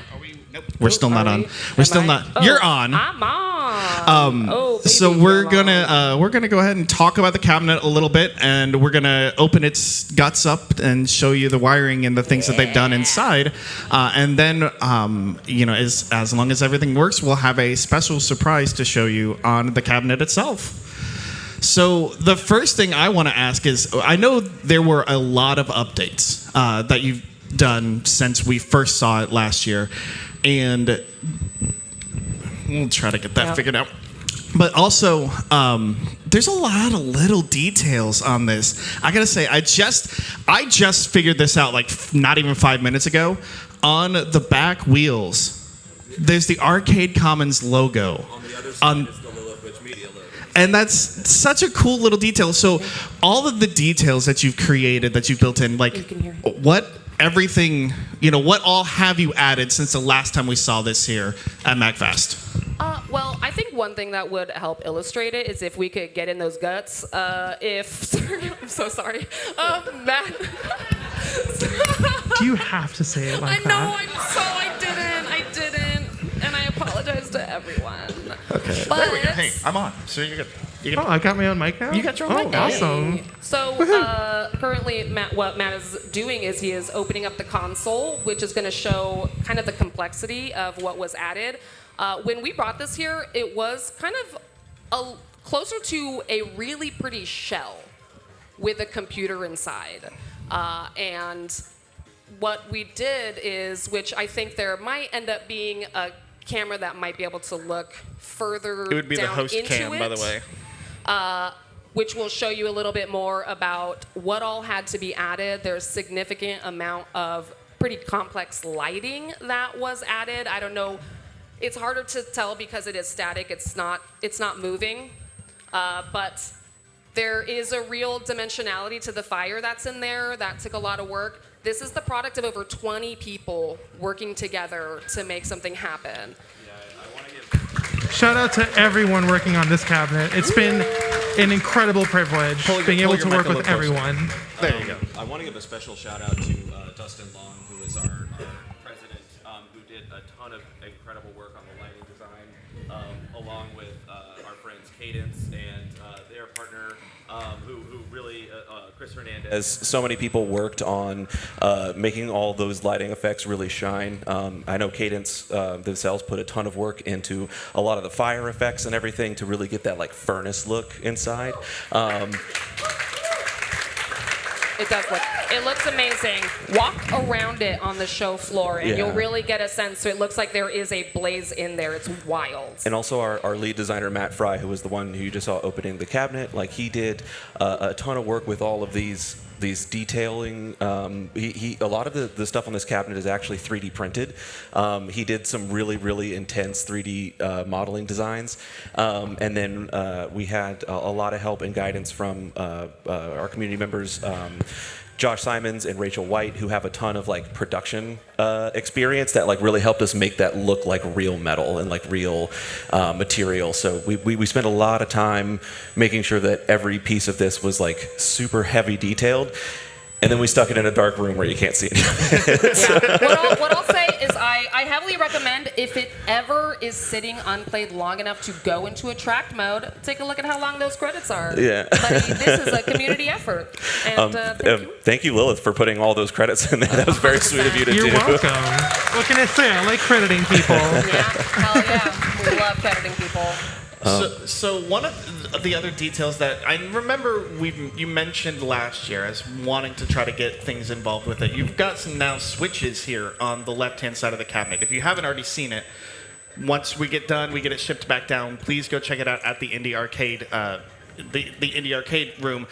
Nope. We're still not on. We're still not. You're on. I'm on. So we're gonna go ahead and talk about the cabinet a little bit, and we're gonna open its guts up and show you the wiring and the things that they've done inside, and then as long as everything works, we'll have a special surprise to show you on the cabinet itself. So the first thing I want to ask is, I know there were a lot of updates that you've done since we first saw it last year, and we'll try to get that figured out. But also, there's a lot of little details on this. I gotta say, I just figured this out like not even 5 minutes ago. On the back wheels, there's the Arcade Commons logo. On the other side is the Lilith Media logo. And that's such a cool little detail. So all of the details that you've created, that you've built in, like what all have you added since the last time we saw this here at MAGFest? Well, I think one thing that would help illustrate it is if we could get in those guts. I'm so sorry. Matt. Do you have to say it like that? I didn't. And I apologize to everyone. Okay. But There we go. Hey, I'm on. So you're good. I got my own mic now? You got your own mic now. Awesome. So currently, what Matt is doing is he is opening up the console, which is going to show kind of the complexity of what was added. When we brought this here, it was kind of closer to a really pretty shell with a computer inside. And what we did is, which I think there might end up being a camera that might be able to look further It would be the down host into cam, it, by the way. which will show you a little bit more about what all had to be added. There's significant amount of pretty complex lighting that was added. I don't know. It's harder to tell because it is static. It's not moving. But there is a real dimensionality to the fire that's in there. That took a lot of work. This is the product of over 20 people working together to make something happen. Shout out to everyone working on this cabinet. It's been an incredible privilege being able to work with everyone. There you go. I want to give a special shout out to Dustin Long, who is our president, who did a ton of incredible work on the lighting design, along with our friends Cadence and their partner, who really, Chris Hernandez. So many people worked on making all those lighting effects really shine. I know Cadence themselves put a ton of work into a lot of the fire effects and everything to really get that like furnace look inside. It does look. It looks amazing. Walk around it on the show floor, and you'll really get a sense. So it looks like there is a blaze in there. It's wild. And also our lead designer, Matt Fry, who was the one who you just saw opening the cabinet, like he did a ton of work with all of these detailing. A lot of the stuff on this cabinet is actually 3D printed. He did some really intense 3D modeling designs. And then we had a lot of help and guidance from our community members, Josh Simons and Rachel White, who have a ton of like production experience that like really helped us make that look like real metal and like real material. So we spent a lot of time making sure that every piece of this was like super heavy detailed. And then we stuck it in a dark room where you can't see any of it. What I'll say is I heavily recommend, if it ever is sitting unplayed long enough to go into a tracked mode, take a look at how long those credits are. Yeah. But I mean, this is a community effort. And thank you, Lilith, for putting all those credits in there. That was very sweet of you to do. You're welcome. What can I say? I like crediting people. hell yeah, we love crediting people. So one of the other details that I remember you mentioned last year as wanting to try to get things involved with it, you've got some now switches here on the left-hand side of the cabinet. If you haven't already seen it, once we get done, we get it shipped back down, please go check it out at the Indie Arcade, the Indie Arcade room.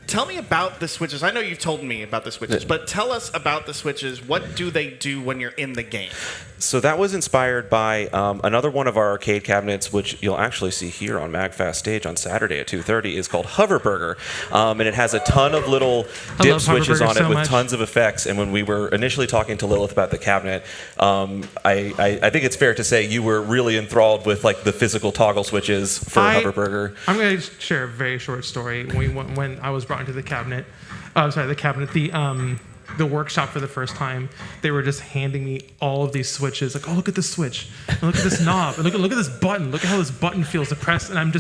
Tell me about the switches. I know you've told me about the switches, but tell us about the switches. What do they do when you're in the game? So that was inspired by another one of our arcade cabinets, which you'll actually see here on MAGFest stage on Saturday at 2:30, is called Hoverburger. And it has a ton of little dip switches on it with tons of effects. And when we were initially talking to Lilith about the cabinet, I think it's fair to say you were really enthralled with like the physical toggle switches for Hoverburger. I'm going to share a very short story. When I was brought into the cabinet, the workshop for the first time, they were just handing me all of these switches. Like, oh, look at this switch. And look at this knob. And look at this button. Look at how this button feels to press. And I'm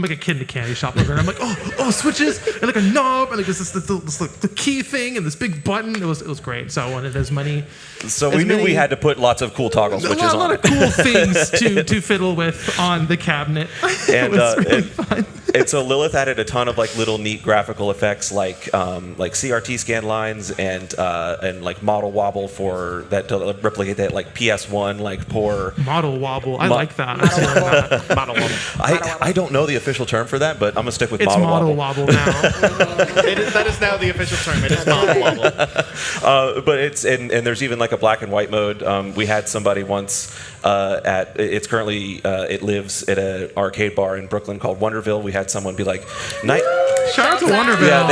like a kid in a candy shop. And I'm like, oh, switches. And like a knob. And like this the key thing and this big button. It was great. So I wanted as many. So we knew we had to put lots of cool toggle switches on. A lot of cool things to fiddle with on the cabinet. And, it was really fun. And so Lilith added a ton of like little neat graphical effects like CRT scan lines and like model wobble for that to replicate that like PS1 like poor model wobble. I like that. Model wobble. I don't know the official term for that, but I'm gonna stick with it's model wobble now. That is now the official term. It is model wobble. But it's and there's even like a black and white mode. We had somebody once it's currently it lives at an arcade bar in Brooklyn called Wonderville. We had someone be like, shout out to Wonderville. Yeah,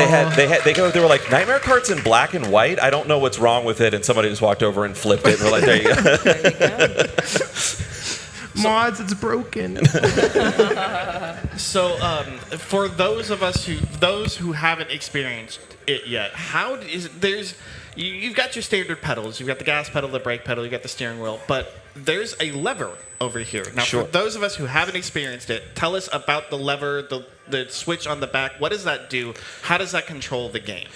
they were like Nightmare Cart's in black and white. I don't know what's wrong with it, and somebody just walked over and flipped it. And we're like, there you go. Mods, it's broken. So, for those who haven't experienced it yet, you've got your standard pedals. You've got the gas pedal, the brake pedal, you've got the steering wheel. But there's a lever over here. Now, Sure. for those of us who haven't experienced it, tell us about the lever, the switch on the back. What does that do? How does that control the game?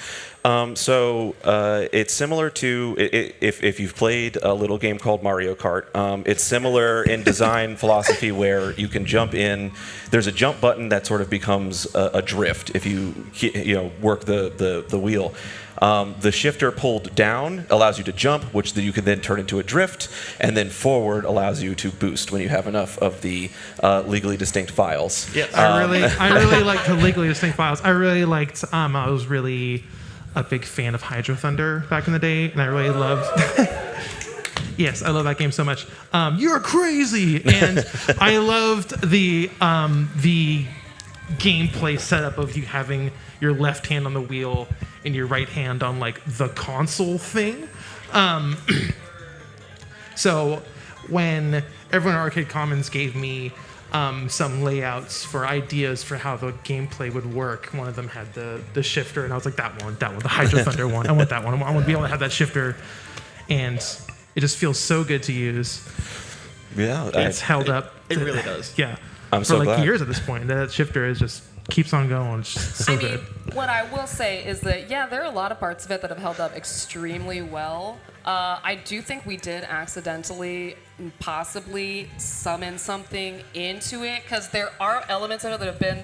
It's similar to if you've played a little game called Mario Kart. It's similar in design philosophy where you can jump in. There's a jump button that sort of becomes a drift if you work the wheel. The shifter pulled down allows you to jump, which you can then turn into a drift, and then forward allows you to boost when you have enough of the legally distinct files. Yes. I really liked the legally distinct files. I really liked. I was really a big fan of Hydro Thunder back in the day, and I really loved. Yes, I love that game so much. You're crazy, and I loved the gameplay setup of you having your left hand on the wheel and your right hand on like the console thing. So when everyone at Arcade Commons gave me some layouts for ideas for how the gameplay would work, one of them had the shifter, and I was like, that one, the Hydro Thunder one. I want that one. I want to be able to have that shifter, and it just feels so good to use. Yeah, it's held up. It really does. Yeah, I'm for so like glad. years at this point. That shifter is just keeps on going. It's just so good. What I will say is that, yeah, there are a lot of parts of it that have held up extremely well. I do think we did accidentally possibly summon something into it, because there are elements of it that have been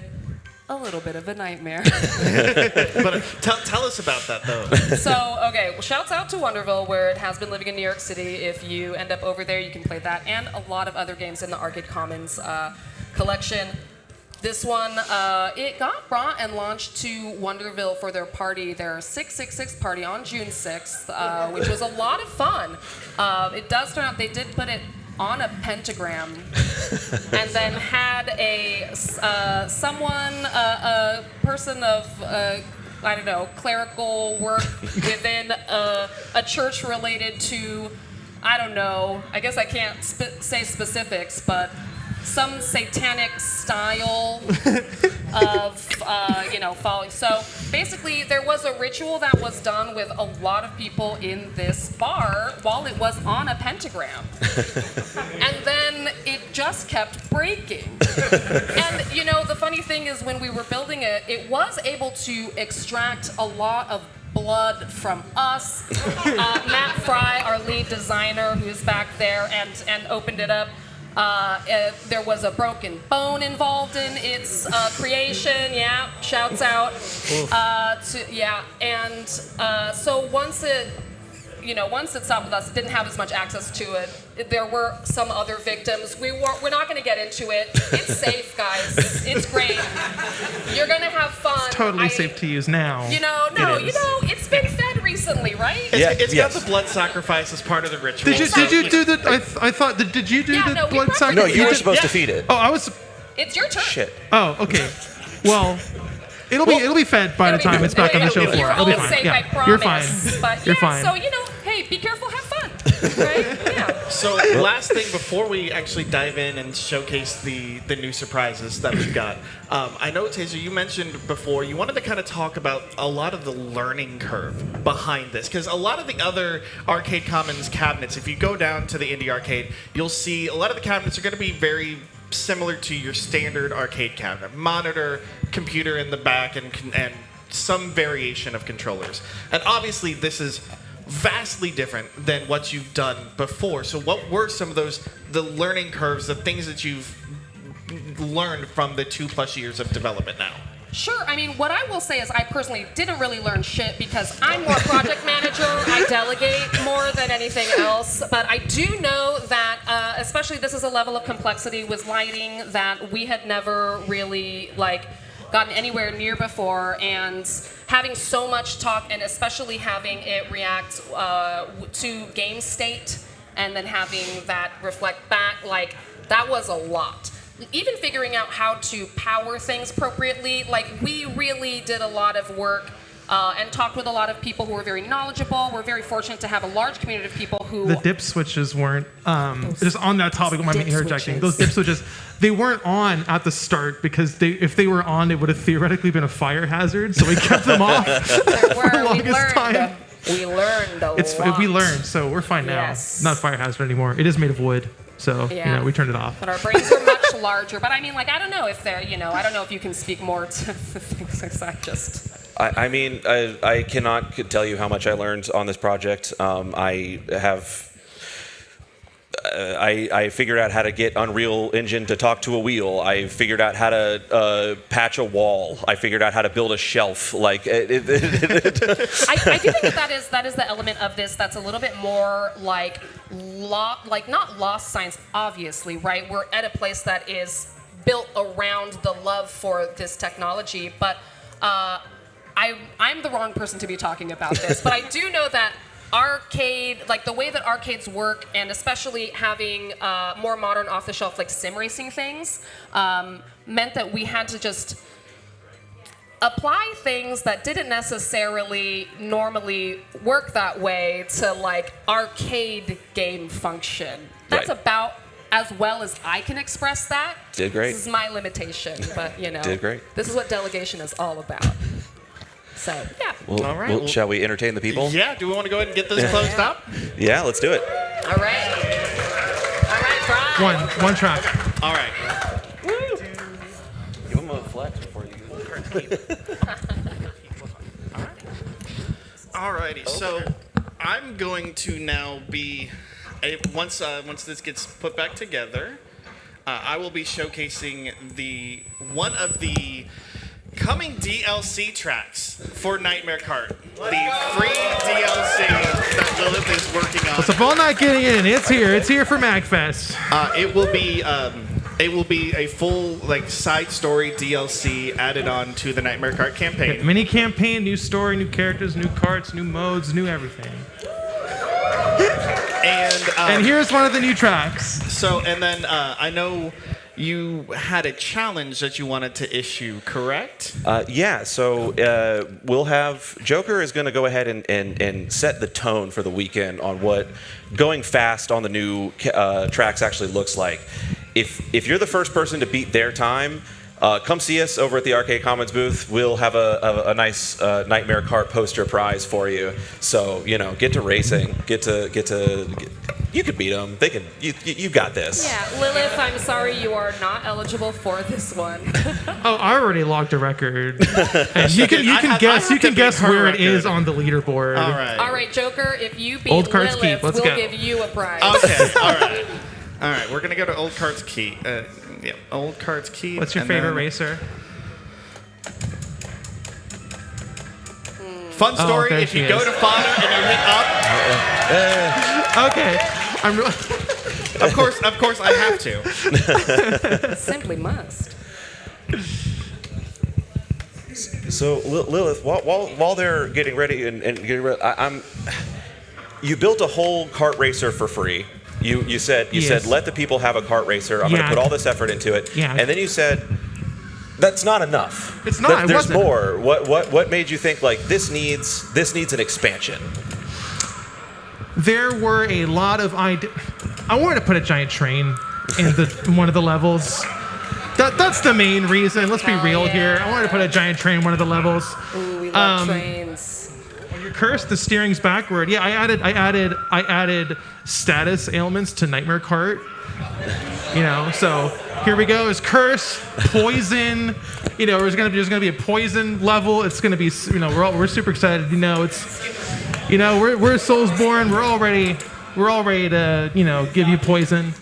a little bit of a nightmare. But tell us about that, though. So, okay, well, shouts out to Wonderville, where it has been living in New York City. If you end up over there, you can play that and a lot of other games in the Arcade Commons collection. This one, it got brought and launched to Wonderville for their party, their 666 party on June 6th, which was a lot of fun. It does turn out they did put it on a pentagram and then had a person of, I don't know, clerical work within a church related to, I don't know, I guess I can't say specifics, but some satanic style of, folly. So basically, there was a ritual that was done with a lot of people in this bar while it was on a pentagram. And then it just kept breaking. And, the funny thing is when we were building it, it was able to extract a lot of blood from us. Matt Fry, our lead designer, who's back there, and opened it up. There was a broken bone involved in its creation. Yeah, shouts out. So once it stopped with us, it didn't have as much access to it. There were some other victims. We're not going to get into it. It's safe, guys. It's great. You're going to have fun. It's totally safe to use now. It's been fed recently, right? It's got the blood sacrifice as part of the ritual. Did you do the? I thought. Did you do the blood sacrifice? No, you were supposed to feed it. Oh, I was. It's your turn. Shit. Oh, okay. Well, it'll be fed by the time it's back on the show floor. It'll be fine. Safe, I promise. You're fine. But You're yeah, fine. So hey, be careful, have fun. Right? Yeah. So last thing before we actually dive in and showcase the new surprises that we've got, I know, Taser, you mentioned before you wanted to kind of talk about a lot of the learning curve behind this, because a lot of the other Arcade Commons cabinets, if you go down to the Indie Arcade, you'll see a lot of the cabinets are going to be very similar to your standard arcade cabinet. Monitor, computer in the back, and some variation of controllers. And obviously this is vastly different than what you've done before. So what were some of the learning curves, the things that you've learned from the 2+ years of development now? Sure. I mean, what I will say is I personally didn't really learn shit because I'm more project manager. I delegate more than anything else. But I do know that, especially this is a level of complexity with lighting that we had never really, gotten anywhere near before, and having so much talk, and especially having it react to game state, and then having that reflect back, that was a lot. Even figuring out how to power things appropriately, we really did a lot of work and talked with a lot of people who were very knowledgeable. We're very fortunate to have a large community of people who... The dip switches weren't, just on that topic, don't mind me interjecting. Those dip switches, they weren't on at the start because if they were on, it would have theoretically been a fire hazard, so we kept them off for the longest time. We learned a lot. We learned, so we're fine now. Yes. Not fire hazard anymore. It is made of wood, so Yeah. we turned it off. But our brains are much larger. But I mean, like, I don't know if they're, I don't know if you can speak more to things like that. Just. I mean, I cannot tell you how much I learned on this project. I figured out how to get Unreal Engine to talk to a wheel. I figured out how to patch a wall. I figured out how to build a shelf. Like, I do think that is the element of this that's a little bit more like not lost science, obviously, right? We're at a place that is built around the love for this technology, but I'm the wrong person to be talking about this. But I do know that arcade, like the way that arcades work, and especially having more modern off-the-shelf like sim racing things, meant that we had to just apply things that didn't necessarily normally work that way to like arcade game function. That's Right. about as well as I can express that. Did great. This is my limitation, but Did great. this is what delegation is all about. So, yeah. Well, All right. shall we entertain the people? Yeah. Do we want to go ahead and get this closed up? Yeah, let's do it. All right. All right, Brian. One track. All right. Give them a flex before you Alrighty, so I'm going to now be once this gets put back together, I will be showcasing one of the coming DLC tracks for Nightmare Cart, the free DLC that Lilith is working on. What's up all night getting in? It's here. It's here for MAGFest. It will be a full side story DLC added on to the Nightmare Cart campaign. Mini campaign, new story, new characters, new carts, new modes, new everything. And here's one of the new tracks. So, and then I know you had a challenge that you wanted to issue, correct? Yeah, so we'll have Joker is going to go ahead and set the tone for the weekend on what going fast on the new tracks actually looks like. If you're the first person to beat their time, come see us over at the Arcade Commons booth. We'll have a nice Nightmare Cart poster prize for you. So get to racing, get to. You could beat them. They can. You got this. Yeah, Lilith, I'm sorry you are not eligible for this one. Oh, I already logged a record. And you can guess where it is on the leaderboard. All right. All right, Joker, if you beat Old Cards Lilith, Keep. Let's we'll go. give you a prize. Okay. All right. All right. We're gonna go to Old Cards Key. Yeah, Old Cards Key. What's your favorite racer? Fun story. there If she you go is. to fodder and you hit up. Okay. Of course, I have to. Simply must. So Lilith, while they're getting ready and getting ready, you built a whole kart racer for free. You said Yes. let the people have a kart racer. I'm going to put all this effort into it. Yeah. And then you said that's not enough. It's not. There's it wasn't. more. What made you think like this needs an expansion? There were a lot of I wanted to put a giant train in one of the levels. That's the main reason. Let's be real here. I wanted to put a giant train in one of the levels. Ooh, we love trains. When you're cursed, the steering's backward. Yeah, I added status ailments to Nightmare Cart. So here we go. It's curse, poison. There's gonna be a poison level. It's gonna be. We're super excited. We're Soulsborne. We're all ready to give you poison.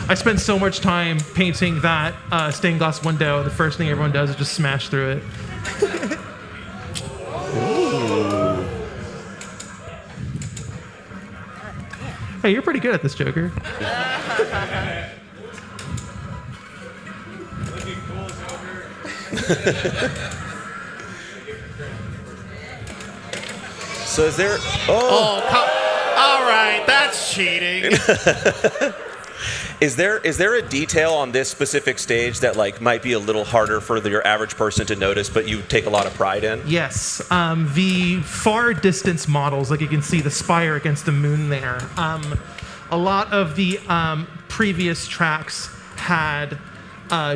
I spent so much time painting that stained glass window. The first thing everyone does is just smash through it. Hey, you're pretty good at this, Joker. So is there? All right, that's cheating. Is there a detail on this specific stage that might be a little harder for your average person to notice, but you take a lot of pride in? Yes, the far distance models, like you can see the spire against the moon there. A lot of the previous tracks had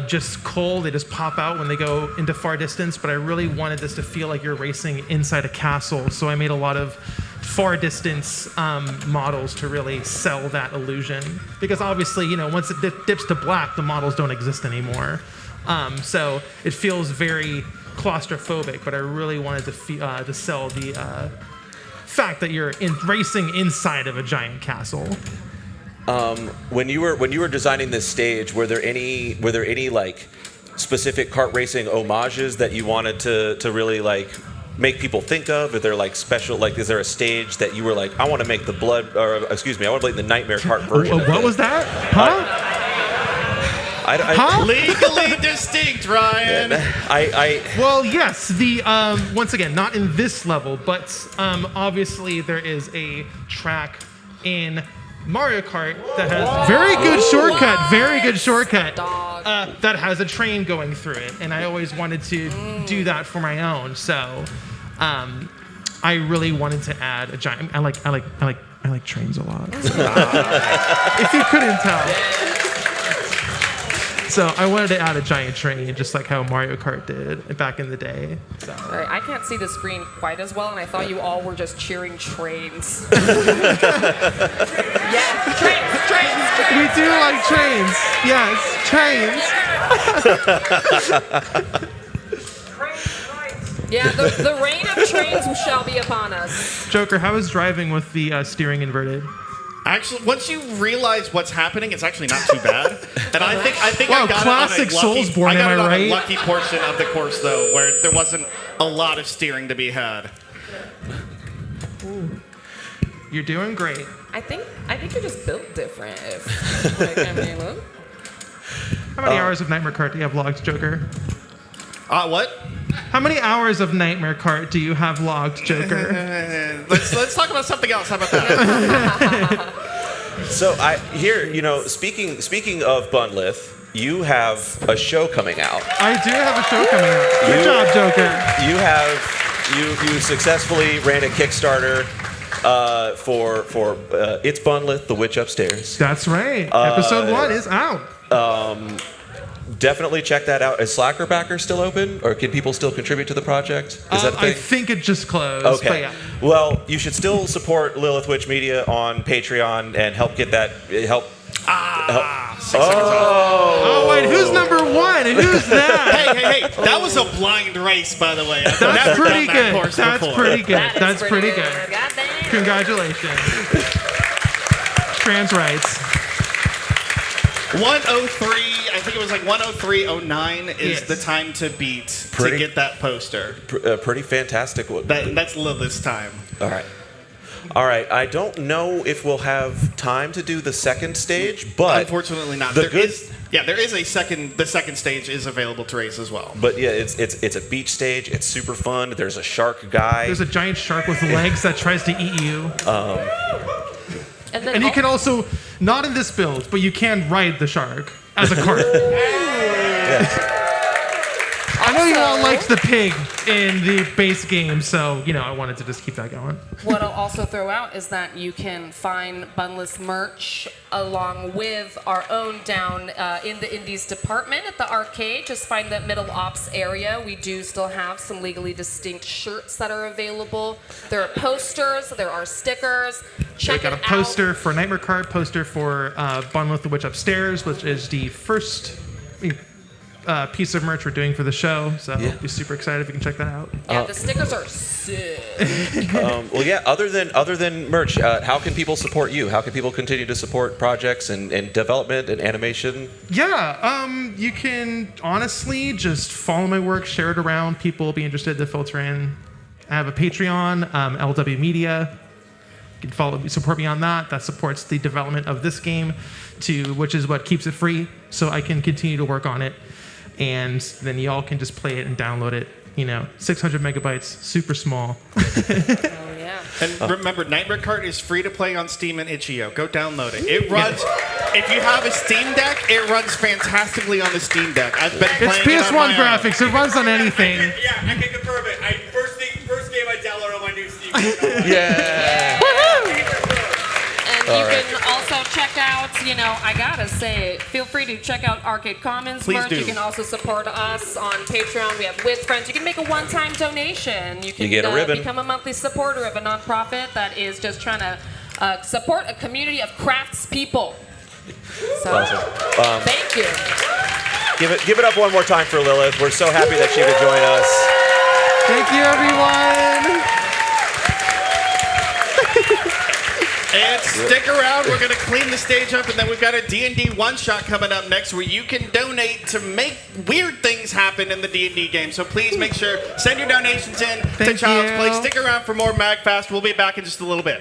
just cold. They just pop out when they go into far distance, but I really wanted this to feel like you're racing inside a castle. So I made a lot of far distance models to really sell that illusion. Because obviously, once it dips to black, the models don't exist anymore. So it feels very claustrophobic, but I really wanted to sell the fact that you're racing inside of a giant castle. When you were designing this stage, were there any like specific kart racing homages that you wanted to really like make people think of? Are there like special, like, is there a stage that you were like, I want to make the I want to make the Nightmare Kart version? What was that? Huh? Legally distinct, Ryan. Well, yes. The once again, not in this level, but obviously there is a track in Mario Kart that has very good shortcut that has a train going through it, and I always wanted to do that for my own. So I really wanted to add a giant. I like trains a lot. If you couldn't tell. So I wanted to add a giant train, just like how Mario Kart did back in the day. So. All right, I can't see the screen quite as well, and I thought you all were just cheering trains. Yeah, trains. We do like trains. Yes, trains. Yeah, the reign of trains shall be upon us. Joker, how is driving with the steering inverted? Actually, once you realize what's happening, it's actually not too bad. And I think wow, I got classic it on a lucky, Soulsborne, I got am it I on right? a lucky portion of the course though, where there wasn't a lot of steering to be had. Ooh. You're doing great. I think you're just built different. How many hours of Nightmare Kart do you have logged, Joker? What? How many hours of Nightmare Kart do you have logged, Joker? Let's talk about something else. How about that? So speaking of Bunlith, you have a show coming out. I do have a show coming out. Good job, Joker. You successfully ran a Kickstarter for It's Bunlith, The Witch Upstairs. That's right. Episode 1 is out. Definitely check that out. Is Slacker Backer still open, or can people still contribute to the project? Is that a thing? I think it just closed. Okay. But yeah. Well, you should still support Lilith Witch Media on Patreon and help get that help. Oh, wait, who's number 1? Who's that? Hey, that was a blind race, by the way. That's pretty good. That's pretty good. That's pretty good. Goddamn. Congratulations. Trans rights. 103, I think it was like 103.09 is the time to beat to get that poster. Pretty fantastic. That's Lilith's time. All right. I don't know if we'll have time to do the second stage, but unfortunately not. There is a second. The second stage is available to race as well. But yeah, it's a beach stage. It's super fun. There's a shark guy. There's a giant shark with legs that tries to eat you. And you can also, not in this build, but you can ride the shark as a cart. I know you all liked the pig in the base game, so, I wanted to just keep that going. What I'll also throw out is that you can find Bunless merch along with our own down in the Indies department at the arcade. Just find that middle ops area. We do still have some legally distinct shirts that are available. There are posters. There are stickers. Check We got a poster for Nightmare Kart, poster for Bunlith the Witch Upstairs, which is the first piece of merch we're doing for the show. So be super excited if you can check that out. Yeah, the stickers are sick. Other than merch, how can people support you? How can people continue to support projects and development and animation? Yeah, you can honestly just follow my work, share it around. People will be interested to filter in. I have a Patreon, LW Media. You can support me on that. That supports the development of this game, which is what keeps it free, so I can continue to work on it. And then y'all can just play it and download it. 600 megabytes, super small. And remember, Nightmare Kart is free to play on Steam and itch.io. Go download it. It runs. If you have a Steam Deck, it runs fantastically on the Steam Deck. I've been playing it's it on PS1 my graphics. It runs on anything. Yeah, I can confirm it. First game I downloaded on my new Steam. Yeah. And you can also check out, I gotta say, feel free to check out Arcade Commons Please merch. do. You can also support us on Patreon. We have With Friends. You can make a one-time donation. You can get a ribbon. become a monthly supporter of a nonprofit that is just trying to support a community of craftspeople. So, Awesome. thank you. Give it up one more time for Lilith. We're so happy that she could join us. Thank you, everyone. And stick around. We're going to clean the stage up, and then we've got a D&D one-shot coming up next where you can donate to make weird things happen in the D&D game. So please make sure, send your donations in to Child's Play. Stick around for more MAGFest. We'll be back in just a little bit.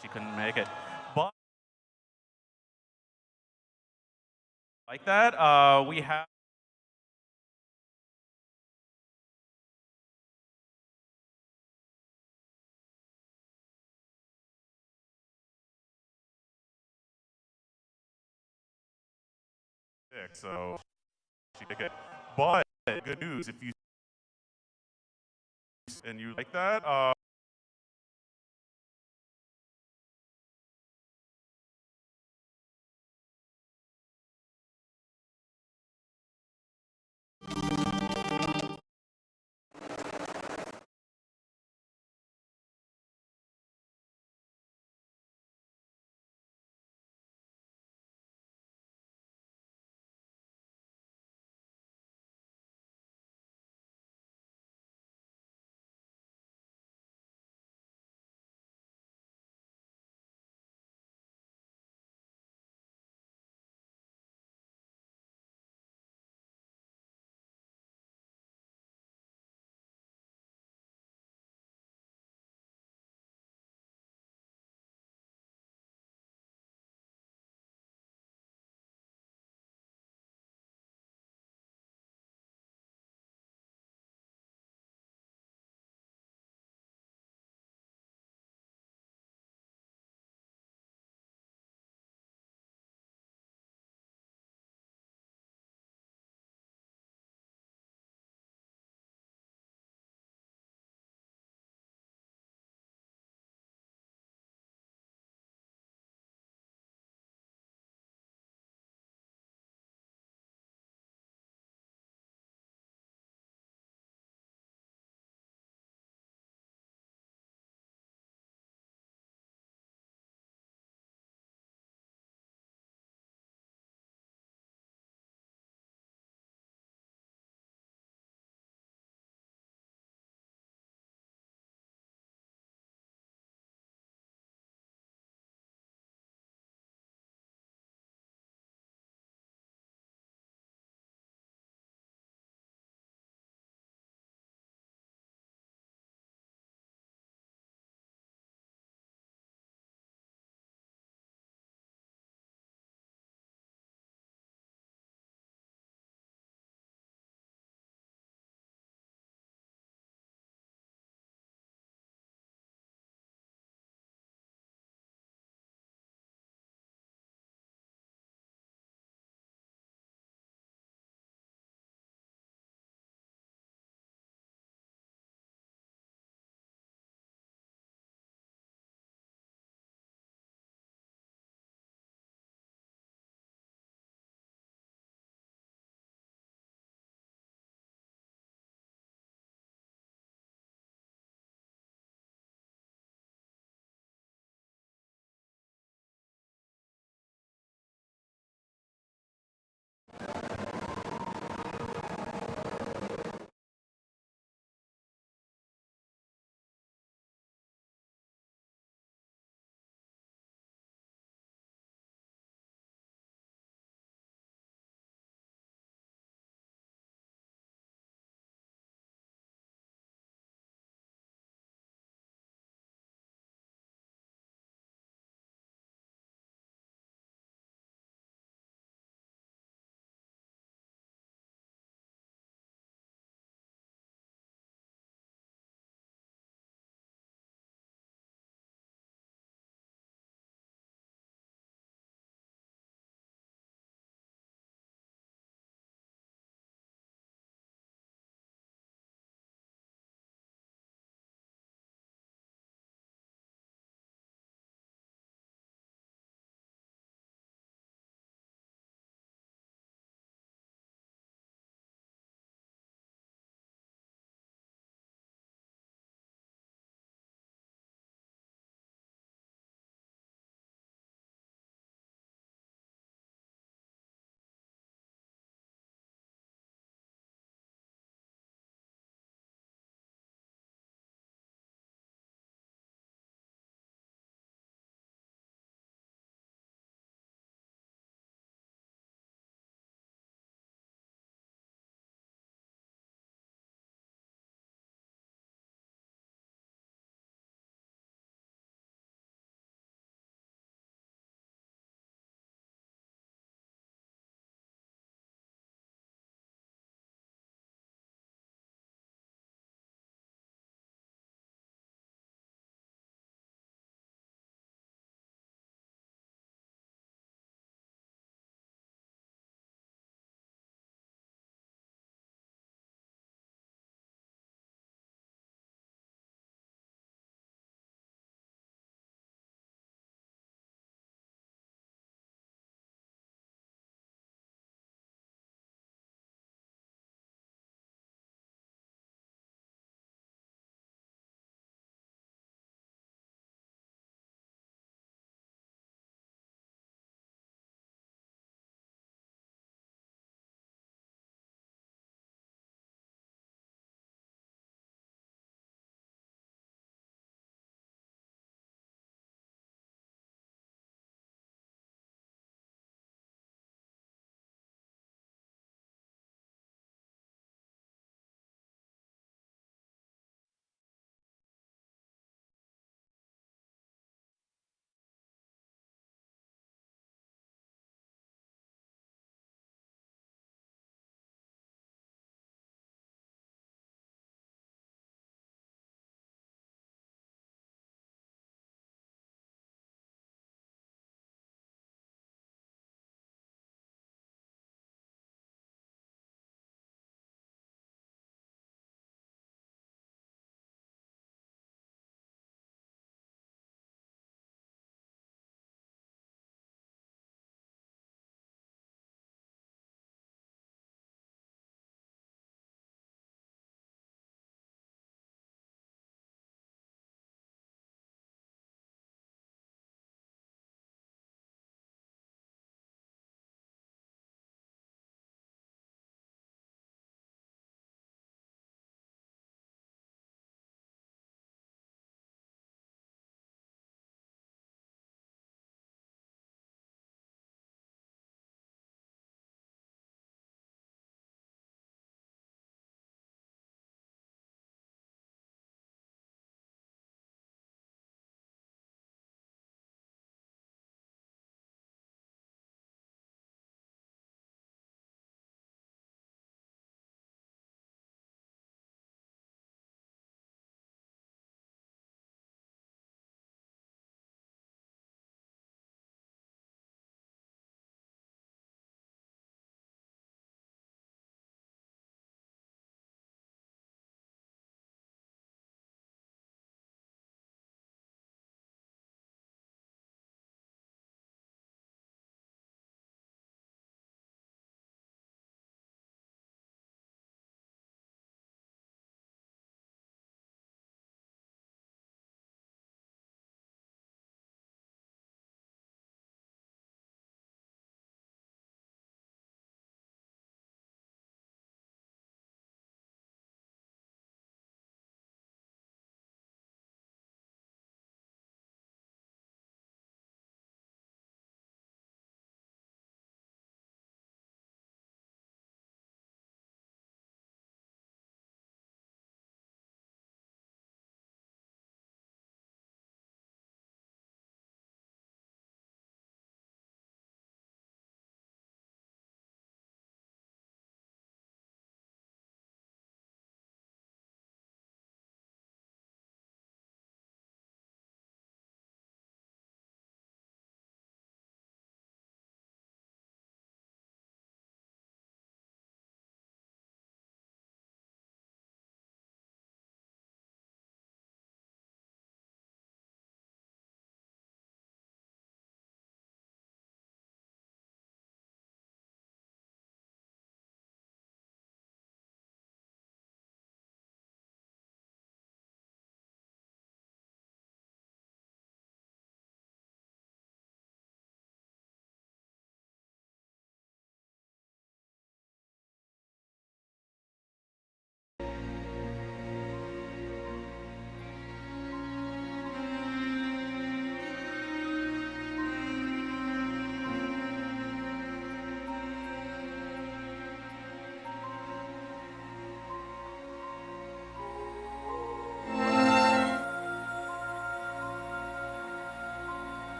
she couldn't make it. But like that, we have. So she pick it. But good news, if you and you like that,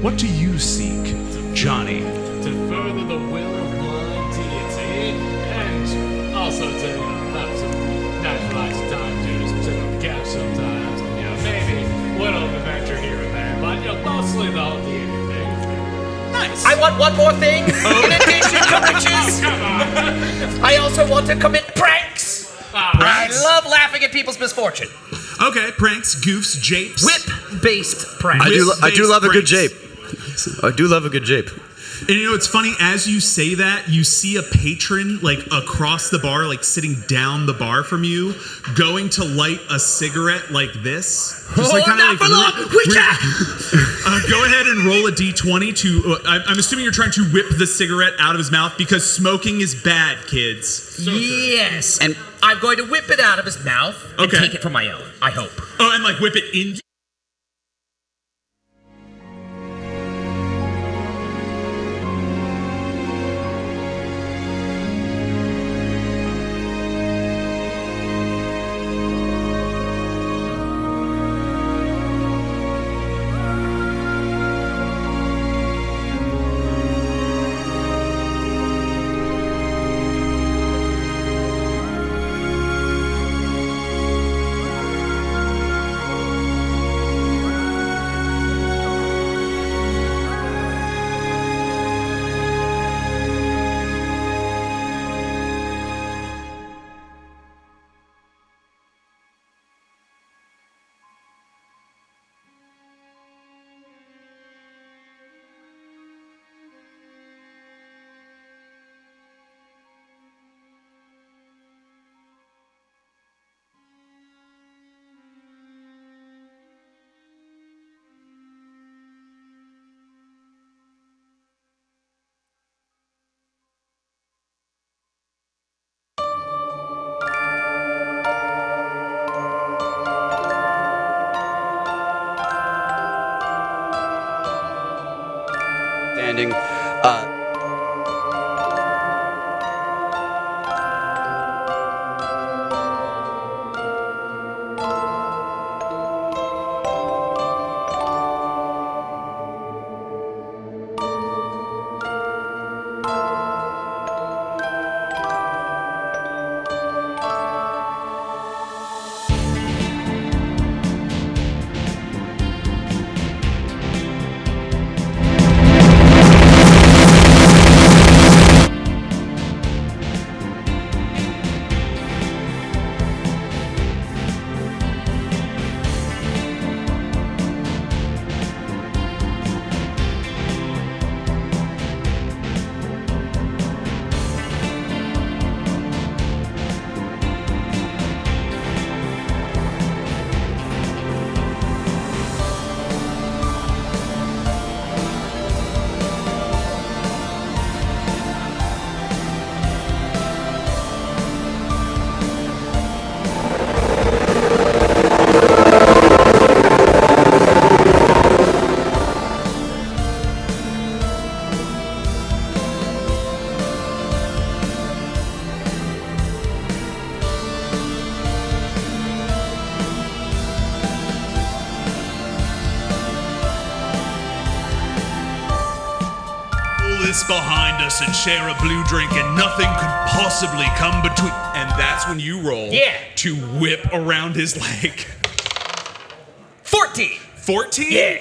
What do you seek, Johnny? To further the will of my deity, and also to have some naturalized time to just sit on the couch sometimes, and maybe one little adventure here and there, but mostly the whole deity thing. Nice. I want one more thing. In addition to riches, I also want to commit pranks. I love laughing at people's misfortune. Okay, pranks, goofs, japes. Whip-based pranks. I do love a good jape. I do love a good jape. And you know, it's funny, as you say that, you see a patron, like, across the bar, like, sitting down the bar from you, going to light a cigarette like this. Just like, kinda like, go ahead and roll a d20 to, I'm assuming you're trying to whip the cigarette out of his mouth, because smoking is bad, kids. Yes. And I'm going to whip it out of his mouth and take it for my own, I hope. Oh, and, like, whip it in... Standing. Behind us and share a blue drink, and nothing could possibly come between. And that's when you roll to whip around his leg. 14. 14? Yeah.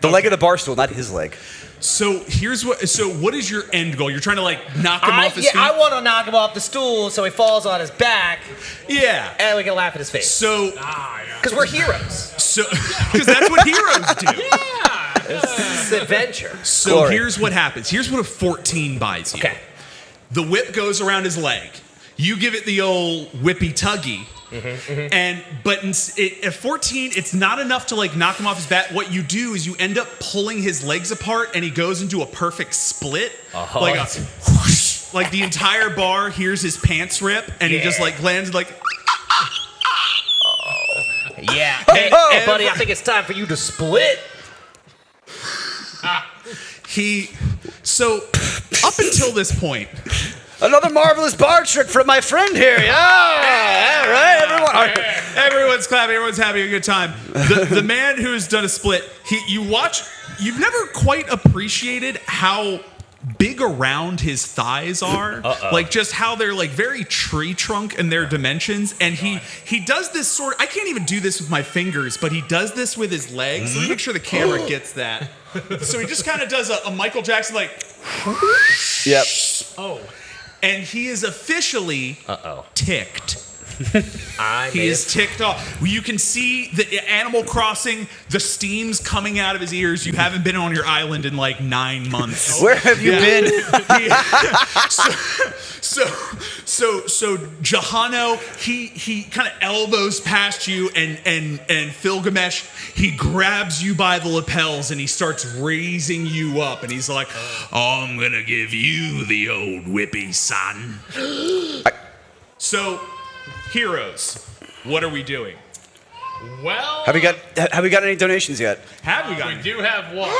The leg of the bar stool, not his leg. So here's what. So what is your end goal? You're trying to like knock him off his feet. I want to knock him off the stool so he falls on his back. Yeah. And we can laugh at his face. So. Because we're heroes. So. Because that's what heroes do. It's adventure. So Glory. here's what happens. Here's what a 14 buys you. Okay. The whip goes around his leg. You give it the old whippy tuggy. But at 14, it's not enough to like knock him off his back. What you do is you end up pulling his legs apart, and he goes into a perfect split, like a whoosh, like the entire bar hears his pants rip, and he just like lands like. Yeah. Hey, buddy, I think it's time for you to split. So up until this point. Another marvelous bar trick from my friend here. Yeah, all right, everyone. Everyone's clapping. Everyone's having a good time. The man who's done a split, you've never quite appreciated how big around his thighs are. Like just how they're like very tree trunk in their dimensions. And he does this I can't even do this with my fingers, but he does this with his legs. Let me make sure the camera gets that. So he just kind of does a Michael Jackson like. Yep. Oh. And he is officially ticked. He is ticked off. You can see the Animal Crossing, the steam's coming out of his ears. You haven't been on your island in like 9 months. Where have you been? So Jahano, he kind of elbows past you, and Filgamesh, he grabs you by the lapels and he starts raising you up, and he's like, I'm gonna give you the old whippy, son. So, heroes, what are we doing? Well, have we got any donations yet? We do have one.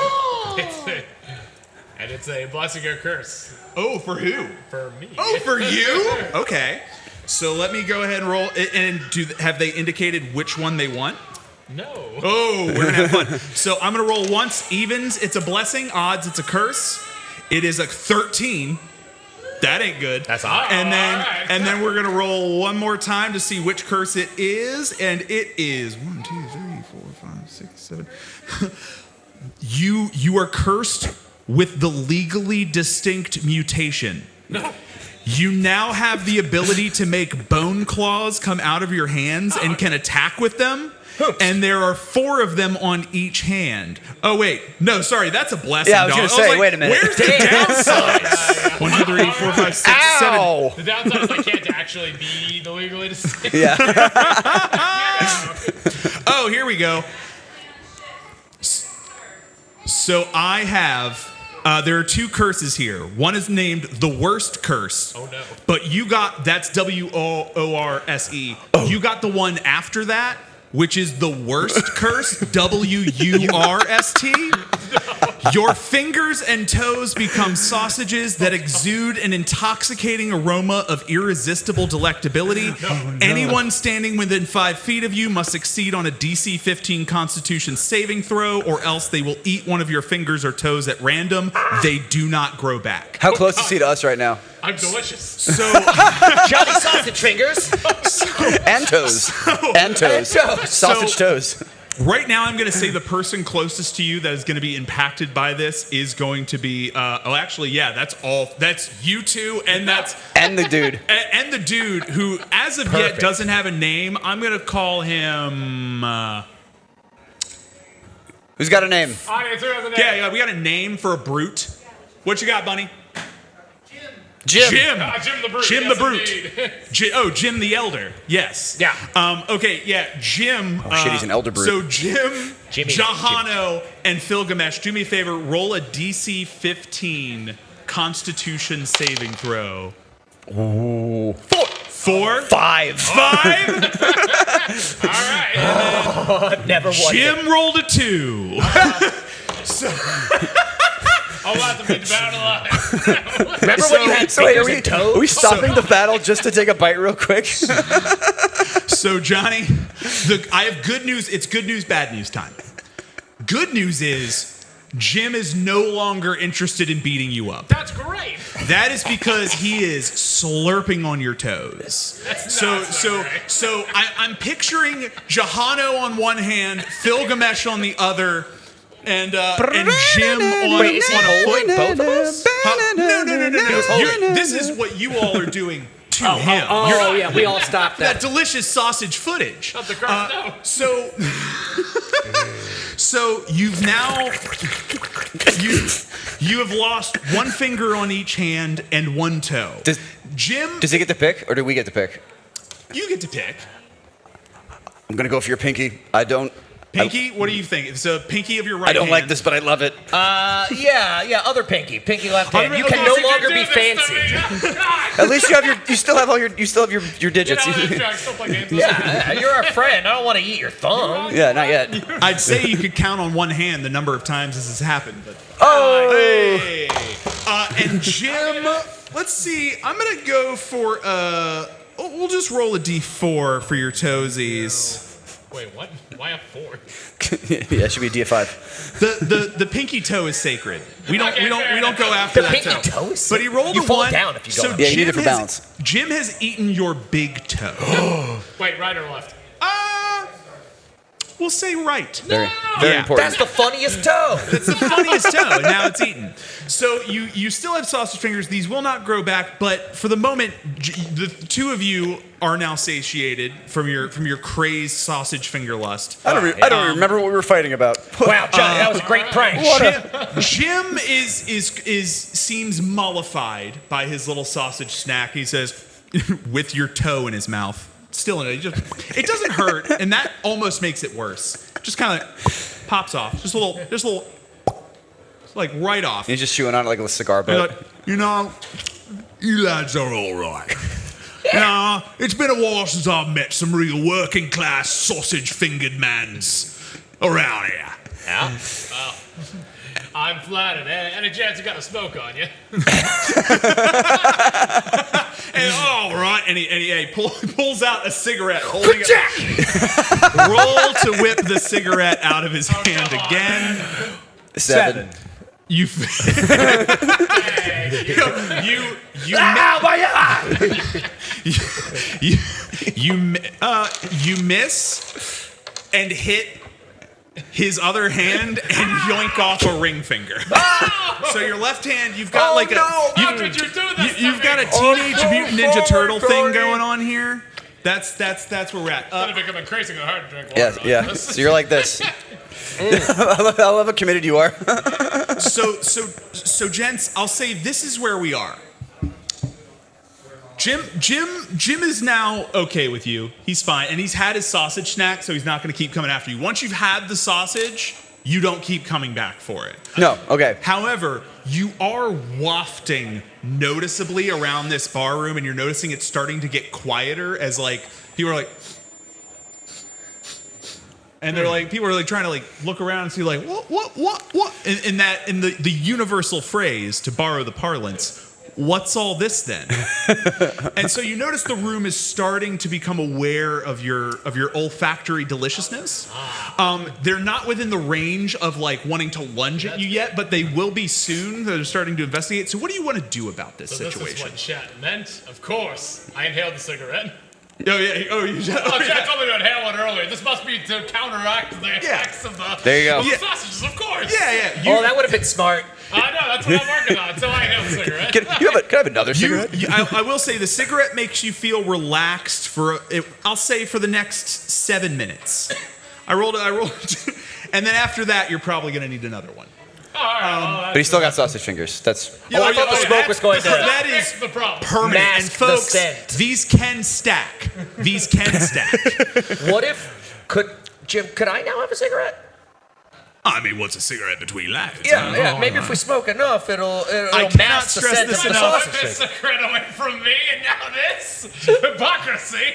It's a blessing or curse. Oh, for who? For me. Oh, for you? Okay. So let me go ahead and roll. And have they indicated which one they want? No. Oh, we're gonna have fun. So I'm gonna roll once. Evens, it's a blessing. Odds, it's a curse. It is a 13. That ain't good. That's all. And then we're gonna roll one more time to see which curse it is, and it is 1, 2, 3, 4, 5, 6, 7. You are cursed with the legally distinct mutation. No. You now have the ability to make bone claws come out of your hands and can attack with them. And there are 4 of them on each hand. Oh, wait. No, sorry. That's a blessing. Yeah, I was going to say, wait a minute. Where's the downside? 1, 2, 3, 4, 5, 6, 7. The downside is I can't actually be the legally distinct. Yeah. Oh, here we go. So I have... there are 2 curses here. One is named the worst curse. Oh, no. But you got... That's W-O-R-S-E. Oh. You got the one after that, which is the worst curse, W-U-R-S-T. Your fingers and toes become sausages that exude an intoxicating aroma of irresistible delectability. Anyone standing within 5 feet of you must succeed on a DC 15 Constitution saving throw, or else they will eat one of your fingers or toes at random. They do not grow back. How close is he to us right now? I'm delicious. So Johnny sausage fingers. And toes. And toes. Sausage toes. Right now, I'm going to say the person closest to you that is going to be impacted by this is going to be. That's all. That's you two, and that's and the dude, and the dude who, as of yet, doesn't have a name. I'm going to call him. Who's got a name? Audience, who has a name? Yeah, we got a name for a brute. What you got, Bunny? Jim. Jim the Brute. Jim Yes, the Brute. Jim the Elder. Yes. Yeah. Okay, yeah, Jim. Oh, shit, he's an elder brute. So Jimmy, Jahano, and Filgamesh, do me a favor, roll a DC 15 Constitution saving throw. Ooh. 4? 5. 5? All right. Never won. Jim rolled a 2. I'll have to beat the battle. Remember when you had fingers and toes? Are we stopping the battle just to take a bite real quick? So, Johnny, I have good news. It's good news, bad news time. Good news is Jim is no longer interested in beating you up. That's great. That is because he is slurping on your toes. So I'm picturing Jahano on one hand, Filgamesh on the other, and Jim on a foot. Both of us? No. This is what you all are doing to him. Oh, yeah, we all stopped that delicious sausage footage. Not the crowd, no. So you've now you have lost one finger on each hand and one toe. Does he get to pick, or do we get to pick? You get to pick. I'm gonna go for your pinky. I don't. Pinky, what do you think? It's a pinky of your right I don't hand. like this, but I love it. Yeah, other pinky left hand. You can no longer be fancy. At least you still have your digits. Yeah, you're our friend. I don't want to eat your thumb. Yeah, not yet. I'd say you could count on one hand the number of times this has happened. But hey. And Jim, let's see. I'm gonna go for we'll just roll a d4 for your toesies. Wait, what? Why a 4? Yeah, it should be a D5. The pinky toe is sacred. We don't Okay, fair go enough. after The that pinky toe. toe is But he rolled You a fall 1. down if you so don't. Yeah, you need it for Jim balance. Jim has eaten your big toe. Wait, right or left? We'll say right. Very Yeah. important. That's the funniest toe. It's the funniest toe, and now it's eaten. So you still have sausage fingers. These will not grow back, but for the moment, the two of you are now satiated from your crazed sausage finger lust. I don't remember what we were fighting about. Wow, Johnny, that was a great prank. Jim seems mollified by his little sausage snack. He says, with your toe in his mouth. Still in it. It doesn't hurt, and that almost makes it worse. Just kind of pops off. Just a little, like right off. He's just chewing on it like a cigar butt. You know, you lads are all right. Nah, it's been a while since I've met some real working class sausage fingered mans around here. Yeah. Well, I'm flattered. Any chance you got a smoke on you? And all right, and he pulls out a cigarette, holding it. Roll to whip the cigarette out of his hand again. 7. You miss and hit his other hand and yoink off a ring finger. So your left hand, you've got you've got a Teenage Mutant Ninja Turtle thing going on here. That's where we're at. It's becoming crazy and hard to drink water. Yeah. So you're like this. I love how committed you are. So gents, I'll say this is where we are. Jim is now okay with you. He's fine, and he's had his sausage snack, so he's not going to keep coming after you. Once you've had the sausage, you don't keep coming back for it. No, okay. However, you are wafting noticeably around this bar room, and you're noticing it's starting to get quieter as like people are like, and they're like, people are like trying to like look around and see like what, in the universal phrase, to borrow the parlance. What's all this then? And so you notice the room is starting to become aware of your olfactory deliciousness. They're not within the range of like wanting to lunge at you yet, but they will be soon. They're starting to investigate. So what do you want to do about this situation? This is what chat meant. Of course, I inhaled the cigarette. Oh yeah. Chat told me to inhale one earlier. This must be to counteract the effects of the, there you go. of the sausages, of course. Yeah. That would have been smart. I know, that's what I'm working on. So I inhaled the cigarette. Can I have another cigarette? I will say the cigarette makes you feel relaxed I'll say for the next 7 minutes. I rolled, and then after that, you're probably going to need another one. But he's still got sausage fingers. That's. I thought the smoke was going to. That is the problem. Permanent. And Mask the folks, scent. these can stack. What if Jim? Could I now have a cigarette? I mean, what's a cigarette between lads? Yeah. Maybe if we smoke enough, it'll I cannot mask the stress scent this of the enough. sausage This finger. cigarette away from me, and now this hypocrisy.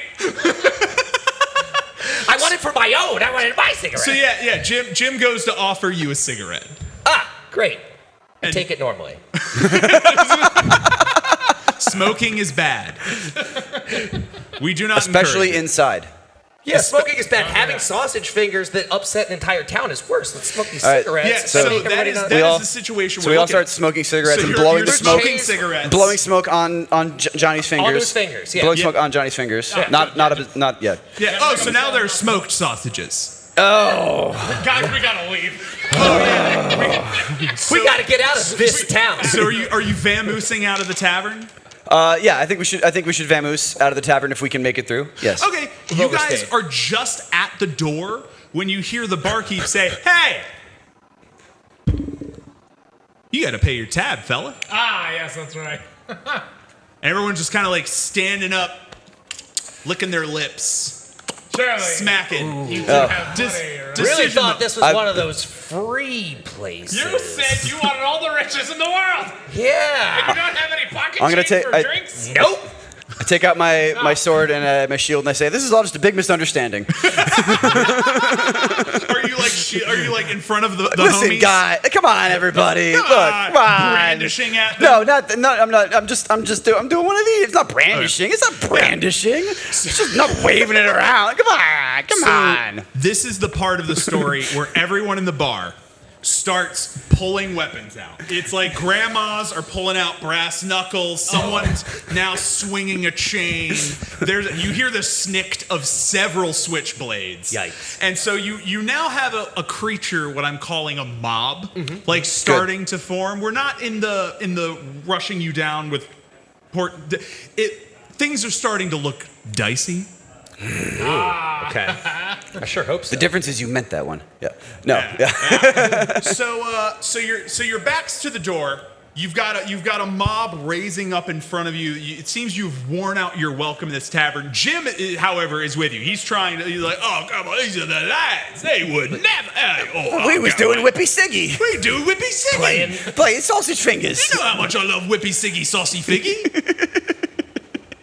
I want it for my own. I wanted my cigarette. So yeah. Jim goes to offer you a cigarette. Great. I take it normally. Smoking is bad. We do not Especially encourage it. inside. Yeah, smoking is bad. Having sausage fingers that upset an entire town is worse. Let's smoke these All right. cigarettes. Yeah, so Make that everybody is not- the situation So we're we all looking start at. smoking cigarettes So and you're blowing the smoke. smoking cigarettes. Blowing smoke on Johnny's fingers. Onto his fingers, yeah. Blowing Yeah. smoke on Johnny's fingers. Yeah. Not yet. Yeah. Oh, so now they're smoked sausages. Oh. Guys, we gotta leave. We gotta get out of this town. So are you vamoosing out of the tavern? Yeah, I think we should vamoose out of the tavern if we can make it through. Yes. Okay, you guys are just at the door when you hear the barkeep say, "Hey, you got to pay your tab, fella." Yes, that's right. Everyone's just kind of like standing up, licking their lips, Surely. smacking. You do have money, right? Really thought this was one of those free places. You said you wanted all the riches in the world. Yeah. And you don't have any pocket I'm gonna change take- for drinks? Nope. I take out my sword and my shield, and I say, "This is all just a big misunderstanding." Are you like in front of the Listen, homies? guy, come on, everybody. Look, come on. Brandishing at them? No, I'm not. I'm doing one of these. It's not brandishing. It's not brandishing. It's just not waving it around. Come on. This is the part of the story where everyone in the bar starts pulling weapons out. It's like grandmas are pulling out brass knuckles. Someone's now swinging a chain. You hear the snikt of several switchblades. Yikes. And so you now have a creature, what I'm calling a mob, like starting to form. We're not in the rushing you down with things are starting to look dicey. Okay. I sure hope so. The difference is you meant that one. Yeah. No. Yeah. So your back's to the door. You've got a mob raising up in front of you. It seems you've worn out your welcome in this tavern. Jim, however, is with you. He's like, oh, come on, these are the lads. They would never. We was doing Whippy Siggy. We do Whippy Siggy. Playing sausage fingers. You know how much I love Whippy Siggy, Saucy Figgy.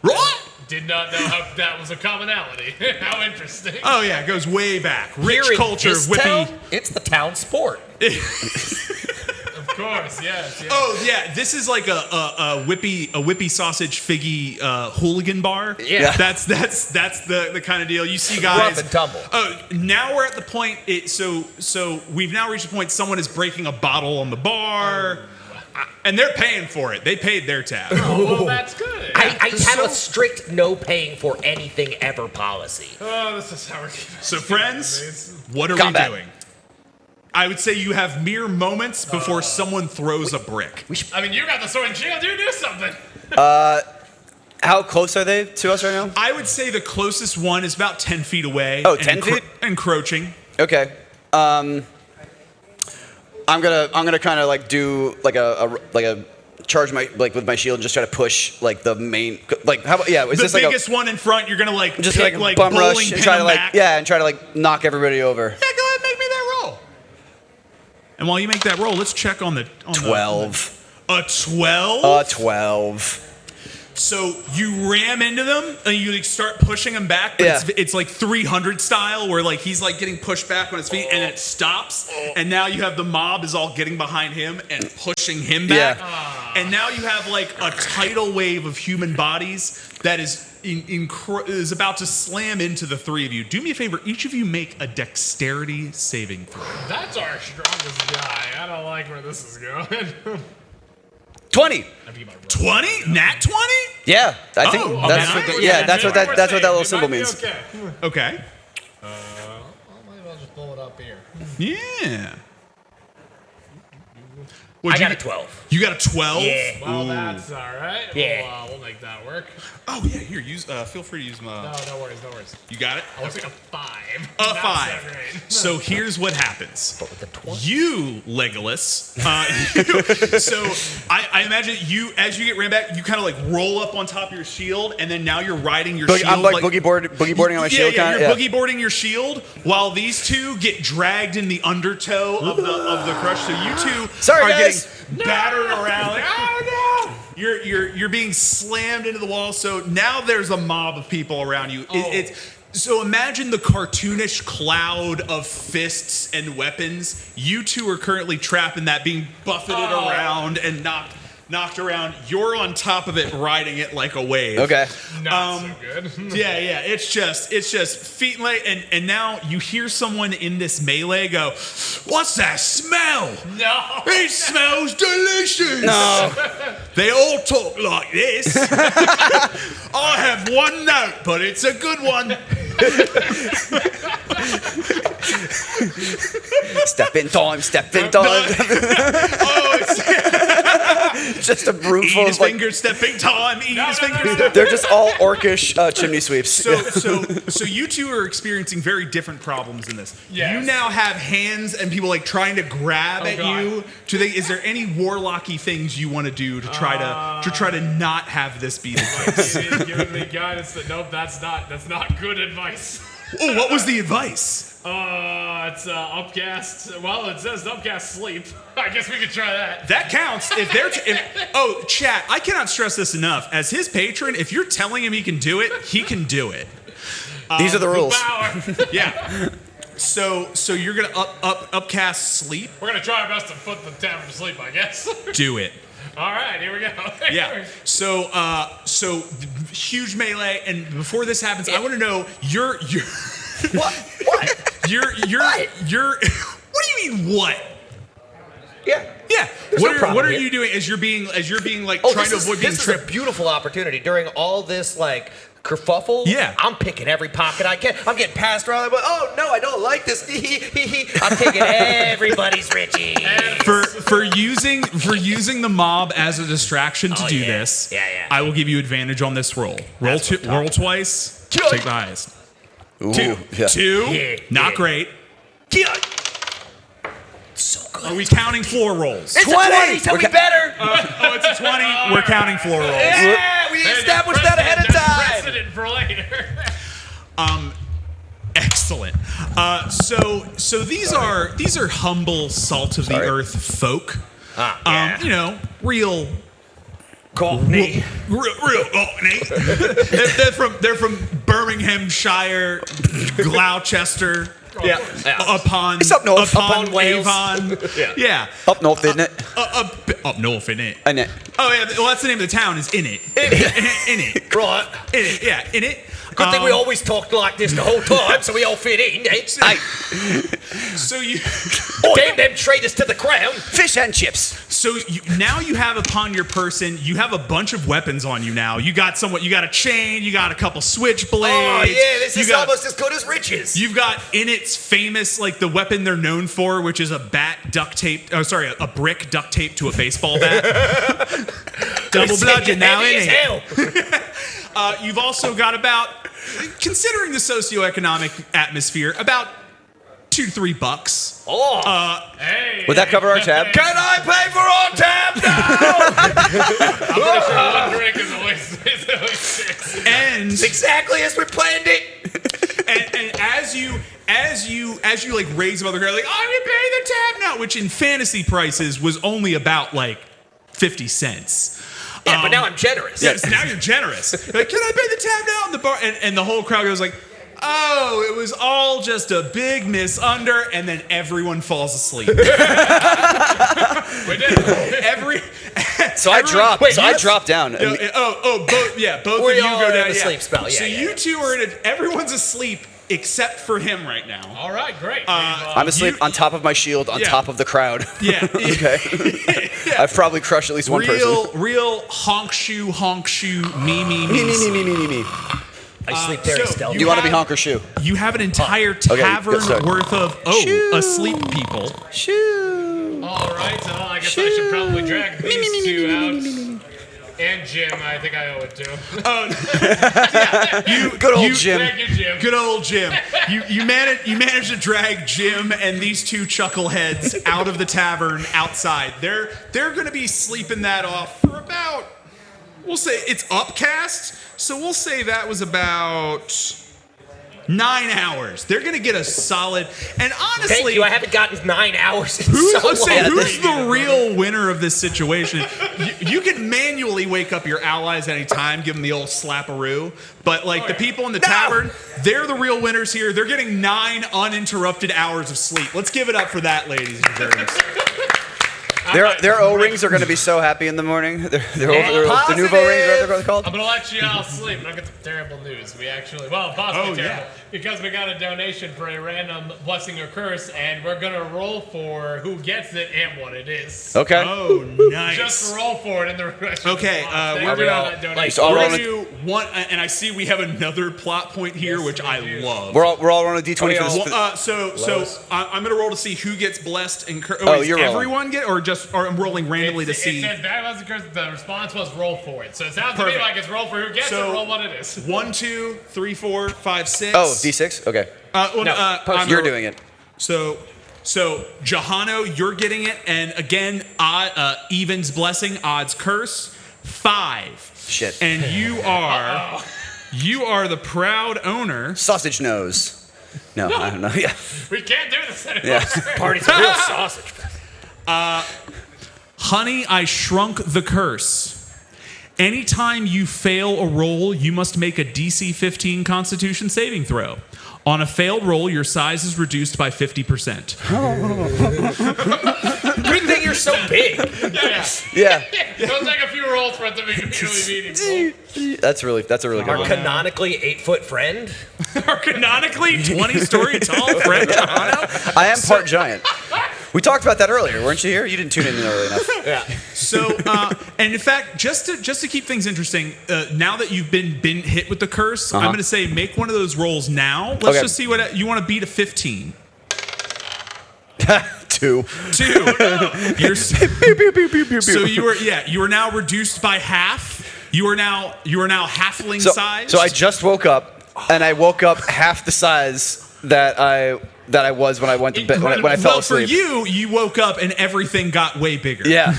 Right? Did not know how that was a commonality. How interesting. Oh yeah, it goes way back. Rich Here in culture of this Whippy. town, it's the town sport. Of course, yes. Oh yeah, this is like a whippy sausage figgy hooligan bar. Yeah. That's the kind of deal. You see guys Rough and tumble. Oh, now we're at the point. So we've now reached the point. Someone is breaking a bottle on the bar. And they're paying for it. They paid their tab. Oh, well, that's good. I have a strict no paying for anything ever policy. Oh, this is how we're So friends, what are Combat. we doing? I would say you have mere moments before someone throws a brick. I mean, you got the sword and shield. You do something. How close are they to us right now? I would say the closest one is about 10 feet away. Oh, and 10 feet? Encroaching. Okay. I'm gonna kind of like do like a charge with my shield and just try to push like the main how about is The this like biggest one in front, you're gonna like just pick, like bum bowling rush and pin try to them back. and try to knock everybody over. Yeah, go ahead, make me that roll. And while you make that roll, let's check on the 12. A 12? 12. So you ram into them and you start pushing them back, but it's like 300 style where like he's like getting pushed back on his feet and it stops, and now you have the mob is all getting behind him and pushing him back, and now you have like a tidal wave of human bodies that is about to slam into the three of you. Do me a favor, each of you make a dexterity saving throw. That's our strongest guy. I don't like where this is going. 20. 20? Nat 20? Yeah, I think that's what that little symbol means. Okay. I might as well just pull it up here. Yeah. I got a 12. You got a 12? Yeah. Well, Ooh. that's all right. Yeah. We'll make that work. Oh yeah, here use. Feel free to use my. No worries. You got it. I was like a 5. A Not 5. so great. So here's what happens. You, Legolas. So I imagine you, as you get ran back, you kind of like roll up on top of your shield, and then now you're riding your shield. I'm like boogie boarding on my shield. Yeah, you're boogie boarding your shield while these two get dragged in the undertow of the crush. So you two are getting battered around. Like, oh no! You're being slammed into the wall. So now there's a mob of people around you. So imagine the cartoonish cloud of fists and weapons. You two are currently trapped in that, being buffeted around and knocked around. You're on top of it, riding it like a wave. Okay. Not so good. Yeah. It's just feet and leg, and now you hear someone in this melee go, "What's that smell? No. It smells delicious." No. They all talk like this. I have one note, but it's a good one. Step in time. Just a room full Eat his of like. fingers, stepping time. Eat his fingers. They're just all orcish chimney sweeps. So you two are experiencing very different problems in this. Yes. You now have hands and people like trying to grab at you. Is there any warlocky things you want to do to try to not have this be the case? You've giving me guidance that nope, that's not good advice. Oh, what was the advice? It's upcast. Well, it says upcast sleep. I guess we could try that. That counts. If they're chat, I cannot stress this enough. As his patron, if you're telling him he can do it, he can do it. These are the rules. Yeah. So you're gonna upcast sleep. We're gonna try our best to put the tavern to sleep, I guess. Do it. All right, here we go. Yeah. So huge melee, and before this happens, I want to know your What? your what do you mean what? Yeah. Yeah. There's no problem What are here. you doing as you're being like Oh, trying to avoid being this is tripped? a beautiful opportunity during all this like kerfuffle. Yeah. I'm picking every pocket I can. I'm getting passed around. I'm like, oh no, I don't like this. I'm taking everybody's Richie. For using the mob as a distraction to do this, I will give you advantage on this roll. Roll twice. Take the highest. Ooh, Two. yeah. Two. Yeah, Not yeah. great. So good. Are we counting floor rolls? It's 20, so we better. It's a 20. We're counting floor rolls. Yeah, we established that ahead of time. Precedent for later. Excellent. So these are humble salt of the earth folk. You know, real Cockney. Real Cockney. they're from Birminghamshire, Gloucester. Yeah. Upon It's up north. upon Wales. Avon. Yeah. Up north, isn't it? Up north, in it. In it. Oh yeah. Well, that's the name of the town. Is in it. In it. Right. In it. Yeah. In it. Good thing we always talked like this the whole time, so we all fit in. Eh? So you. Damn them traitors to the crown. Fish and chips. So now you have upon your person, you have a bunch of weapons on you now. You got a chain, you got a couple switchblades. Oh yeah, this is almost as good as riches. You've got in its famous, like the weapon they're known for, which is a brick duct taped to a baseball bat. Double bludgeon now in it. You've also got about, considering the socioeconomic atmosphere, about $2 to $3. Oh. Hey. Would that cover our tab? Can I pay for our tab now? I'm pretty sure one drink is always 6. And It's exactly as we planned it. and as you like raise them on the ground, like, I'm gonna pay the tab now, which in fantasy prices was only about like 50 cents. Yeah, but now I'm generous. Yes, now you're generous. Like, can I pay the tab now? And the bar and the whole crowd goes like, oh, it was all just a big misunder, and then everyone falls asleep. We did. So I drop down. Both of you go down. a sleep spell. So you two are everyone's asleep except for him right now. All right, great. I'm asleep on top of my shield, on top of the crowd. Yeah. Okay. I've probably crushed at least one person. Real honk shoe, me. Me. I sleep very stealthy. You want to be honk or shoe? You have an entire tavern worth of asleep people. Shoo. All right, so I guess I should probably drag these two out. And Jim, I think I owe it to him. Good old Jim. Thank you, Jim. Good old Jim. You managed to drag Jim and these two chuckleheads out of the tavern outside. They're going to be sleeping that off for about, we'll say it's upcast, so we'll say that was about 9 hours. They're going to get a solid, and honestly, Thank you. I haven't gotten 9 hours in who's so long. the real winner of this situation? You can manually wake up your allies at any time, give them the old slap-a-roo, but like the people in the tavern, they're the real winners here. They're getting 9 uninterrupted hours of sleep. Let's give it up for that, ladies and gentlemen. Their O-rings are going to be so happy in the morning. The nouveau rings, whatever they're called. I'm going to let you all sleep, and I'll get the terrible news. We actually, possibly terrible, because we got a donation for a random blessing or curse, and we're going to roll for who gets it and what it is. Okay. Oh, nice. Just roll for it in the rest. Okay, we're going to do one, and I see we have another plot point here, which I love. We're all on a D20 for this. So I'm going to roll to see who gets blessed and cursed. You're everyone get, or I'm rolling randomly to see. It said bad blessing curse. The response was roll for it. So it sounds to me like it's roll for who gets it, roll what it is. 1, 2, 3, 4, 5, 6. Oh, D6? Okay. You're doing it. So Johano, you're getting it, and again, evens blessing, odds curse, 5. Shit. And you are the proud owner. Sausage nose. No, I don't know. Yeah. We can't do this anymore. Yeah. Party's a real sausage. Honey, I Shrunk the Curse. Anytime you fail a roll, you must make a DC 15 Constitution saving throw. On a failed roll, your size is reduced by 50%. Good thing you're so big. Yeah. It'll take a few rolls for it to be meaningful. That's a really good Our one. canonically 8-foot friend. Our canonically 20-story tall friend. I am part giant. We talked about that earlier, weren't you here? You didn't tune in early enough. Yeah. So, and in fact, just to keep things interesting, now that you've been hit with the curse, I'm going to say make one of those rolls now. Let's just see what you want to beat a 15. 2. You're, so you are now reduced by half. You are now halfling size. So I just woke up, and I woke up half the size that I was when I went to bed when I fell asleep. For you woke up and everything got way bigger. Yeah.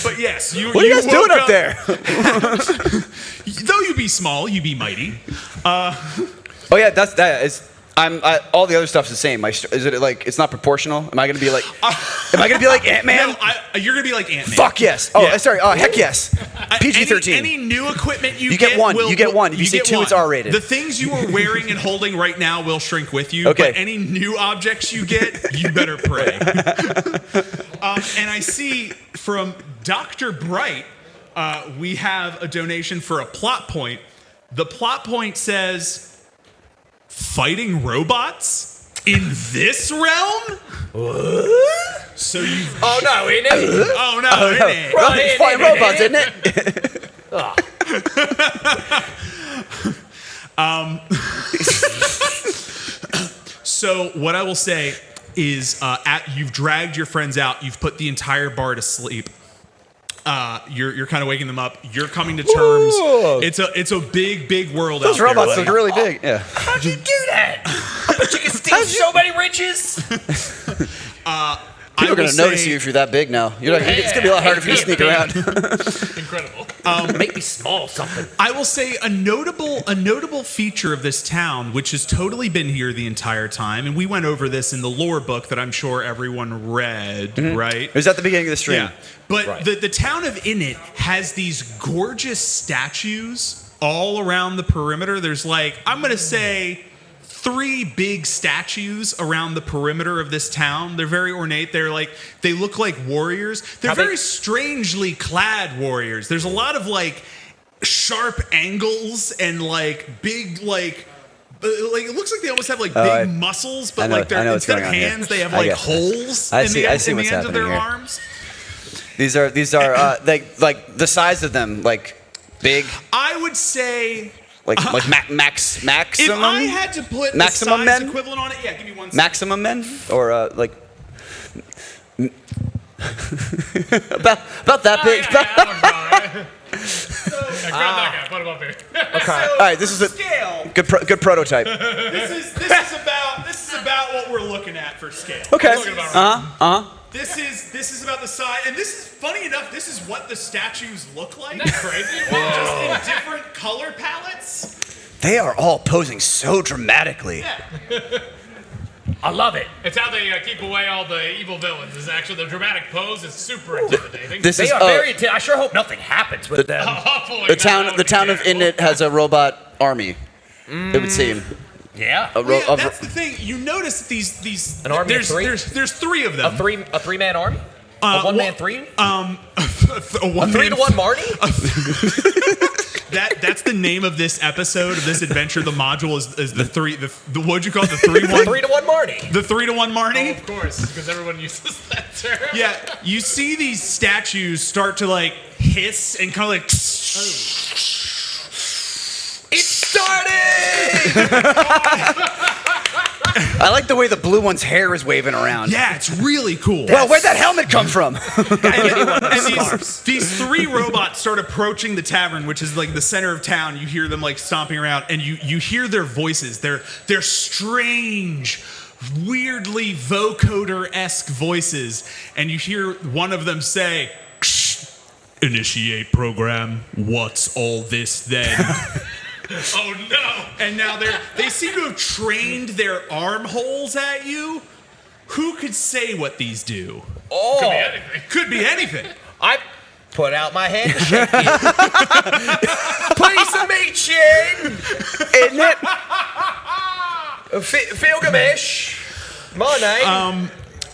But yes, What are you guys doing up there? Though you be small, you be mighty. Oh yeah, that is. All the other stuff's the same. Is it like it's not proportional? Am I gonna be like? Am I gonna be like Ant-Man? No, you're gonna be like Ant-Man. Fuck yes. Oh, Yeah. sorry. Heck yes. PG-13. Any new equipment you get one. will- You get one. If you say get 2, it's one. R-rated. The things you are wearing and holding right now will shrink with you. Okay. But any new objects you get, you better pray. And I see from Dr. Bright, we have a donation for a plot point. The plot point says, fighting robots in this realm? So you. Oh no, isn't it? Oh no, isn't it? It's fighting robots, isn't it? So what I will say is, you've dragged your friends out. You've put the entire bar to sleep. You're kind of waking them up. You're coming to terms. Ooh. It's a big world Those out robots there. look really big. Yeah. How'd you do that? I bet you can steal so many riches. People are gonna notice you if you're that big now. It's gonna be a lot harder for you to sneak around. Incredible. Make me small something. I will say a notable feature of this town, which has totally been here the entire time, and we went over this in the lore book that I'm sure everyone read, right? It was at the beginning of the stream. Yeah. But the town of Init has these gorgeous statues all around the perimeter. There's I'm going to say 3 big statues around the perimeter of this town. They're very ornate. They look like warriors. They're very strangely clad warriors. There's a lot of sharp angles and big it looks like they almost have big muscles, but instead of hands they have holes in the ends of their arms. These are the size of them big. I would say maximum. If I had to put maximum a size men? equivalent on it, give me one second. Maximum men or about that big. Grab that guy, put him up here. Okay. All right, this is a good prototype. This is about what we're looking at for scale. Okay. This is about the size, and this is funny enough. This is what the statues look like. That's crazy. Just in different color palettes. They are all posing so dramatically. I love it. It's how they keep away all the evil villains. Is actually the dramatic pose is super intimidating. They are very. I sure hope nothing happens with them. The town of Init has a robot army. It would seem. Yeah. That's the thing. You notice that these an army there's, of 3? There's 3 of them. A 3-man army. A 1-man 3. A 3-to-1 Marty. That's the name of this episode of this adventure. The module is the what'd you call it? The 3-1. 3-to-1 Marty. The 3-to-1 Marty. Oh, of course, because everyone uses that term. Yeah, you see these statues start to hiss and kind of It started! I like the way the blue one's hair is waving around. Yeah, it's really cool. Well, where'd that helmet come from? And these 3 robots start approaching the tavern, which is the center of town. You hear them stomping around, and you hear their voices. They're strange, weirdly vocoder-esque voices, and you hear one of them say, "Initiate program. What's all this then?" Oh no! And now they seem to have trained their armholes at you. Who could say what these do? Oh. Could be anything. Could be anything. I put out my hand to shake you. Please to meet you. Isn't it? Filgamish. My name.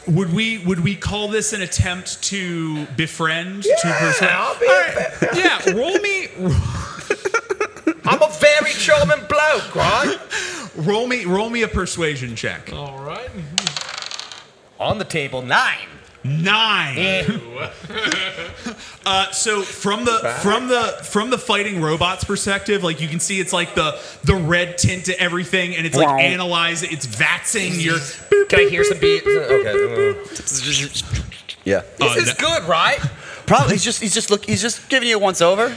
Would we call this an attempt to befriend two person? I'll be Yeah, roll me. I'm a very charming bloke, right? Roll me a persuasion check. All right. On the table, 9. 9. So from the fighting robots perspective, like you can see, it's like the red tint to everything, and it's like analyzing, it's vatsing your. Can I hear some beats? Okay. Yeah. This is good, right? Probably. He's just giving you a once over.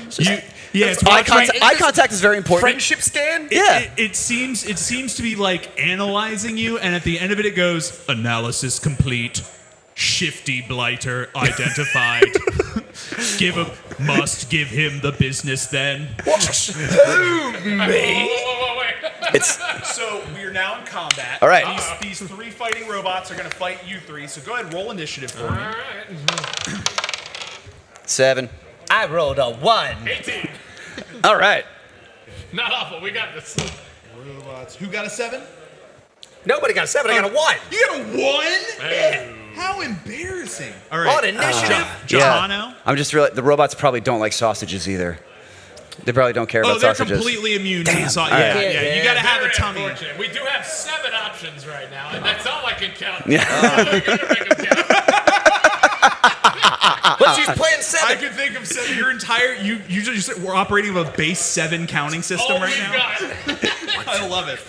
It's eye contact is very important. Friendship scan? It seems to be like analyzing you, and at the end of it goes, analysis complete. Shifty blighter identified. Must give him the business then. Who, me? So we're now in combat. All right. These 3 fighting robots are going to fight you 3. So go ahead, roll initiative for me. 7. I rolled a 1. 18. All right. Not awful. We got this. Robots. Who got a 7? Nobody got a 7. I got a 1. You got a 1? Yeah. How embarrassing. All right. On initiative. Johano. I'm just realizing the robots probably don't like sausages either. They probably don't care about they're sausages. completely immune to the sausage. All right. Yeah. You got to have a tummy. Unfortunate. We do have 7 options right now, and that's all I can count. But she's playing 7. I can think of 7. Your entire you just we're operating with a base 7 counting system right now. I love it.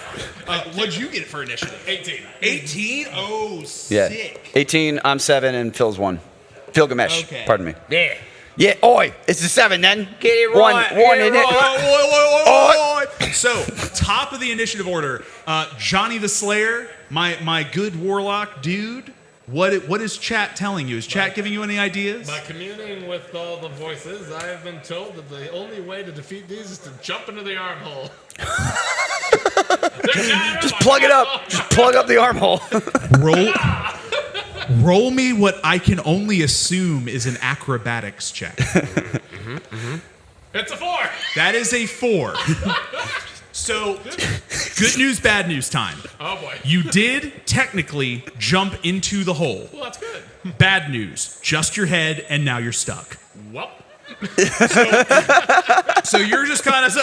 What'd you get for initiative? 18. 18? Oh, Yeah. sick. 18. I'm 7, and Phil's 1. Phil Gamesh. Okay. Pardon me. Yeah. Yeah. Oi. It's a 7 then. Get it One right. in it. So, top of the initiative order, Johnny the Slayer, my good warlock dude. What is chat telling you? Is chat giving you any ideas? By communing with all the voices, I have been told that the only way to defeat these is to jump into the armhole. Just plug it up. Just plug up the armhole. Roll me what I can only assume is an acrobatics check. It's a 4. That is a 4. So, good news, bad news time. Oh boy. You did technically jump into the hole. Well, that's good. Bad news, just your head, and now you're stuck. Well. So you're just kind of,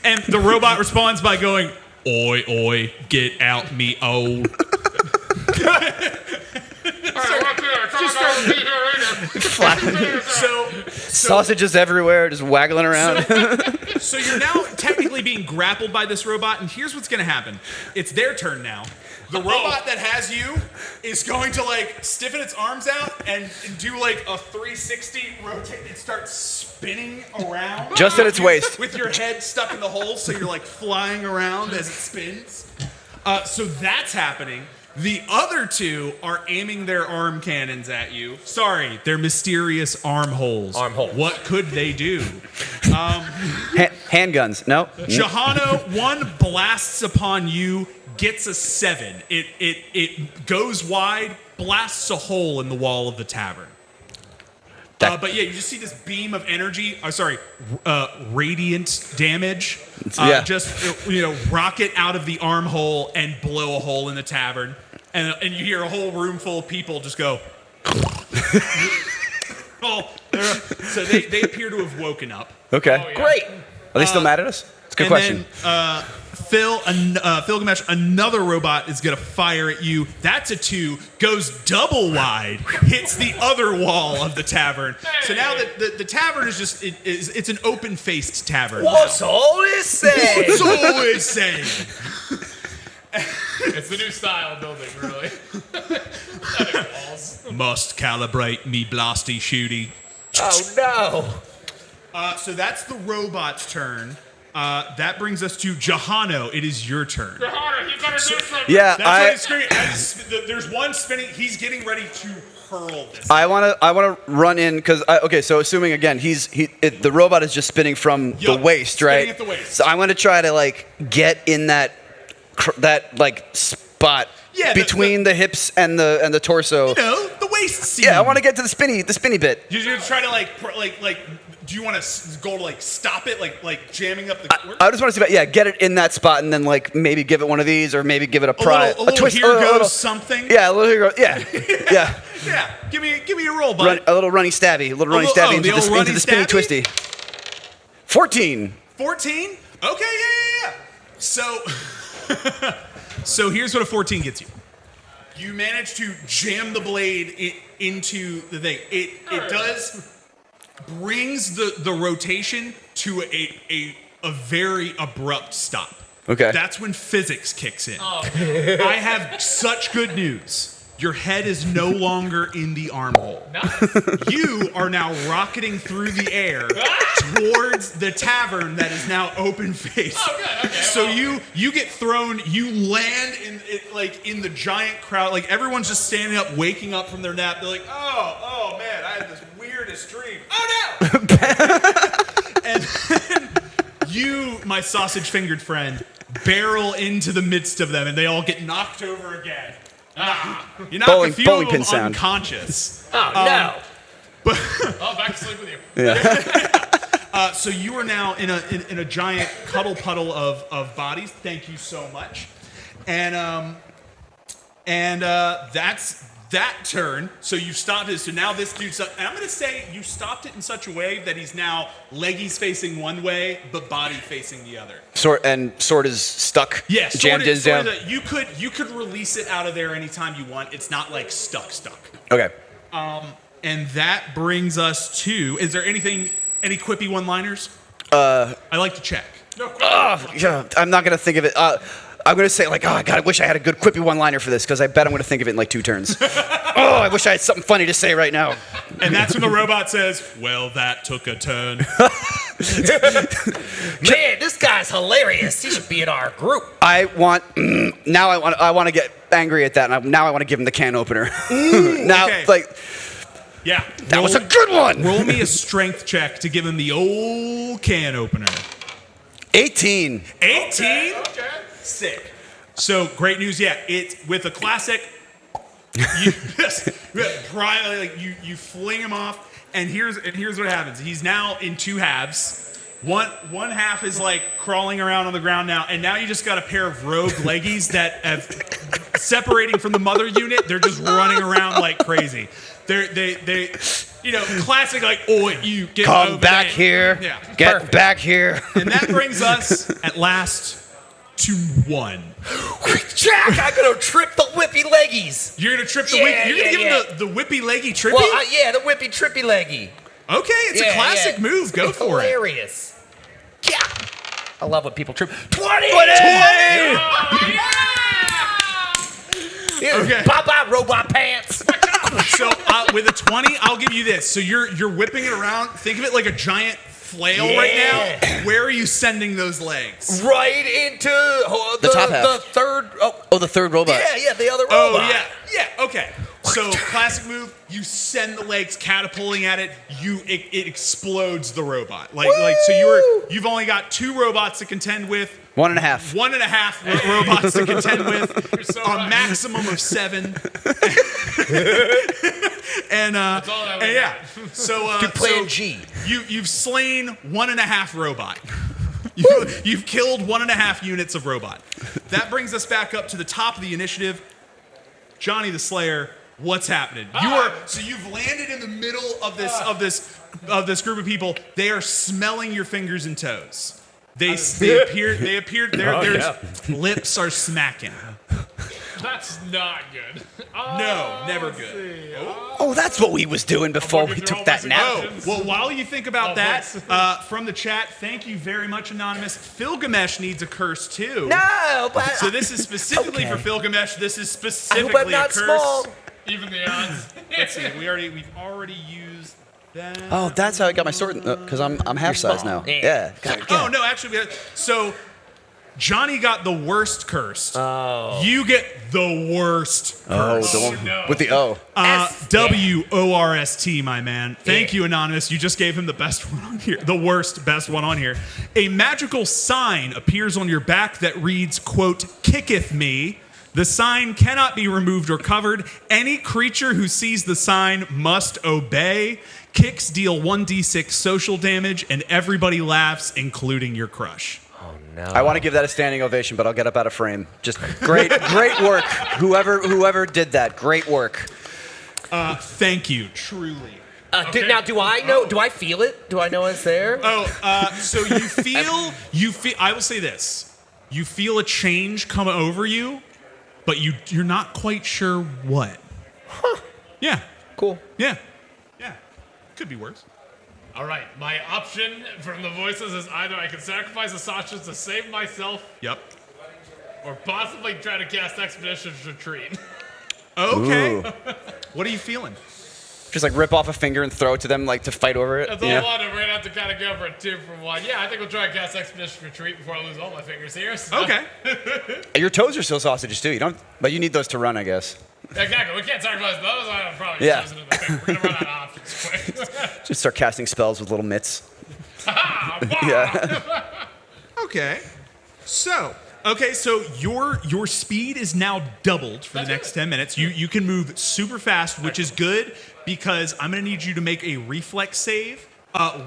and the robot responds by going, "Oi, oi, get out me old." Sausages everywhere, just waggling around. So you're now technically being grappled by this robot, and here's what's going to happen. It's their turn now. The robot that has you is going to like stiffen its arms out and do like a 360 rotate and start spinning around. Just at its waist. With your head stuck in the hole, so you're like flying around as it spins. So that's happening. The other 2 are aiming their arm cannons at you. Sorry, they're mysterious armholes. What could they do? Handguns. No. Jahano, 1 blasts upon you, gets a 7. It goes wide, blasts a hole in the wall of the tavern. But yeah, you just see this beam of energy. Radiant damage. Just rocket out of the armhole and blow a hole in the tavern, and you hear a whole room full of people just go. So they appear to have woken up. Okay. Oh, yeah. Great. Are they still mad at us? It's a good question. Then, Phil Gamesh, another robot is going to fire at you. That's a 2, goes double wide, hits the other wall of the tavern. So now that the tavern is just, it's an open-faced tavern. What's all this saying? What's all this saying? It's the new style of building, really. Must calibrate me blasty shooty. Oh, no. So that's the robot's turn. That brings us to Jahano. It is your turn. Jahano, you better do something. Yeah, That's why he's screaming. There's one spinning. He's getting ready to hurl this. I wanna run in because okay. So assuming again, the robot is just spinning from the waist, right? Spinning at the waist. So I'm gonna try to like get in that like spot between the hips and the torso. You know, the waist seam. Yeah, I want to get to the spinny bit. You're gonna try to like. Do you want to go to like stop it, like jamming up the? I just want to see get it in that spot and then like maybe give it one of these or maybe give it a pry. A little twist. Here goes something. Yeah, a little here goes. Yeah, yeah. Yeah. Give me a roll, bud. A little runny stabby. Into the spinny twisty. 14. 14? Okay, yeah. So, so here's what a 14 gets you. You manage to jam the blade into the thing. It does brings the rotation to a very abrupt stop. Okay. That's when physics kicks in. I have such good news. Your head is no longer in the armhole. You are now rocketing through the air towards the tavern that is now open face. Okay, so you get thrown, you land in the giant crowd. Like everyone's just standing up, waking up from their nap. They're like, oh man, I had this weirdest dream. Oh no! And then you, my sausage-fingered friend, barrel into the midst of them, and they all get knocked over again. You knock a few of them unconscious. Oh no! But back to sleep with you. Yeah. So you are now in a giant cuddle puddle of bodies. Thank you so much. And that's that turn. So you stopped it. So now this dude's up. And I'm gonna say you stopped it in such a way that he's now leggies facing one way, but body facing the other. Sword is stuck. Yeah, jammed in down. You could release it out of there anytime you want. It's not like stuck. Okay. And that brings us to. Is there any quippy one-liners? I like to check. Yeah, I'm not gonna think of it. I'm gonna say like, oh God, I wish I had a good quippy one-liner for this because I bet I'm gonna think of it in like 2 turns. I wish I had something funny to say right now. And that's when the robot says, "Well, that took a turn." Man, this guy's hilarious. He should be in our group. I want to get angry at that, and now I want to give him the can opener. Now, okay. Yeah, that was a good one. Roll me a strength check to give him the old can opener. 18. 18? Okay. Sick. So great news. Yeah, it's with a classic. You fling him off, and here's what happens. He's now in 2 halves. One half is like crawling around on the ground now, and now you just got a pair of rogue leggies that have separating from the mother unit. They're just running around like crazy. They classic like, you get come back here. Yeah, get back here. And that brings us at last to 1. Jack, I'm gonna trip the whippy leggies. You're gonna trip the whippy. You're gonna give him the whippy leggy trippy. Well, the whippy trippy leggy. Okay, it's a classic move. Go for it. Hilarious. Yeah. I love when people trip. 20! Okay. Pop out robot pants. So with a 20, I'll give you this. So you're whipping it around. Think of it like a giant flail right now. Where are you sending those legs? Right into the top half. The third. The third robot. Yeah, the other robot. Oh yeah. Okay. So classic move. You send the legs catapulting at it. It explodes the robot. So you've only got 2 robots to contend with. 1.5. 1.5 robots to contend with. A maximum of 7. And yeah. So plan G. You've slain 1.5 robot. You've killed 1.5 units of robot. That brings us back up to the top of the initiative. Johnny the Slayer, what's happening? You've landed in the middle of this group of people. They are smelling your fingers and toes. They appeared. Their lips are smacking. That's not good. No, never good. Oh, that's what we was doing before we took that nap. Oh, well, while you think about that, from the chat, thank you very much, Anonymous. Philgamesh needs a curse too. No, but so this is specifically for Philgamesh. This is specifically I hope I'm not a curse. small. Even the odds. Let's see. We've already used that. Oh, that's how I got my sword. Because I'm half size now. Yeah. Oh no, actually, so Johnny got the worst cursed. Oh. You get the worst Oh, cursed. the one with the O. WORST, my man. Thank you, Anonymous. You just gave him the best one on here. The worst, best one on here. A magical sign appears on your back that reads, quote, kicketh me. The sign cannot be removed or covered. Any creature who sees the sign must obey. Kicks deal 1d6 social damage, and everybody laughs, including your crush. I want to give that a standing ovation, but I'll get up out of frame. Just great work. Whoever did that, great work. Thank you, truly. Now, do I know? Do I feel it? Do I know it's there? So you feel. I will say this: you feel a change come over you, but you're not quite sure what. Huh. Yeah. Cool. Yeah. Could be worse. All right, my option from the voices is either I can sacrifice a sausage to save myself. Yep. Or possibly try to cast Expedition's Retreat. Okay. Ooh. What are you feeling? Just like rip off a finger and throw it to them, like to fight over it. That's all I wanted. We're gonna have to kind of go for a 2 for 1. Yeah, I think we'll try and cast Expedition's Retreat before I lose all my fingers here. So. Okay. Your toes are still sausages too. But you need those to run, I guess. Exactly. We can't sacrifice those. I'm probably Yeah. chosen in the thing. We're gonna run out of options quick. Just start casting spells with little mitts. Yeah. Okay. So your speed is now doubled for the next 10 minutes. You can move super fast, which is good because I'm going to need you to make a reflex save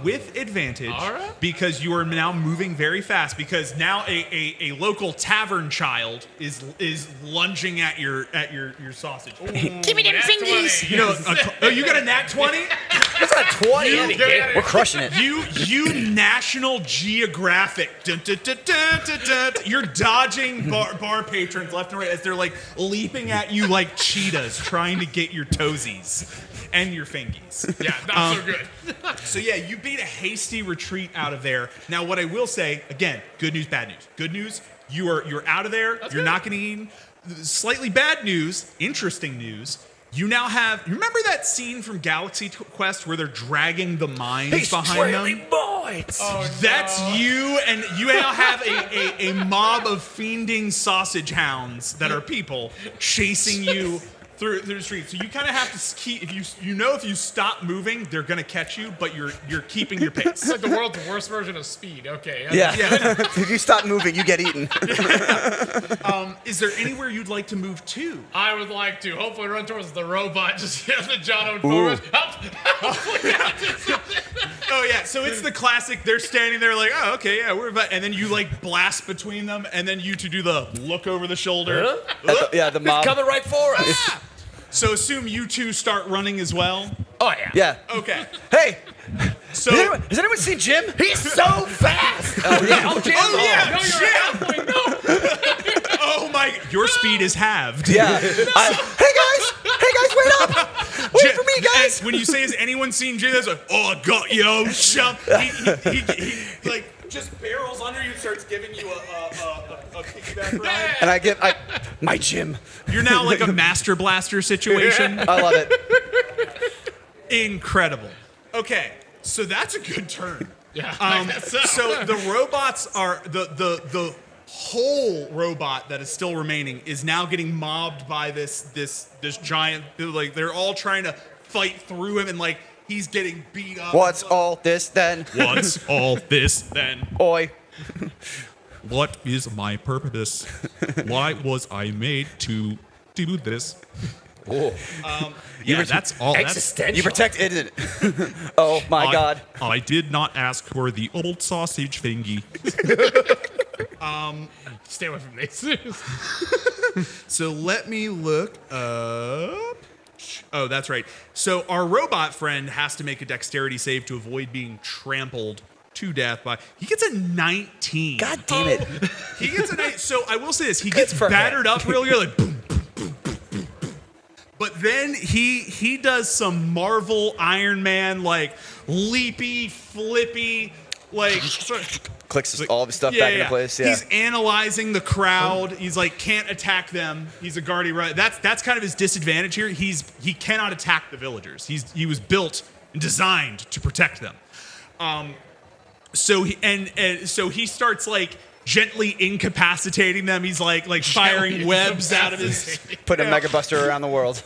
with advantage. All right. Because you are now moving very fast because now a local tavern child is lunging at your sausage. Give me them fingies. You know, you got a nat 20? That's not 20. We're crushing it. You National Geographic. Dun, dun, dun, dun, dun, dun. You're dodging bar patrons left and right as they're like leaping at you like cheetahs trying to get your toesies and your fingies. Yeah, not so good. So yeah, you beat a hasty retreat out of there. Now what I will say, again, good news, bad news. Good news, you're out of there. You're not getting eaten. Slightly bad news, interesting news. You now have. You remember that scene from Galaxy Quest where they're dragging the mines behind them? Boys. Oh, That's you, and you now have a mob of fiending sausage hounds that are people chasing you through the street. So you kind of have to keep. If you stop moving, they're gonna catch you, but you're keeping your pace. It's like the world's worst version of Speed. Okay. Yeah. If you stop moving, you get eaten. Is there anywhere you'd like to move to? I would like to hopefully run towards the robot, just hit the John Owen forward. Oh yeah, so it's the classic. They're standing there like, oh okay, yeah, we're about, and then you like blast between them, and then you two do the look over the shoulder. The mob. Coming right for us. So assume you two start running as well. Oh yeah. Yeah. Okay. Hey. So has anyone seen Jim? He's so fast. Oh yeah. Oh, Jim. Oh yeah, Jim. Oh my! Your speed is halved. Yeah. Hey guys, wait up! Wait for me, guys. And when you say, "Has anyone seen Jim?" That's like, "Oh, I got you, old chump." He like just barrels under you and starts giving you a piggyback ride. And I get my Jim. You're now like a Master Blaster situation. I love it. Incredible. Okay, so that's a good turn. Yeah. So the robots are the whole robot that is still remaining is now getting mobbed by this giant. Like they're all trying to fight through him, and like he's getting beat up. What's all this then? What's all this then? Oi. What is my purpose? Why was I made to do this? Oh. Yeah, that's all. Existential. You protect it. Oh my God. I did not ask for the old sausage thingy. Stay away from these. So let me look up. Oh, that's right. So our robot friend has to make a dexterity save to avoid being trampled to death by. He gets a 19. God damn it. He gets a 19. So I will say this: he gets battered up real good, like boom, boom, boom, boom, boom, boom. But then he does some Marvel Iron Man like leapy, flippy, like. Clicks all of his stuff back into place. Yeah. He's analyzing the crowd. He's like can't attack them. He's a guardian. Right. That's kind of his disadvantage here. He cannot attack the villagers. He was built and designed to protect them. So he starts like gently incapacitating them. He's like firing webs out of his. Putting a Mega Buster around the world.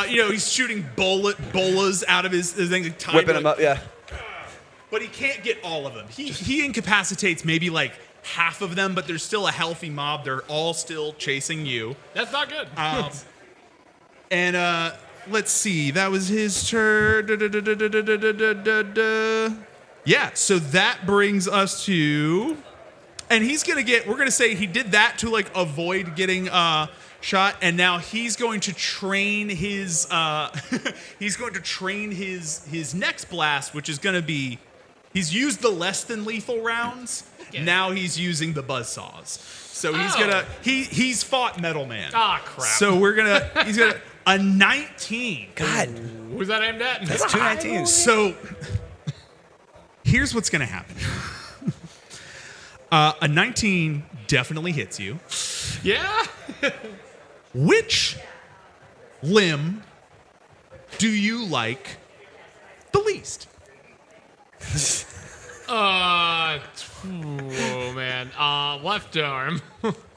He's shooting bolas out of his thing, Whipping them up, yeah. But he can't get all of them. He incapacitates maybe like half of them, but there's still a healthy mob. They're all still chasing you. That's not good. And let's see. That was his turn. Yeah, so that brings us to... And he's going to get... We're going to say he did that to, like, avoid getting shot, and now he's going to train his... he's going to train his next blast, which is going to be... He's used the less than lethal rounds. Okay. Now he's using the buzzsaws. So he's gonna... He's fought Metal Man. Ah, crap. So we're going to... He's going to... A 19. God. Who's that aimed at? That's 2 19s. So here's what's going to happen. A 19 definitely hits you. Yeah. Which limb do you like the least? Oh man. Left arm.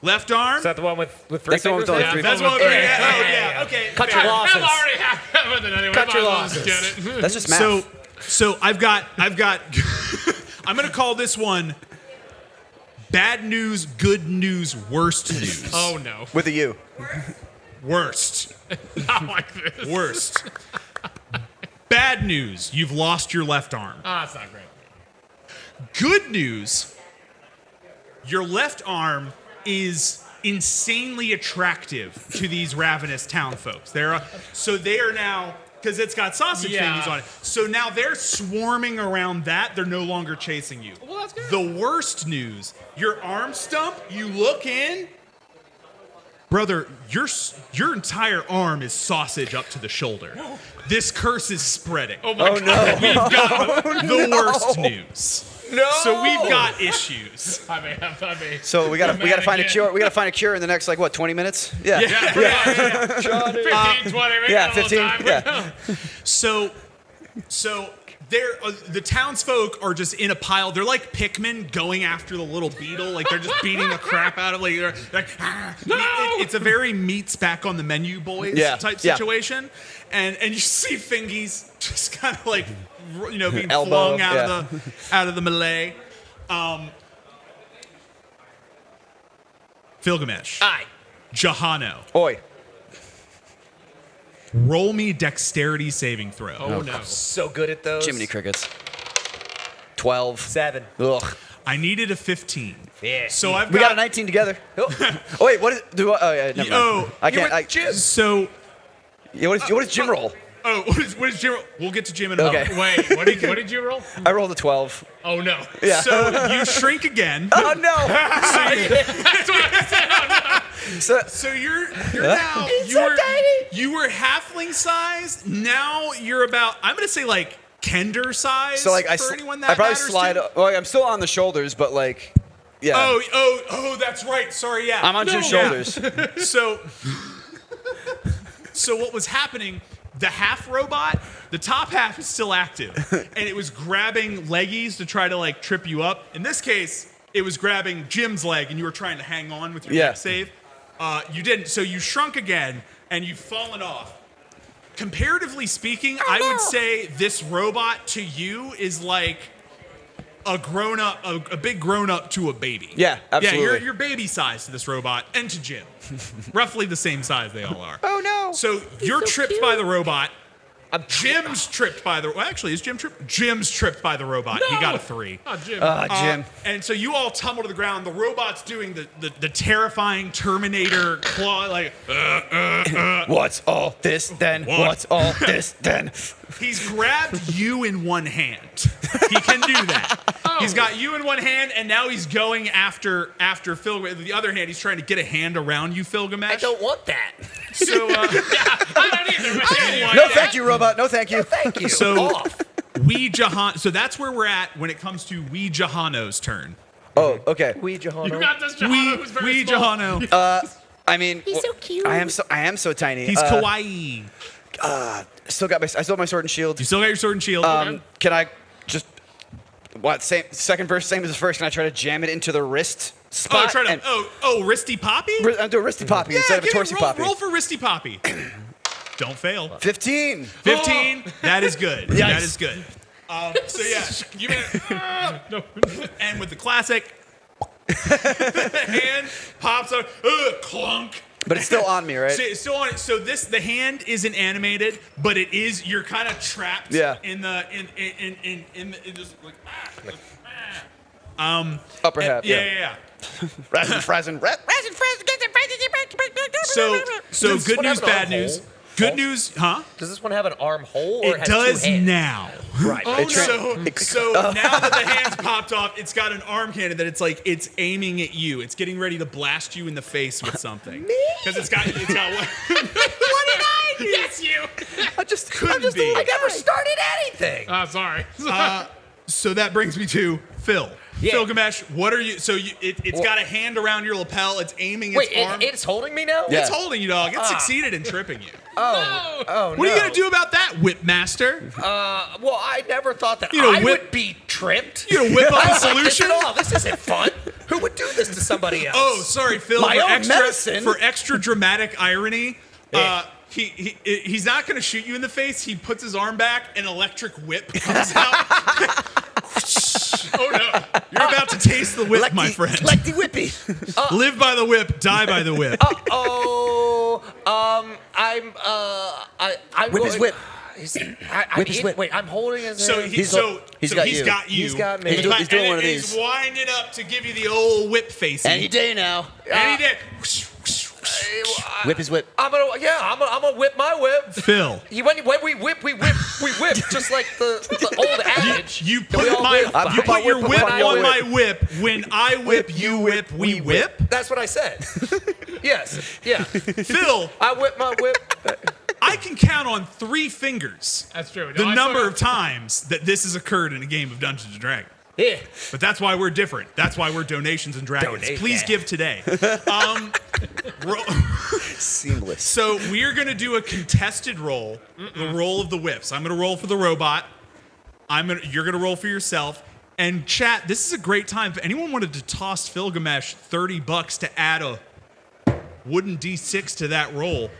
Left arm? Is that the one with three That's the one with fingers? all three That's fingers. what. Yeah. Okay. Cut fair. your losses. I'm already half with it anyway. Cut your Might as well losses. just get it. That's just math. So I've got. I'm gonna call this one bad news, good news, worst news. Oh no. With a U. Worst. Not like this. Worst. Bad news. You've lost your left arm. That's not great. Good news. Your left arm is insanely attractive to these ravenous town folks. They are now, because it's got sausage fingers on it. So now they're swarming around that. They're no longer chasing you. Well, that's good. The worst news, your arm stump, you look in, brother, your entire arm is sausage up to the shoulder. This curse is spreading. Oh my God. No. We've got the worst news. No. So we've got issues. I mean. So we gotta find a cure. We gotta find a cure in the next 20 minutes? Yeah. 15, 20, Yeah, 15. Yeah. So they're the townsfolk are just in a pile. They're like Pikmin going after the little beetle. Like they're just beating the crap out of they're like no! It's a very meats back on the menu boys type situation. And you see Fingies just kind of like being Elbow, flung out of the melee. Filgamesh. Aye. Jahano. Oi. Roll me dexterity saving throw. Oh no. So good at those. Jiminy Crickets. 12. 7. Ugh. I needed a 15. Yeah. So We got a 19 together. Oh wait, what is? Oh yeah, never mind. Oh, I can't. Jim. So. Yeah, what is Jim roll? Oh, what is Jim? We'll get to Jim in a Okay. moment. Wait, what did you roll? I rolled a 12. Oh no. Yeah. So you shrink again. Oh no! That's what I said. Oh, no. So you're now you were halfling size. Now you're about I'm gonna say like Kender size. So like for anyone that I probably matters slide. to. Well, I'm still on the shoulders, but like, yeah. Oh, that's right. Sorry, yeah. I'm on Jim's shoulders. So what was happening? The half robot, the top half is still active, and it was grabbing leggies to try to like trip you up. In this case, it was grabbing Jim's leg, and you were trying to hang on with your dex save. You didn't, so you shrunk again, and you've fallen off. Comparatively speaking, I would say this robot to you is like a grown up, a big grown up to a baby. Yeah, absolutely. Yeah, you're baby size to this robot and to Jim. Roughly the same size they all are. Oh no! So you're tripped by the robot. Jim's tripped by the. Well, actually, is Jim tripped? Jim's tripped by the robot. No! He got a 3. Oh, Jim. Jim. And so you all tumble to the ground. The robot's doing the terrifying Terminator claw, like. What's all this then? What's all this then? He's grabbed you in one hand. He can do that. He's got you in one hand, and now he's going after Phil. With the other hand, he's trying to get a hand around you, Filgamesh. I don't want that. So, I don't either. But anyway. No, thank you, robot. No, thank you. Thank you. So, So that's where we're at when it comes to Wee Jahano's turn. Oh, okay. We Jahano. You got this, Jahano, who's very Wee small. Jahano. I mean, He's so cute. I am so tiny. He's kawaii. I still have my sword and shield. You still got your sword and shield. Can I just What? Second verse, same as the first, and I try to jam it into the wrist spot. Wristy Poppy? I'm doing Wristy Poppy instead of a Torsy Poppy. Roll for Wristy Poppy. Don't fail. 15. 15. That is good. Yikes. That is good. So yeah, you and with the classic, the hand pops up, clunk. But it's still on me, right? So it's still on it. So the hand isn't animated, but it is. You're kind of trapped. Yeah. In just like. Upper half. Yeah. Razzin', So good news, bad news. Good news, huh? Does this one have an arm hole? Or It does now. Right. Oh, so now that the hand's popped off, it's got an arm cannon that it's aiming at you. It's getting ready to blast you in the face with something. Because it's got what? What did I do? Yes, you. I'm just be. I never started anything. Sorry. So that brings me to Phil. Yeah. Phil Gamesh, what are you? So it's got a hand around your lapel. It's aiming its arm. It's holding me now? It's holding you, dog. It succeeded in tripping you. Oh, What are you gonna do about that, Whip Master? Well, I never thought that You know, I whip- would be tripped. You know, whip up I a don't like solution? This at all. This isn't fun. Who would do this to somebody else? Oh, sorry, Phil. My for own extra, medicine. For extra dramatic irony, he's not going to shoot you in the face. He puts his arm back, an electric whip comes out. Oh no! You're about to taste the whip, my friend. Like the whippy. Live by the whip, die by the whip. I'm Whip his whip. Whip his whip. Wait, I'm holding his So hand. he's got you. He's got me. He's doing one of these. He's winding up to give you the old whip face. Any day now. Any day. Whip his whip. I'm gonna whip my whip. Phil. When we whip, we whip, just like the old adage. You that we put all whip. your whip When I on my whip. When I whip, you whip, we whip. That's what I said. Yes. Yeah. Phil. I whip my whip. I can count on 3 fingers. That's true. The number of times that this has occurred in a game of Dungeons & Dragons. Yeah. But that's why we're different. That's why we're Donations and Dragons. Donate Please that. give today. Seamless. So we're going to do a contested roll, the roll of the whips. I'm going to roll for the robot. You're going to roll for yourself. And chat, this is a great time. If anyone wanted to toss Phil Gamesh $30 to add a wooden D6 to that roll,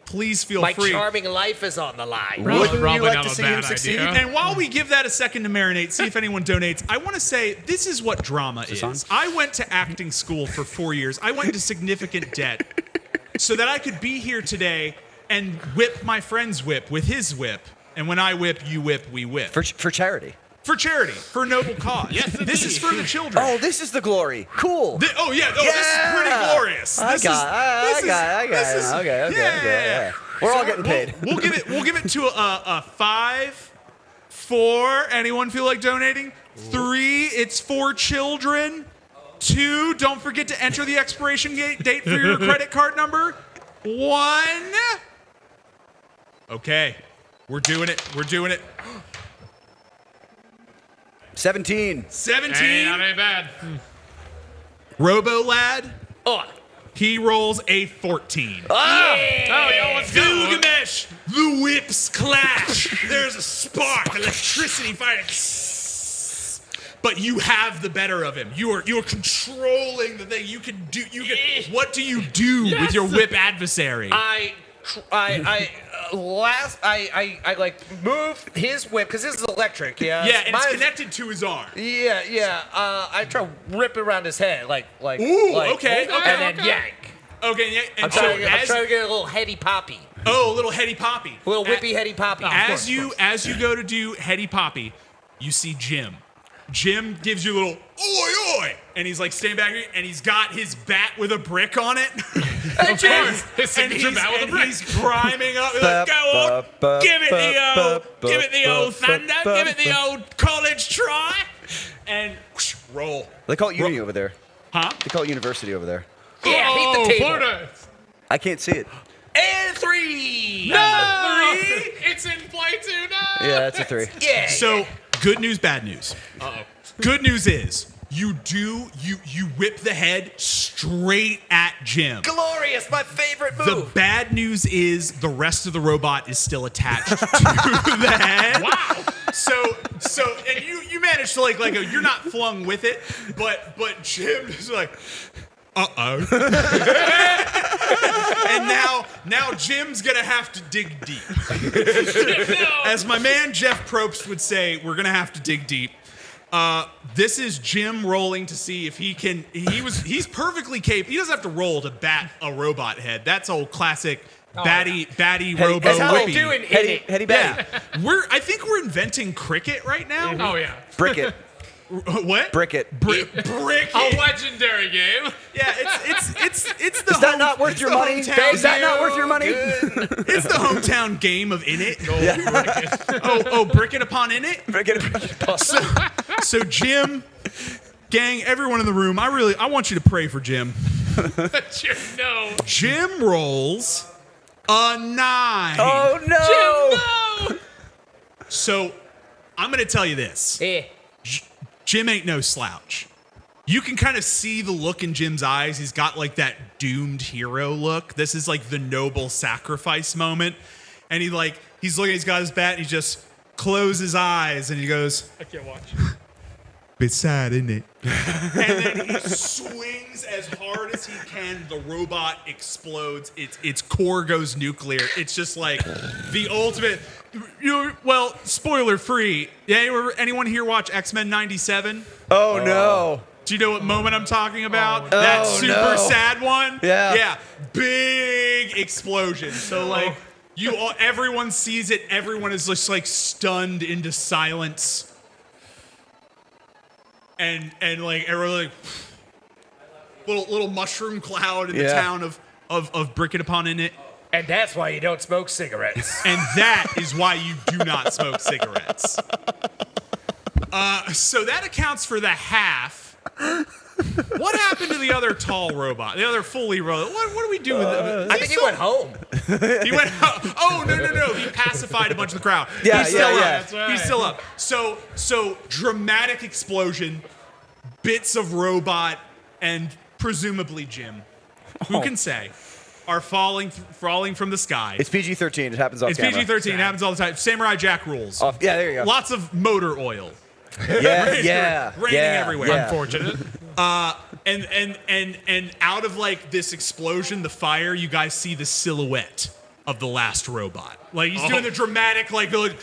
please feel My free. charming life is on the line. Wouldn't you Probably like not to a see bad him succeed? idea. And while we give that a second to marinate, see if anyone donates, I want to say this is what drama is. I went to acting school for 4 years. I went into significant debt so that I could be here today and whip my friend's whip with his whip. And when I whip, you whip, we whip. For charity. For charity, for a noble cause. Yes, This is for the children. Oh, this is the glory. Cool. This is pretty glorious. I got it. Okay. We're all getting paid. We'll give it to a 5, 4. Anyone feel like donating? 3. It's for children. 2. Don't forget to enter the expiration date for your credit card number. 1. Okay, we're doing it. 17. 17. Hey, not any bad. Robo Lad. Oh. He rolls a 14. Oh, yo, let's go. Gilgamesh, the whips clash. There's a spark, electricity, fire. But you have the better of him. You're controlling the thing. You can do. What do you do with your whip adversary? I like move his whip because this is electric. Yeah. Yeah, and it's connected to his arm. Yeah. I try to rip it around his head, like. Ooh, okay. And then yank. Okay, yeah. And I'm trying to get a little heady poppy. Oh, a little heady poppy. A little whippy heady poppy. As you go to do heady poppy, you see Jim. Jim gives you a little oi oi, and he's like standing back here, and he's got his bat with a brick on it. Of course, his signature bat with a brick. He's priming up. He's like, go on, give it the old thunder, give it the old college try, and whoosh, roll. They call it uni over there. Huh? They call it university over there. Yeah, beat the table. Florida. I can't see it. And 3. No! 3? It's in play too. No. Yeah, that's a 3. Yeah. So, good news, bad news. Uh-oh. Good news is you whip the head straight at Jim. Glorious, my favorite move. The bad news is the rest of the robot is still attached to the head. Wow. and you managed to like you're not flung with it, but Jim is like, uh-oh. And now Jim's gonna have to dig deep. As my man Jeff Probst would say, we're gonna have to dig deep. This is Jim rolling to see if he can. He's perfectly capable. He doesn't have to roll to bat a robot head. That's old classic batty robo. That's how whippy. they do in Heady Batty. Yeah, I think we're inventing cricket right now. Oh yeah. Bricket. What? Bricket. Bricket. A legendary game. Yeah, it's the. Is that not worth your money? Is that not worth your money? It's the hometown game of In It. Bricket upon In It. Bricket upon. So Jim, gang, everyone in the room, I want you to pray for Jim. No. Jim rolls a 9. Oh no! Jim, no. So I'm gonna tell you this. Jim ain't no slouch. You can kind of see the look in Jim's eyes. He's got like that doomed hero look. This is like the noble sacrifice moment. And he's looking, he's got his bat, and he just closes his eyes and he goes, I can't watch. Bit sad, isn't it? And then he swings as hard as he can. The robot explodes. Its core goes nuclear. It's just like the ultimate. Well, spoiler free. Yeah, anyone here watch X-Men 97? Oh no. Do you know what moment I'm talking about? Oh, That super no. sad one? Yeah. Yeah. Big explosion. So like everyone sees it. Everyone is just like stunned into silence. And like everyone like little mushroom cloud in the town of Bricket upon In It. And that's why you don't smoke cigarettes. And that is why you do not smoke cigarettes. So that accounts for the half. What happened to the other tall robot? The other fully robot? What do we do with him? I think he went home. He went home. Oh, no. He pacified a bunch of the crowd. Yeah, He's still up. That's right. He's still up. So dramatic explosion, bits of robot, and presumably Jim. Who can say? Are falling from the sky. It's PG-13. It happens off It's camera. PG-13. It happens all the time. Samurai Jack rules. Yeah, there you go. Lots of motor oil. Yeah. Raining everywhere. Yeah. Unfortunate. And out of like this explosion, the fire, you guys see the silhouette of the last robot. Like he's doing the dramatic like. Uh-oh.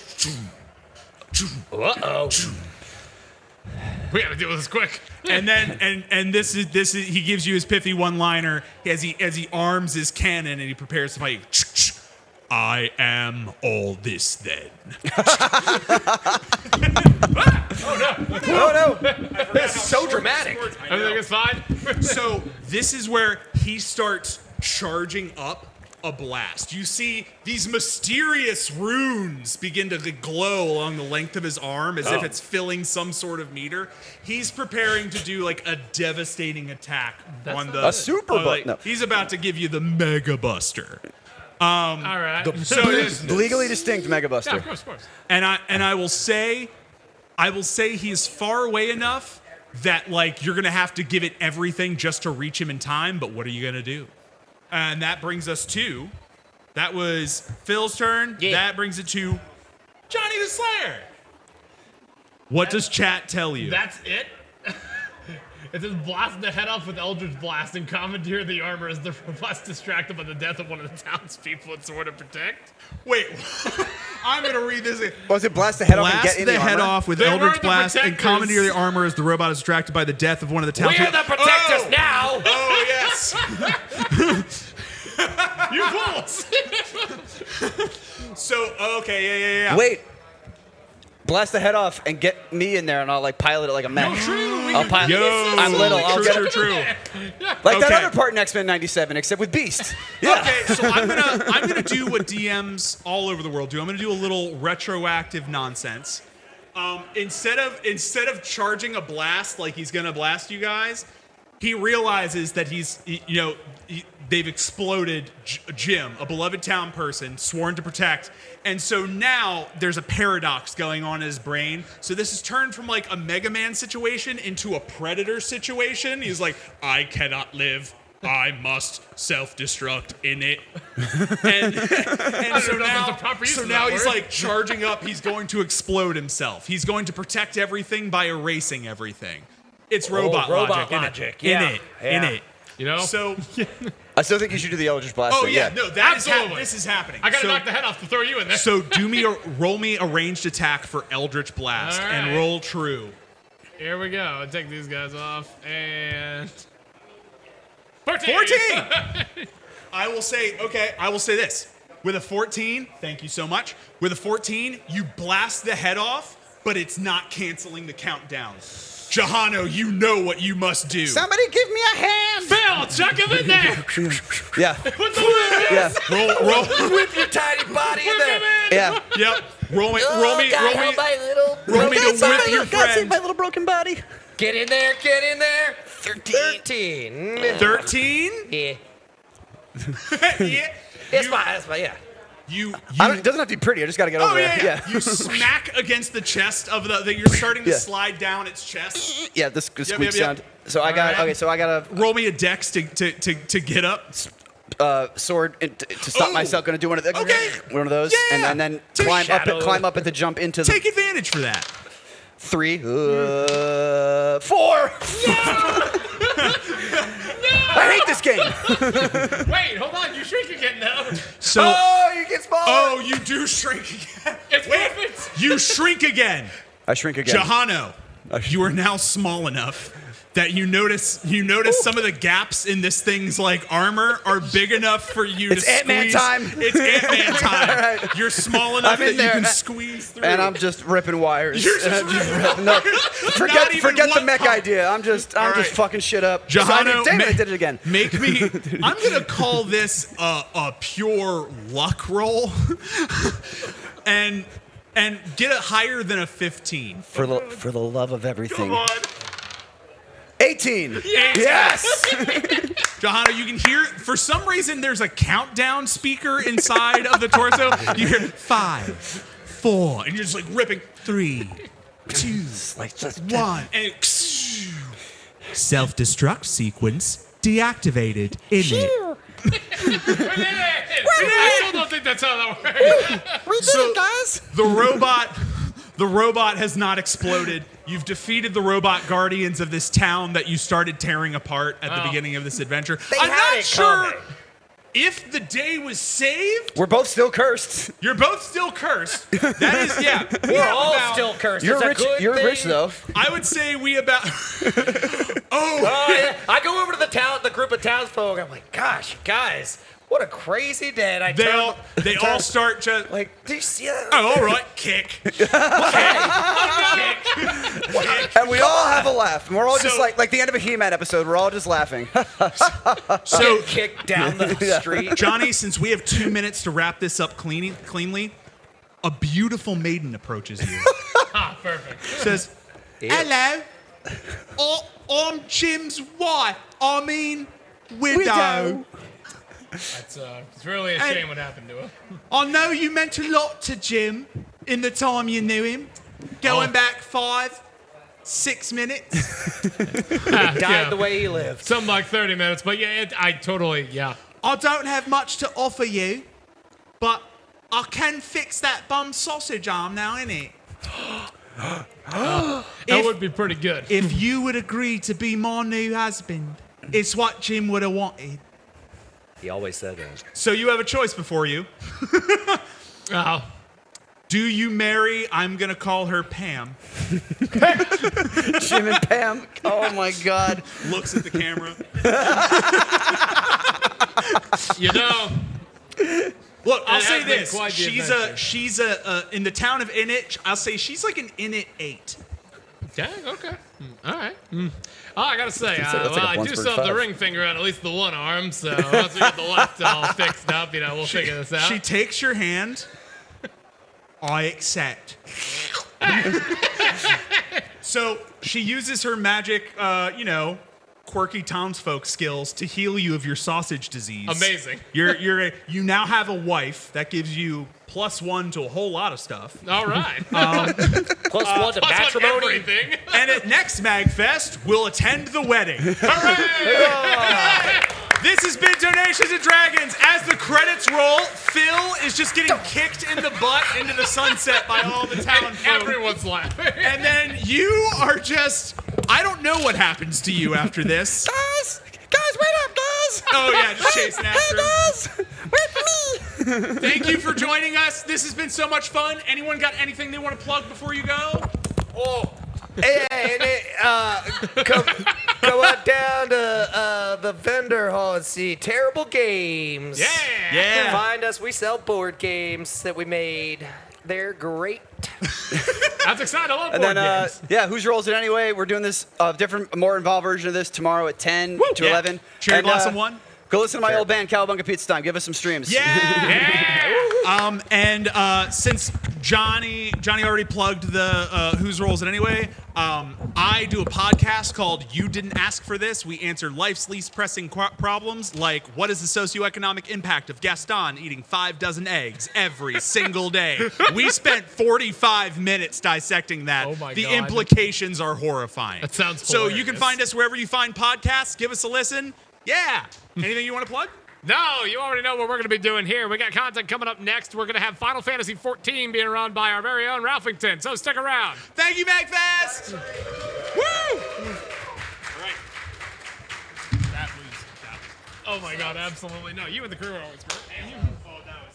We gotta deal with this quick. And then and this is he gives you his pithy one-liner as he arms his cannon and he prepares to fight. I am all this then. Oh no! That's so dramatic. Everything is fine. So this is where he starts charging up a blast. You see these mysterious runes begin to glow along the length of his arm as if it's filling some sort of meter. He's preparing to do like a devastating attack on the... A super no. He's about to give you the Mega Buster. All right. Legally distinct Mega Buster. Yeah, of course. And I will say he is far away enough that like you're gonna have to give it everything just to reach him in time. But what are you gonna do? And that brings us to, that was Phil's turn. Yeah. That brings it to Johnny the Slayer. What does chat tell you? That's it? It says blast the head off with Eldritch Blast and commandeer the armor as the robot's distracted by the death of one of the townspeople it's sworn to protect. Wait, I'm gonna read this. Was it blast the head off and Blast get in the the head armor? off with They Eldritch were the Blast and protectors. commandeer the armor as the robot is distracted by the death of one of the townspeople. We're the protectors now. Oh yes. You fools! So okay, yeah. Wait. Blast the head off and get me in there, and I'll like pilot it like a mech. I'll pilot. I'm little. I'll get it. True. Like that Okay. other part in X-Men '97, except with Beast. Yeah. Okay, so I'm gonna do what DMs all over the world do. I'm gonna do a little retroactive nonsense. Instead of charging a blast like he's gonna blast you guys, he realizes that they've exploded Jim, a beloved town person, sworn to protect. And so now there's a paradox going on in his brain. So this has turned from like a Mega Man situation into a Predator situation. He's like, I cannot live I must self-destruct in it. And so now he's like charging up. He's going to explode himself. He's going to protect everything by erasing everything. It's robot logic. In it. You know? So I still think you should do the Eldritch Blast. Oh thing, yeah, no, Absolutely. this is happening. I gotta So- knock the head off to throw you in there. So roll me a ranged attack for Eldritch Blast All and right. roll true. Here we go. I'll take these guys off and 14. 14. I will say this. With a 14, thank you so much. With a 14, you blast the head off, but it's not canceling the countdown. Jahano, you know what you must do. Somebody give me a hand. Phil, chuck him in there. Yeah. Put the whip. Yeah. Roll. Whip your tiny body in there. Yeah. Yep. Roll me My little to whip your friend. My little broken body. Get in there. 13. 13? Yeah. Yeah. It's fine. Yeah. It doesn't have to be pretty. I just got to get over there. Yeah. You smack against the chest of the. You're starting to slide down its chest. Yeah, this squeak Yep. sound. So I got. Okay, so I got to roll me a dex to get up. Sword to stop myself. Going to do one of those, Yeah. and then climb up at the jump into the. Take advantage for that. 3, 4. I hate this game. Wait, hold on. You shrink again now. So. You get smaller. Oh, you do shrink again. It's perfect. You shrink again. I shrink again. Jahano, you are now small enough that you notice some of the gaps in this thing's like armor are big enough for you to squeeze. Ant-Man time. It's Ant-Man time. All right. You're small enough I'm in that you there, can squeeze through. And I'm just ripping wires. You're just No, forget even the one mech pump. idea. I'm just fucking shit up. Jahano, Damn it, I did it again. Make me. I'm gonna call this a pure luck roll, and get it higher than a 15. For the love of everything. Come on. 18. Yes. Jahano, you can hear, for some reason, there's a countdown speaker inside of the torso. You hear 5, 4, and you're just like ripping 3, 2, 1, and self-destruct sequence deactivated in it. I still don't think that's how that works. We did it, guys. The robot has not exploded. You've defeated the robot guardians of this town that you started tearing apart at the beginning of this adventure. I'm not sure if the day was saved. We're both still cursed. You're both still cursed. That is, yeah. We're all still cursed. You're It's a rich. good You're thing. rich though. I would say we about. Yeah. I go over to the group of townsfolk. I'm like, gosh, guys, what a crazy day. And They all start just like, do you see that? Oh, all right, kick. And we all have a laugh. And we're all just like the end of a He-Man episode. We're all just laughing. So kick down the street. Johnny, since we have 2 minutes to wrap this up cleanly, a beautiful maiden approaches you. Perfect. Says, "Hello, I'm Jim's wife. I mean, widow. It's really a shame what happened to him. I know you meant a lot to Jim in the time you knew him, going back 5, 6 minutes. Died the way he lived. Something like 30 minutes, but yeah, I totally. I don't have much to offer you, but I can fix that bum sausage arm now, innit? That would be pretty good. If you would agree to be my new husband, it's what Jim would have wanted. He always said that. So you have a choice before you. Do you marry, I'm going to call her Pam. Jim and Pam. Oh my God. Looks at the camera. You know. Look, I'll It say has been this. quite the She's a in the town of Init, I'll say she's like an Init 8. Okay. All right. Oh, I gotta say, That's like a I do Blunsford still have the 5. ring finger on at least the one arm, so once we get the left all fixed up, we'll figure this out. She takes your hand. I accept. So she uses her magic, quirky townsfolk skills to heal you of your sausage disease. Amazing. You now have a wife that gives you +1 to a whole lot of stuff. All right. +1 to matrimony. Everything. And at next MAGFest, we'll attend the wedding. This has been Donations and Dragons. As the credits roll, Phil is just getting kicked in the butt into the sunset by all the town folk. Everyone's laughing. And then you are just, I don't know what happens to you after this. Guys, wait up, guys! Oh yeah, just chasing after him. Guys, wait for me! Thank you for joining us. This has been so much fun. Anyone got anything they want to plug before you go? Come on down to the vendor hall and see Terrible Games. Yeah. Find us. We sell board games that we made. They're great. That's exciting. I love And board then, games. whose rolls it anyway? We're doing this different, more involved version of this tomorrow at 10 to 11. Cherry And, Blossom 1. Go listen to my old band, Cowabunga Pizza Time. Give us some streams. Since Johnny already plugged the Whose Rolls It Anyway, I do a podcast called You Didn't Ask for This. We answer life's least pressing problems, like what is the socioeconomic impact of Gaston eating 5 dozen eggs every single day? We spent 45 minutes dissecting that. Oh my the God. implications are horrifying. That sounds So you can hilarious. find us wherever you find podcasts. Give us a listen. Yeah. Anything you want to plug? No, you already know what we're going to be doing here. We got content coming up next. We're going to have Final Fantasy XIV being run by our very own Ralphington, so stick around. Thank you, MAGFest! Woo! All right. Oh my God, absolutely no. You and the crew are always great. And you. Oh, that was.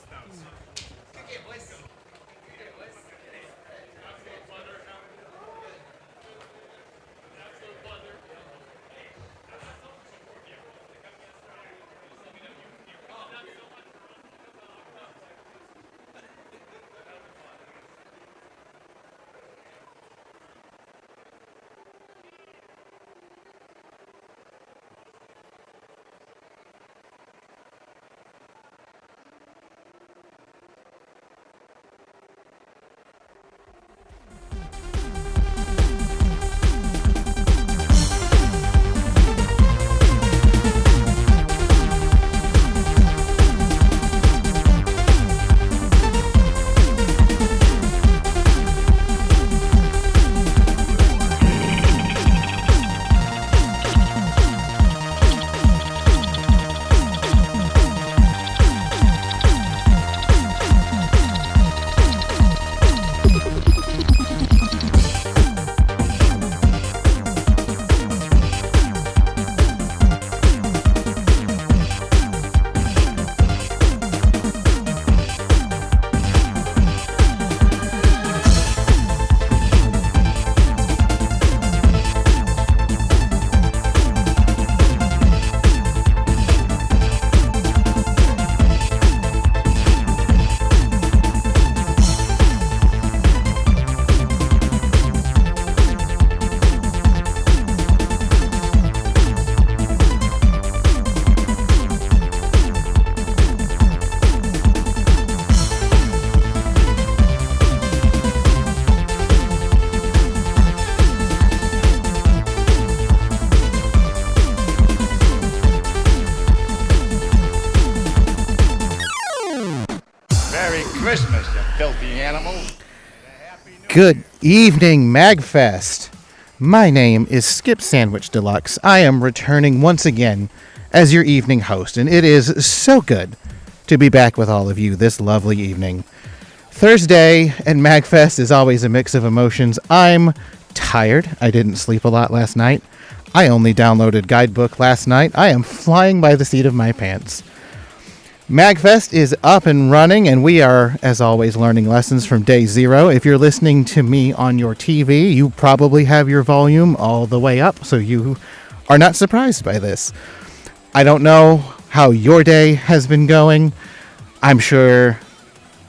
Christmas, you filthy animal. Good evening, MAGFest. My name is Skip Sandwich Deluxe. I am returning once again as your evening host, and it is so good to be back with all of you this lovely evening. Thursday and MAGFest is always a mix of emotions. I'm tired. I didn't sleep a lot last night. I only downloaded Guidebook last night. I am flying by the seat of my pants. MAGFest is up and running, and we are, as always, learning lessons from day zero. If you're listening to me on your TV, you probably have your volume all the way up, so you are not surprised by this. I don't know how your day has been going. I'm sure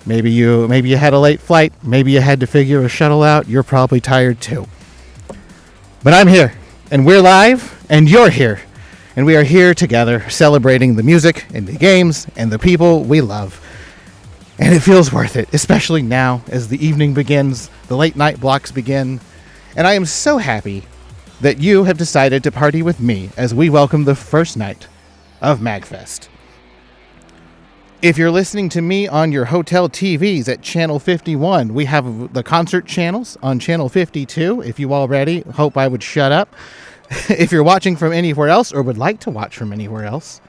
maybe you had a late flight, maybe you had to figure a shuttle out. You're probably tired too. But I'm here, and we're live, and you're here. And we are here together celebrating the music and the games and the people we love. And it feels worth it, especially now as the evening begins, the late night blocks begin. And I am so happy that you have decided to party with me as we welcome the first night of MAGFest. If you're listening to me on your hotel TVs at Channel 51, we have the concert channels on Channel 52. If you already hope I would shut up. If you're watching from anywhere else or would like to watch from anywhere else,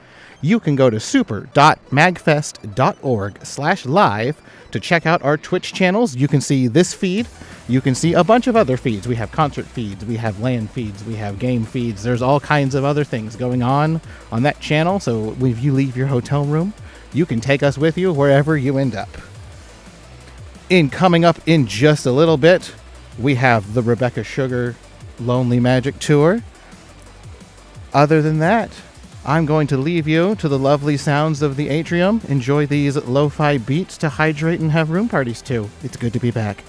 you can go to super.magfest.org/live to check out our Twitch channels. You can see this feed. You can see a bunch of other feeds. We have concert feeds, we have LAN feeds, we have game feeds. There's all kinds of other things going on that channel. So if you leave your hotel room, you can take us with you wherever you end up. Coming up in just a little bit, we have the Rebecca Sugar Lonely Magic Tour. Other than that, I'm going to leave you to the lovely sounds of the Atrium. Enjoy these lo-fi beats to hydrate and have room parties too. It's good to be back.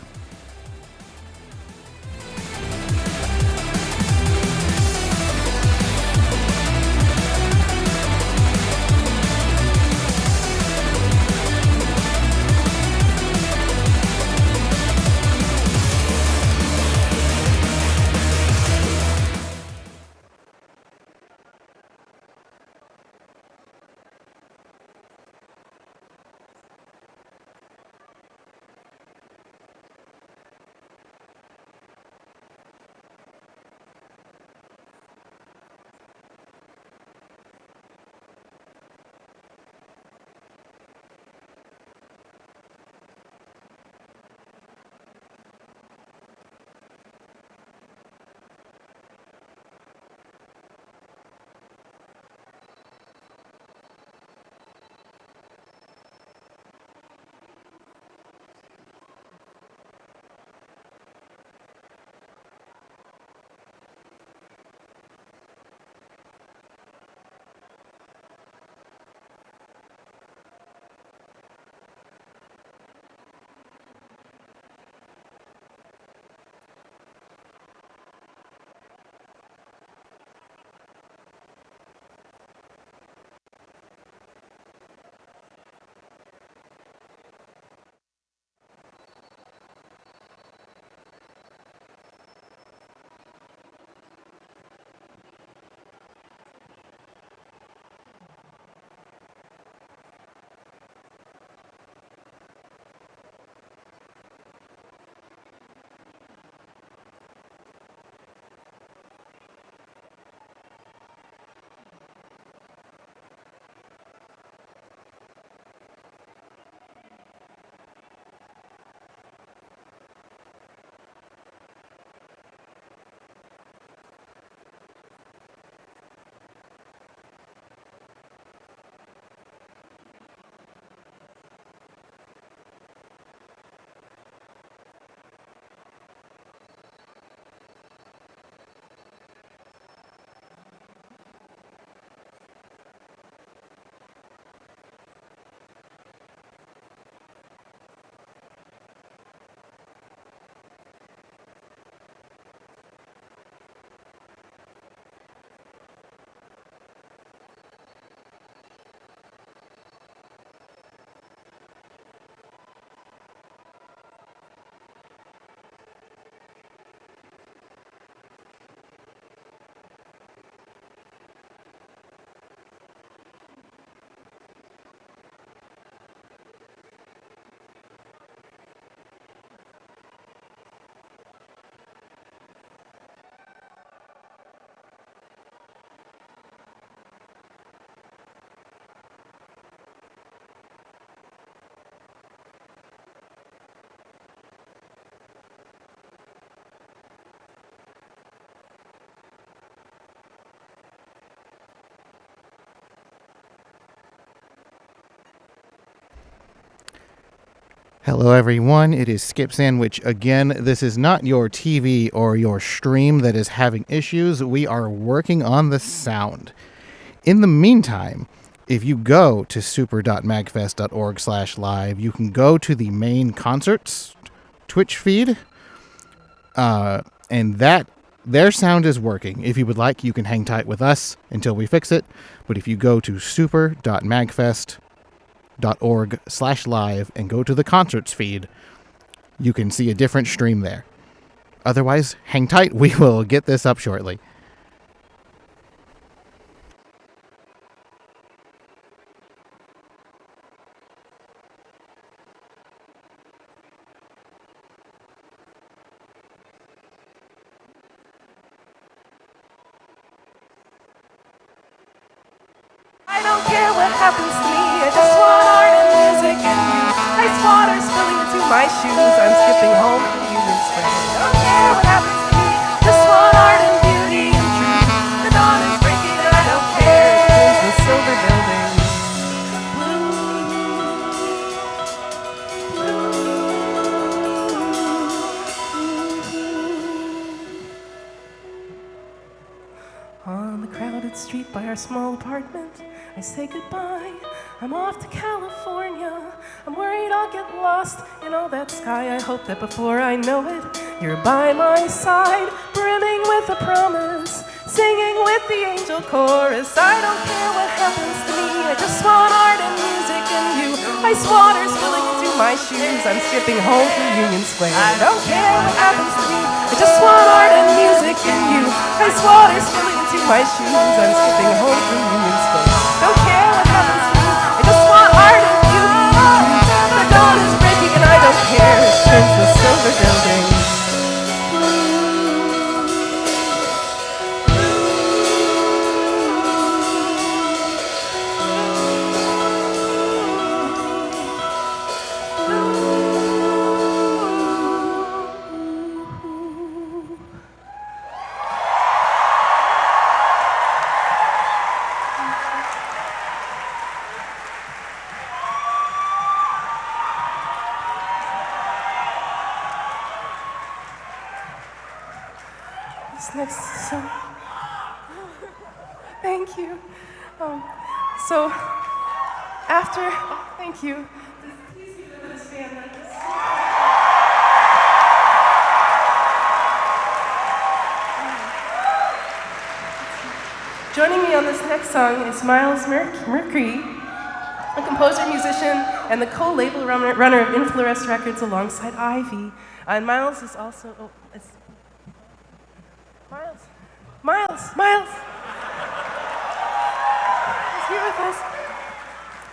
Hello everyone, it is Skip Sandwich again. This is not your TV or your stream that is having issues. We are working on the sound. In the meantime, if you go to super.magfest.org/live, you can go to the main concerts Twitch feed, and their sound is working. If you would like, you can hang tight with us until we fix it. But if you go to super.magfest.org/live and go to the concerts feed, you can see a different stream there. Otherwise, hang tight. We will get this up shortly. I don't care happens to me. I just want art and music and you. Ice water spilling into my shoes. I'm skipping home from Union Square. I don't care what happens to me. Just want art and beauty and truth. The dawn is breaking and I don't care. It turns the silver buildings on the crowded street by our small apartment. I say goodbye. I'm off to California. I'm worried I'll get lost in all that sky. I hope that before I know it, you're by my side, brimming with a promise, singing with the angel chorus. I don't care what happens to me. I just want art and music and you. Ice water spilling into my shoes. I'm skipping home from Union Square. I don't care what happens to me. I just want art and music and you. Ice water spilling into my shoes. I'm skipping home from Union Square. Don't care what happens to me. I just want art and beauty and truth. The dawn is breaking and I don't care. It turns the silver buildings. This next song. Thank you. So after, thank you. Joining me on this next song is Miles Mercury, a composer, musician, and the co-label runner of Influence Records alongside Ivy. And Miles is also, Miles! He's here with us.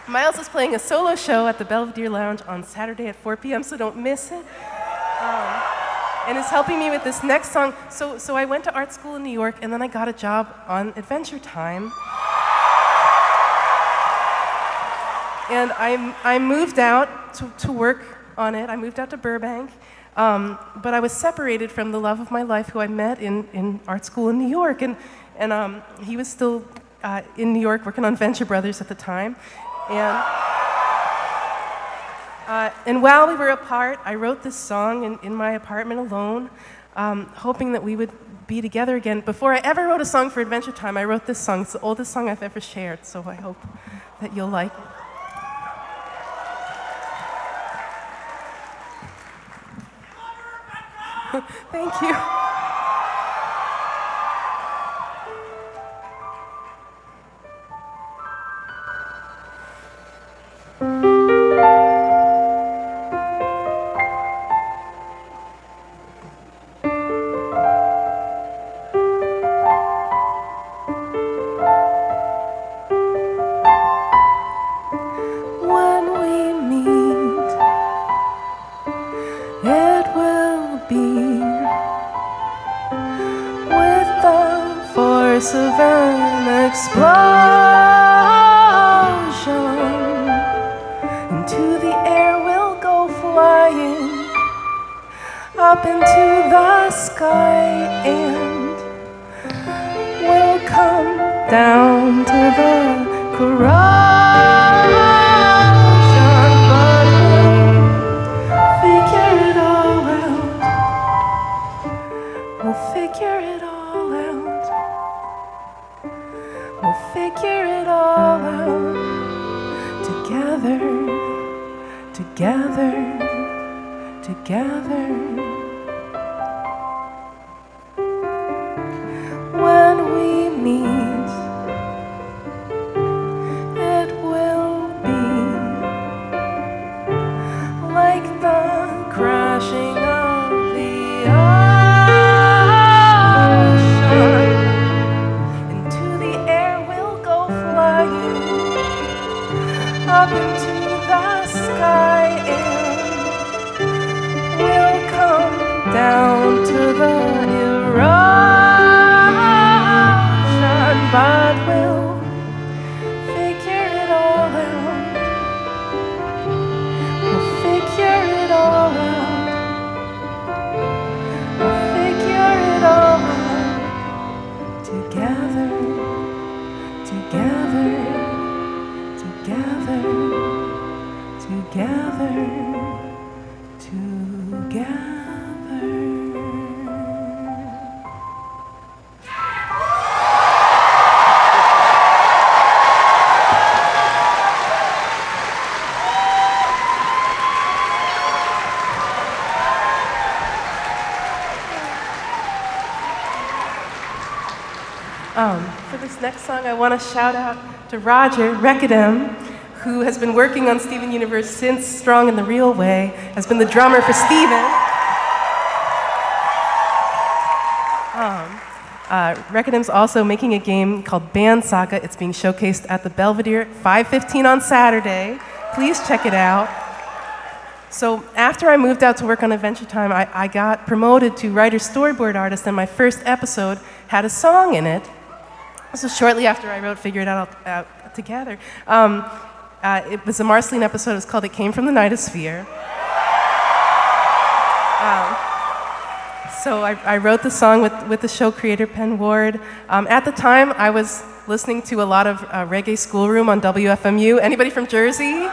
Miles is playing a solo show at the Belvedere Lounge on Saturday at 4 p.m., so don't miss it. And is helping me with this next song. So I went to art school in New York, and then I got a job on Adventure Time. And I moved out to work on it. I moved out to Burbank. But I was separated from the love of my life who I met in art school in New York. And he was still in New York working on Venture Brothers at the time. And while we were apart, I wrote this song in my apartment alone, hoping that we would be together again. Before I ever wrote a song for Adventure Time, I wrote this song. It's the oldest song I've ever shared, so I hope that you'll like it. Thank you. Of an explosion, into the air we'll go flying, up into the sky, and we'll come down to the corrosion, but we'll figure it all out. We'll figure it all out. We'll figure it all out together, together, together. When we meet, it will be like the crashing of the ocean. Up into the sky, and we'll come down to the erosion, but we'll figure it all this next song, I want to shout out to Roger Recadem, who has been working on Steven Universe since Strong in the Real Way, has been the drummer for Steven. Recadem's also making a game called Band Saga. It's being showcased at the Belvedere at 5:15 on Saturday. Please check it out. So after I moved out to work on Adventure Time, I got promoted to writer storyboard artist, and my first episode had a song in it. So shortly after I wrote Figure It Out Together, it was a Marceline episode. It was called It Came from the Nightosphere. So I wrote the song with the show creator, Penn Ward. At the time, I was listening to a lot of Reggae Schoolroom on WFMU. Anybody from Jersey?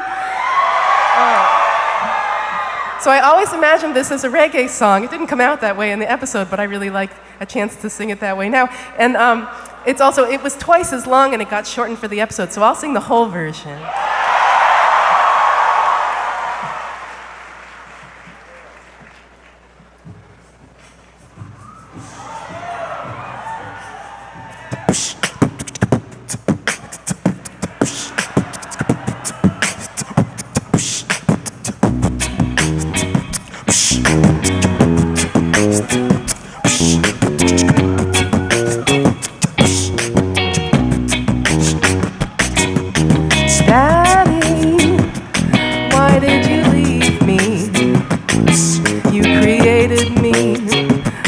So I always imagined this as a reggae song. It didn't come out that way in the episode, but I really like a chance to sing it that way now. And it was twice as long, and it got shortened for the episode, so I'll sing the whole version.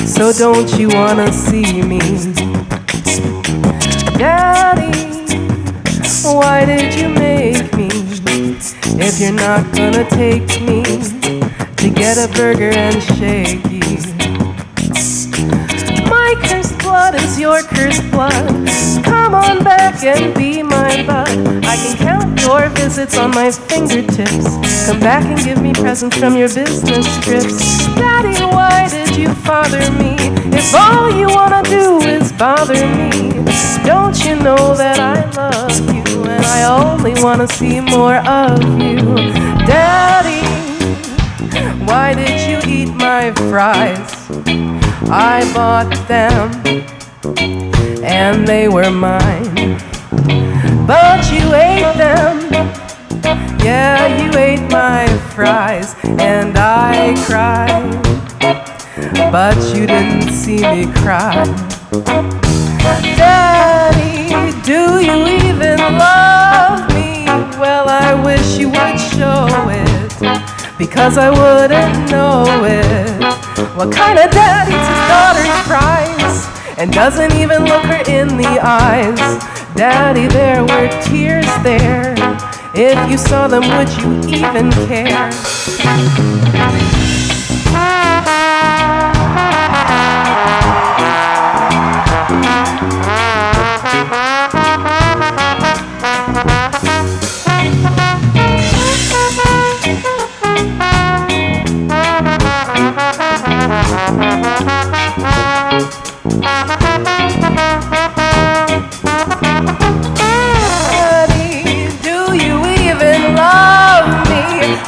So don't you wanna see me? Daddy, why did you make me? If you're not gonna take me to get a burger and shaky. My cursed blood is your cursed blood. Come on back and be my bud. I can count your visits on my fingertips. Come back and give me presents from your business trips. Daddy, why did you father me? If all you wanna do is bother me, don't you know that I love you and I only wanna see more of you? Daddy, why did you eat my fries? I bought them and they were mine, but you ate them. Yeah, you ate my fries and I cried, but you didn't see me cry. Daddy, do you even love me? Well, I wish you would show it, because I wouldn't know it. What kind of daddy's his daughter's prize and doesn't even look her in the eyes? Daddy, there were tears there. If you saw them, would you even care?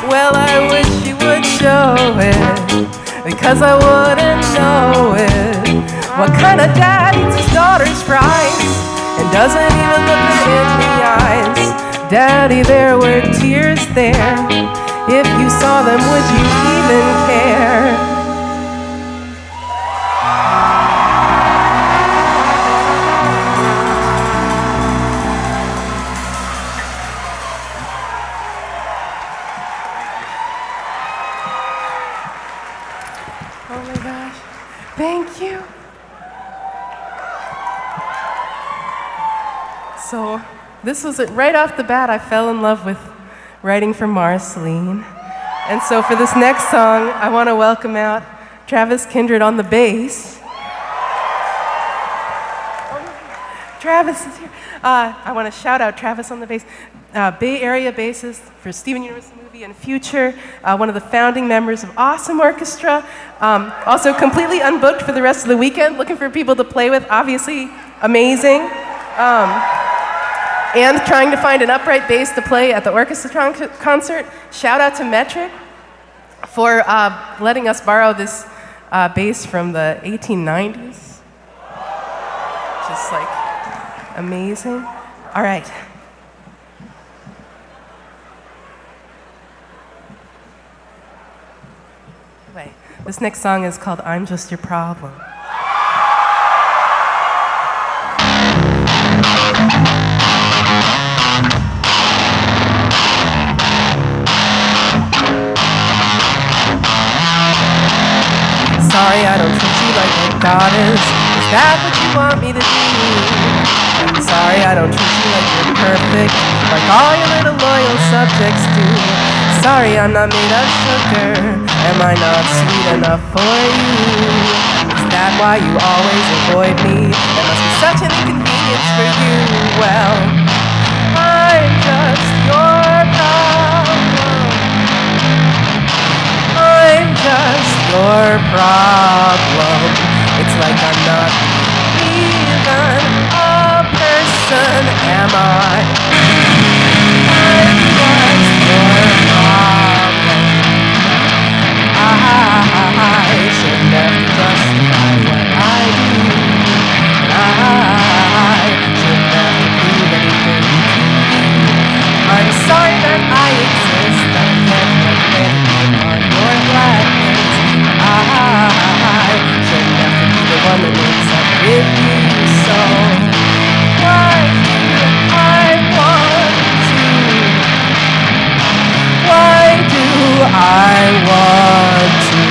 Well, I wish you would show it, because I wouldn't know it. What kind of daddy's his daughter's prize and doesn't even look her in the eyes? Daddy, there were tears there. If you saw them, would you even care? Thank you. So this was it. Right off the bat, I fell in love with writing for Marceline. And so for this next song, I want to welcome out Travis Kindred on the bass. Travis is here. I want to shout out Travis on the bass. Bay Area bassist for Steven Universe Movie and Future, one of the founding members of Awesome Orchestra, also completely unbooked for the rest of the weekend, looking for people to play with, obviously amazing, and trying to find an upright bass to play at the orchestra concert. Shout out to Metric for letting us borrow this bass from the 1890s. Just like Amazing. All right. Wait. This next song is called I'm Just Your Problem. Sorry, I don't treat you like a goddess. Is that what you want me to do? Sorry, I don't treat you like you're perfect, like all your little loyal subjects do. Sorry, I'm not made of sugar. Am I not sweet enough for you? Is that why you always avoid me? It must be such an inconvenience for you. Well, I'm just your problem. I'm just your problem. It's like I'm not even a person, am I? I'm just your problem. I should never justify what I do. I should never prove anything to you. I'm sorry that I exist. I can't depend on your blackness. I should never be the one that wakes up with you. So why do I want to? Why do I want to?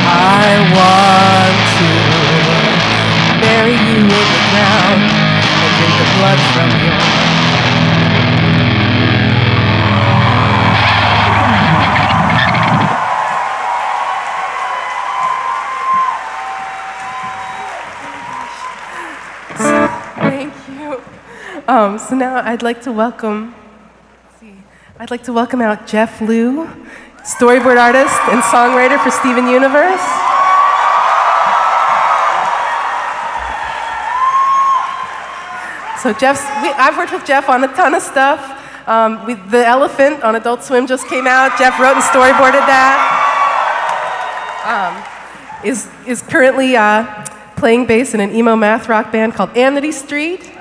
I want to bury you in the ground and drink the blood from your Thank you. So now I'd like to welcome out Jeff Liu, storyboard artist and songwriter for Steven Universe. So I've worked with Jeff on a ton of stuff. The Elephant on Adult Swim just came out. Jeff wrote and storyboarded that. Is currently playing bass in an emo math rock band called Amity Street.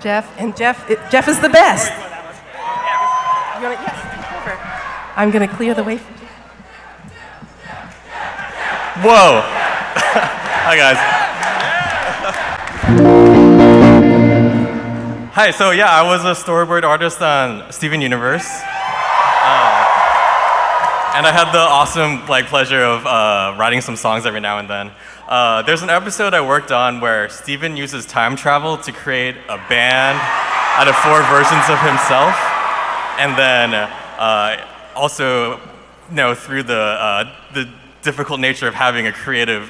Jeff is the best. I'm gonna clear the way for you. Whoa. Hi, guys. Hi, so yeah, I was a storyboard artist on Steven Universe. And I had the awesome pleasure of writing some songs every now and then. There's an episode I worked on where Steven uses time travel to create a band out of 4 versions of himself. And then also, through the difficult nature of having a creative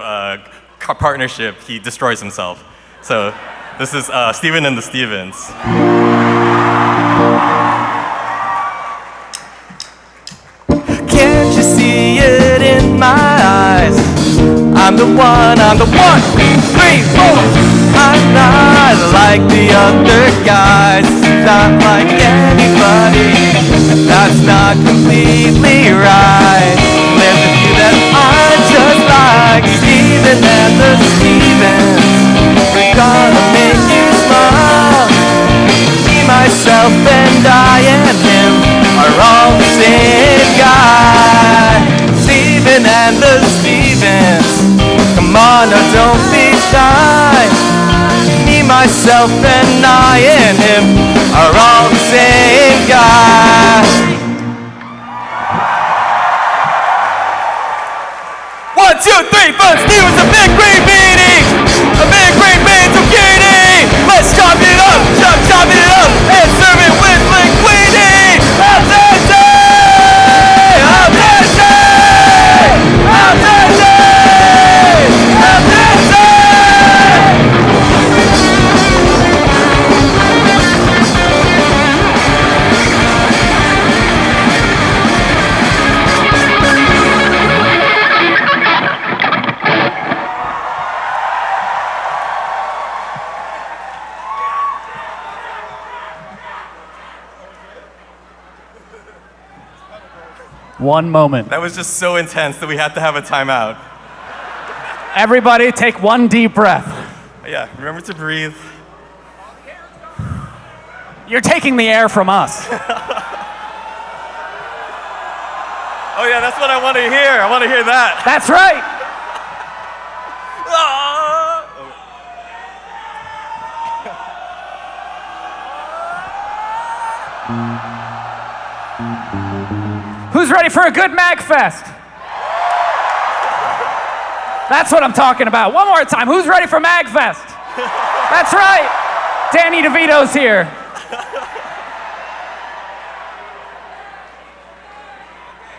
partnership, he destroys himself. So this is Steven and the Stevens. Can't you see it in my eyes? I'm the one, 2, 3, 4. I'm not like the other guys, not like anybody. That's not completely right. There's a few that aren't just like Steven and the Stevens. We're gonna make you smile. Me, myself, and I and him are all the same guy. Steven and the Stevens. Come on, now don't be shy. Me, myself, and I and him are all the same guy. 1, 2, 3, 4. Steven's a big green beanie. A big green bean zucchini. Let's chop it up, chop it up, and serve it with linguine. Attendee! Attendee! Attendee! Attendee! 1 moment. That was just so intense that we had to have a timeout. Everybody take 1 deep breath. Yeah, remember to breathe. You're taking the air from us. Oh yeah, that's what I want to hear. I want to hear that. That's right. Who's ready for a good MAGFest? That's what I'm talking about. One more time. Who's ready for MAGFest? That's right. Danny DeVito's here.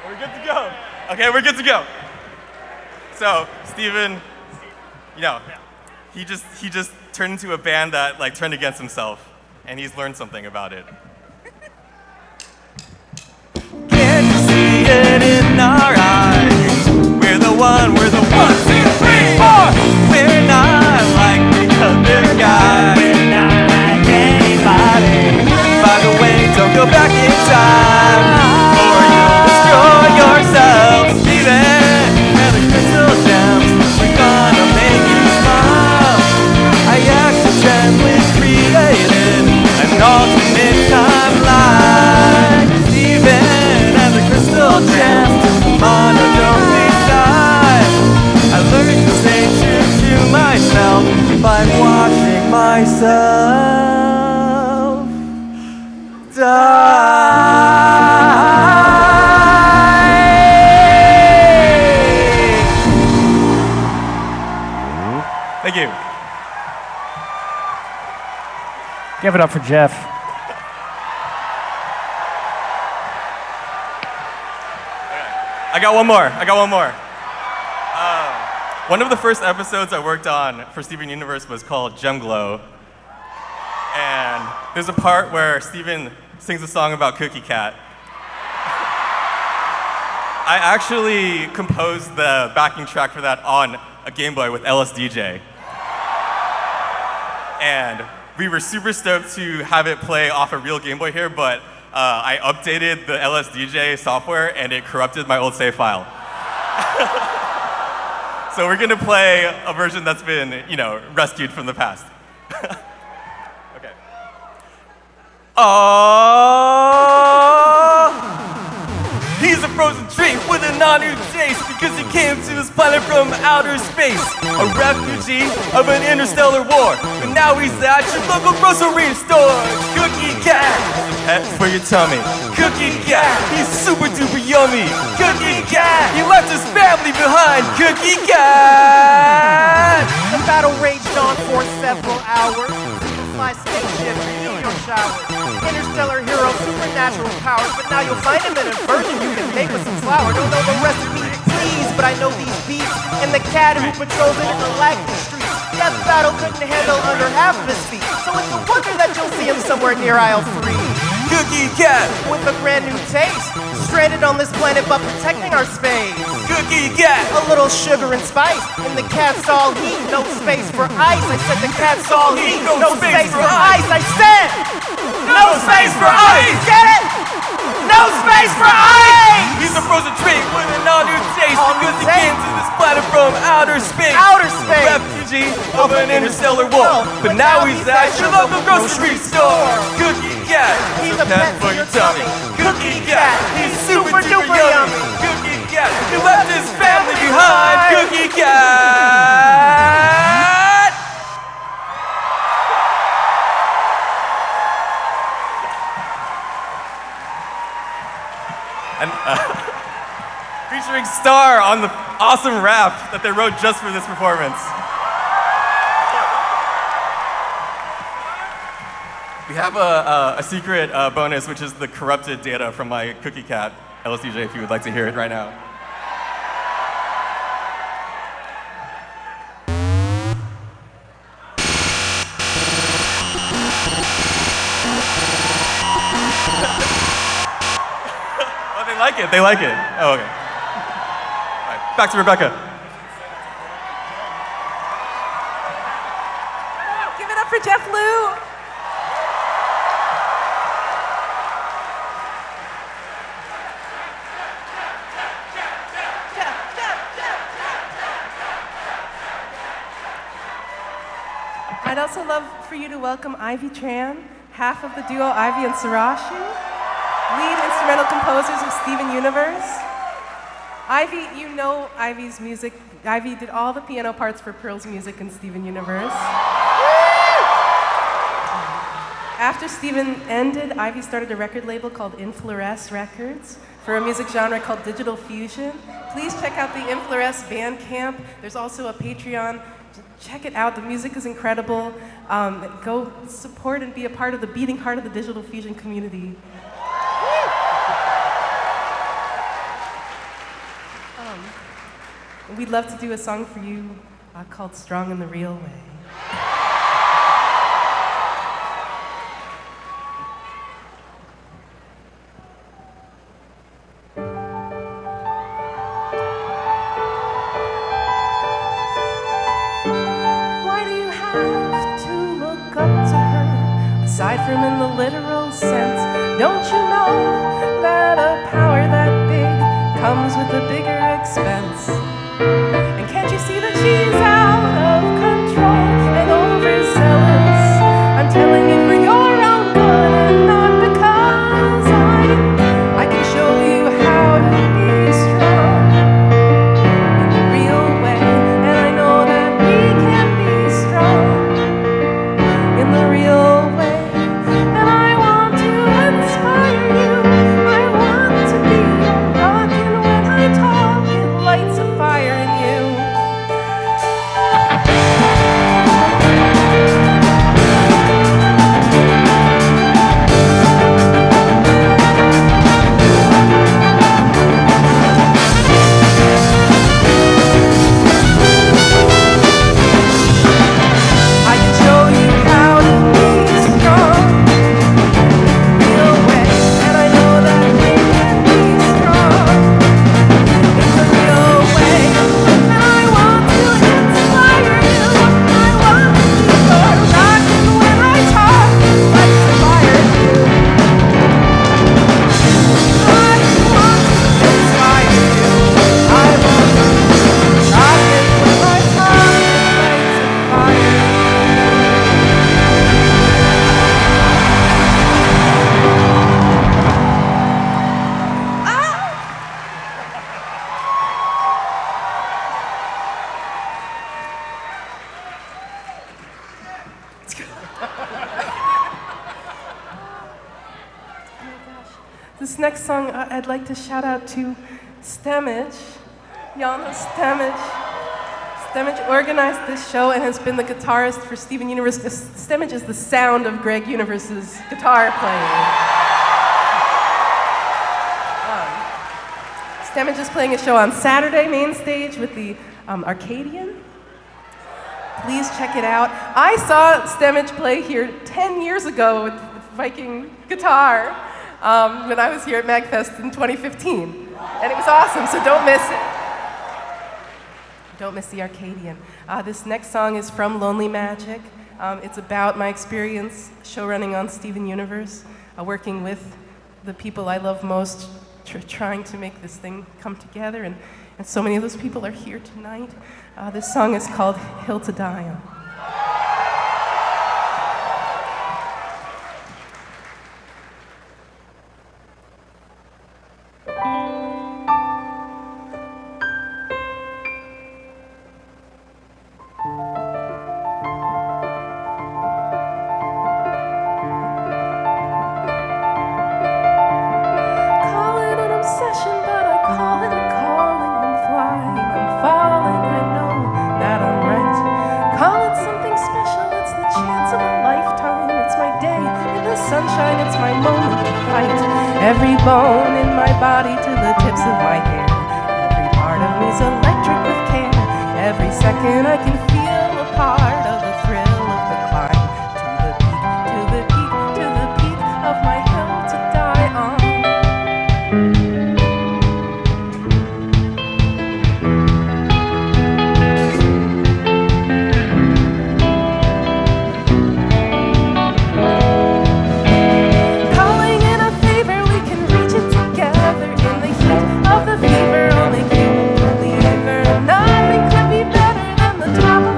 We're good to go. Okay, we're good to go. So, Steven, you know, he just turned into a band that like turned against himself, and he's learned something about it. Can't you see it in our eyes? We're the 1, 2, 3, 4. We're not like the other guys. We're not like anybody. By the way, don't go back in time, or you'll destroy yourself. Steven and the crystal gems, we're gonna make you smile. I accidentally created an alternate timeline. Steven and the crystal gems, monotone side. I learned to stay true to myself by watching myself die. Thank you. Give it up for Jeff. I got one more. One of the first episodes I worked on for Steven Universe was called Gem Glow. And there's a part where Steven sings a song about Cookie Cat. I actually composed the backing track for that on a Game Boy with LSDJ. And we were super stoked to have it play off a real Game Boy here, but I updated the LSDJ software and it corrupted my old save file. So we're gonna play a version that's been, you know, rescued from the past. Okay. He's a frozen drink with a non-new taste because he came to this planet from outer space, a refugee of an interstellar war. But now he's at your local grocery store. Cookie Cat, pet for your tummy. Cookie Cat, he's super duper yummy. Cookie Cat, he left his family behind. Cookie Cat. The battle raged on for several hours. Fly spaceship, meteor shower. Interstellar hero, supernatural powers. But now you'll find him in a version you can make with some flour. Don't know the recipe, please, but I know these beats. And the cat who patrols intergalactic streets. Death battle couldn't handle under half of his feet. So it's a wonder that you'll see him somewhere near aisle 3. Cookie Cat, with a brand new taste. Stranded on this planet but protecting our space. Cookie Cat, a little sugar and spice. And the cat's all heat, no space for ice. I said the cat's all heat, no space for ice. I said, no space for ice. Get it? No space for ice. He's a frozen drink with a non-new taste because he came to this planet from outer space. Outer space. Refugee of an interstellar war. But now he's at your local grocery store. Cookie Cat, he's a pet for your tummy. Cookie Cat, he's super duper yummy. Cookie Cat, he left his family behind. Cookie Cat. And featuring Star on the awesome rap that they wrote just for this performance. We have a secret bonus, which is the corrupted data from my Cookie Cat LSDJ, if you would like to hear it right now. Oh, they like it. They like it. Oh, okay. All right, back to Rebecca. Give it up for Jeff Liu. also love for you to welcome Ivy Tran, half of the duo Ivy and Sarashu, lead instrumental composers of Steven Universe. Ivy, you know Ivy's music. Ivy did all the piano parts for Pearl's music in Steven Universe. After Steven ended, Ivy started a record label called Influence Records for a music genre called digital fusion. Please check out the Influence Bandcamp. There's also a Patreon. Check it out. The music is incredible. Go support and be a part of the beating heart of the digital fusion community. We'd love to do a song for you called Strong in the Real Way. Why do you have to look up to her? Aside from in the literal sense, don't you know that a power that big comes with a bigger expense? And can't you see that she's out of control and overzealous? I'm telling you for your own good and not because I can show you how to be strong in the real way. And I know that we can be strong in the real way. And I want to inspire you. I want to be your rock, and when I talk, it lights a fire in you. I can show you how to be strong in the real way, and I know that we can be strong in the real way. And I want to inspire you. I want to be your rock, and when I talk, it lights a fire in you. I want to inspire you. I want to be rock, and when I talk, it lights a fire. This next song, I'd like to shout out to Stemage. Y'all know Stemage. Stemage organized this show and has been the guitarist for Steven Universe. Stemage is the sound of Greg Universe's guitar playing. Stemage is playing a show on Saturday, Mainstage, with the Arcadian. Please check it out. I saw Stemage play here 10 years ago with Viking guitar when I was here at MAGFest in 2015. And it was awesome, so don't miss it. Don't miss the Arcadian. This next song is from Lonely Magic. It's about my experience show running on Steven Universe, working with the people I love most, trying to make this thing come together. And so many of those people are here tonight. This song is called Hill to Die On. Call it an obsession, but I call it a calling. I'm flying, I'm falling, I know that I'm right. Call it something special, it's the chance of a lifetime. It's my day in the sunshine, it's my moment to fight. Every bone in my body to the tips of my hair. Every part of me's electric with care. Every second I can feel a part of the thrill of the climb. To the peak, to the peak, to the peak of my hill to die on. Calling in a favor, we can reach it together in the heat of the fever. Only you will believe her. Nothing could be better than the top of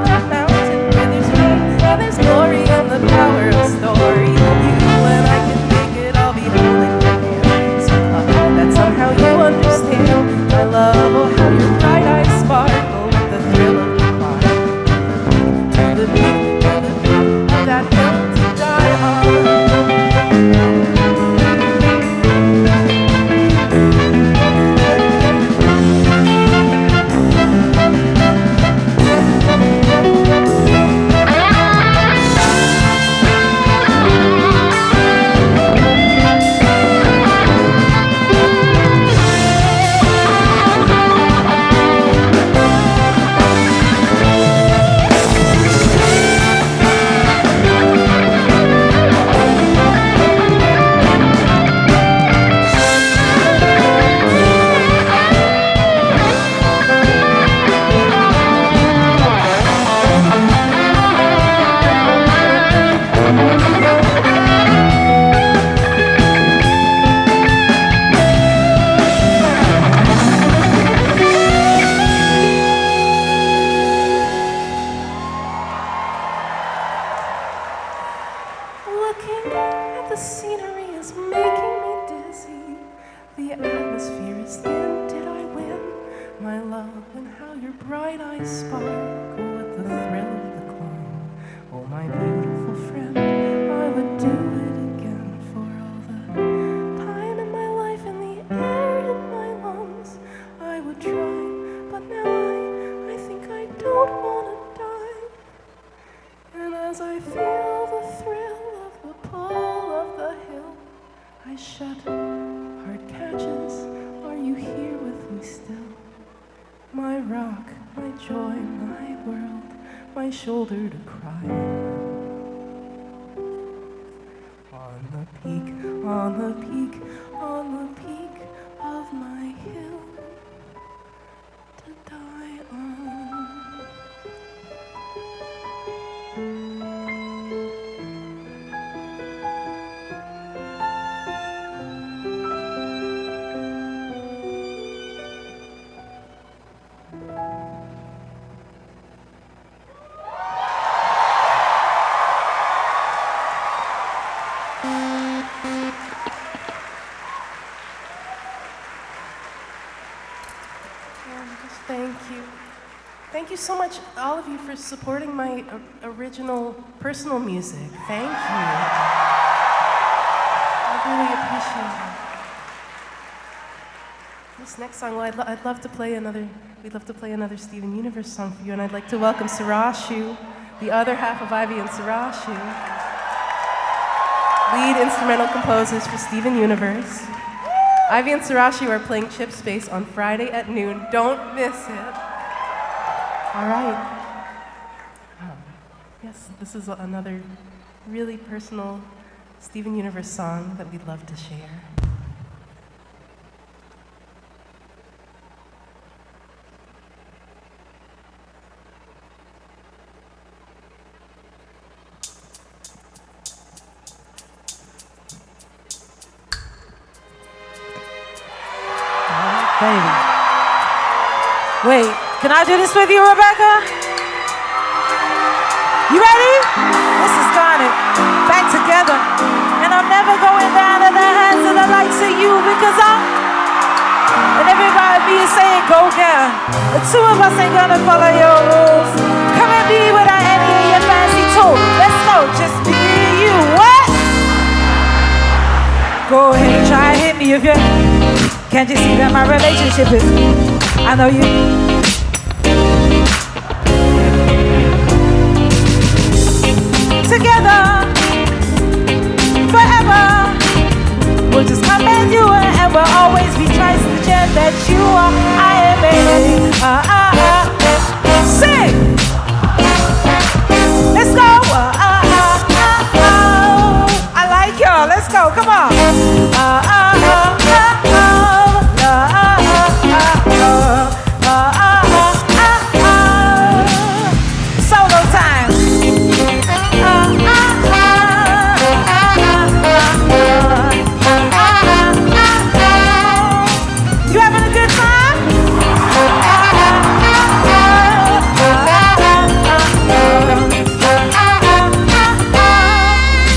Looking at the scenery is making me dizzy. The atmosphere is thin. Did I win? My love, and how your bright eyes sparkle with the thrill of the climb. Oh, my beautiful friend, I would do it again for all the time in my life and the air in my lungs. I would try, but now I think I don't want to die. And as I feel the thrill of the pull of the hill, I shudder. Heart catches, are you here with me still? My rock, my joy, my world, my shoulder to cry on the peak, on the peak, on the peak of my hill to die on. Thank you. Thank you so much, all of you, for supporting my original personal music. Thank you. I really appreciate it. This next song, well, I'd love to play another. We'd love to play another Steven Universe song for you, and I'd like to welcome Sarashu, the other half of Ivy and Sarashu, lead instrumental composers for Steven Universe. Ivy and Sarashu are playing Chip Space on Friday at noon. Don't miss it. All right. Yes, this is another really personal Steven Universe song that we'd love to share. Baby. Wait, can I do this with you, Rebecca? You ready? This is Garnet. Back together. And I'm never going down in the hands of the likes of you because and everybody be saying, go get her. The two of us ain't gonna follow your rules. Come and be without any of your fancy tools. Let's go, just me and you. What? Go ahead and try and hit me if you can't you see that my relationship is, I know you. Together, forever, we'll just come and do it, and we'll always be twice the gem that you are. I am baby. Sing! Let's go! I like y'all, let's go, come on! Solo time. You having a good time?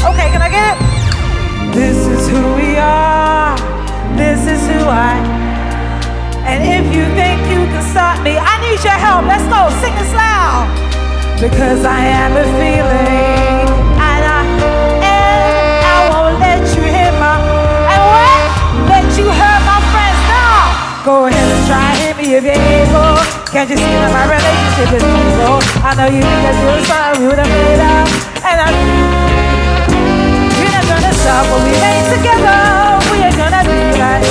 Okay, can I get it? This is who we are. This is who I. And if you think you can stop me, I need your help. Let's go, sing this loud. Because I have a feeling, and I won't let you hit and what? Let you hurt my friends now. Go ahead and try hit me if you're able. Can't you see that my relationship is evil? I know you think that you're something we would have made up, and we're not gonna stop what we made together. We are gonna be like.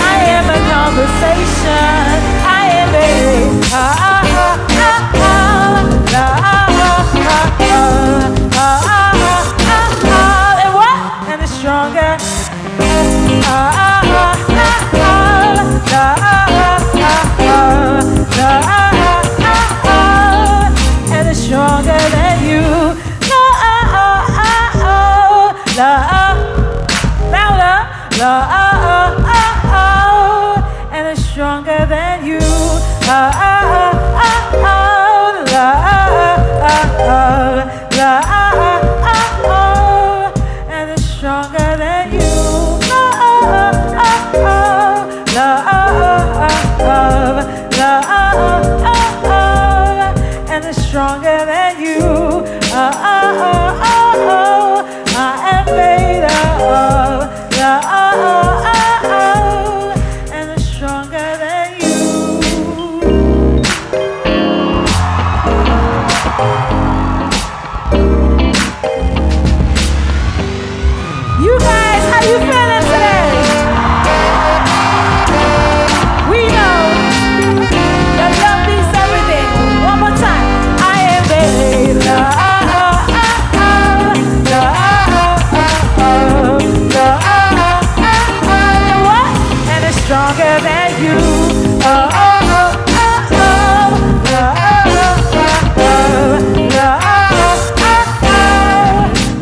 I am a conversation. I am baby. And what? And it's stronger. And than you. Oh, oh, oh, oh, oh. I am made of love. Oh, oh, oh, oh. And I'm stronger than you. You guys, how you feeling today? We know that love means everything. One more time. I am made of love. And it's stronger than you. Oh, oh, oh, oh, oh.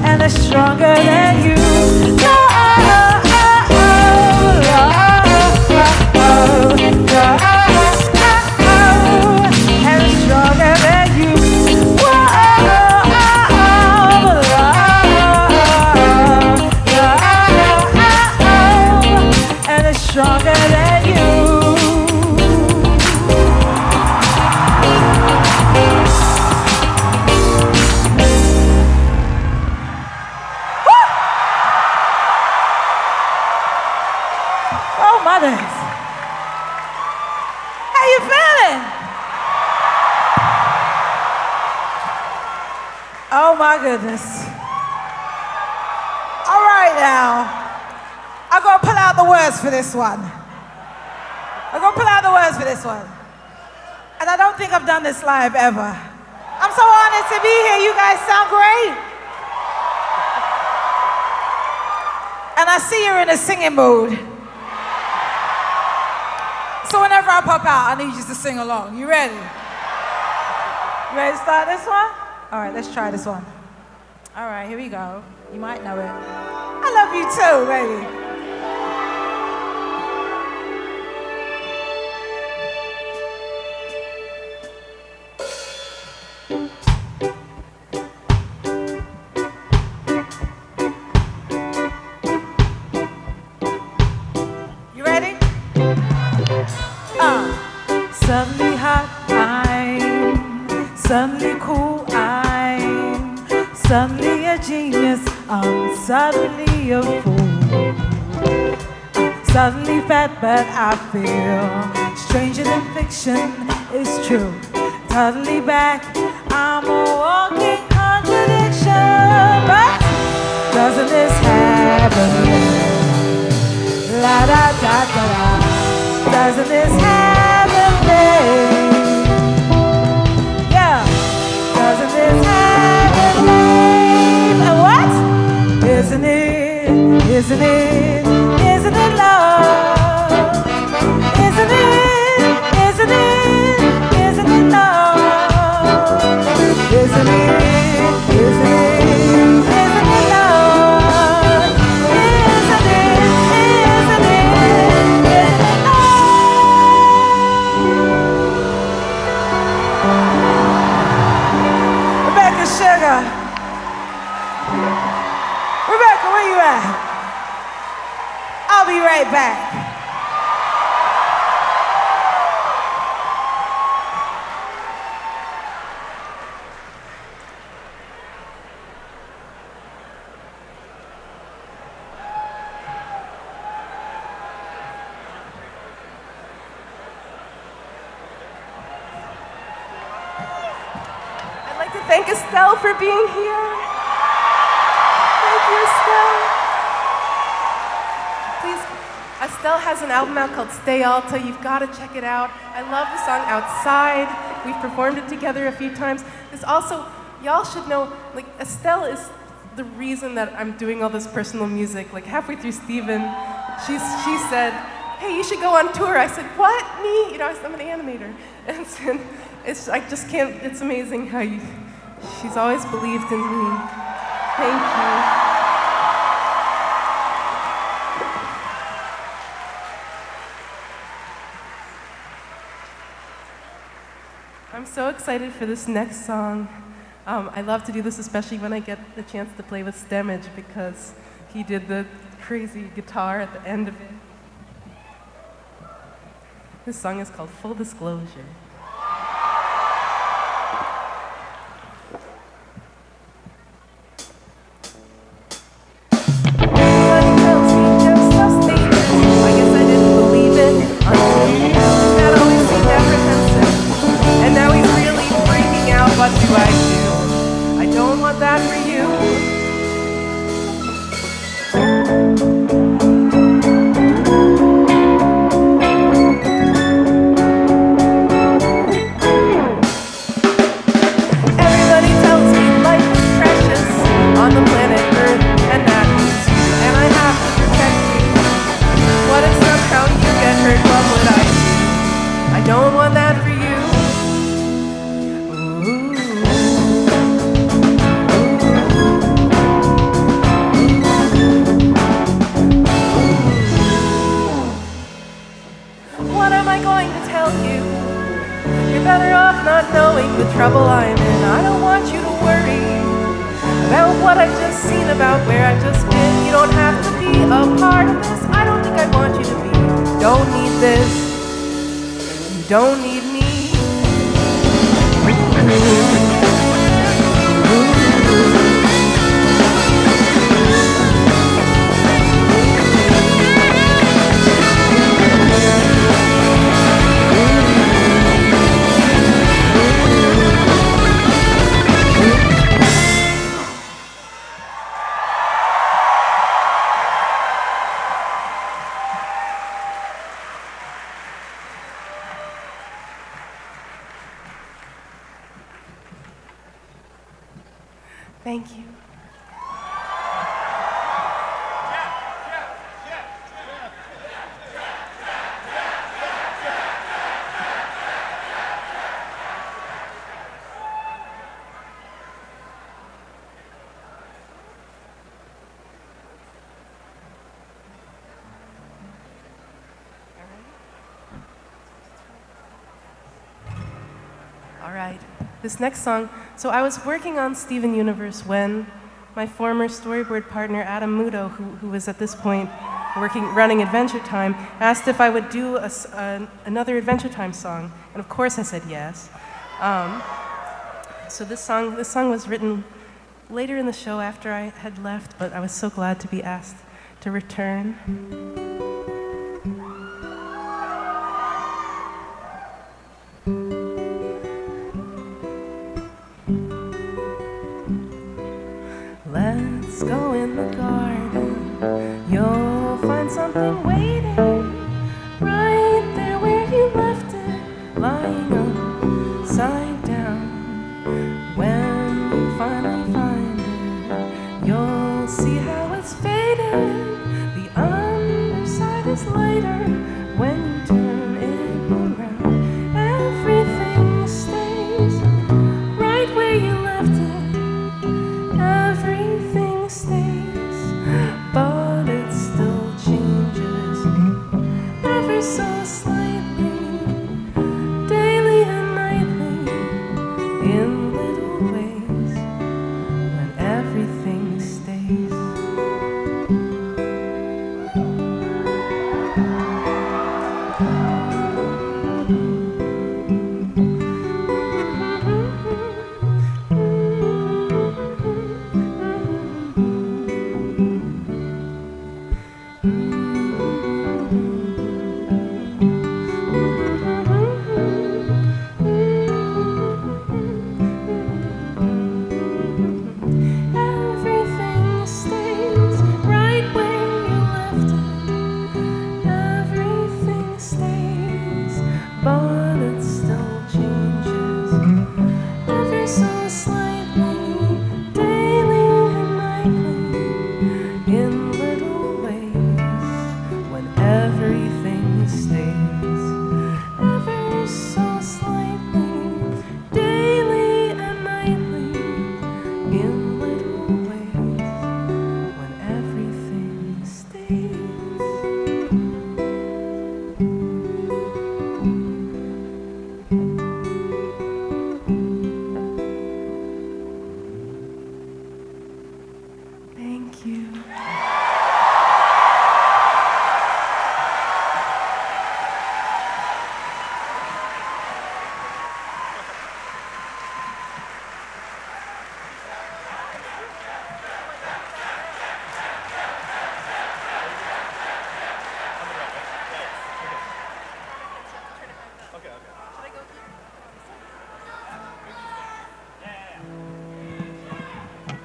And it's stronger than you. And it's stronger than you. And it's stronger than you. Oh, mothers. How you feeling? Oh my goodness. All right now. I'm gonna pull out the words for this one. I'm gonna pull out the words for this one. And I don't think I've done this live ever. I'm so honored to be here. You guys sound great. And I see you're in a singing mood. So whenever I pop out, I need you to sing along. You ready? You ready to start this one? All right, let's try this one. All right, here we go. You might know it. I love you too, baby. You ready? Suddenly hot, I'm suddenly cool, I'm suddenly a genius, I'm suddenly a fool. Suddenly fat, but I feel stranger than fiction is true. Suddenly back, I'm a walking contradiction. But doesn't this happen? La da da da da. Doesn't this happen, babe? Yeah. Doesn't this happen, babe? And what? Isn't it? Isn't it? Isn't it love? Isn't it? Isn't it? Isn't it love? Isn't it? Isn't it? Isn't it love? Isn't it? Isn't it? Rebecca Sugar. Rebecca, where you at? I'll be right back. I'd like to thank Estelle for being here. Thank you, Estelle. Please, Estelle has an album out called Stay Alta. You've got to check it out. I love the song Outside. We've performed it together a few times. There's also, y'all should know, like, Estelle is the reason that I'm doing all this personal music. Like, halfway through Steven, she said, hey, you should go on tour. I said, what? Me? You know, I'm an animator. And I just can't, it's amazing how she's always believed in me. Thank you. I'm so excited for this next song. I love to do this, especially when I get the chance to play with Stemage, because he did the crazy guitar at the end of it. This song is called Full Disclosure. want that for you. Everybody tells me life is precious on the planet Earth, and that means you, and I have to protect you. What if somehow you get hurt? What would I do? I don't want that for you. What am I going to tell you? You're better off not knowing the trouble I'm in. I don't want you to worry about what I've just seen, about where I've just been. You don't have to be a part of this. I don't think I want you to be. Don't need this. You don't need me. Thank you. All right, this next song. So I was working on Steven Universe when my former storyboard partner, Adam Mudo, who was at this point running Adventure Time, asked if I would do another Adventure Time song. And of course I said yes. So this song was written later in the show after I had left, but I was so glad to be asked to return. Let's go in the garden. You'll find something waiting right there where you left it, lying upside down. When you finally find it, you'll see how it's faded. The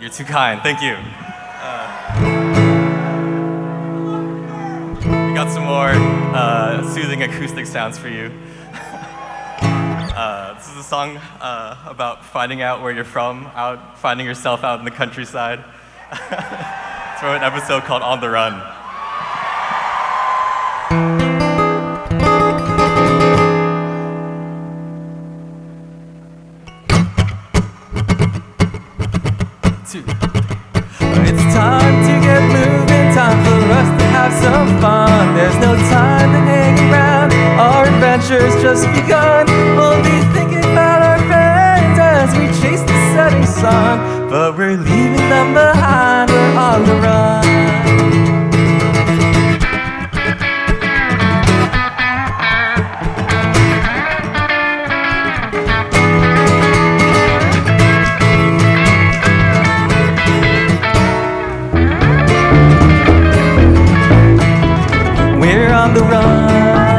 You're too kind. Thank you. We got some more soothing acoustic sounds for you. This is a song about finding out where you're from, finding yourself out in the countryside. It's from an episode called On the Run. It's time to get moving, time for us to have some fun. There's no time to hang around, our adventure's just begun. We'll be thinking about our friends as we chase the setting sun, but we're leaving them behind, we're on the run. We're on the run. I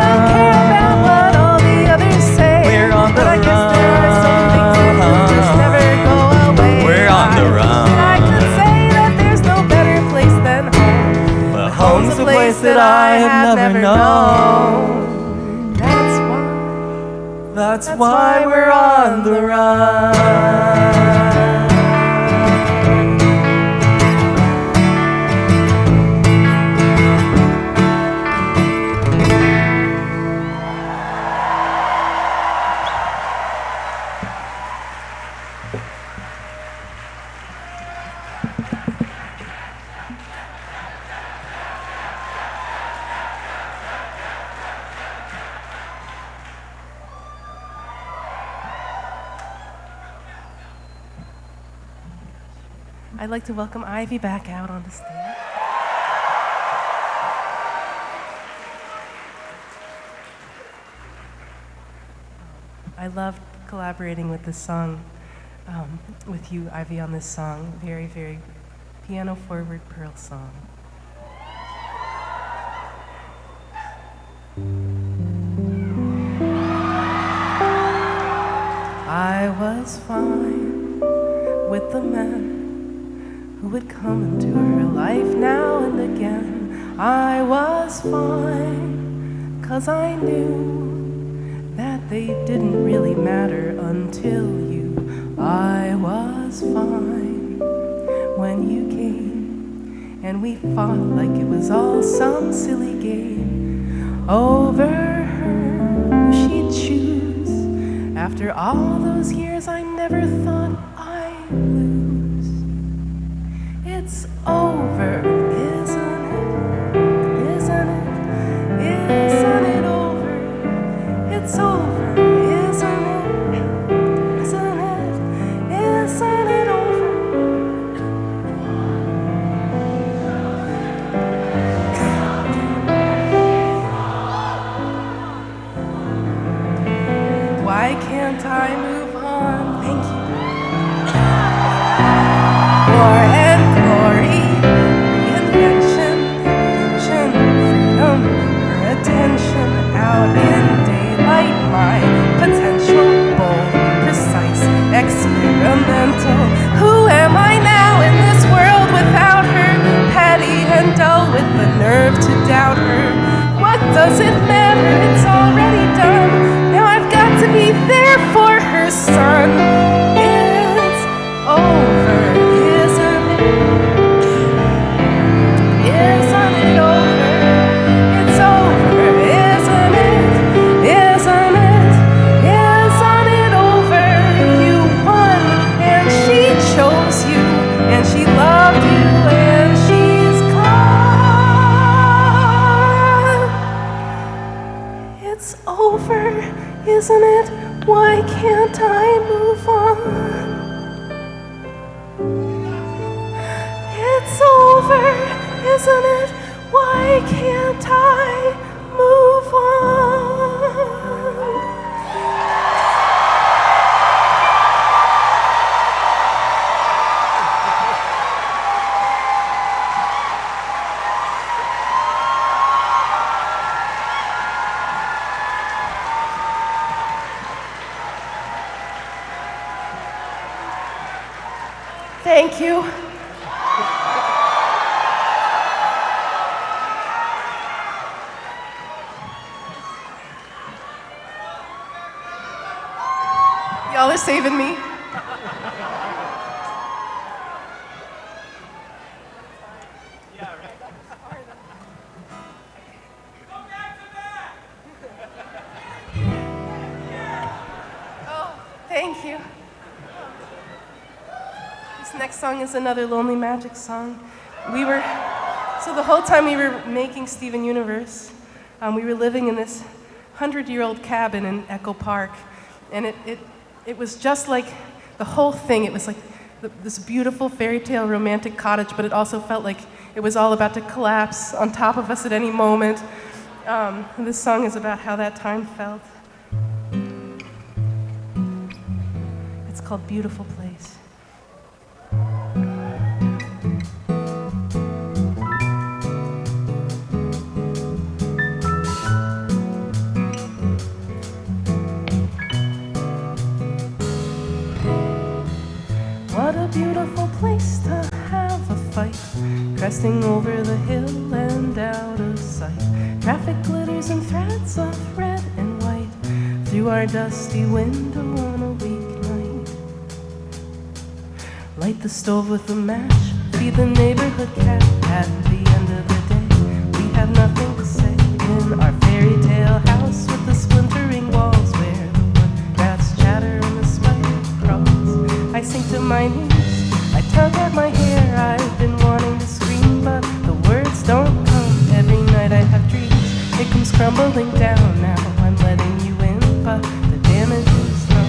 don't care about what all the others say. We're on the but I guess there are some things that just never go away. We're on the run. I could say that there's no better place than home. But home's a place that I have never known. That's why we're on the run. I'd like to welcome Ivy back out on the stage. I loved collaborating with this song, with you, Ivy, on this song. Very, very piano-forward Pearl song. I was fine with the men who would come into her life now and again. I was fine, 'cause I knew that they didn't really matter until you. I was fine when you came, and we fought like it was all some silly game over her who she'd choose. After all those years, I never thought I'd lose. It's over, isn't it? Isn't it? Isn't it over? It's over, isn't it? Isn't it? Isn't it over? Why can't I move on? Thank you. War and glory, reinvention, illusion, freedom, her attention, out in daylight, my potential, bold, precise, experimental. Who am I now in this world without her? Petty and dull with the nerve to doubt her. What does it matter? It's already done. Now I've got to be there for her son. It's over. Isn't it over? It's over, isn't it? Isn't it? Isn't it over? You won, and she chose you, and she loved you, and she's gone. It's over, isn't it? Why can't I move on? It's over, isn't it? Why can't I move on? Thank you. Y'all are saving me. Thank you. This next song is another Lonely Magic song. So the whole time we were making Steven Universe, we were living in this 100-year-old cabin in Echo Park, and it was just like the whole thing. It was like this beautiful fairy tale romantic cottage, but it also felt like it was all about to collapse on top of us at any moment. This song is about how that time felt. It's called Beautiful Place. What a beautiful place to have a fight, cresting over the hill and out of sight. Traffic glitters in threads of red and white through our dusty window on a weeknight. Light the stove with a match, feed the neighborhood cat. At the end of the day, we have nothing to say in our fairy tale house with the splintering walls where the wood rats chatter and the spider crawls. I sink to my knees, I tug at my hair. I've been wanting to scream, but the words don't come. Every night I have dreams, it comes crumbling down. Now I'm letting you in, but the damage is done.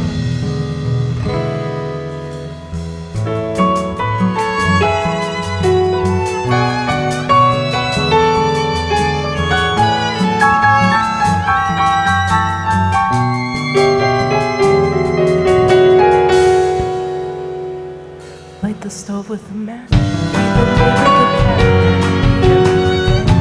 Light the stove with a match, feed the neighborhood cat. At the end of the day,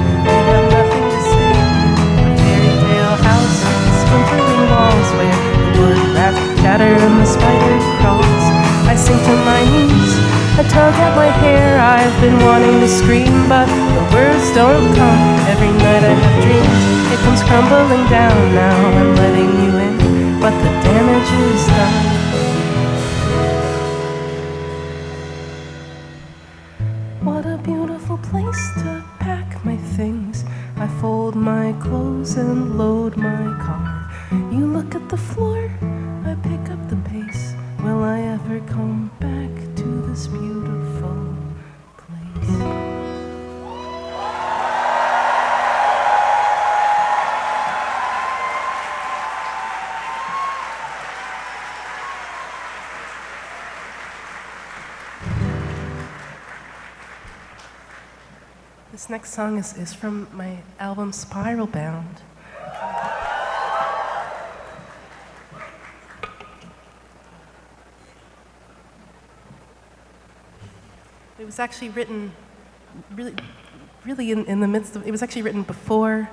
we have nothing to say. A fairy tale house with splintering walls where the wood rats chatter and the spider crawls. I sink to my knees, I tug at my hair. I've been wanting to scream, but the words don't come. Every night I have dreams, it comes crumbling down. Now I'm letting you in, but the damage is done. What a beautiful place to pack my things. I fold my clothes and load my car. You look at the floor, I pick up the pace. Will I ever come back to this beautiful place? This next song is from my album Spiral Bound. It was actually written really in the midst of, it was actually written before,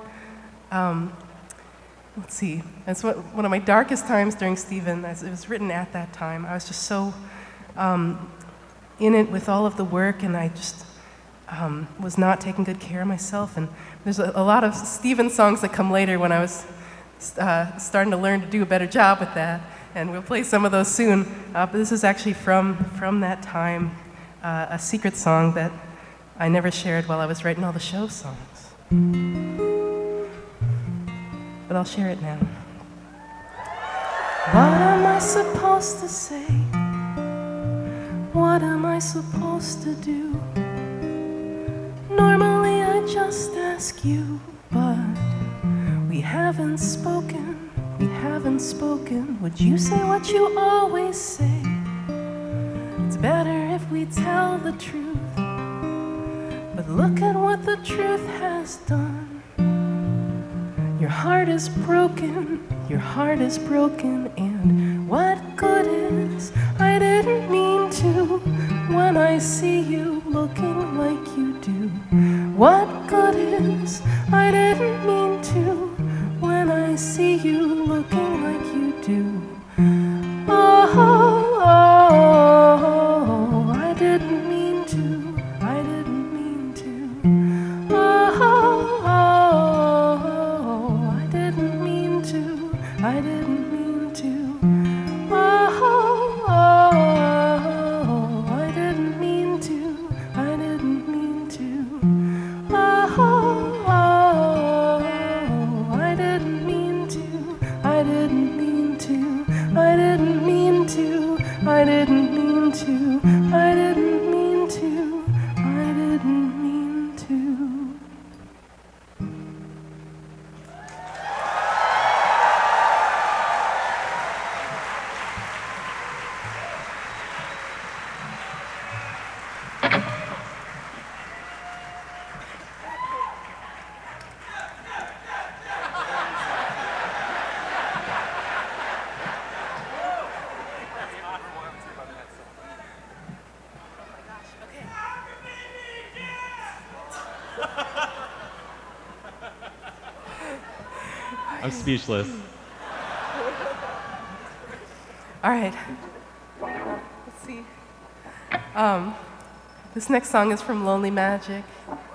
let's see, it's one of my darkest times during Steven. It was written at that time. I was just so in it with all of the work, and I just was not taking good care of myself. And there's a lot of Steven songs that come later when I was starting to learn to do a better job with that, and we'll play some of those soon. But this is actually from that time, a secret song that I never shared while I was writing all the show songs. But I'll share it now. What am I supposed to say? What am I supposed to do? Normally I just ask you, but we haven't spoken, Would you say what you always say? It's better if we tell the truth, but look at what the truth has done. Your heart is broken, and what good is? I didn't mean to when I see you looking like you do. What good is? I didn't mean to when I see you looking like you do. Oh, I didn't I'm speechless. All right. Let's see. This next song is from Lonely Magic.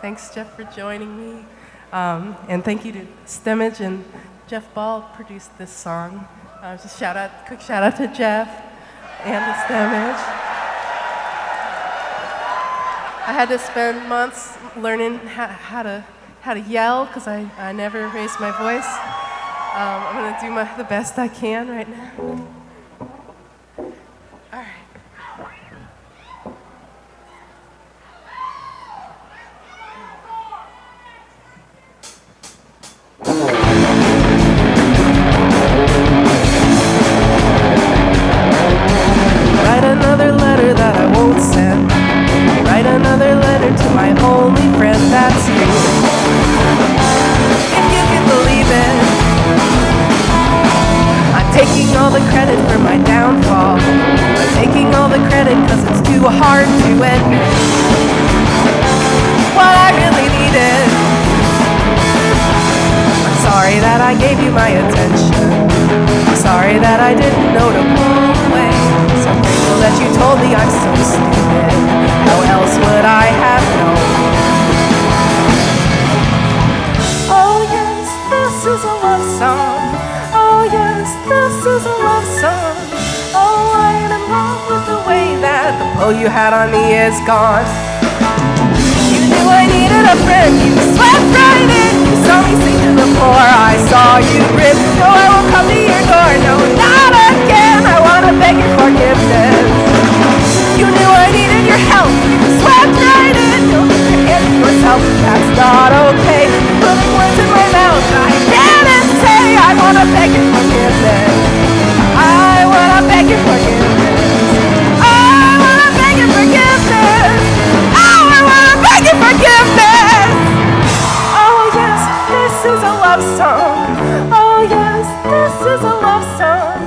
Thanks, Jeff, for joining me. And thank you to Stemage and Jeff Ball produced this song. Just quick shout out to Jeff and to Stemage. I had to spend months learning how to yell because I never raised my voice. I'm gonna do the best I can right now. All right. Write another letter that I won't send. Write another letter to my only friend, that's you. If you can believe it, I'm taking all the credit for my downfall. I'm taking all the credit cause it's too hard to admit what I really needed. I'm sorry that I gave you my attention. I'm sorry that I didn't know to pull away. So grateful that you told me I'm so stupid. How else would I have known? Oh yes, this is a love song. Oh yes, this is a love song. Oh, I'm in love with the way that the pull you had on me is gone. You knew I needed a friend, you swept right in. You saw me sink to the floor, I saw you grin. No, I won't come to your door, no, not again. I wanna beg your forgiveness. You knew I needed your help, you swept right in. You'll keep your hand to yourself, that's not okay. Putting words in my mouth, I didn't say. I wanna beg your forgiveness. I wanna beg your forgiveness. I wanna beg your forgiveness. Oh, I wanna beg your forgiveness. Oh yes, this is a love song. Oh yes, this is a love song.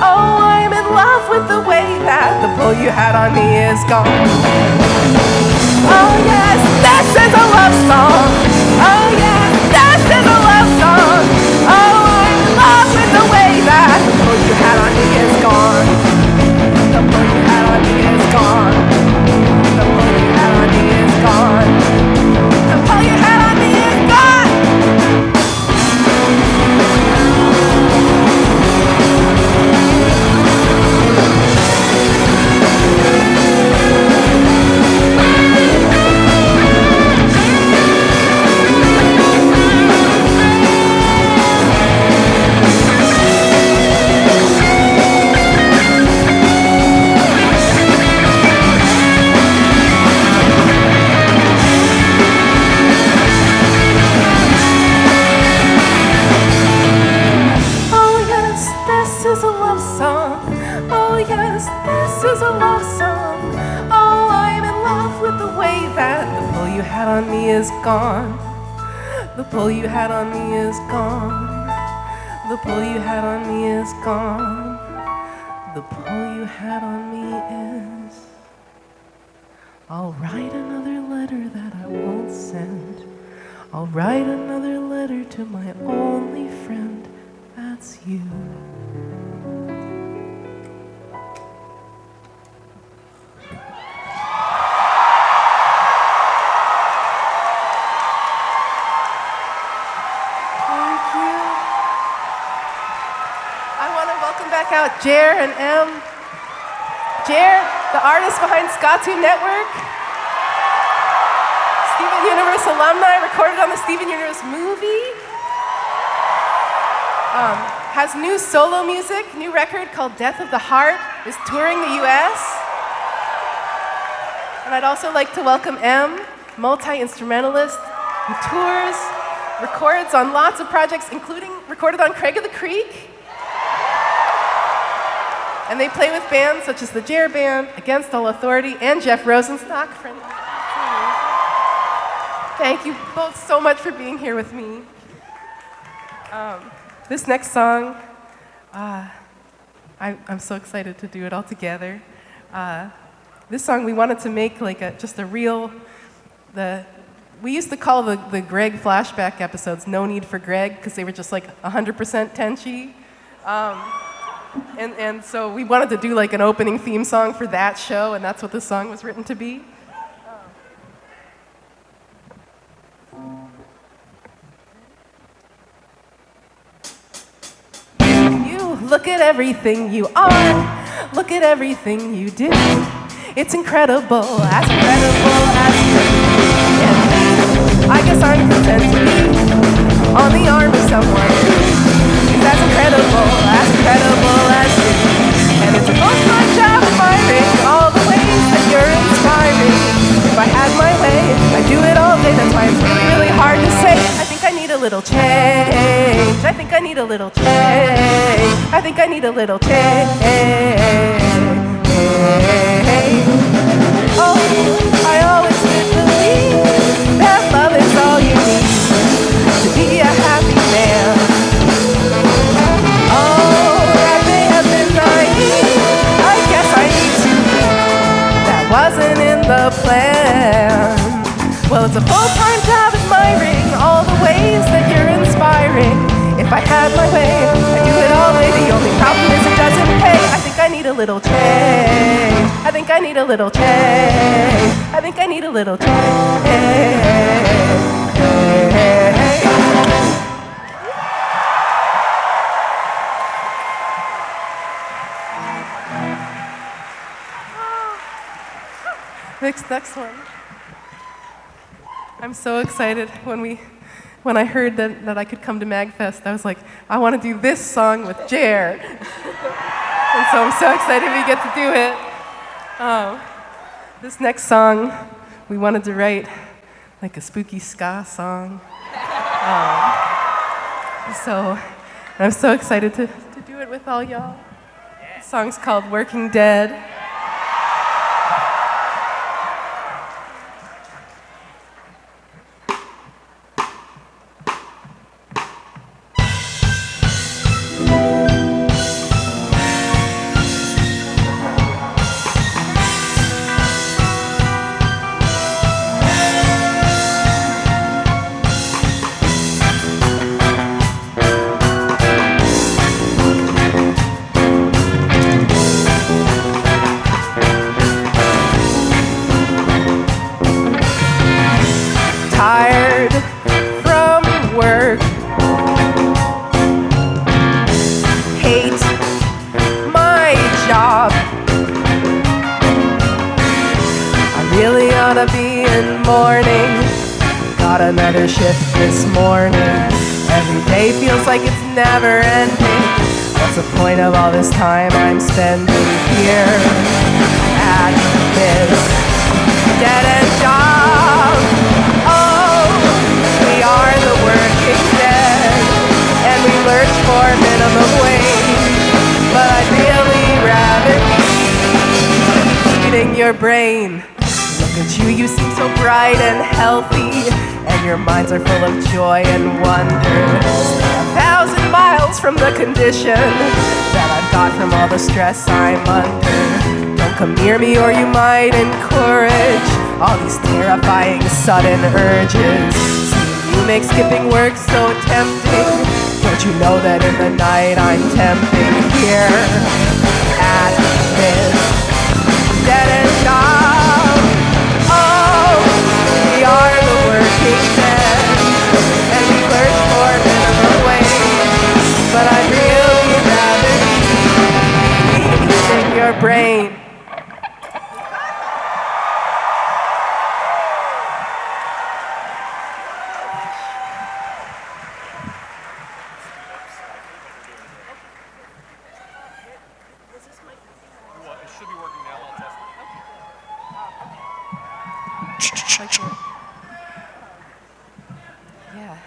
Oh, I'm in love with the way that the pull you had on me is gone. Oh yes, this is a love song. Oh yes, this is a love song. Oh, I'm in love with the way that the pull you had on me is gone. The pull you had on me is gone. The pull you had on me is gone. The pull you had on me is gone. Is gone. The pull you had on me is gone. The pull you had on me is gone. The pull you had on me is. I'll write another letter that I won't send. I'll write another letter to my only friend. That's you. Out Jer and M. Jer, the artist behind Skatu Network. Steven Universe alumni, recorded on the Steven Universe movie. Has new solo music, new record called Death of the Heart, is touring the US. And I'd also like to welcome M, multi-instrumentalist who tours, records on lots of projects, including recorded on Craig of the Creek. And they play with bands such as the Jer Band, Against All Authority, and Jeff Rosenstock. Thank you both so much for being here with me. This next song, I'm so excited to do it all together. This song we wanted to make like just a real, the we used to call the Greg flashback episodes No Need for Greg because they were just like 100% Tenchi. And so we wanted to do like an opening theme song for that show, and that's what this song was written to be. You look at everything you are, look at everything you do. It's incredible as you and me. I guess I'm content to be on the arm of someone who's as incredible as you. And it's a full-time job admiring all the ways that you're inspiring. If I had my way, I'd do it all day. That's why it's really, really hard to say. I think I need a little change. I think I need a little change. I think I need a little change. Oh, I always did believe that love is all you need to be a happy man. Oh, I may have been naive. I guess I need to be. That wasn't in the plan. Well, it's a full-time job admiring all the ways that you're inspiring. If I had my way, I'd do it all day. The only problem is it doesn't pay. I think I need a little change. I think I need a little change. I think I need a little change. Next one. I'm so excited when I heard that I could come to MAGFest. I was like, I want to do this song with Jer. And so I'm so excited we get to do it. This next song, we wanted to write like a spooky ska song. So I'm so excited to do it with all y'all. The song's called Working Dead. Tired from work, hate my job. I really ought to be in mourning. Got another shift this morning. Every day feels like it's never ending. What's the point of all this time I'm spending here at this dead-end job? We are the working dead, and we lurch for minimum wage. But I'd really rather be eating your brain. Look at you, you seem so bright and healthy, and your minds are full of joy and wonder. Stay 1,000 miles from the condition that I've got from all the stress I'm under. Don't come near me or you might encourage all these terrifying sudden urges. You make skipping work so tempting. Don't you know that in the night I'm tempting here at this dead-end job? Oh, we are the working dead, and we lurch for minimum wage. But I'd really rather be eating your brain. Yeah.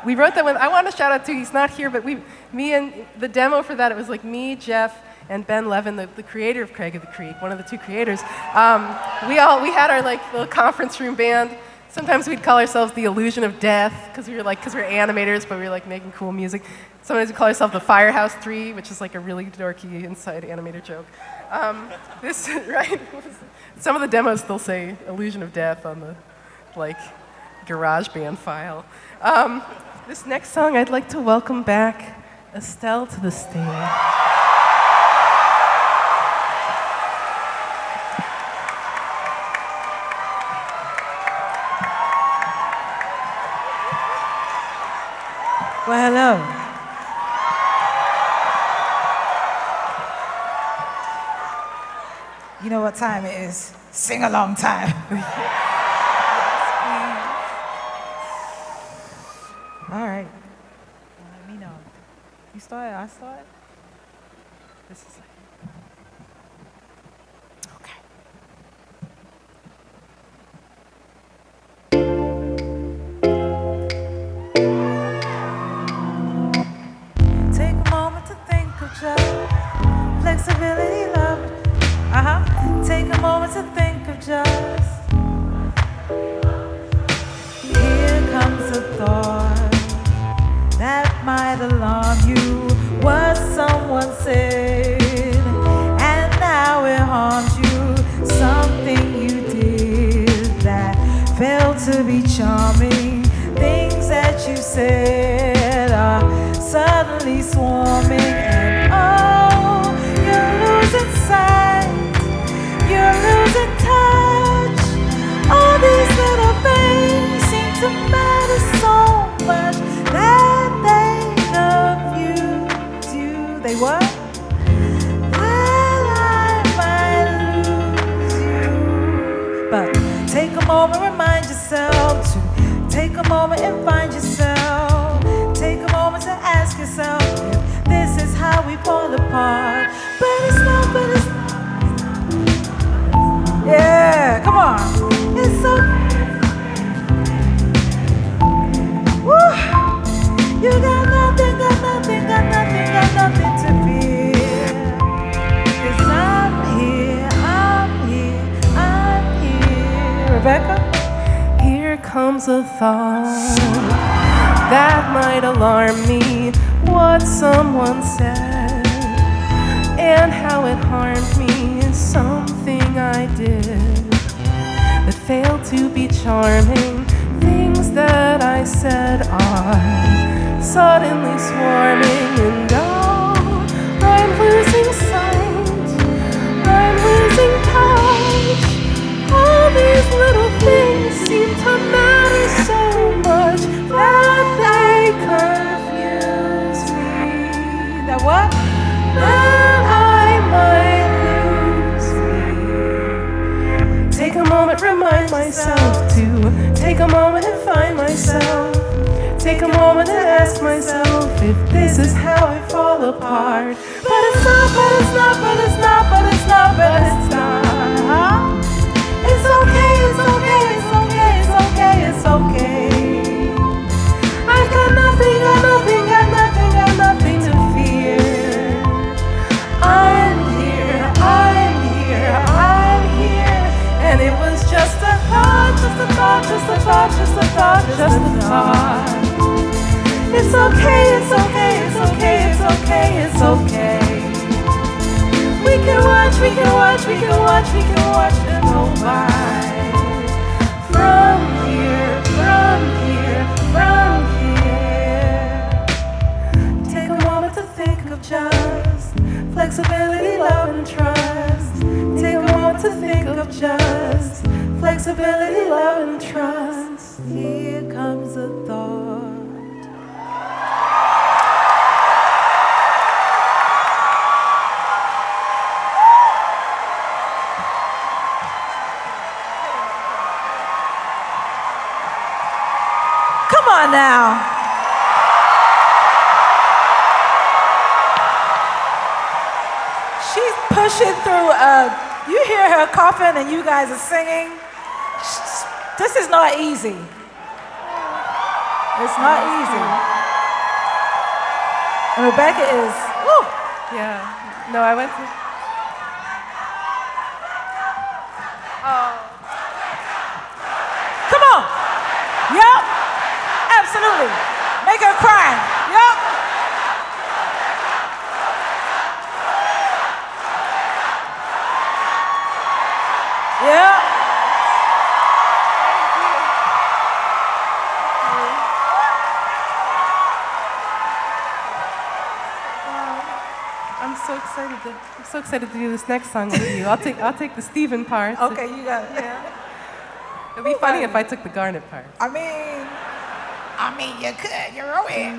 We wrote that one. I want to shout out to, he's not here, but me and the demo for that, it was like me, Jeff, and Ben Levin, the creator of Craig of the Creek, one of the two creators. We had our like little conference room band. Sometimes we'd call ourselves the Illusion of Death because we're animators, but we were like making cool music. Sometimes we call ourselves the Firehouse 3, which is like a really dorky inside animator joke. Right? Some of the demos still say Illusion of Death on like GarageBand file. This next song, I'd like to welcome back Estelle to the stage. Well, hello. You know what time it is? Sing along time. All right. Let me know. You start, I start? This is like... Take a moment to think of just flexibility, love. Take a moment to think of just. Here comes a thought that might alarm you. What someone said, and now it haunts you. Something you did that failed to be charming. Things that you said are suddenly swarming, and oh, you're losing sight, you're losing touch. All these little things seem to matter so much that they confuse you. They what? That I might lose you. But take a moment, remind yourself to take a moment and find yourself. Take a moment to ask yourself if this is how we fall apart. But it's not, but it's not. Yeah, come on. It's so. Woo! You got nothing, got nothing, got nothing, got nothing to fear. 'Cause I'm here, I'm here, I'm here. Rebecca? Here comes a thought that might alarm me. What someone said and how it harmed me is something I did that failed to be charming. Things that I said are suddenly swarming, and oh, I'm losing sight, I'm losing touch. All these little things seem to matter so much that they confuse me. That what? That I might lose me. Take a moment, remind myself to take a moment and find myself. Take a moment and ask myself if this is how I fall apart. But it's not, but it's not, but it's not, but it's not, but it's not. It's okay, it's okay, it's okay, it's okay, it's okay. I've got nothing, got nothing, got nothing, got nothing to fear. I'm here, I'm here, I'm here. And it was just a thought, just a thought, just a thought, just a thought, just a thought. It's okay, it's okay, it's okay, it's okay, it's okay. We can watch, we can watch, we can watch, we can watch them go by. From here, from here, from here. Take a moment to think of just flexibility, love, and trust. Take a moment to think of just flexibility, love, and trust. Here comes a thought. Come on now. She's pushing through. You hear her coughing and you guys are singing. This is not easy. It's not easy. And Rebecca is, woo. Yeah. No, I went to. Oh. Come on. Yep. Absolutely. Make her cry. Yep. Yeah. so excited to do this next song with you. I'll take the Steven part. Okay, you got it. Yeah. It'd be funny if I took the Garnet part. I mean, you could. You're right.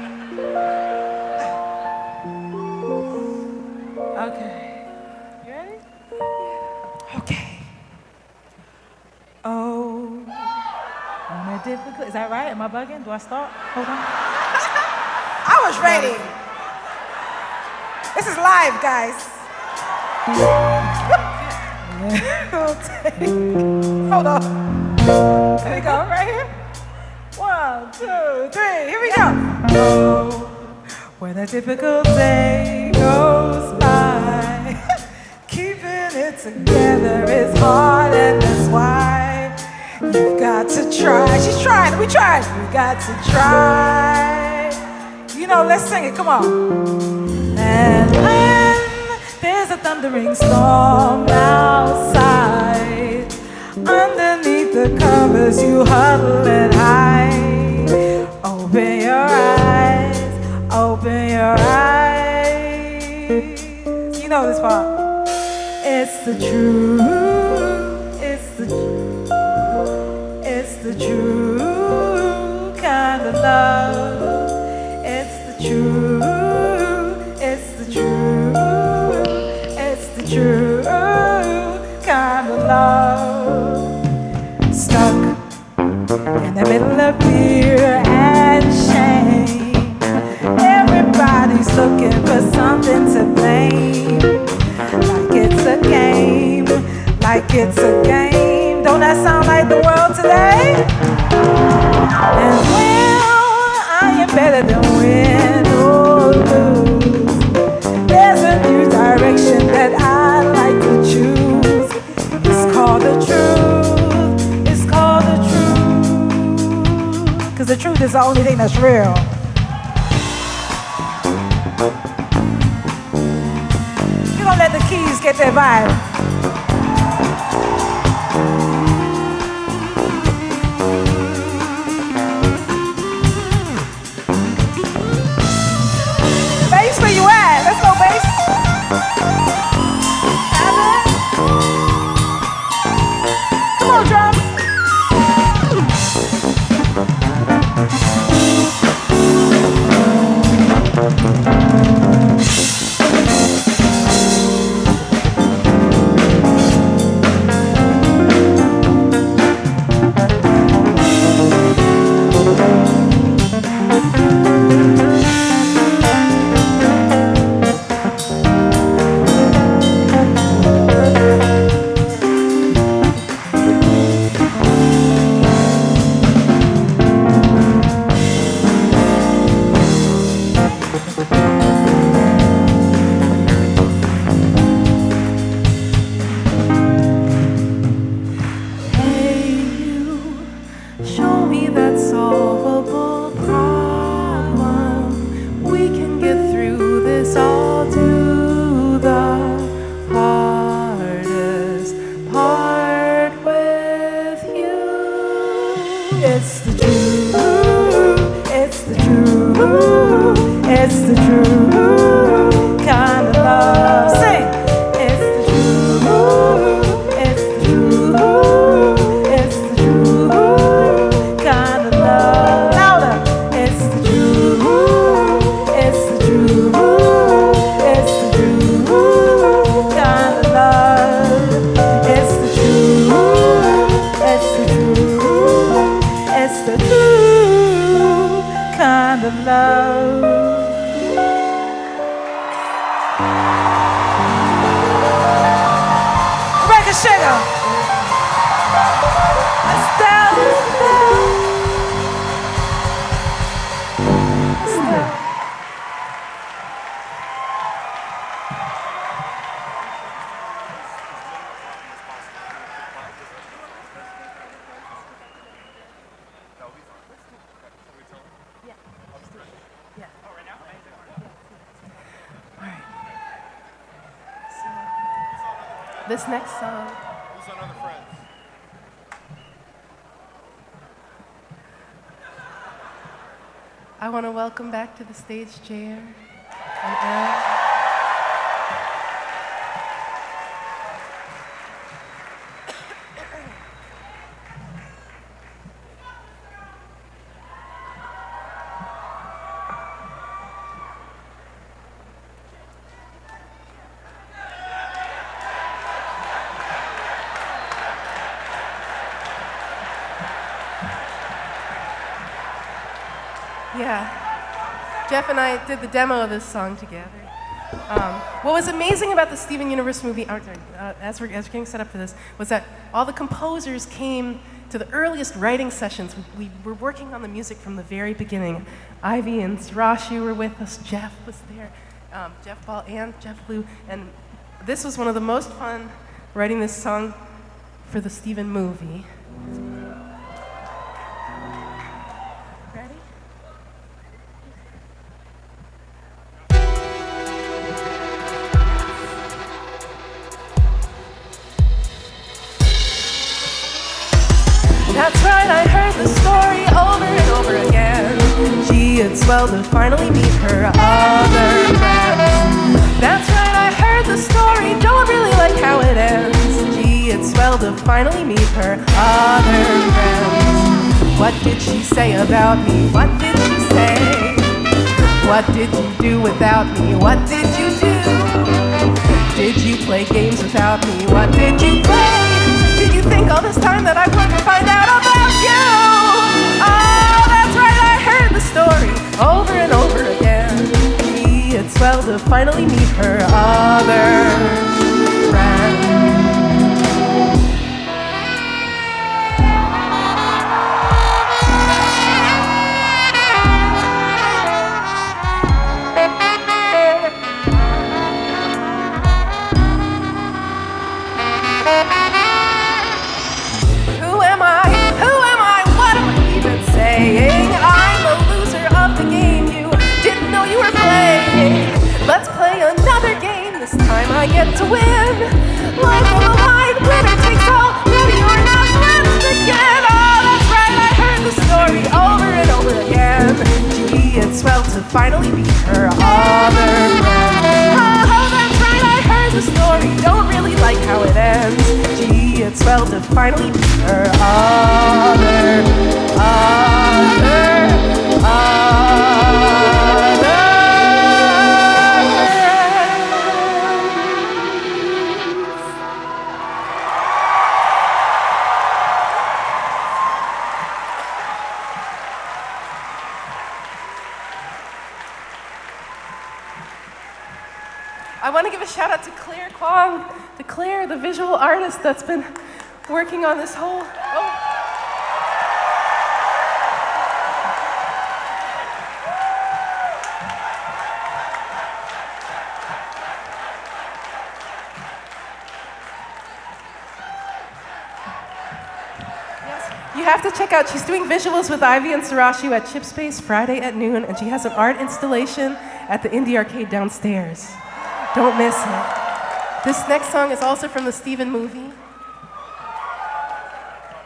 Okay. You ready? Okay. Oh. On a difficult. Is that right? Am I bugging? Do I start? Hold on. I was ready. This is live, guys. Hold on. Here we go, right here. 1, 2, 3. Here we go. Oh, when a difficult day goes by, keeping it together is hard, and that's why you've got to try. She's trying. We tried. You got to try. You know, let's sing it. Come on. And when there's a thundering storm outside, underneath the covers you huddle and hide. Open your eyes, open your eyes. You know this part. It's the truth, it's the true kind of love. It's the truth, it's the truth, it's the true kind of love. Stuck in the middle of fear and shame. Everybody's looking for something to blame. Like it's a game, like it's a game. Don't that sound like the world today? And well, I am better than win or lose. There's a new direction that I like to choose. It's called the truth. It's called the truth. Because the truth is the only thing that's real. You're gonna let the keys get their vibe. Bass, where you at? Let's go, bass. Come on, drums. This next song. Who's on other friends? I want to welcome back to the stage Jer and Elle. Yeah. Jeff and I did the demo of this song together. What was amazing about the Steven Universe movie, as we're getting set up for this, was that all the composers came to the earliest writing sessions. We were working on the music from the very beginning. Ivy and Zarashi were with us. Jeff was there. Jeff Ball and Jeff Liu. And this was one of the most fun writing this song for the Steven movie. Ready? That's right, I heard the story over and over again. Gee, it's swell to finally meet her other friends. That's right, I heard the story, don't really like how it ends. Gee, it's swell to finally meet her other friends. What did she say about me? What did she say? What did you do without me? What did you do? Did you play games without me? What did you play? Did you think all this time that I wouldn't find out about you? Oh, that's right, I heard the story over and over again. Gee, it's swell to finally meet her other friend. Who am I? What am I even saying? I'm the loser of the game you didn't know you were playing. Let's play another game. This time I get to win. Life on the line, winner takes all. Ready or not, let's begin. Oh, that's right, I heard the story over and over again. Gee, it's swell to finally meet her other friend. Oh, that's right, I heard the story. Don't really like how it ends. Gee, it's swell to finally meet her other. I want to give a shout out to Claire Kwong, the visual artist that's been working on this whole. You have to check out, she's doing visuals with Ivy and Sarashu at Chip Space Friday at noon, and she has an art installation at the Indie Arcade downstairs. Don't miss it. This next song is also from the Steven movie,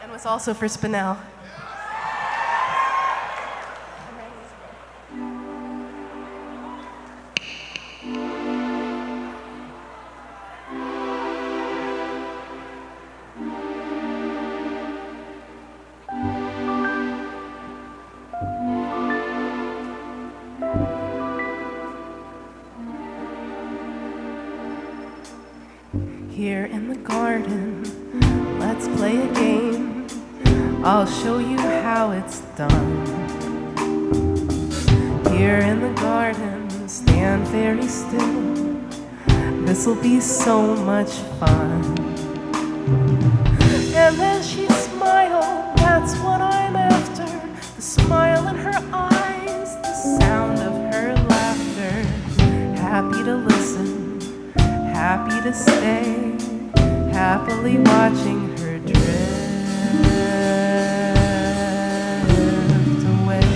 and was also for Spinell. Here in the garden, let's play a game. I'll show you how it's done. Here in the garden, stand very still. This'll be so much fun. And then she smiled, that's what I'm after. The smile in her eyes, the sound of her laughter. Happy to listen, happy to stay. Happily watching her drift away.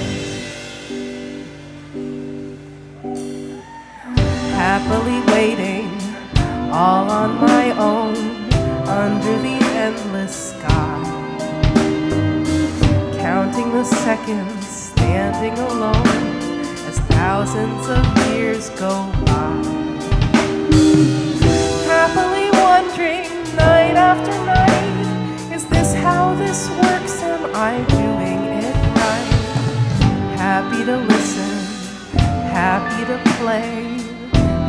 Happily waiting, all on my own, under the endless sky. Counting the seconds, standing alone, as thousands of years go by. Happily wondering, night after night, is this how this works? Am I doing it right? Happy to listen, happy to play,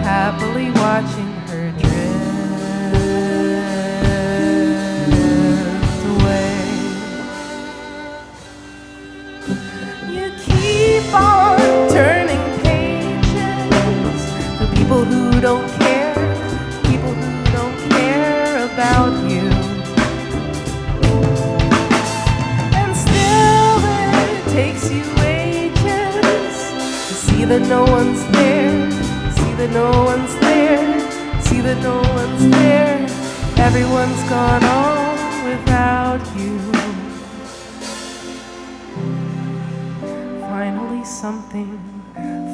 happily watching her drift away. You keep on See that no one's there. See that no one's there. See that no one's there. Everyone's gone on without you. Finally something,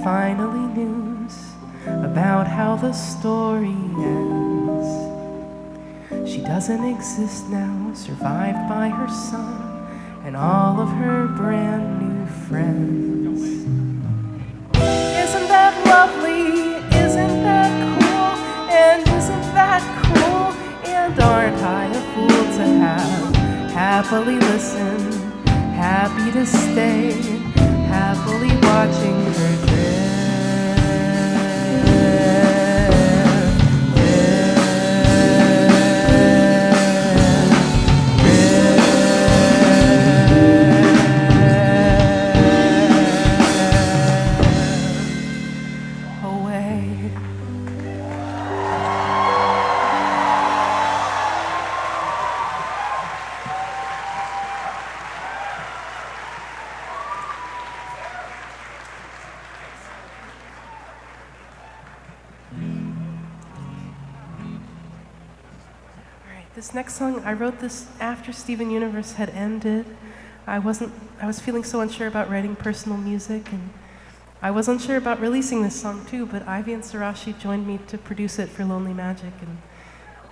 finally news about how the story ends. She doesn't exist now, survived by her son and all of her brand new friends. Isn't that lovely? Isn't that cool? And isn't that cool? And aren't I a fool to have happily listened, happy to stay, happily watching her drift? This next song, I wrote this after Steven Universe had ended. I was feeling so unsure about writing personal music, and I was unsure about releasing this song too, but Ivy and Sarashi joined me to produce it for Lonely Magic, and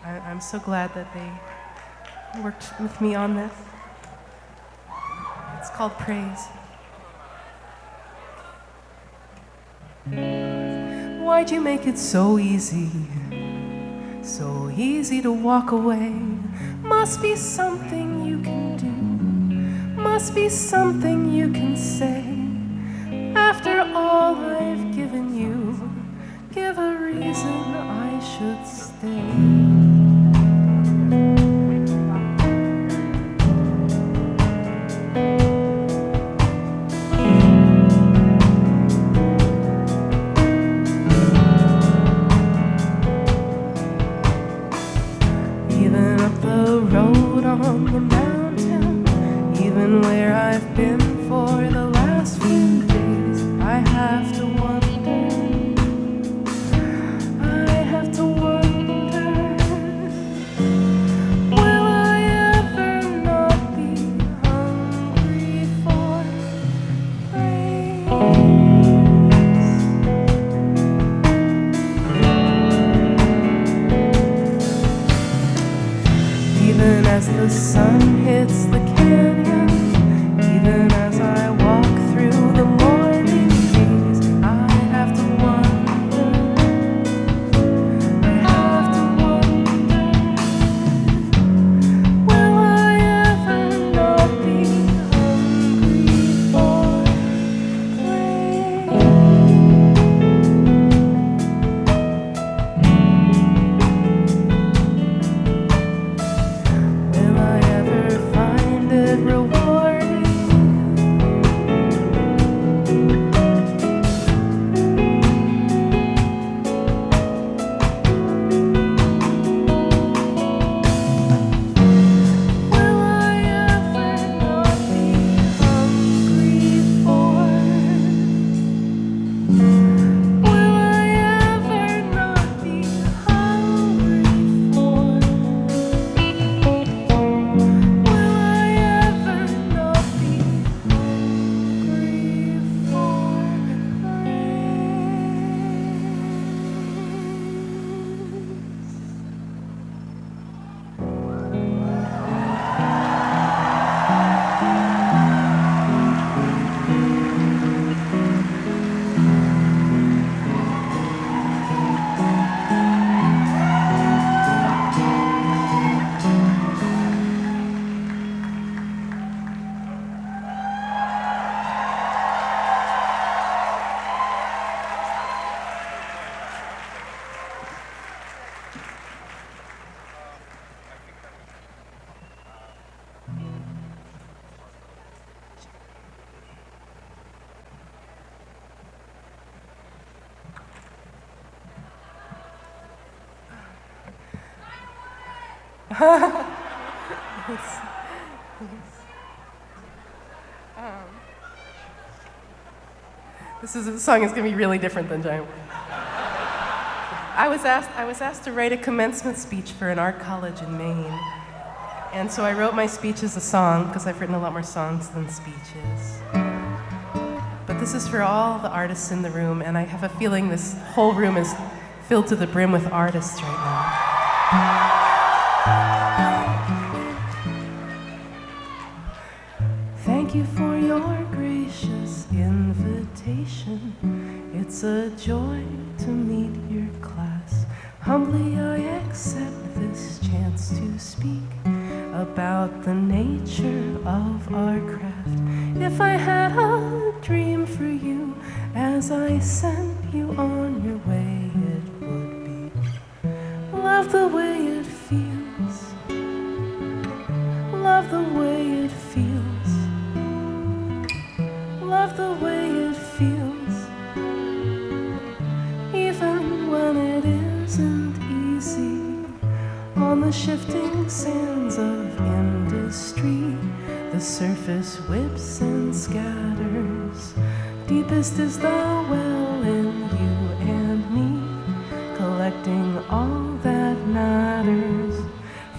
I'm so glad that they worked with me on this. It's called Praise. Why'd you make it so easy? So easy to walk away. Must be something you can do. Must be something you can say. After all I've given you, give a reason I should stay. On the mountain, even where I've been for the last few days, I have to wonder, I have to wonder, will I ever not be hungry for even as the sun hits the canyon, even as I walk through the morning haze, I have to wonder, I have to wonder, will I ever not be hungry for This song is going to be really different than Giant World. I was asked to write a commencement speech for an art college in Maine. And so I wrote my speech as a song, because I've written a lot more songs than speeches. But this is for all the artists in the room, and I have a feeling this whole room is filled to the brim with artists right now. Thank you for your gracious invitation. It's a joy to meet your class. Humbly I accept this chance to speak about the nature of our craft. If I had a dream for you as I sent you on your way, it would be love the way it feels. Love the way it feels. Love the way it feels. Even when it isn't easy. On the shifting sands of industry, the surface whips and scatters. Deepest is the well in you and me, collecting all that matters.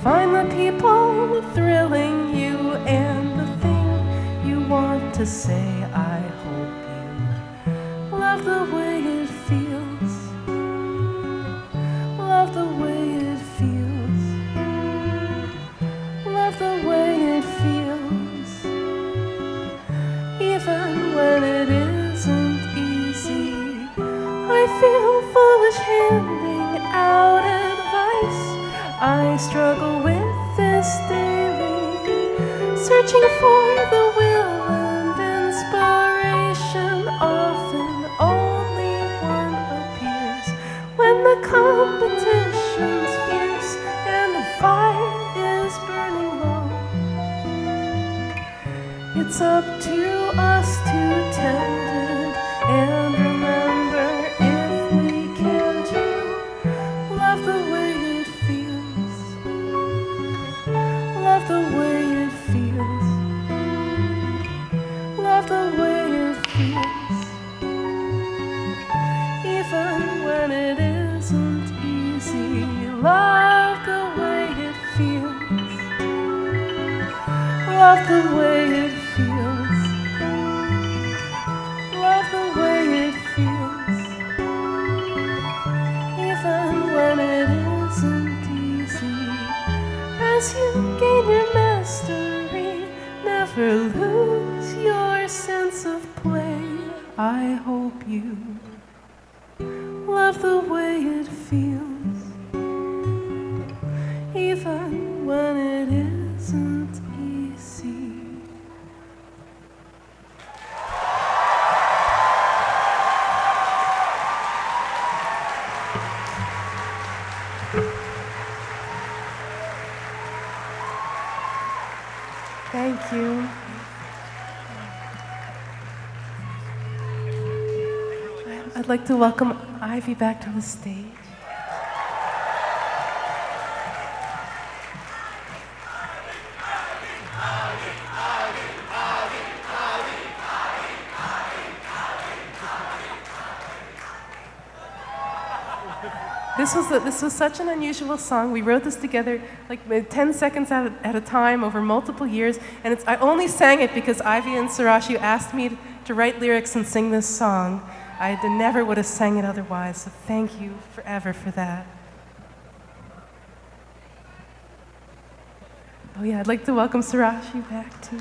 Find the people thrilling you and the thing you want to say. I hope you love the way it feels. Love the way it feels. Love the way it feels. Even when it isn't easy. I feel foolish handing out advice. I struggle with this daily, searching for the will and inspiration. Often only one appears when the competition's fierce and the fire is burning low. It's up to us to tend it and remember if we can to love the way it feels. Love the way it feels. Love the way it feels. Even when it isn't easy. Love the way it feels. Love the way it feels. Love the way it feels. Even when it isn't easy. As you gain your mastery, never lose your sense of play. I hope you love the way it feels. Even when it isn't easy. Thank you. I'd like to welcome Ivy back to the stage. This was such an unusual song. We wrote this together like 10 seconds at a time over multiple years, and I only sang it because Ivy and Sarashi asked me to write lyrics and sing this song. I never would have sang it otherwise, so thank you forever for that. Oh yeah, I'd like to welcome Sarashi back too.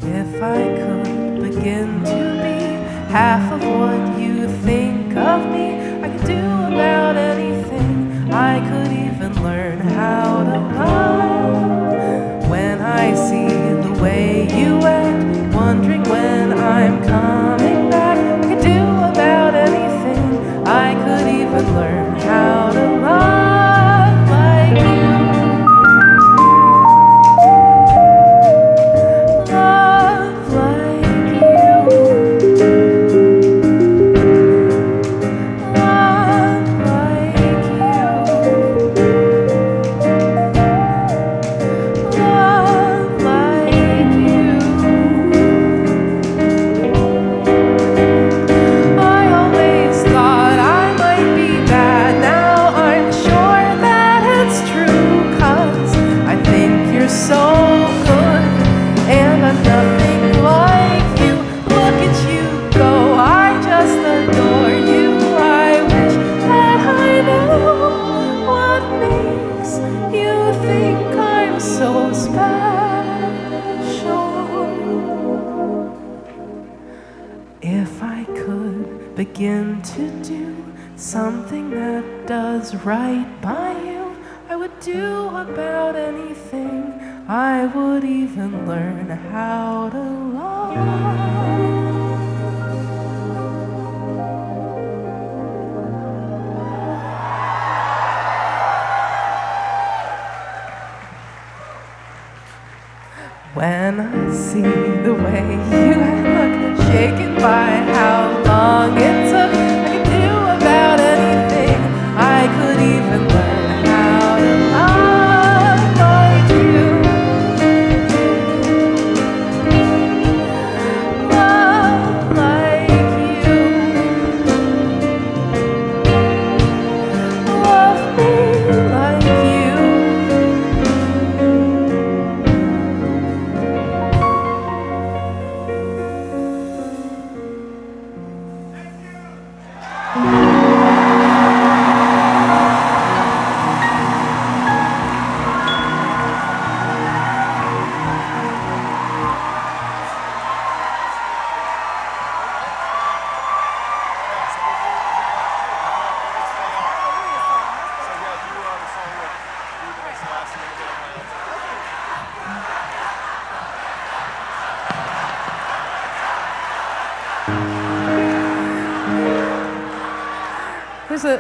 If I could begin to be half of what you think of me, I could do about anything. I could even learn how to love. When I see the way you act, wondering when I'm coming back, I could do about anything. I could even learn how to love like you. Love like you. begin to do something that does right by you, I would do about anything. I would even learn how to love. When I see the way you look, shaken by how long it took, I could do about anything. I could even learn how to love like you. Love like you. Love me like you.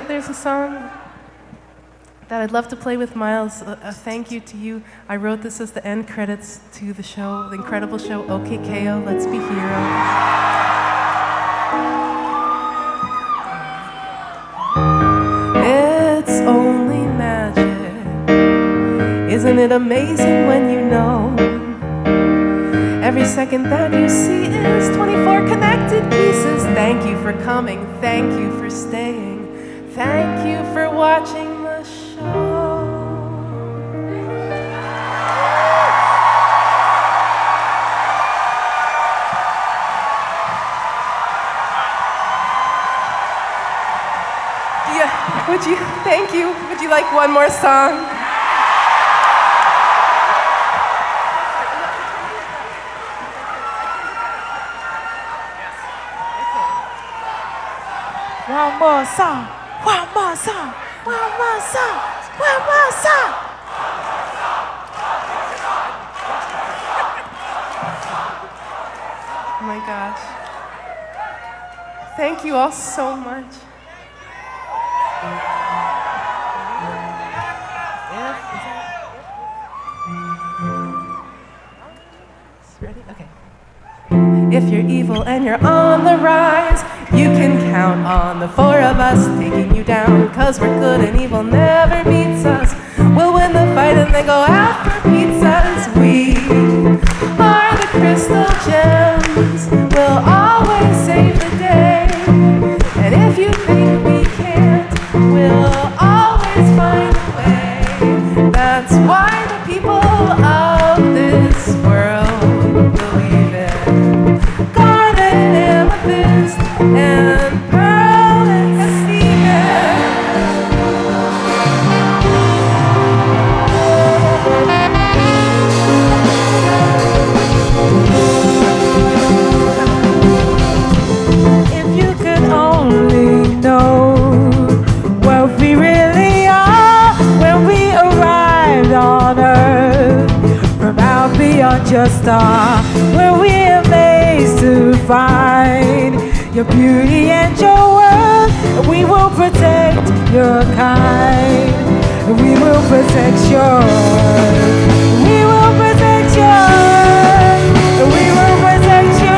There's a song that I'd love to play with Miles. A thank you to you. I wrote this as the end credits to the show, the incredible show, OK KO, Let's Be Heroes. It's only magic. Isn't it amazing when you know? Every second that you see is 24 connected pieces. Thank you for coming. Thank you for staying. Thank you for watching the show. Thank you. Would you like one more song? One more song. One more song. One more song. One more song. Oh my gosh. Thank you all so much. Ready? Okay. If you're evil and you're on the rise, you can count on the four of us taking you down. 'Cause we're good and evil never beats us. We'll win the fight and then go out for pizzas. We are the crystal gems. We'll always save the day. And if you think we can't, we'll always find a way. That's why the people of this world believe in garnet, amethyst, and pearl and If you could only know what we really are when we arrived on Earth from out beyond your star, where we're amazed to find your beauty and your world. We will protect your kind. We will protect yours. We will protect yours. We will protect you.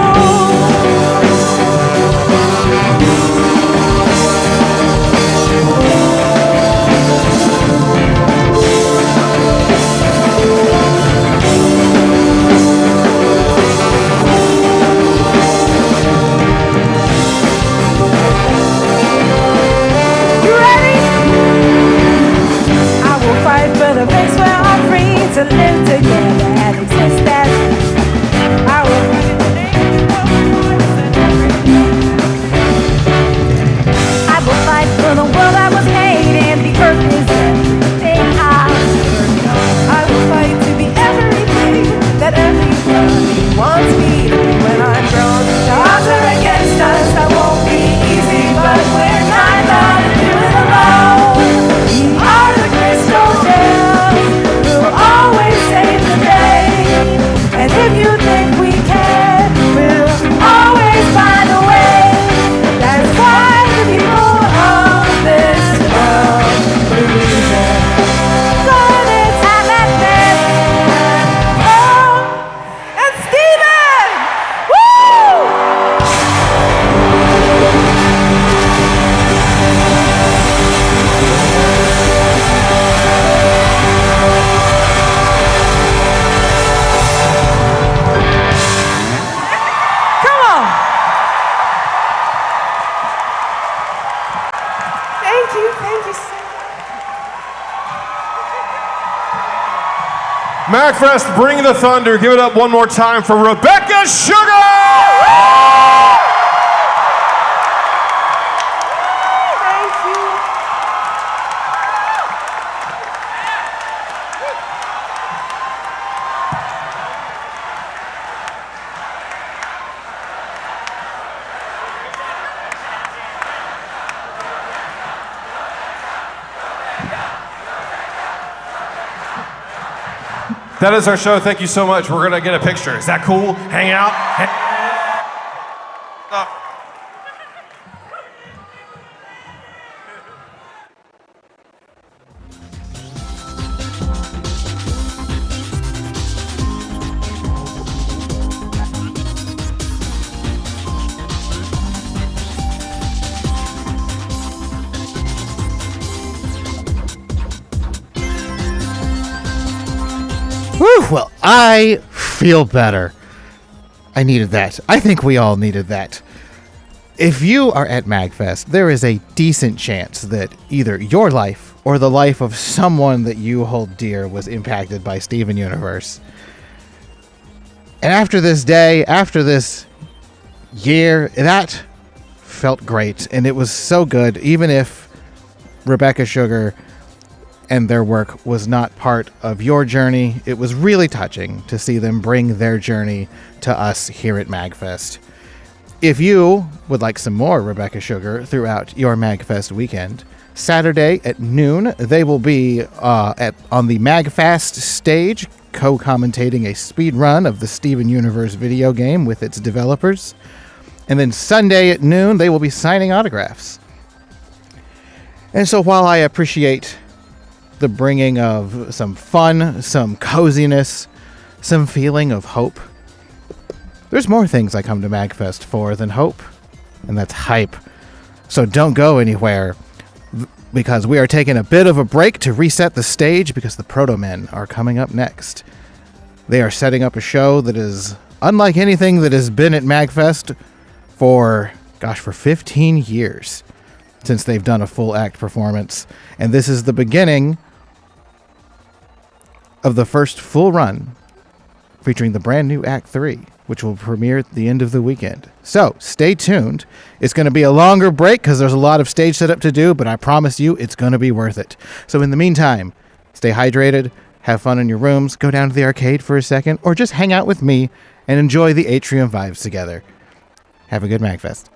To live together and exist as I will fight for the I will fight for the world I was made in. The earth is everything I will fight to be everything that everybody wants me to be when I'm grown. The odds are against us, that won't be easy. MAGFest, bring the thunder. Give it up one more time for Rebecca Sugar! That is our show. Thank you so much. We're going to get a picture. Is that cool? Hang out. Whew, well, I feel better. I needed that. I think we all needed that. If you are at MAGFest, there is a decent chance that either your life or the life of someone that you hold dear was impacted by Steven Universe. And after this day, after this year, that felt great. And it was so good, even if Rebecca Sugar and their work was not part of your journey. It was really touching to see them bring their journey to us here at MAGFest. If you would like some more Rebecca Sugar throughout your MAGFest weekend, Saturday at noon, they will be on the MAGFest stage, co-commentating a speed run of the Steven Universe video game with its developers. And then Sunday at noon, they will be signing autographs. And so while I appreciate the bringing of some fun, some coziness, some feeling of hope, there's more things I come to MAGFest for than hope, and that's hype. So don't go anywhere, because we are taking a bit of a break to reset the stage because the Protomen are coming up next. They are setting up a show that is unlike anything that has been at MAGFest for 15 years since they've done a full act performance. And this is the beginning of the first full run featuring the brand new Act 3, which will premiere at the end of the weekend. So stay tuned. It's going to be a longer break because there's a lot of stage setup to do, but I promise you it's going to be worth it. So in the meantime, stay hydrated, have fun in your rooms, go down to the arcade for a second, or just hang out with me and enjoy the Atrium vibes together. Have a good MAGFest.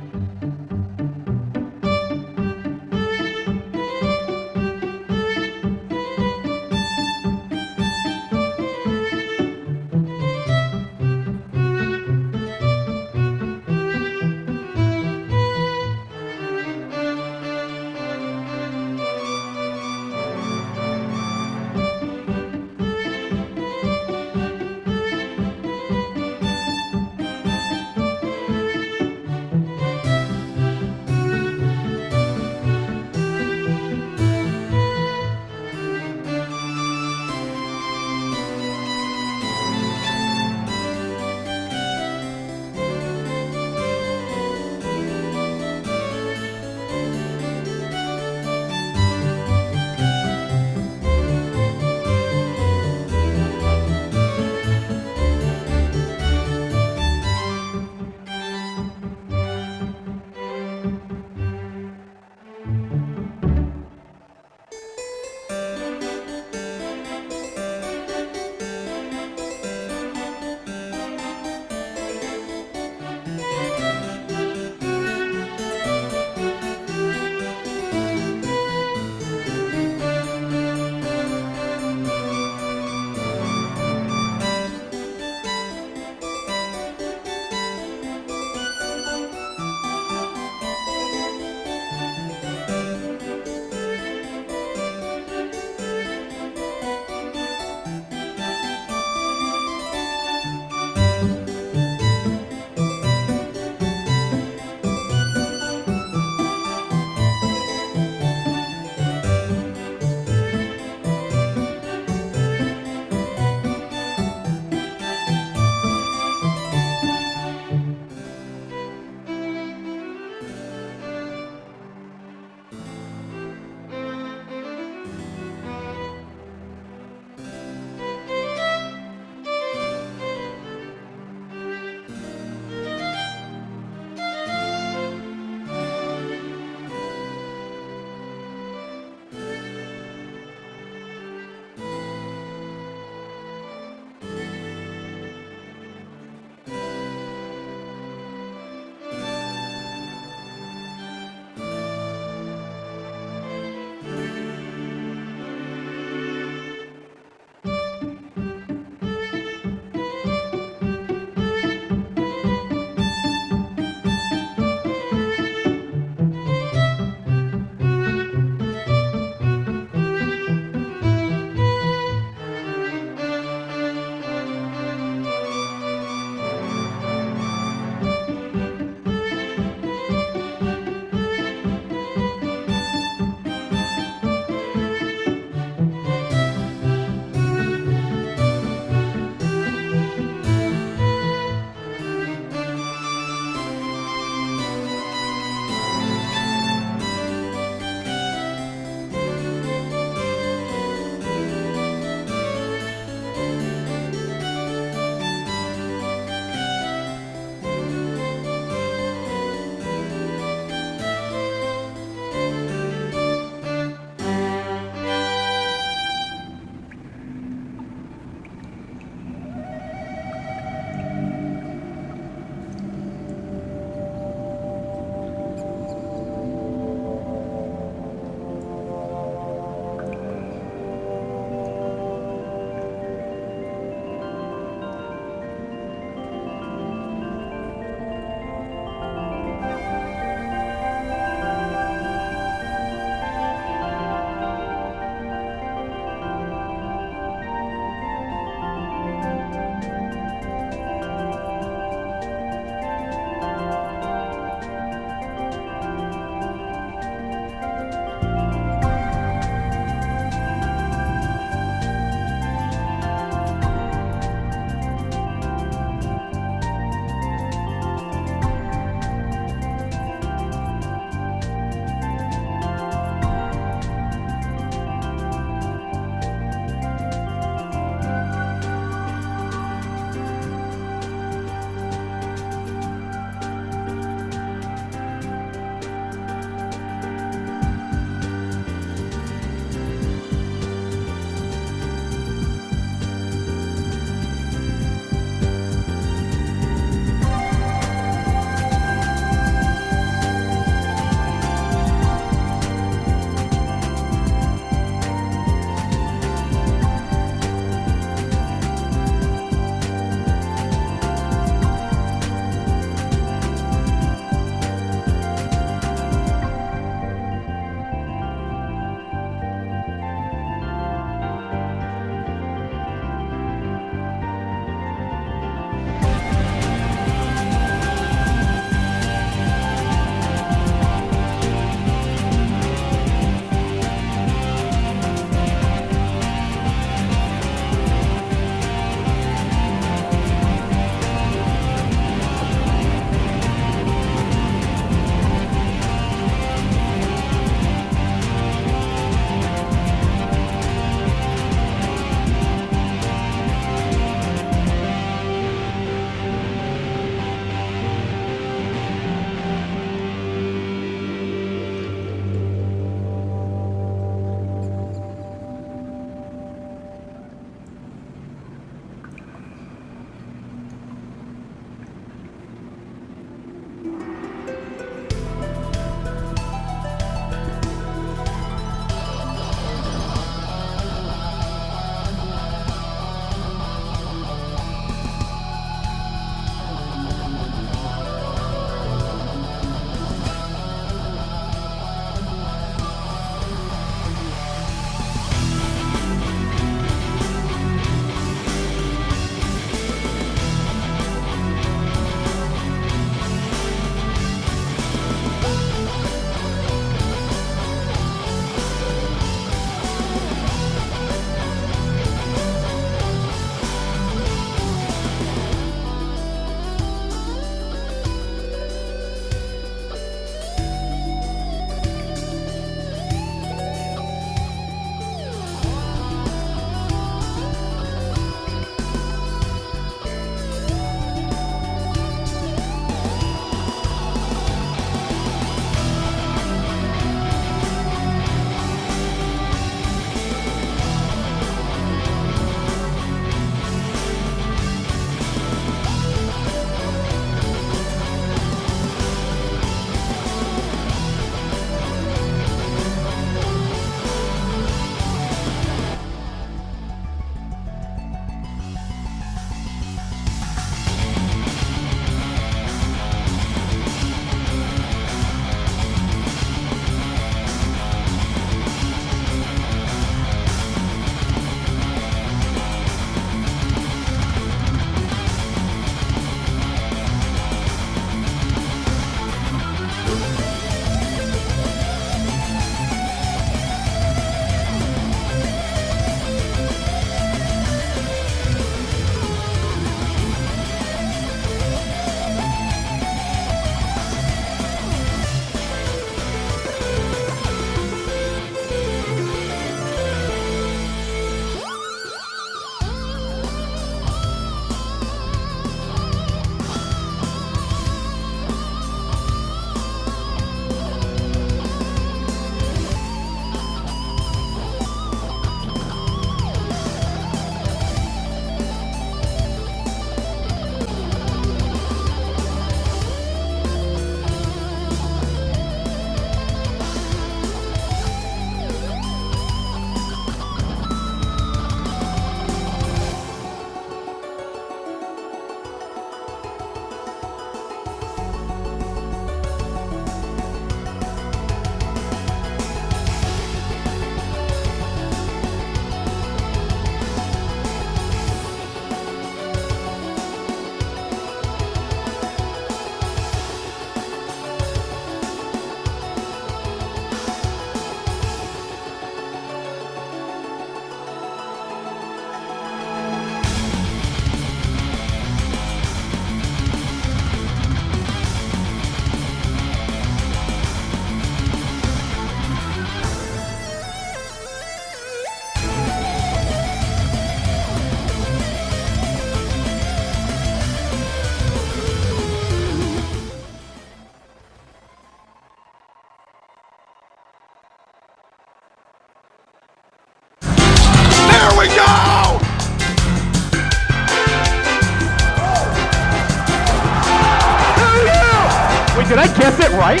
Did I guess it right?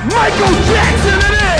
Michael Jackson it is!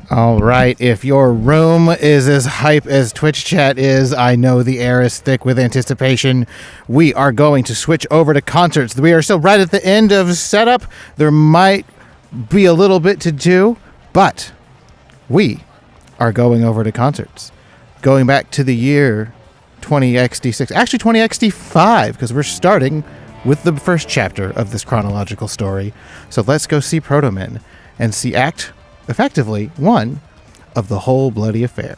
All right, if your room is as hype as Twitch chat is, I know the air is thick with anticipation. We are going to switch over to concerts. We are still right at the end of setup. There might be a little bit to do, but we are going over to concerts. Going back to the year 20XD6, actually 20XD5, because we're starting with the first chapter of this chronological story. So let's go see Protomen and see Act, effectively, 1 of the whole bloody affair.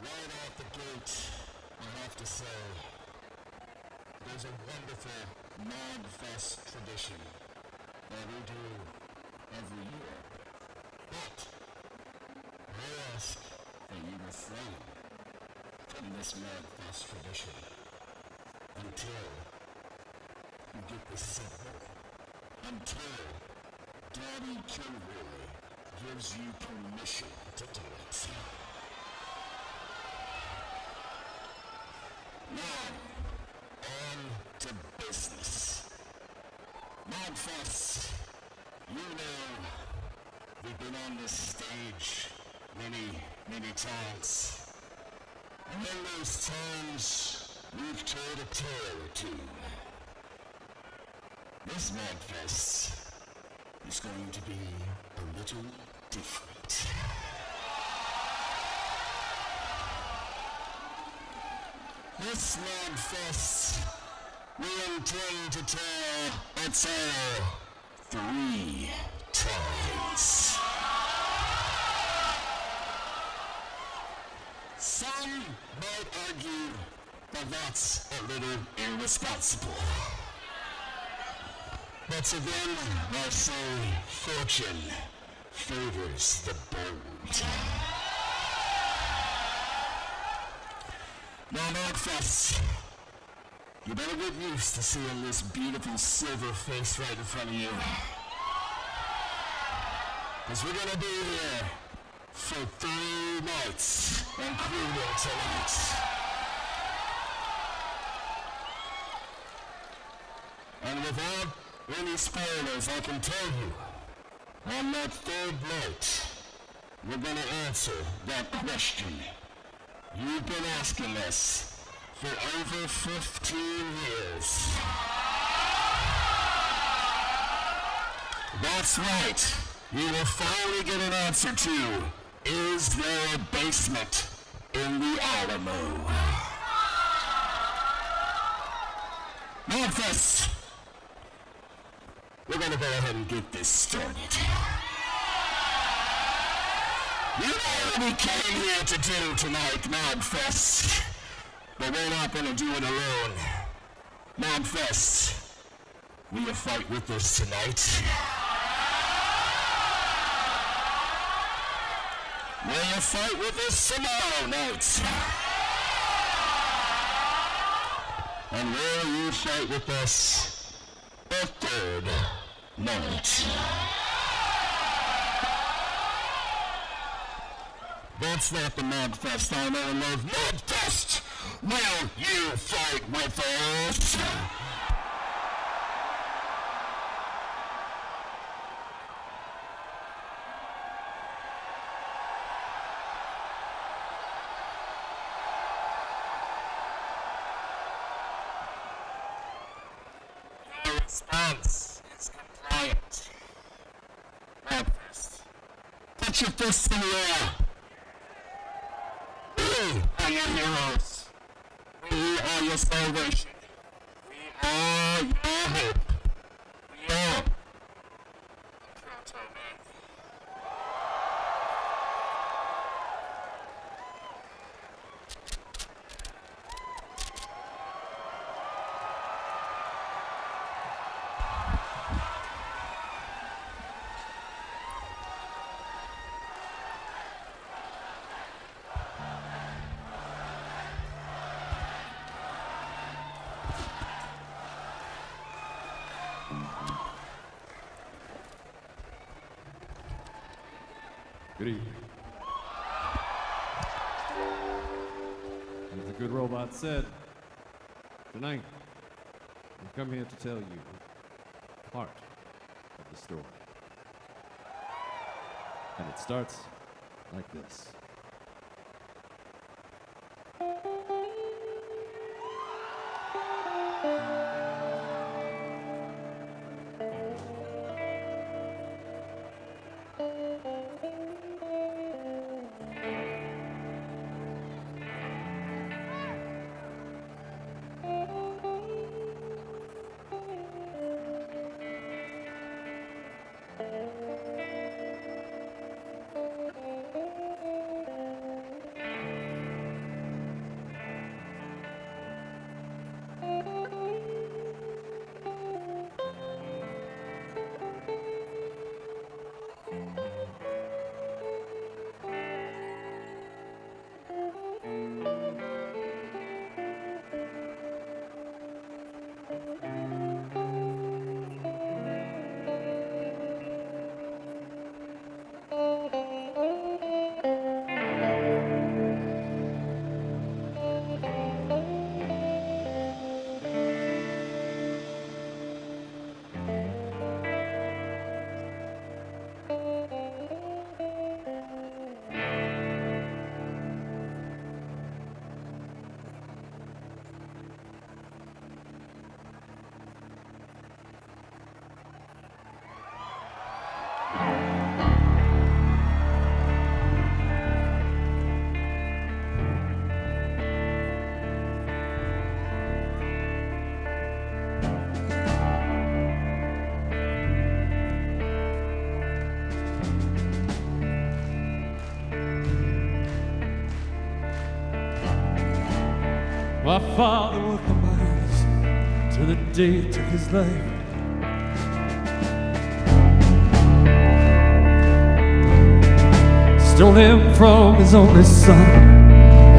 Right out the gate, I have to say, there's a wonderful MAGFest tradition that we do every year. But I ask that you refrain from this MAGFest tradition until you get this simple. Until Daddy Kilroy gives you permission to do it. Now, on to business. MAGFest, you know, we've been on this stage many times. And in those times, we've told a tale or two. This MAGFest is going to be a little different. This MAGFest, we intend to tell a tale 3 times. Some might argue that that's a little irresponsible. But to them, I say, fortune favors the bold. Now, MAGFest, you better get used to seeing this beautiful silver face right in front of you. Because we're gonna be here for 3 nights, including tonight. And without any spoilers, I can tell you, on that 3rd night, we're gonna answer that question you've been asking us for over 15 years. That's right. We will finally get an answer to, is there a basement in the Alamo? MAGFest, we're gonna go ahead and get this started. You know what we came here to do tonight, MAGFest, but we're not gonna do it alone. MAGFest, will you fight with us tonight? Will you fight with us tomorrow night? And will you fight with us the 3rd night? That's not the MAGFest I know and love. MAGFest! Will you fight with us? Your response is compliant. MAGFest, put your fists in the air. We are your heroes. We are your salvation. We are your hope. We are the Protomen. Good evening. As the good robot said, tonight we come here to tell you part of the story. And it starts like this. My father worked the mines till the day he took his life. Stole him from his only son,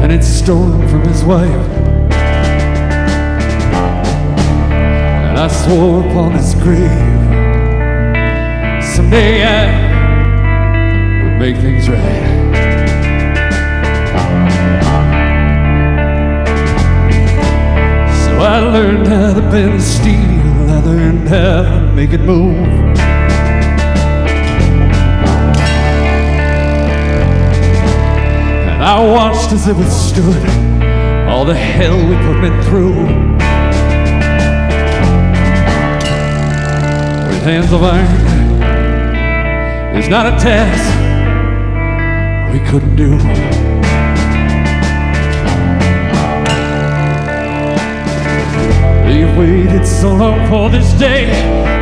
and it stole him from his wife. And I swore upon his grave, someday I would make things right. So I learned how to bend steel, I learned how to make it move. And I watched as it withstood all the hell we put men through. With hands of iron, there's not a task we couldn't do. We've waited so long for this day,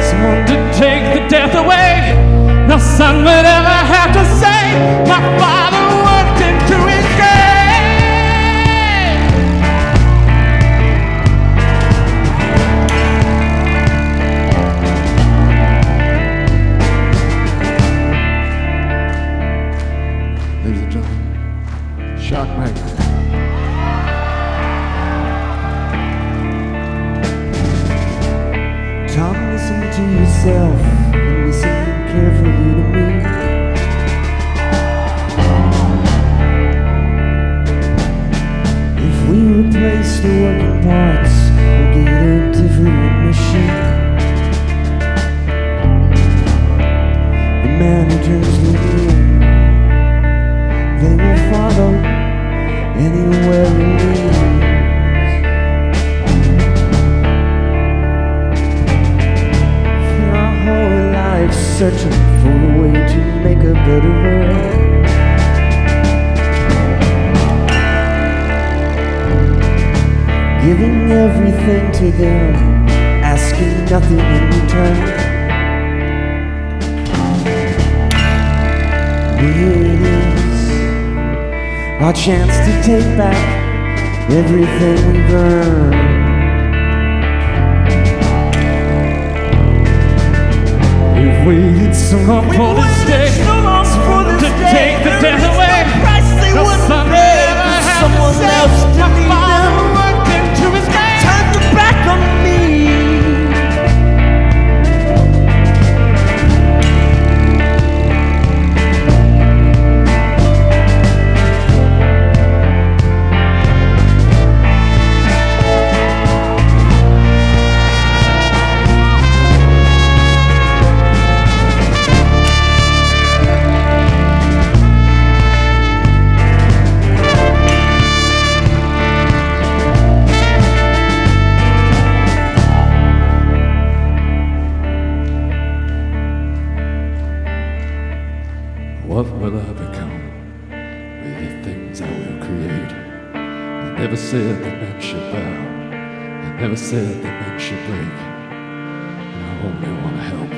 someone to take the death away. No son would ever have to say, my father worked into his grave. Ladies and gentlemen, Shock Magnet. Tom, listen to yourself and listen carefully to me. If we replace the working parts, we'll get a different machine. The man who turns the wheel, they will follow anywhere he leads. Searching for a way to make a better world. Giving everything to them, asking nothing in return. But here it is, our chance to take back everything we've earned. We've waited so long for this day, to take the death away. No son would ever have to say, my father worked into his grave. Turn your back on me. What will I become with the things I will create? I never said that men should bow. I never said that men should break. I only want to help.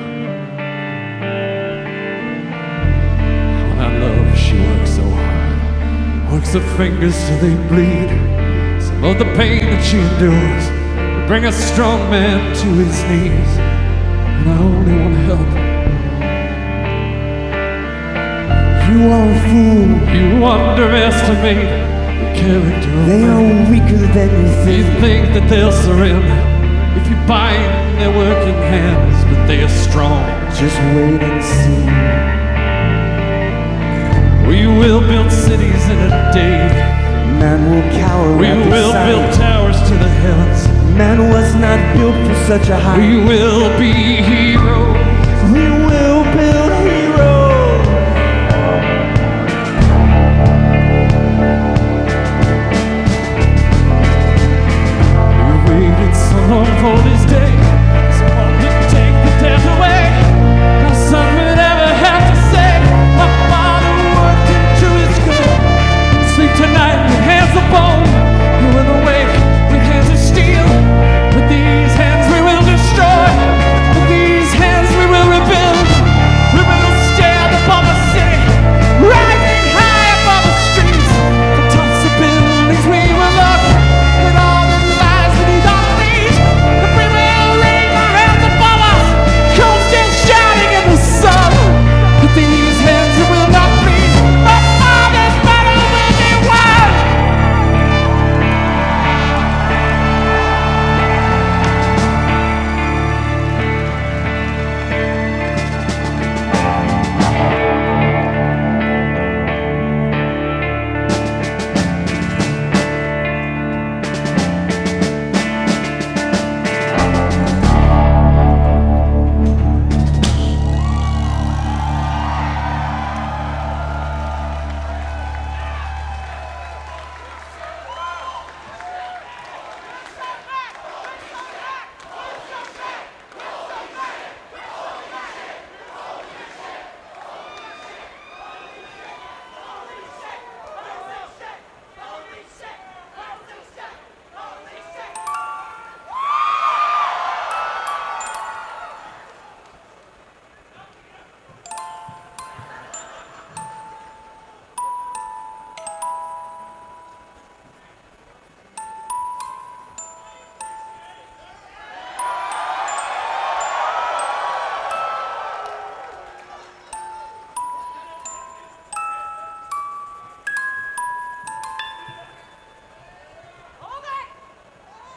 When I love, she works so hard. Works her fingers till they bleed. Some of the pain that she endures will bring a strong man to his knees. And I only want to help. You are a fool. You underestimate the character of They are weaker than you think. You think that they'll surrender if you bind their working hands, but they are strong. Just wait and see. We will build cities in a day. Man will cower. We will build towers to the heavens. Man was not built for such a height. We will be heroes. We will build heroes. So long for this day, someone to take the death away. No son would ever have to say, my father worked into his grave. Sleep tonight with hands of bone. You will awake with hands of steel. With these hands we will destroy. With these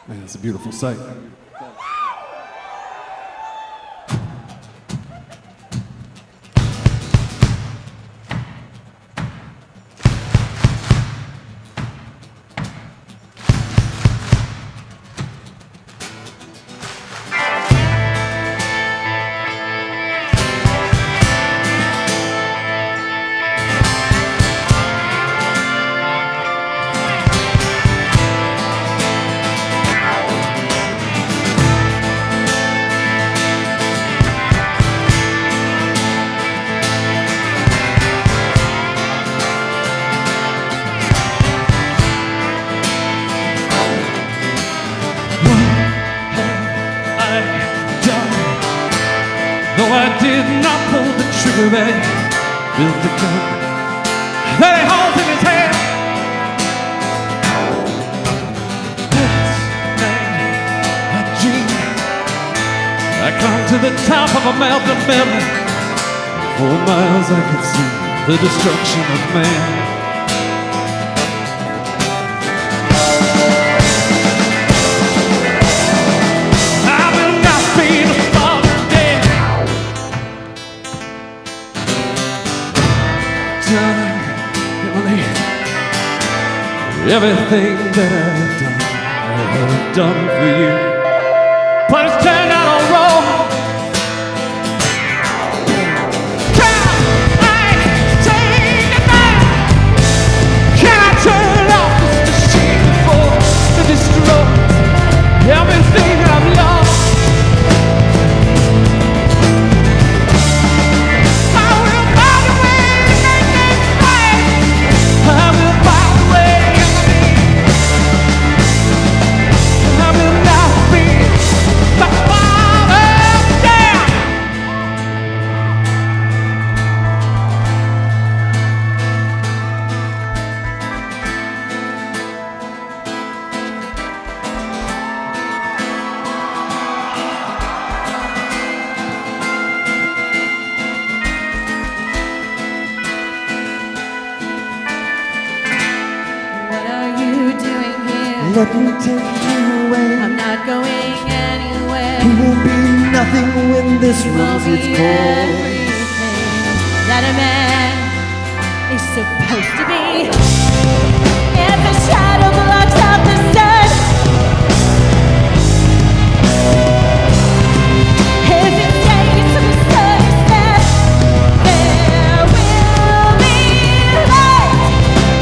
Man, it's a beautiful sight. Though I did not pull the trigger, they built the gun that he holds in his hand. This man, a dream. I come to the top of a mountain, 4 miles I could see the destruction of man. Everything that I've done for you, but it's turned out all wrong. Can I take it back? Can I turn off this machine before it destroys everything that I've lost? I will find a way to make things right. I will find a way. Let me take you away. I'm not going anywhere. You will be nothing when this runs its course. Everything that a man is supposed to be. If a shadow blocks out the sun, if it stays to the sun instead, there will be light.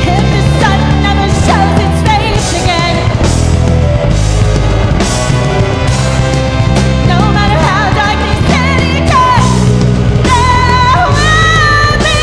If the sun never shows its face again, no matter how dark this city gets, there will be.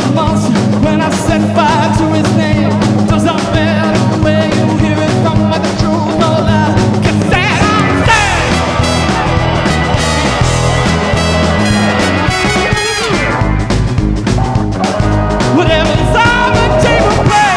a monster when I set fire to his name. Does not matter where you hear it from, whether truth or lies. 'Cause that I'm dead. Whatever's on the table, play.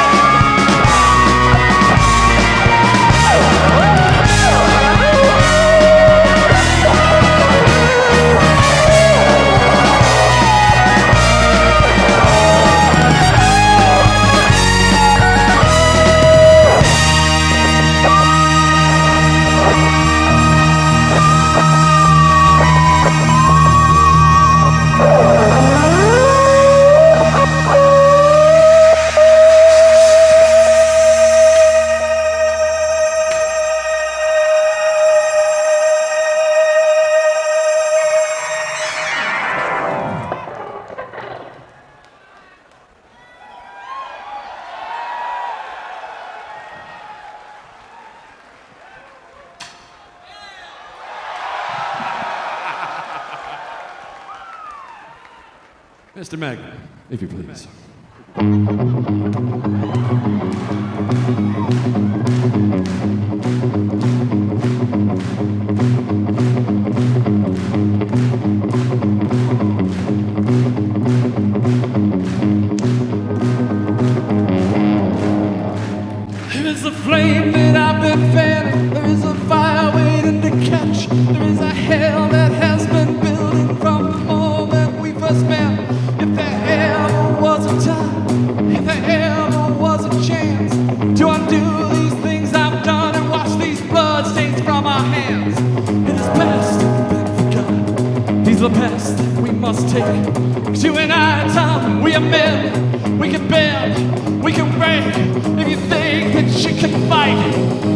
Mr. Mag, if you please. There is a flame that I've been fanning. There is a fire waiting to catch. There is a hell that has been building from the moment we first met. If there ever was a time, if there ever was a chance to undo these things I've done and wash these bloodstains from our hands, it is past, been forgotten. These are the past that we must take. 'Cause you and I, Tom, we are men. We can bend, we can break. If you think that you can fight,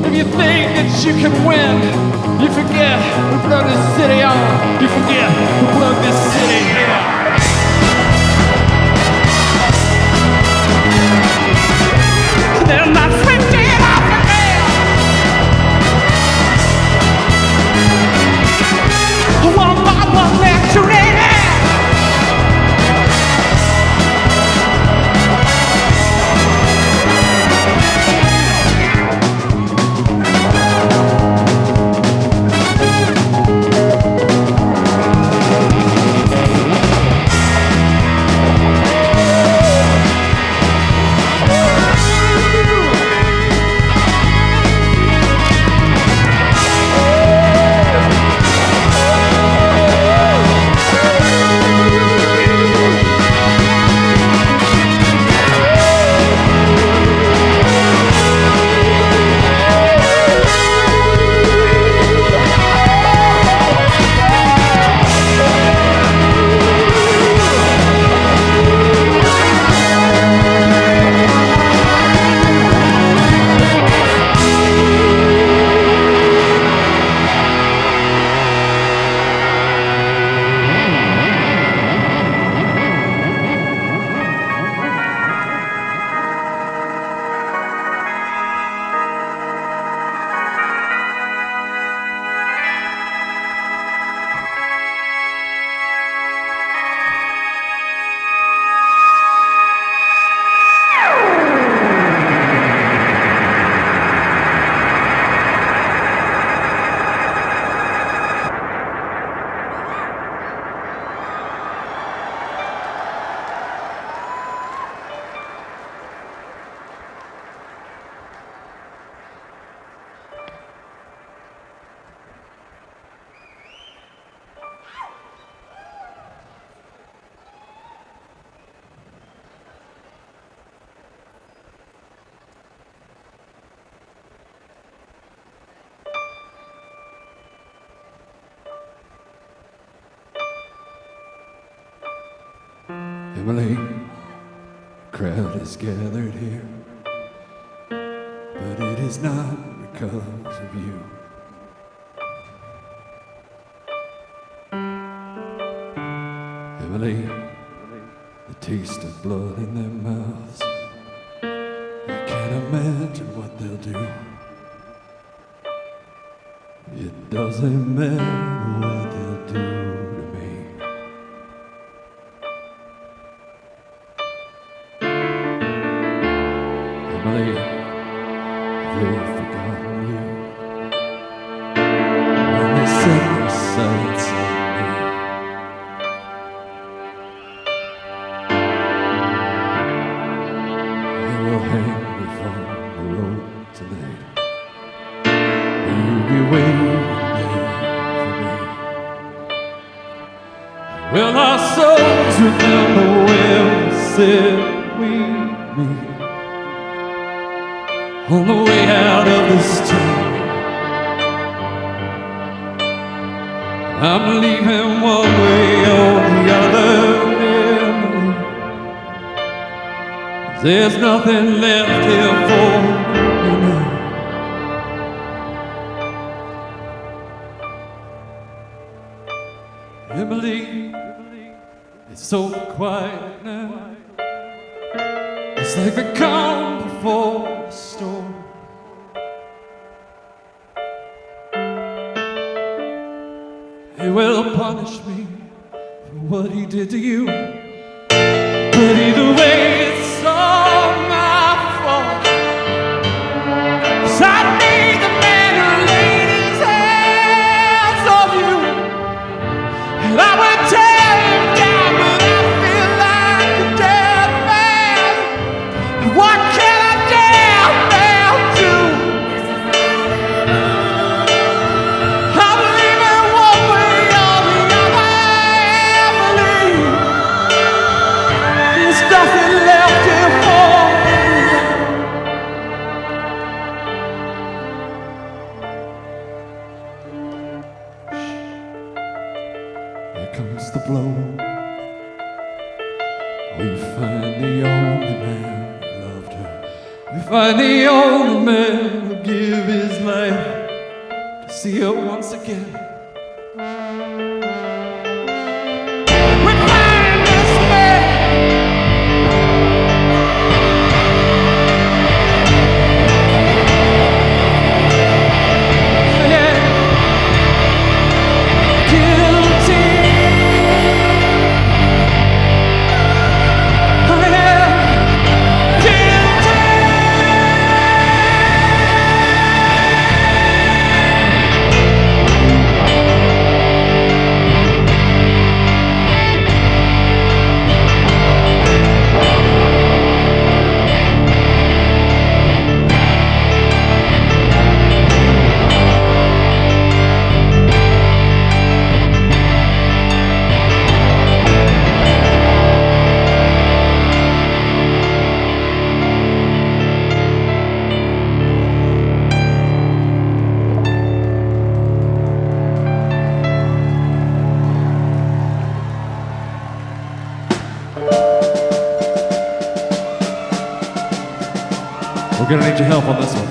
if you think that you can win, you forget who brought this city on. You forget who brought this city here. They're not switching off the air. One by one, they're turning out. Emily, crowd is gathered here, but it is not because of you. Emily, the taste of blood in their mouths, I can't imagine what they'll do. It doesn't matter what they'll do to me. Probably they've forgotten you. When they set their sights on me, they will hang me from the road tonight. Will you be waiting there for me? Will our souls remember where we said we meet? On the way out of this town, I'm leaving one way or the other, Emily. There's nothing left here for me now. Emily, it's so quiet now. It's like the calm before the storm. He will punish me for what he did to you. But either way, it's all my fault. 'Cause I need the man who laid his hands on you. And I would tear him down, but I feel like a dead man. What can I damn now do? I'm leaving one way or the other, Emily. There's nothing left here for me. Here comes the blow. We find the only man who loved her. We find the only man who give his life to see her once again. We find this man. Yeah. Guilty. We're gonna need your help on this one.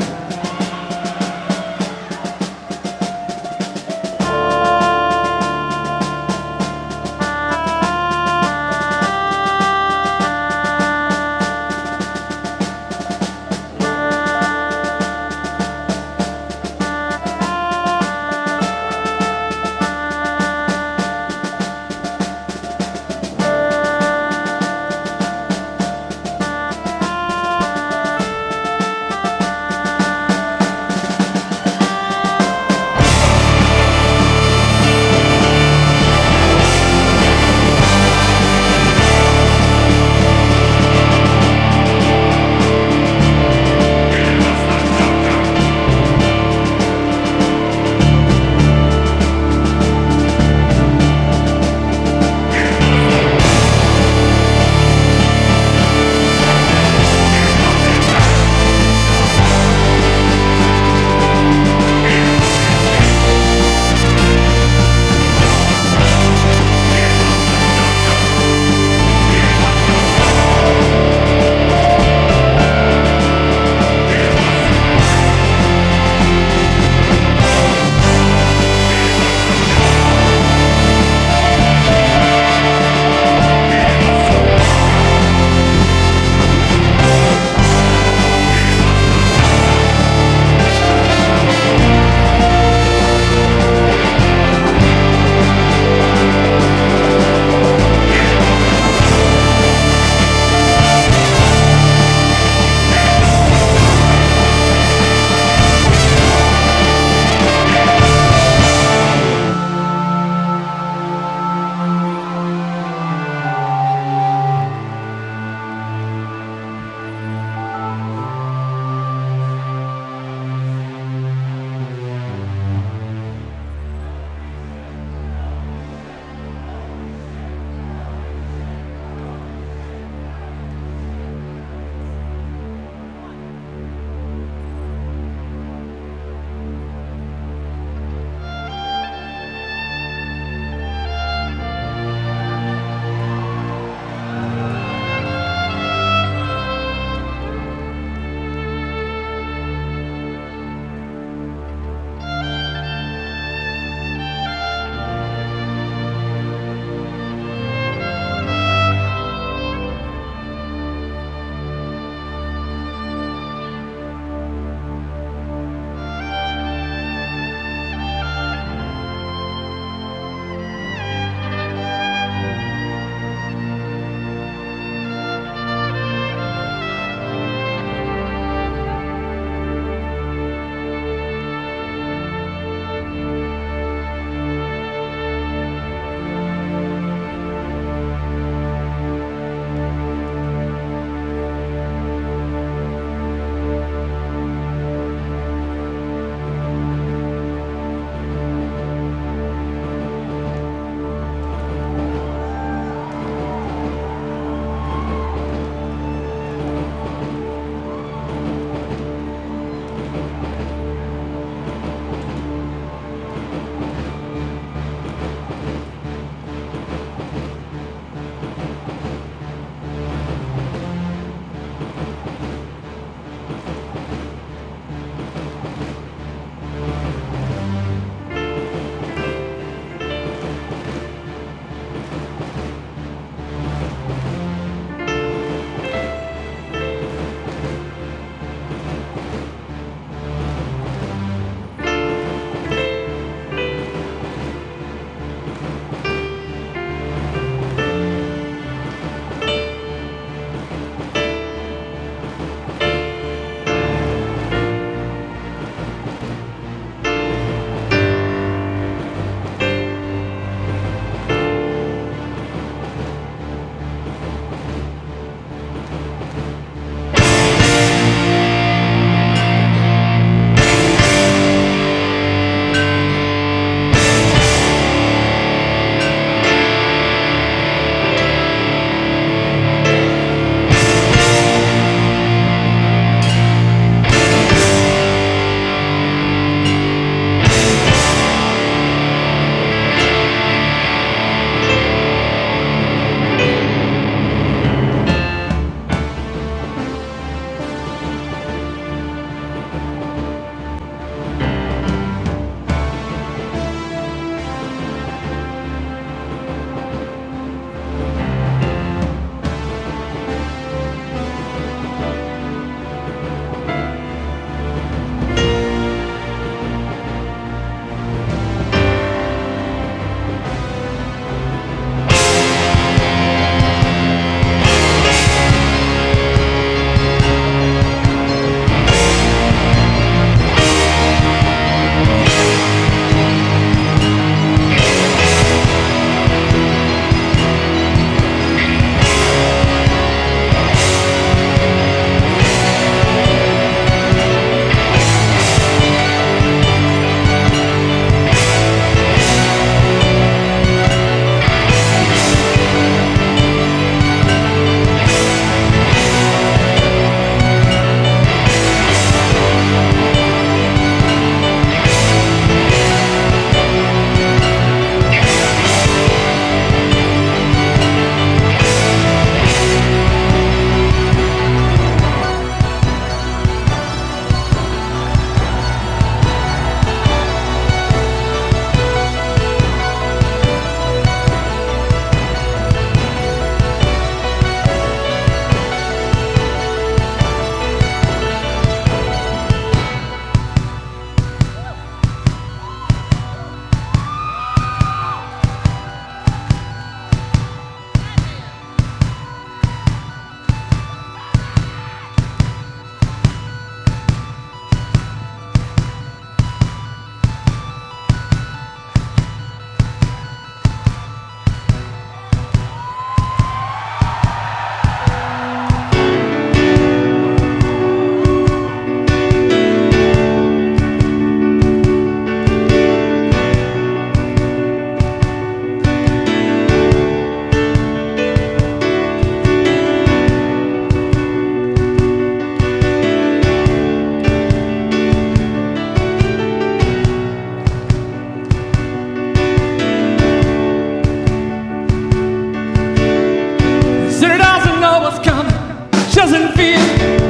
feel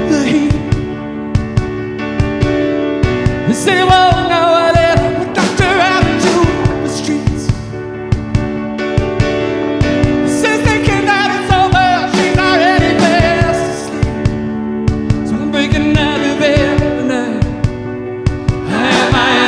the heat. He said he won't know what it the doctor out into the streets. He says thinking that it's over, she's already fast asleep. So I'm breaking out of bed tonight. Am I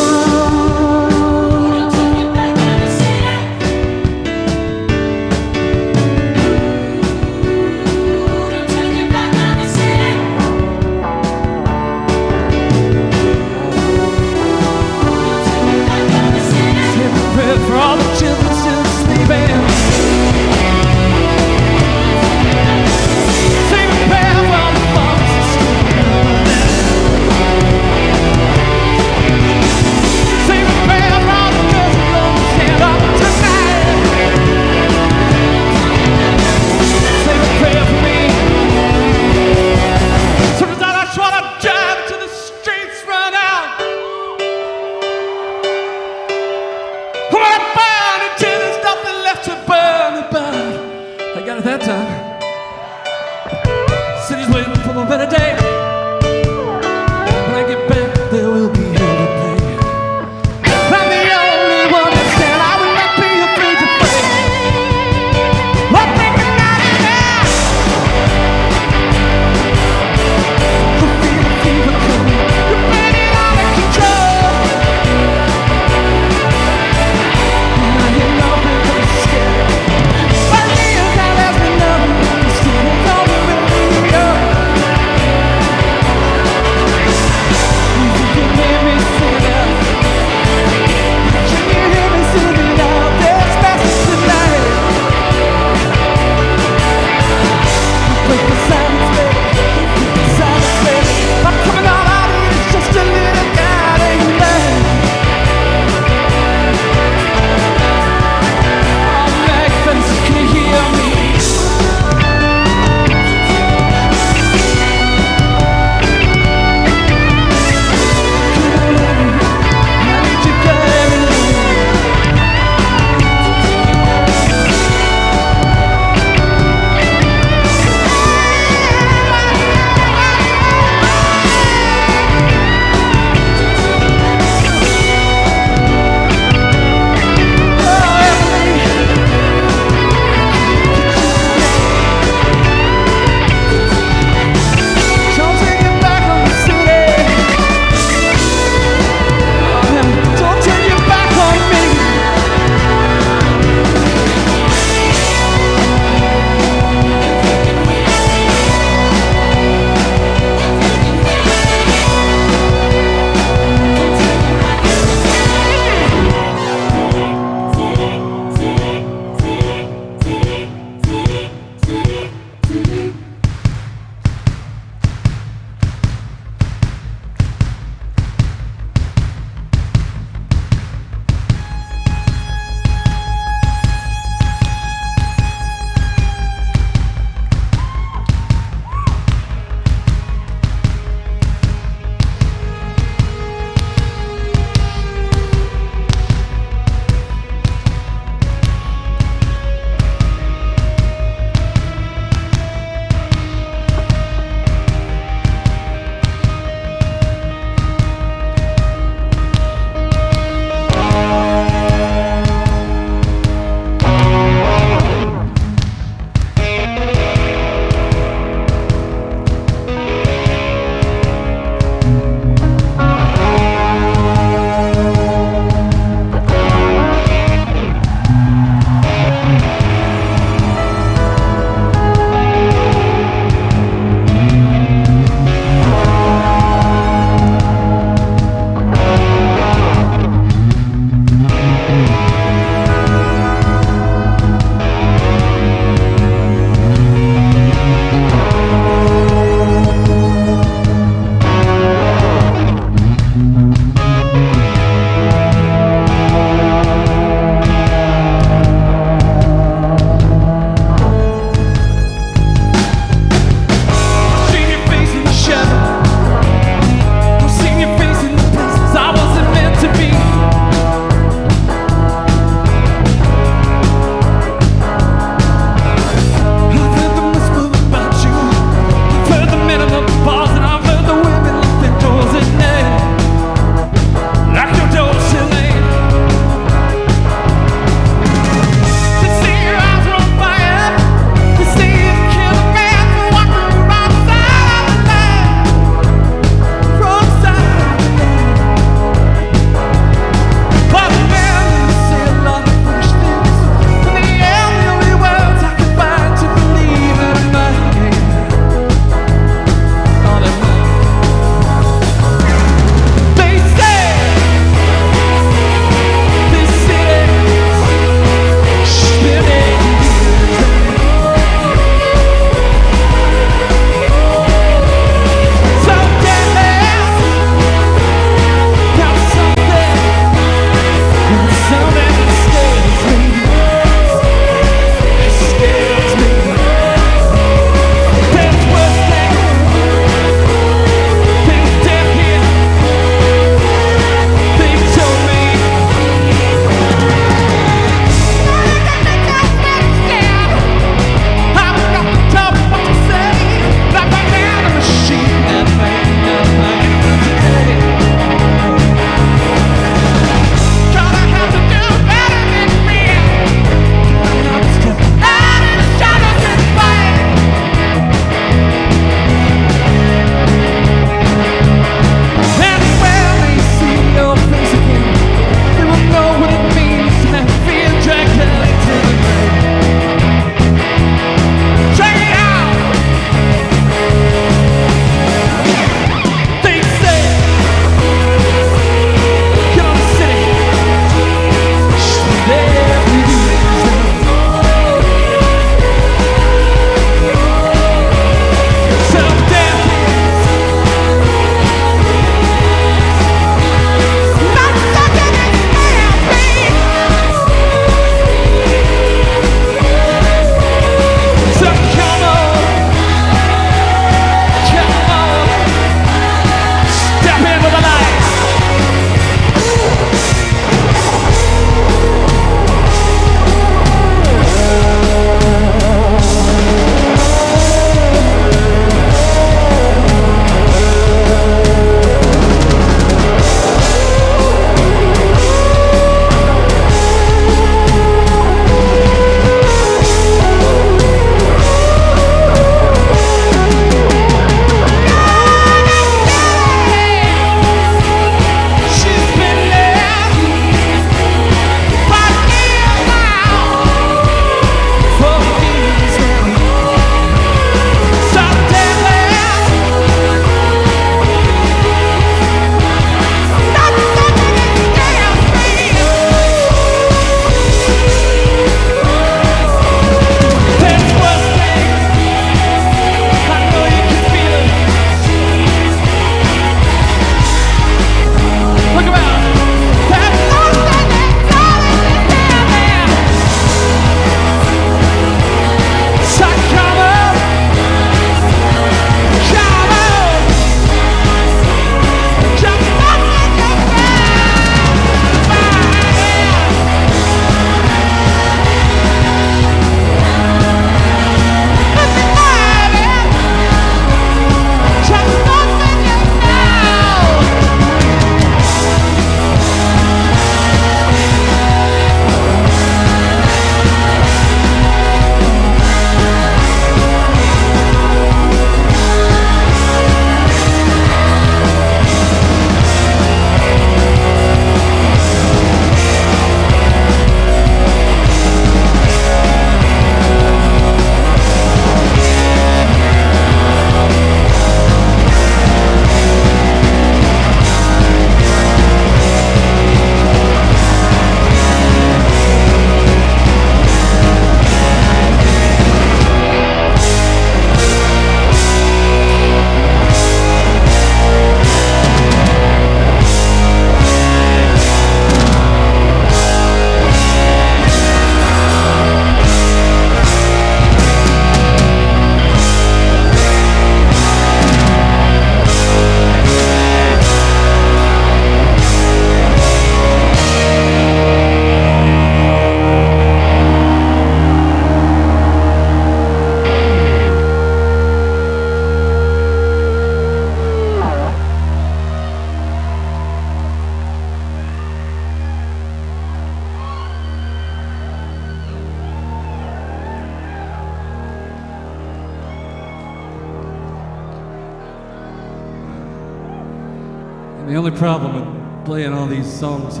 The only problem with playing all these songs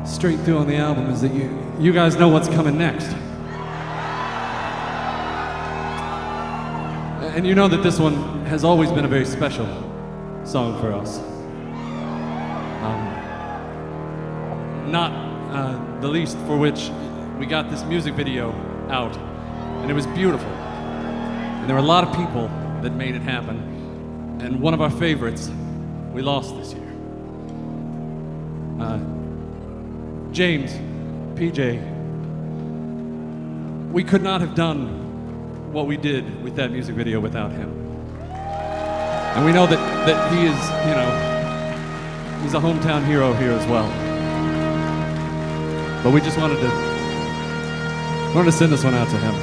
straight through on the album is that you guys know what's coming next. And you know that this one has always been a very special song for us. Not the least for which we got this music video out, and it was beautiful. And there were a lot of people that made it happen. And one of our favorites, we lost this year. James, PJ, we could not have done what we did with that music video without him. And we know that he is, you know, he's a hometown hero here as well. But we just wanted to send this one out to him.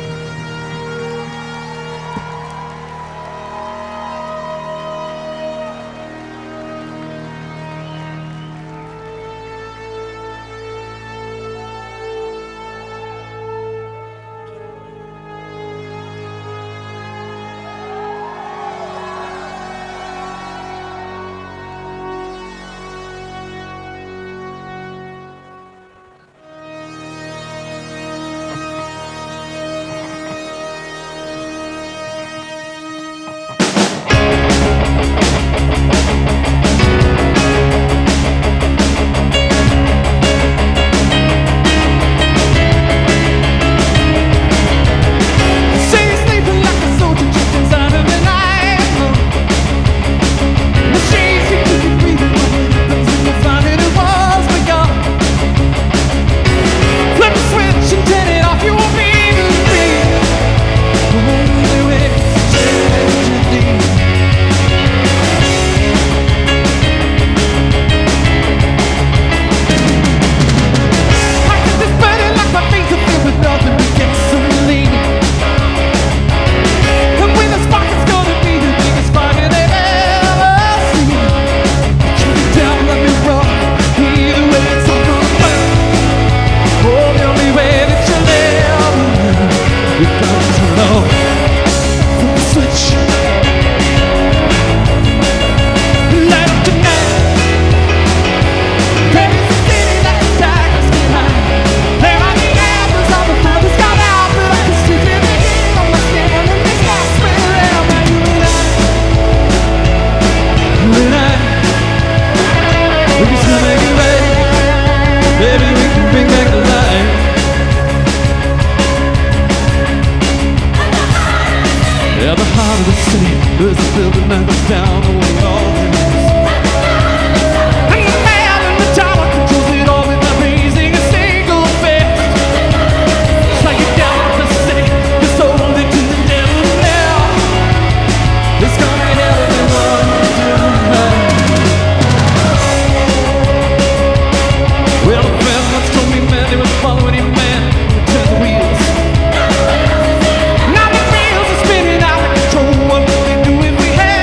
Now the wheels are spinning out of control. What would we do if we had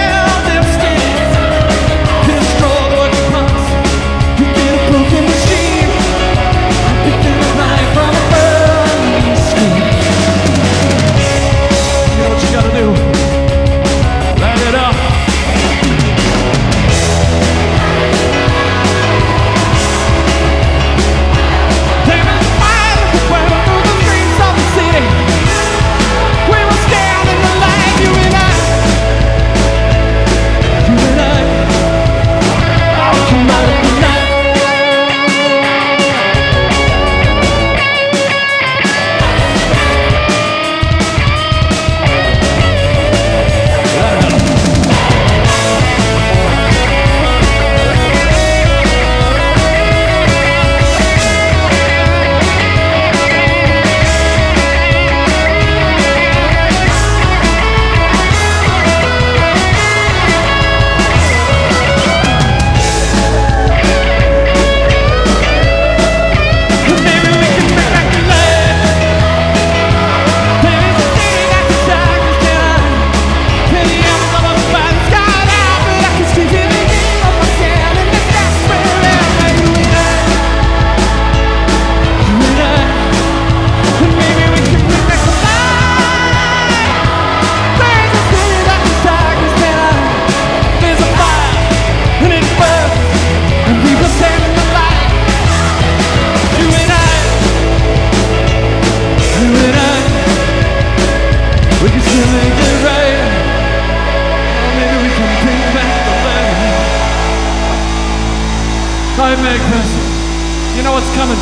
right, MAGFest. You know what's coming.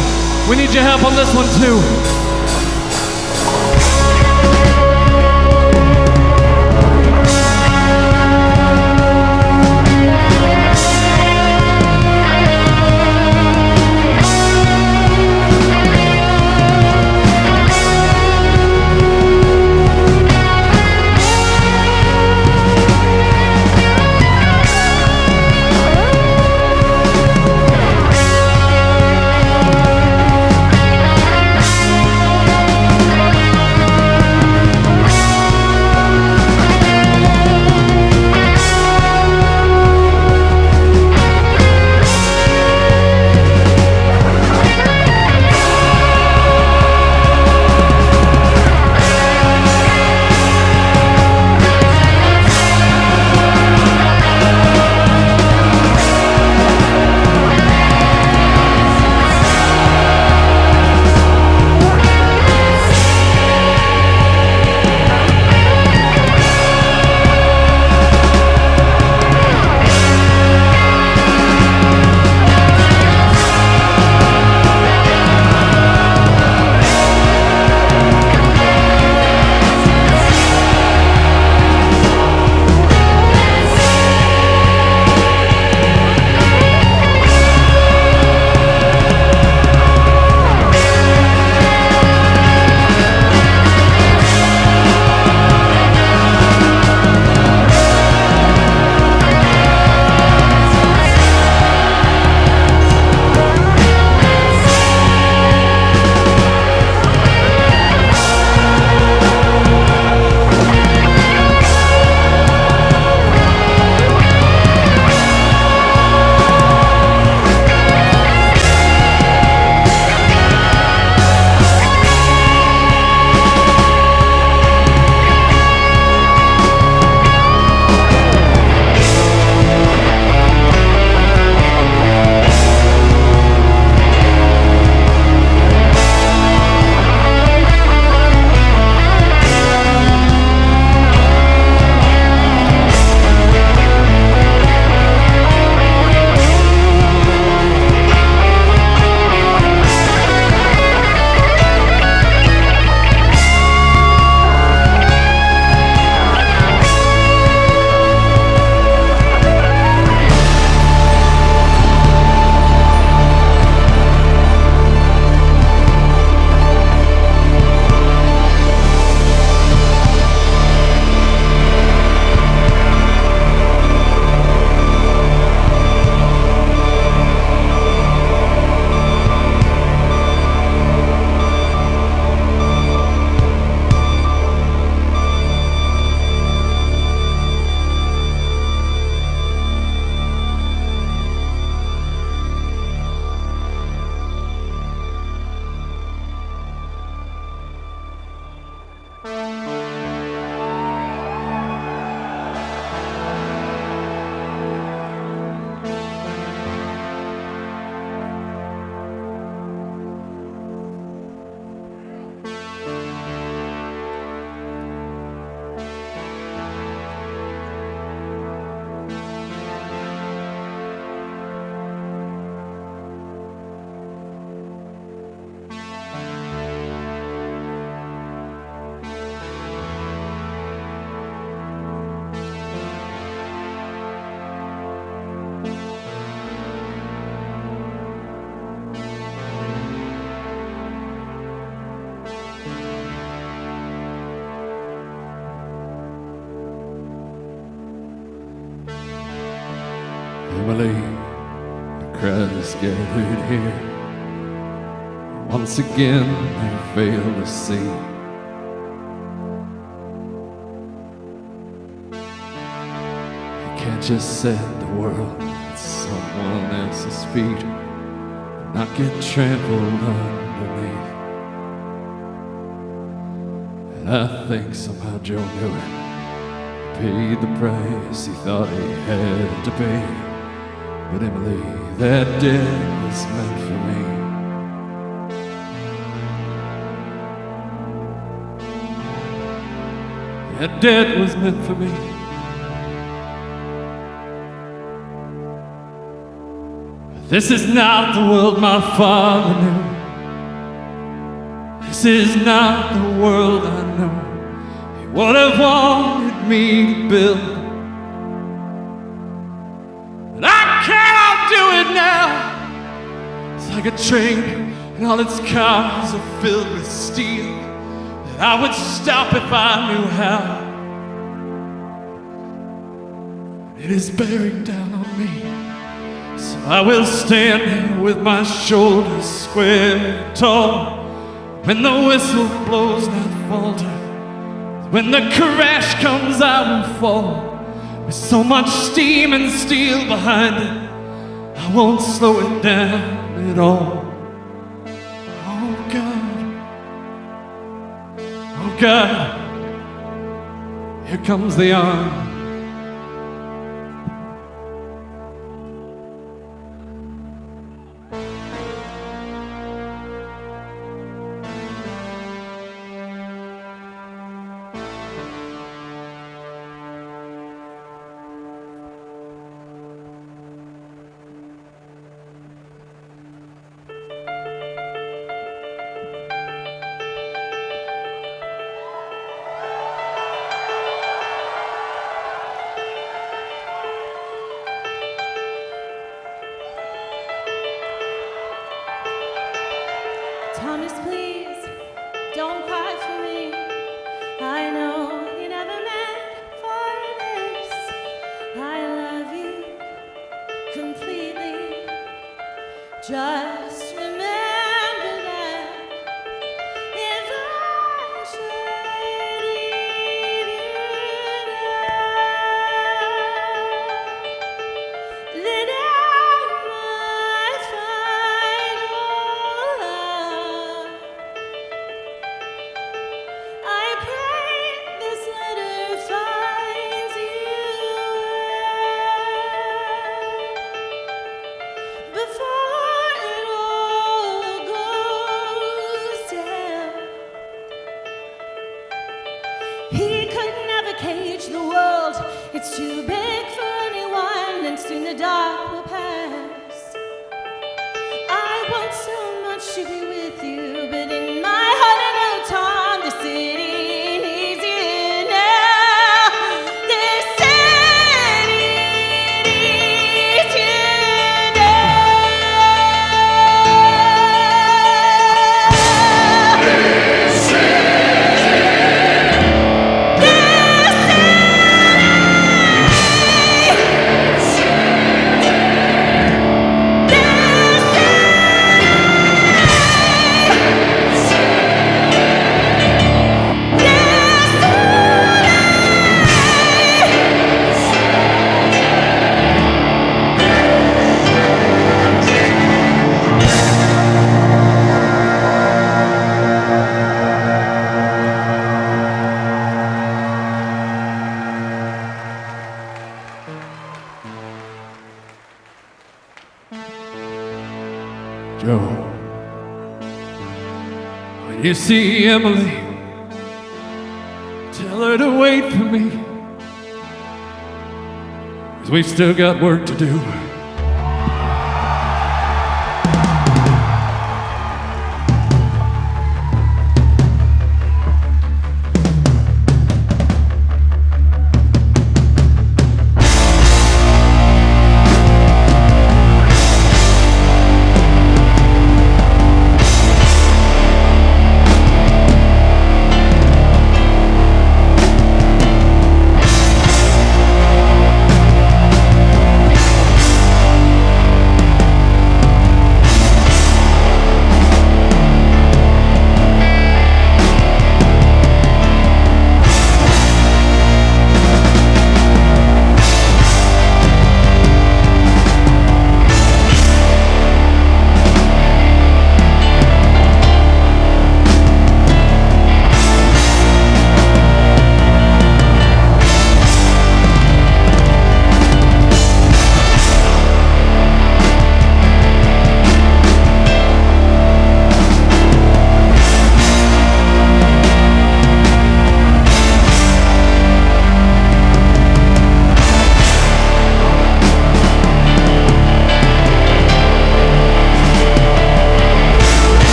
We need your help on this one, too. Emily, the crowd is gathered here. Once again, they fail to see. You can't just set the world at someone else's feet and not get trampled underneath. And I think somehow Joe knew it. Paid the price he thought he had to pay. But Emily, that debt was meant for me. That debt was meant for me. This is not the world my father knew. This is not the world I know. He would have wanted me to build. But I cannot do it now. It's like a train and all its cars are filled with steel that I would stop if I knew how. It is bearing down on me. So I will stand here with my shoulders square tall. When the whistle blows, not falter. When the crash comes, I will fall. With so much steam and steel behind it, I won't slow it down at all. Oh God, oh God, here comes the arm. Thomas, please, don't cry for me. I know you never meant for this. I love you completely. Just remember that if I should leave you now, then I might find love. I pray this letter finds you before it all goes down. He could never cage the world. It's too big for anyone, and soon the dark will pass. I want so much to be with you, but in my heart I know, Tom, the city needs you now. The city needs you Joe, when you see Emily, tell her to wait for me, 'cause we've still got work to do.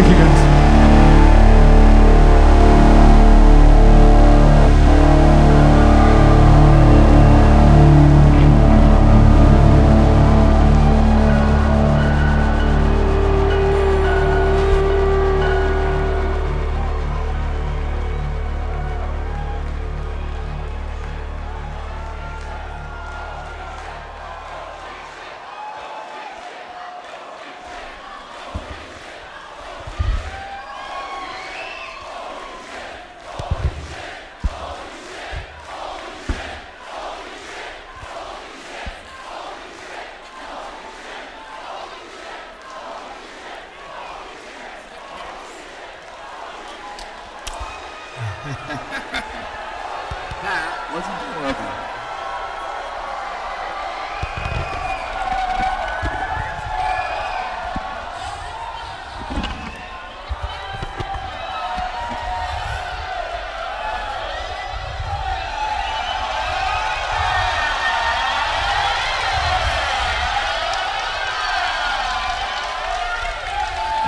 Thank you, guys. That was adorable.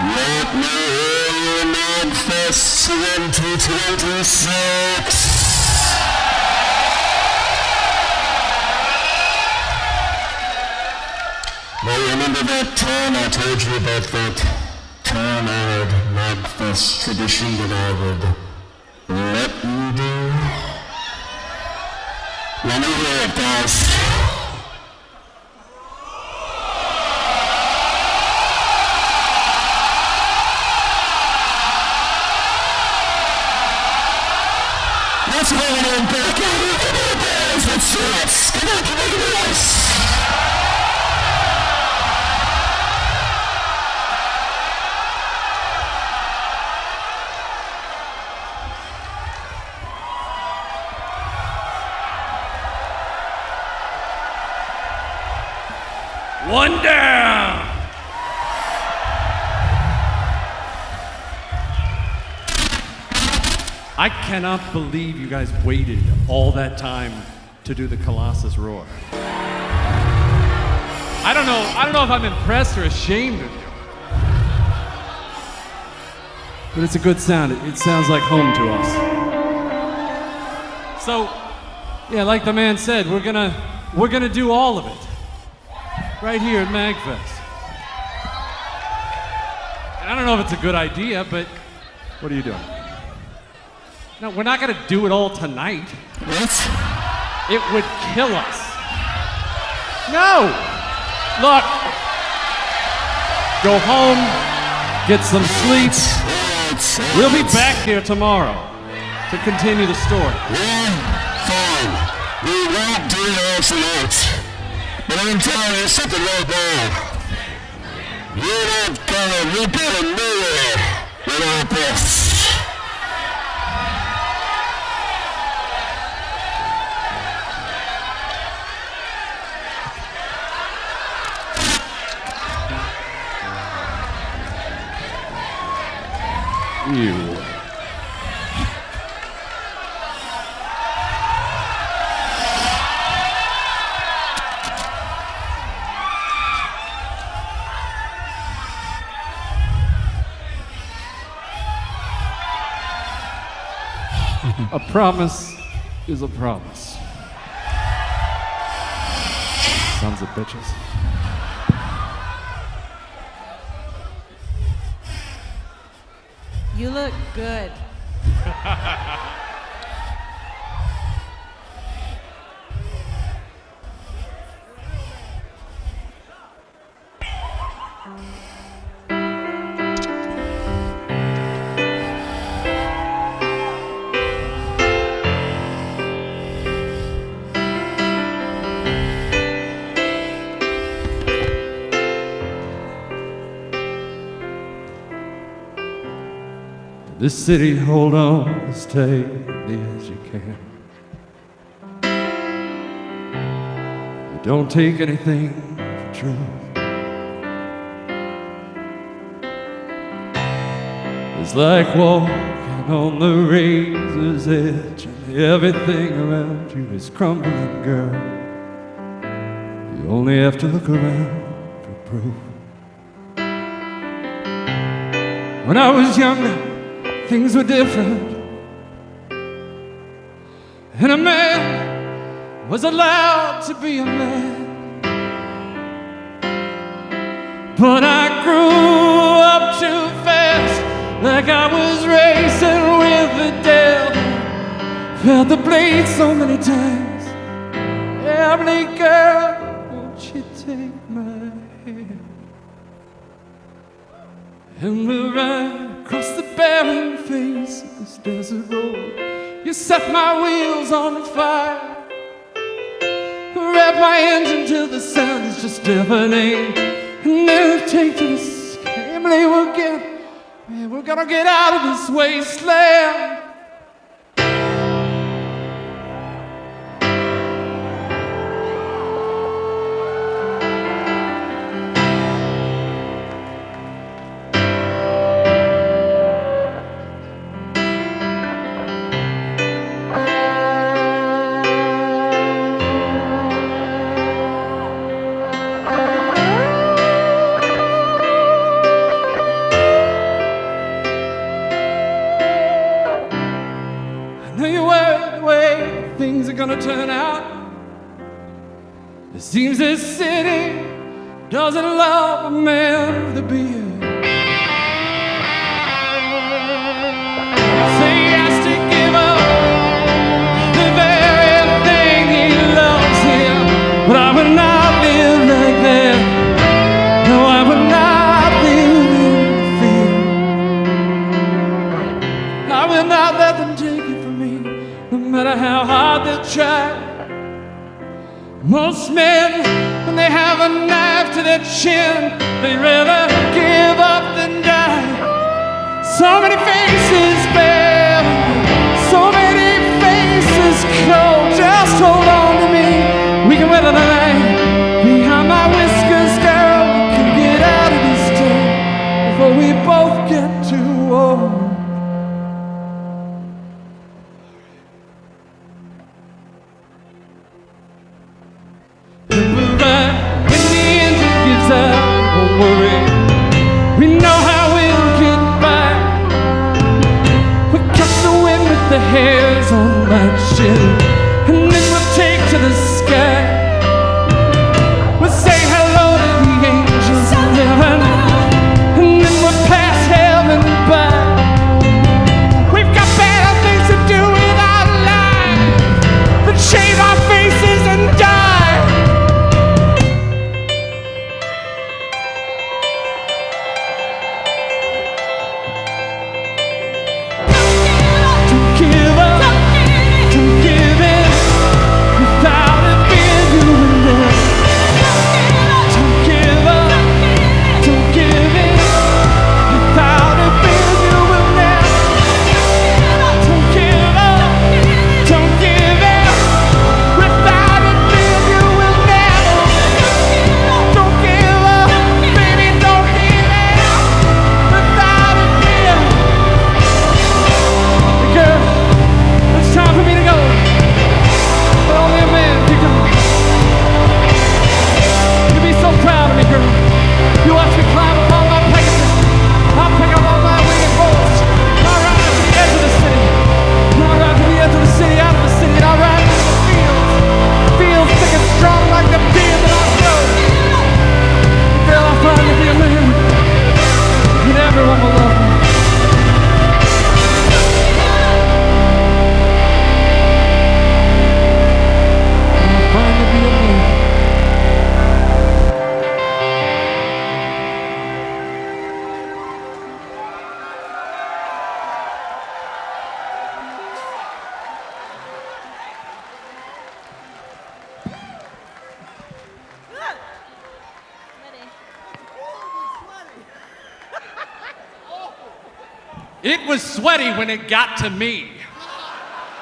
Let me hear you, MAGFest 2026. Now remember that time I told you about that time-honored MAGFest tradition that I would let you do? Let me hear it, guys. Let's bring it in back out. Let's do it. Come on, come on, come on. One down. I cannot believe you guys waited all that time to do the Colossus Roar. I don't know if I'm impressed or ashamed of you. But it's a good sound. It sounds like home to us. So, yeah, like the man said, we're gonna do all of it. Right here at MAGFest. And I don't know if it's a good idea, but what are you doing? No, we're not gonna do it all tonight. What? It would kill us. No! Look! Go home, get some sleep. We'll be back here tomorrow to continue the story. Fine. We won't do it all tonight. But I'm telling you something right now. You're not gonna rip out of nowhere without this. Ew. A promise is a promise. Sons of bitches. You look good. This city, hold on, as tightly as you can. You don't take anything for true. It's like walking on the razor's edge, and everything around you is crumbling, girl. You only have to look around for proof. When I was younger, things were different. And a man was allowed to be a man. But I grew up too fast, like I was racing with the devil. Felt the blade so many times. Every girl, won't you take my hand? And we'll ride across the barren face of this desert road. You set my wheels on fire, rev my engine till the sound is just deafening, and then take to the sky. Emily, we're gonna get out of this wasteland. Gonna turn out. It seems this city doesn't love a man with a beard. Say yes to give up the very thing he loves here, but I will not live like that. No, I will not live in fear. I will not let them take it from me, no matter how hard they try. Most men, when they have a knife to their chin, they'd rather give up than die. So many faces bare, so many faces cold. Just hold on to me, we can weather the night. Behind my whiskers, girl, we can get out of this town before we both get too old. The hairs on my chin, and then we'll take to the sky. We'll say hello to the angels in heaven, and then we'll pass heaven by. We've got better things to do with our lives than shave our faces and die. It was sweaty when it got to me.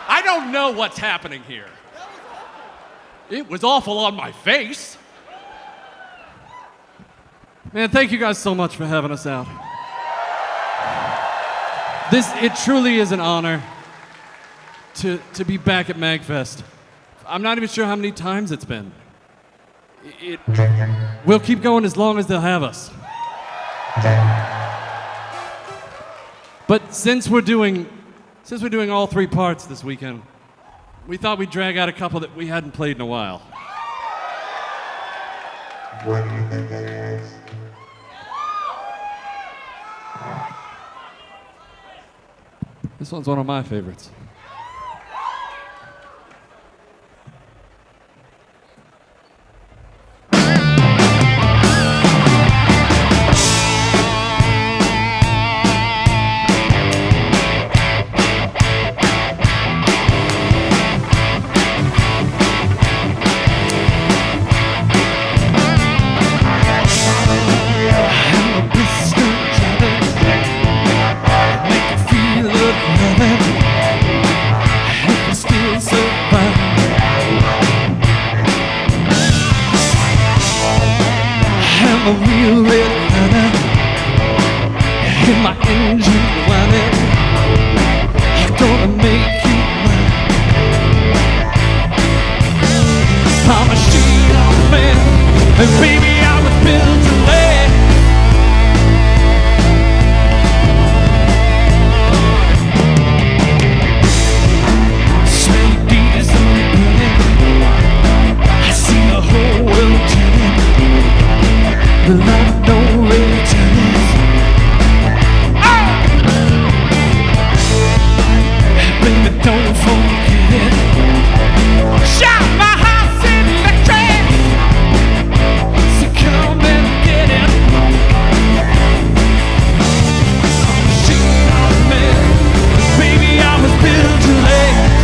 I don't know what's happening here. It was awful on my face. Man, thank you guys so much for having us out. It truly is an honor to be back at MAGFest. I'm not even sure how many times it's been. We'll keep going as long as they'll have us. But since we're doing all three parts this weekend, we thought we'd drag out a couple that we hadn't played in a while. What do you think that is? This one's one of my favorites. A real red runner in my engine running. I'm gonna make you mine. I'm a sheet of man, and baby I was built to last. Straight diesel burning, I see the whole world turning. The light don't really turn it. Baby, don't forget it. Shout my house electric. So come and get it. She man, baby, I was built to last.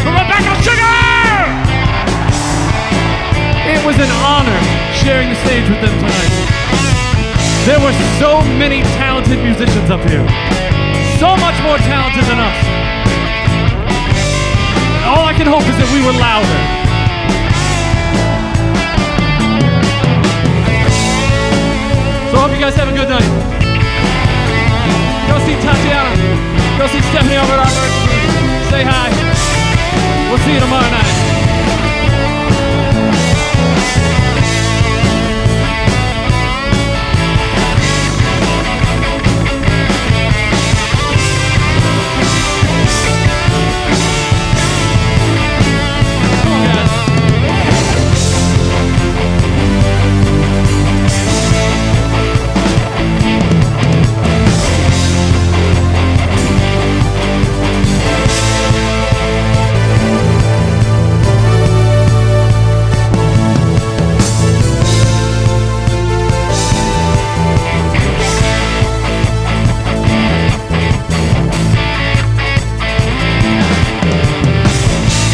for Rebecca Sugar! It was an honor sharing the stage with them tonight. There were so many talented musicians up here. So much more talented than us. All I can hope is that we were louder. So I hope you guys have a good night. Go see Tatiana. Go see Stephanie over at our merch booth. Say hi. We'll see you tomorrow night.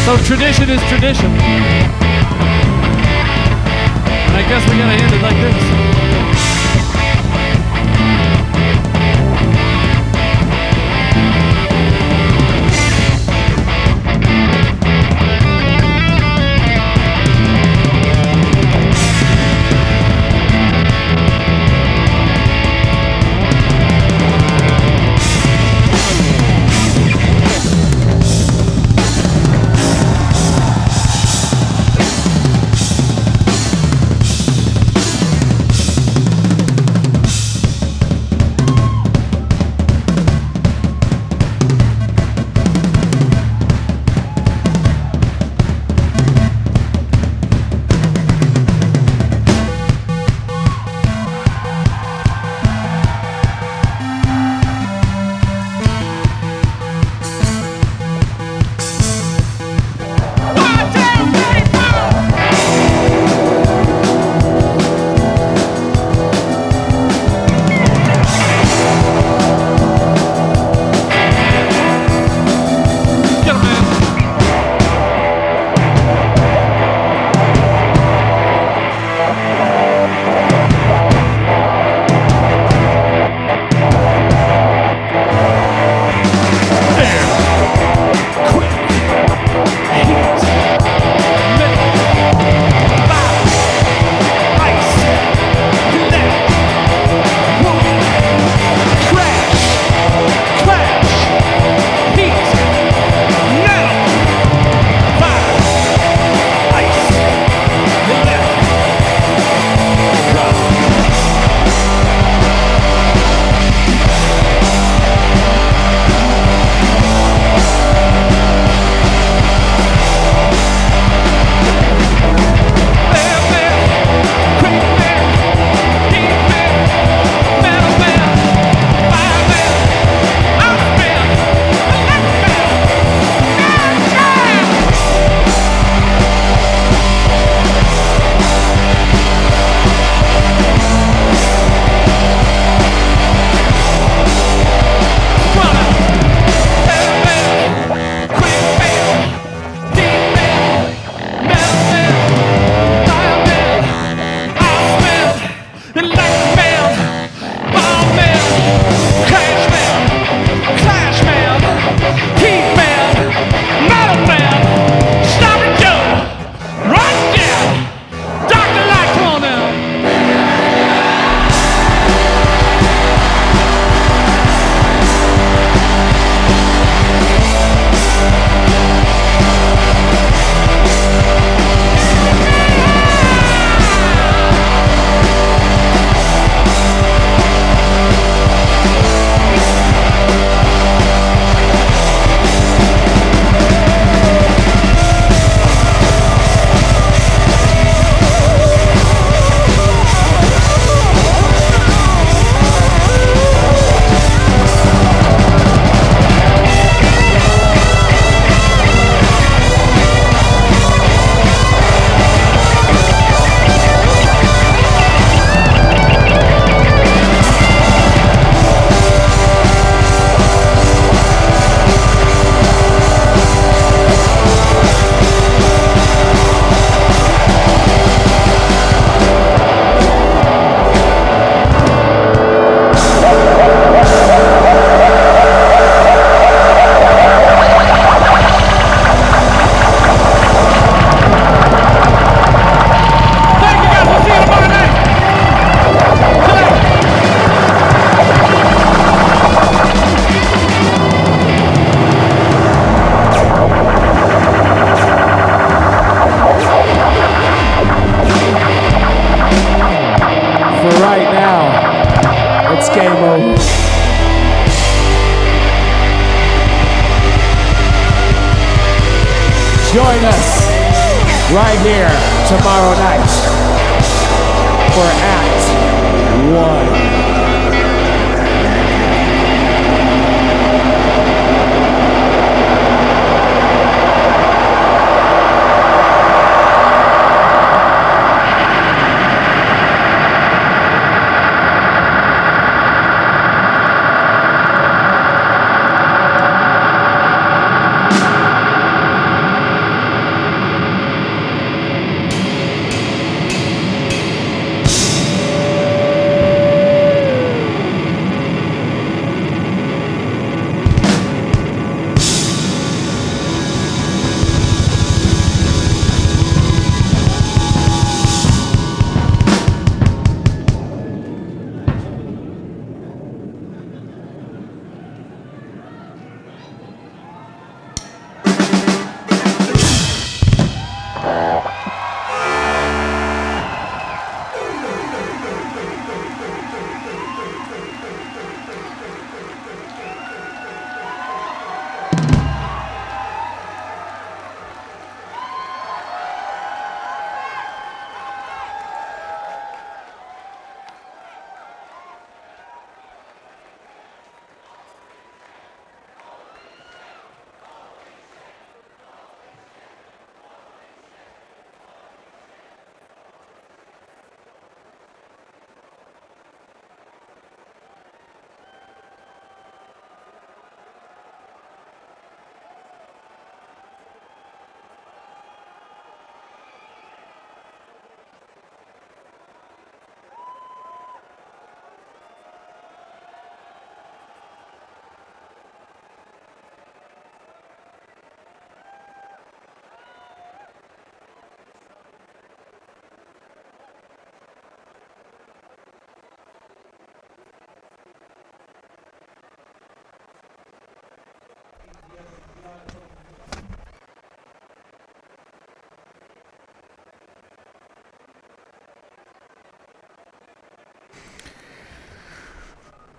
So tradition is tradition. And I guess we're gonna end it like this. join us right here tomorrow night for Act 1.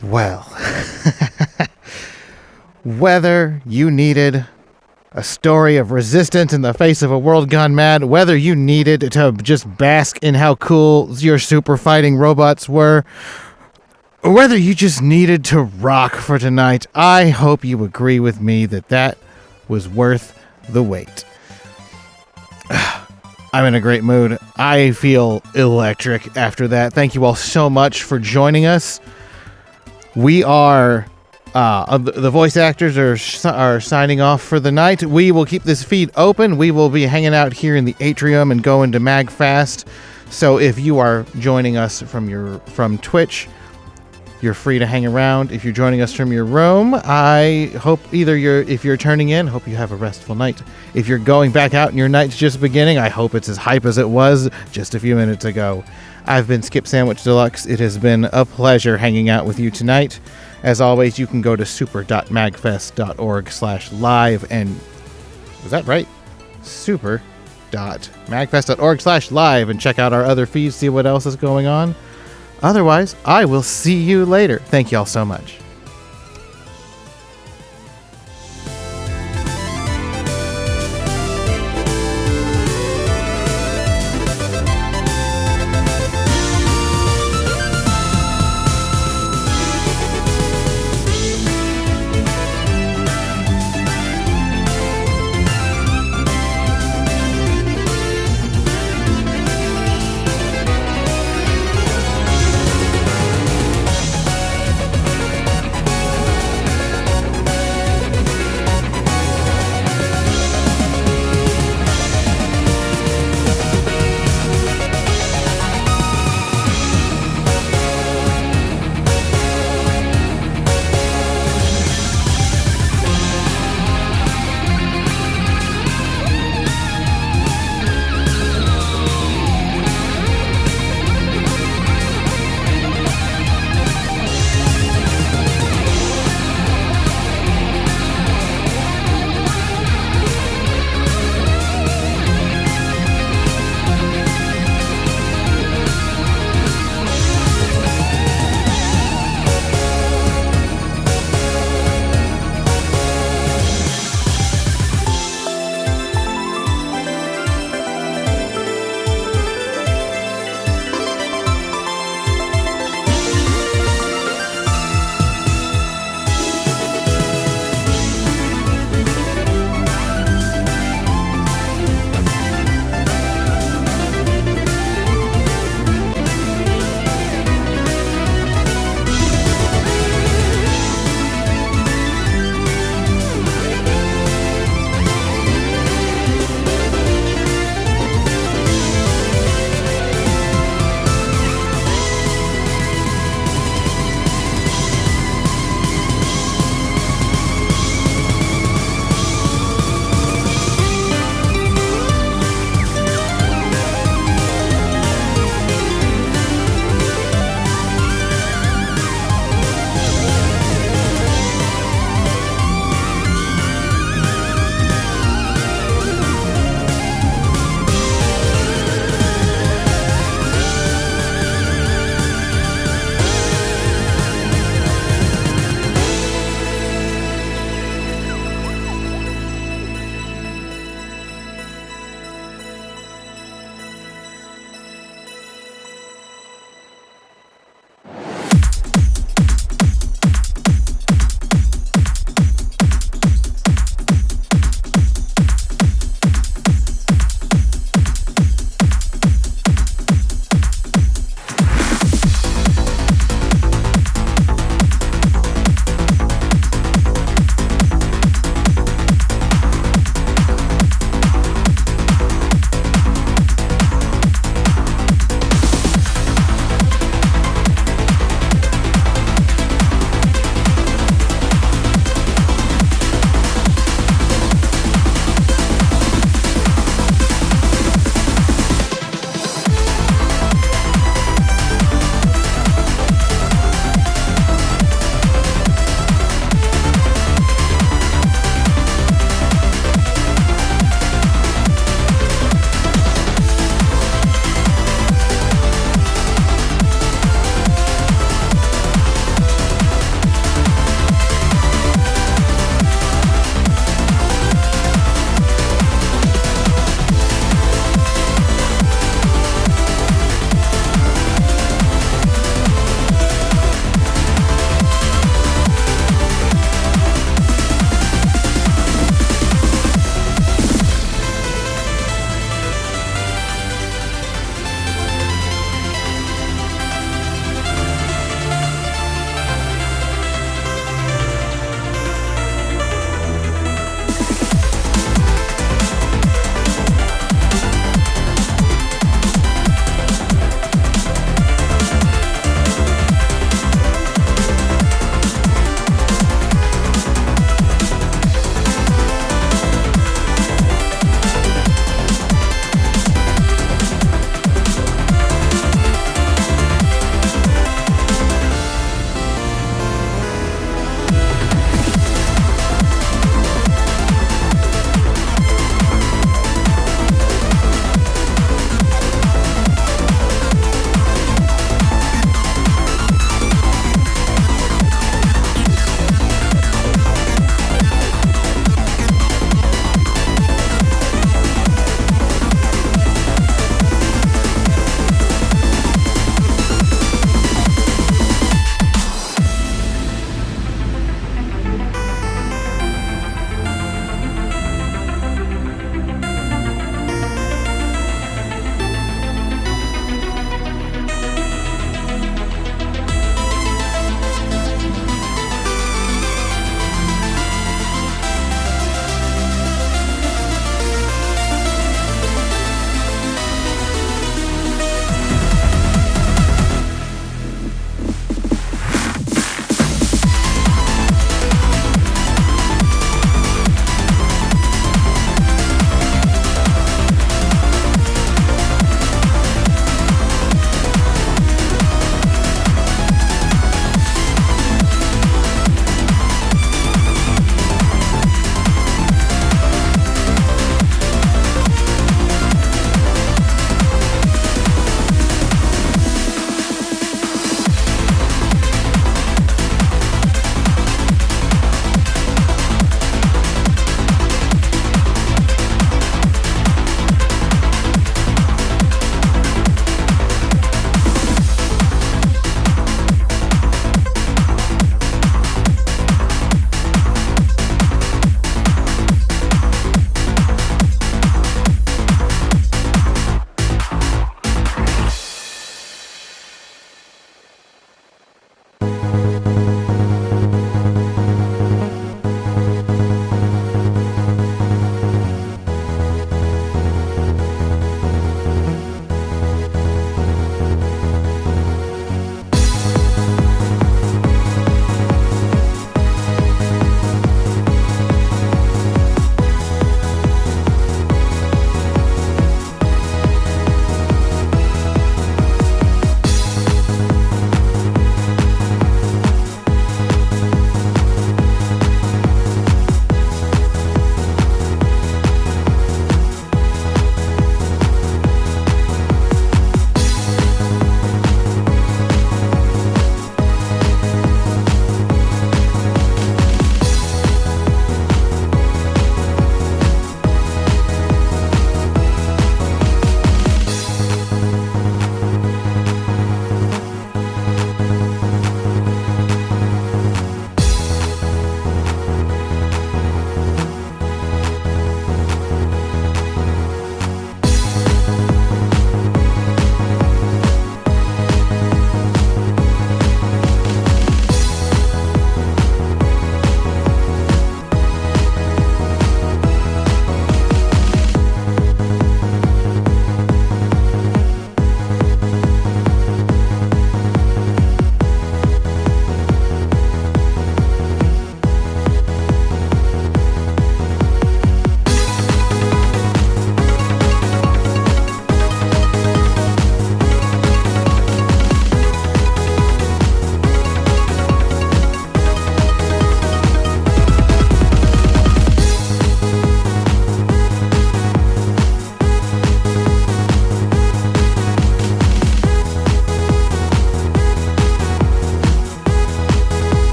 Well, whether you needed a story of resistance in the face of a world gone mad, whether you needed to just bask in how cool your super fighting robots were, or whether you just needed to rock for tonight, I hope you agree with me that that was worth the wait. I'm in a great mood. I feel electric after that. Thank you all so much for joining us. We are, the voice actors are signing off for the night. We will keep this feed open. We will be hanging out here in the Atrium and going to MAGFest. So if you are joining us from Twitch, you're free to hang around. If you're joining us from your room, I hope if you're turning in, hope you have a restful night. If you're going back out and your night's just beginning, I hope it's as hype as it was just a few minutes ago. I've been Skip Sandwich Deluxe. It has been a pleasure hanging out with you tonight. As always, you can go to super.magfest.org/live and... Was that right? super.magfest.org/live and check out our other feeds, see what else is going on. Otherwise, I will see you later. Thank you all so much.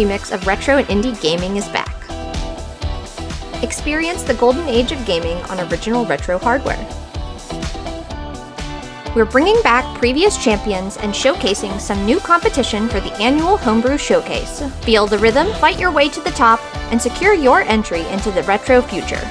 remix of retro and indie gaming is back. Experience the golden age of gaming on original retro hardware. We're bringing back previous champions and showcasing some new competition for the annual Homebrew Showcase. Feel the rhythm, fight your way to the top, and secure your entry into the retro future.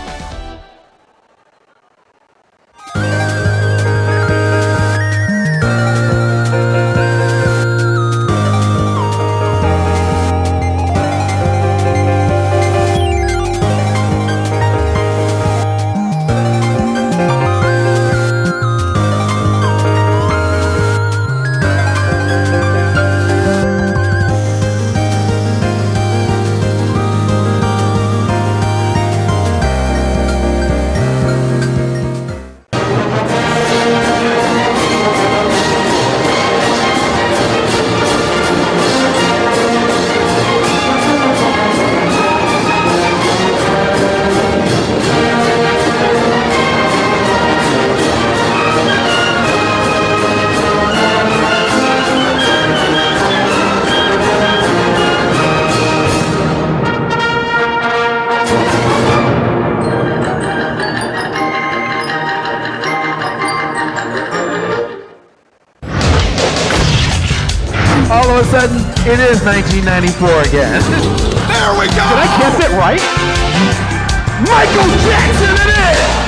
All of a sudden, it is 1994 again. There we go! Did I guess it right? Michael Jackson it is!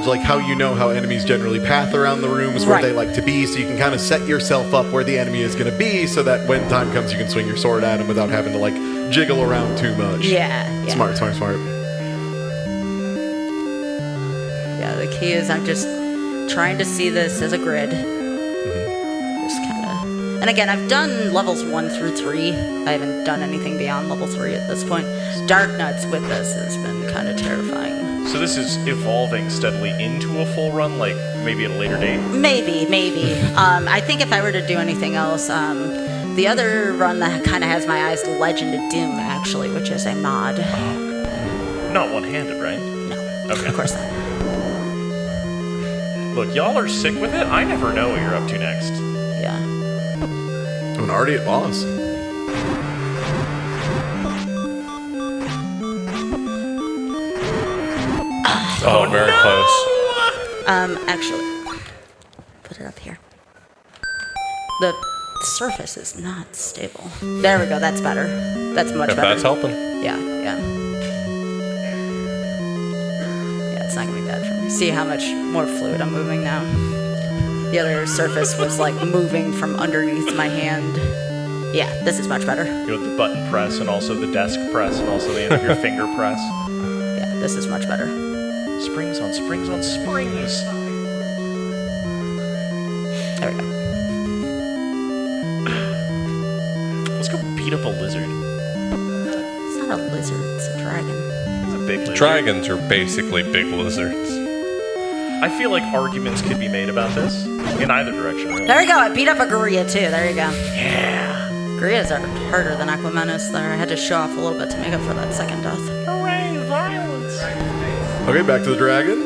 knowledge, like how you know how enemies generally path around the rooms where Right. they like to be, so you can kind of set yourself up where the enemy is going to be, so that when time comes, you can swing your sword at him without having to like jiggle around too much. Yeah. Smart. Yeah, the key is I'm just trying to see this as a grid. Just kind of. And again, I've done levels 1 through 3. I haven't done anything beyond level 3 at this point. Dark Nuts with this has been kind of terrifying. So this is evolving steadily into a full run, like maybe at a later date? Maybe. I think if I were to do anything else, the other run that kind of has my eyes, Legend of Doom, actually, which is a mod. Not one-handed, right? No. Okay. Of course not. Look, y'all are sick with it. I never know what you're up to next. Yeah. I'm already at boss. Oh, very close. Actually, put it up here. The surface is not stable. There we go. That's better. That's much If better. that's helping. Yeah. It's not gonna be bad for me. See how much more fluid I'm moving now. The other surface was like moving from underneath my hand. Yeah, this is much better. You know, the button press and also the desk press and also the end of your finger press. Yeah, this is much better. Springs on springs on springs. There we go. Let's go beat up a lizard. It's not a lizard, it's a dragon. It's a big lizard. Dragons are basically big lizards. I feel like arguments could be made about this in either direction. Really. There we go. I beat up a Gorilla too. There you go. Yeah. Gorillas are harder than Aquamanus there. I had to show off a little bit to make up for that second death. Hooray, violence! Okay, back to the dragon.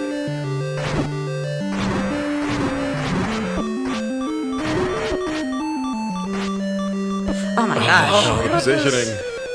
Oh my gosh. Positioning.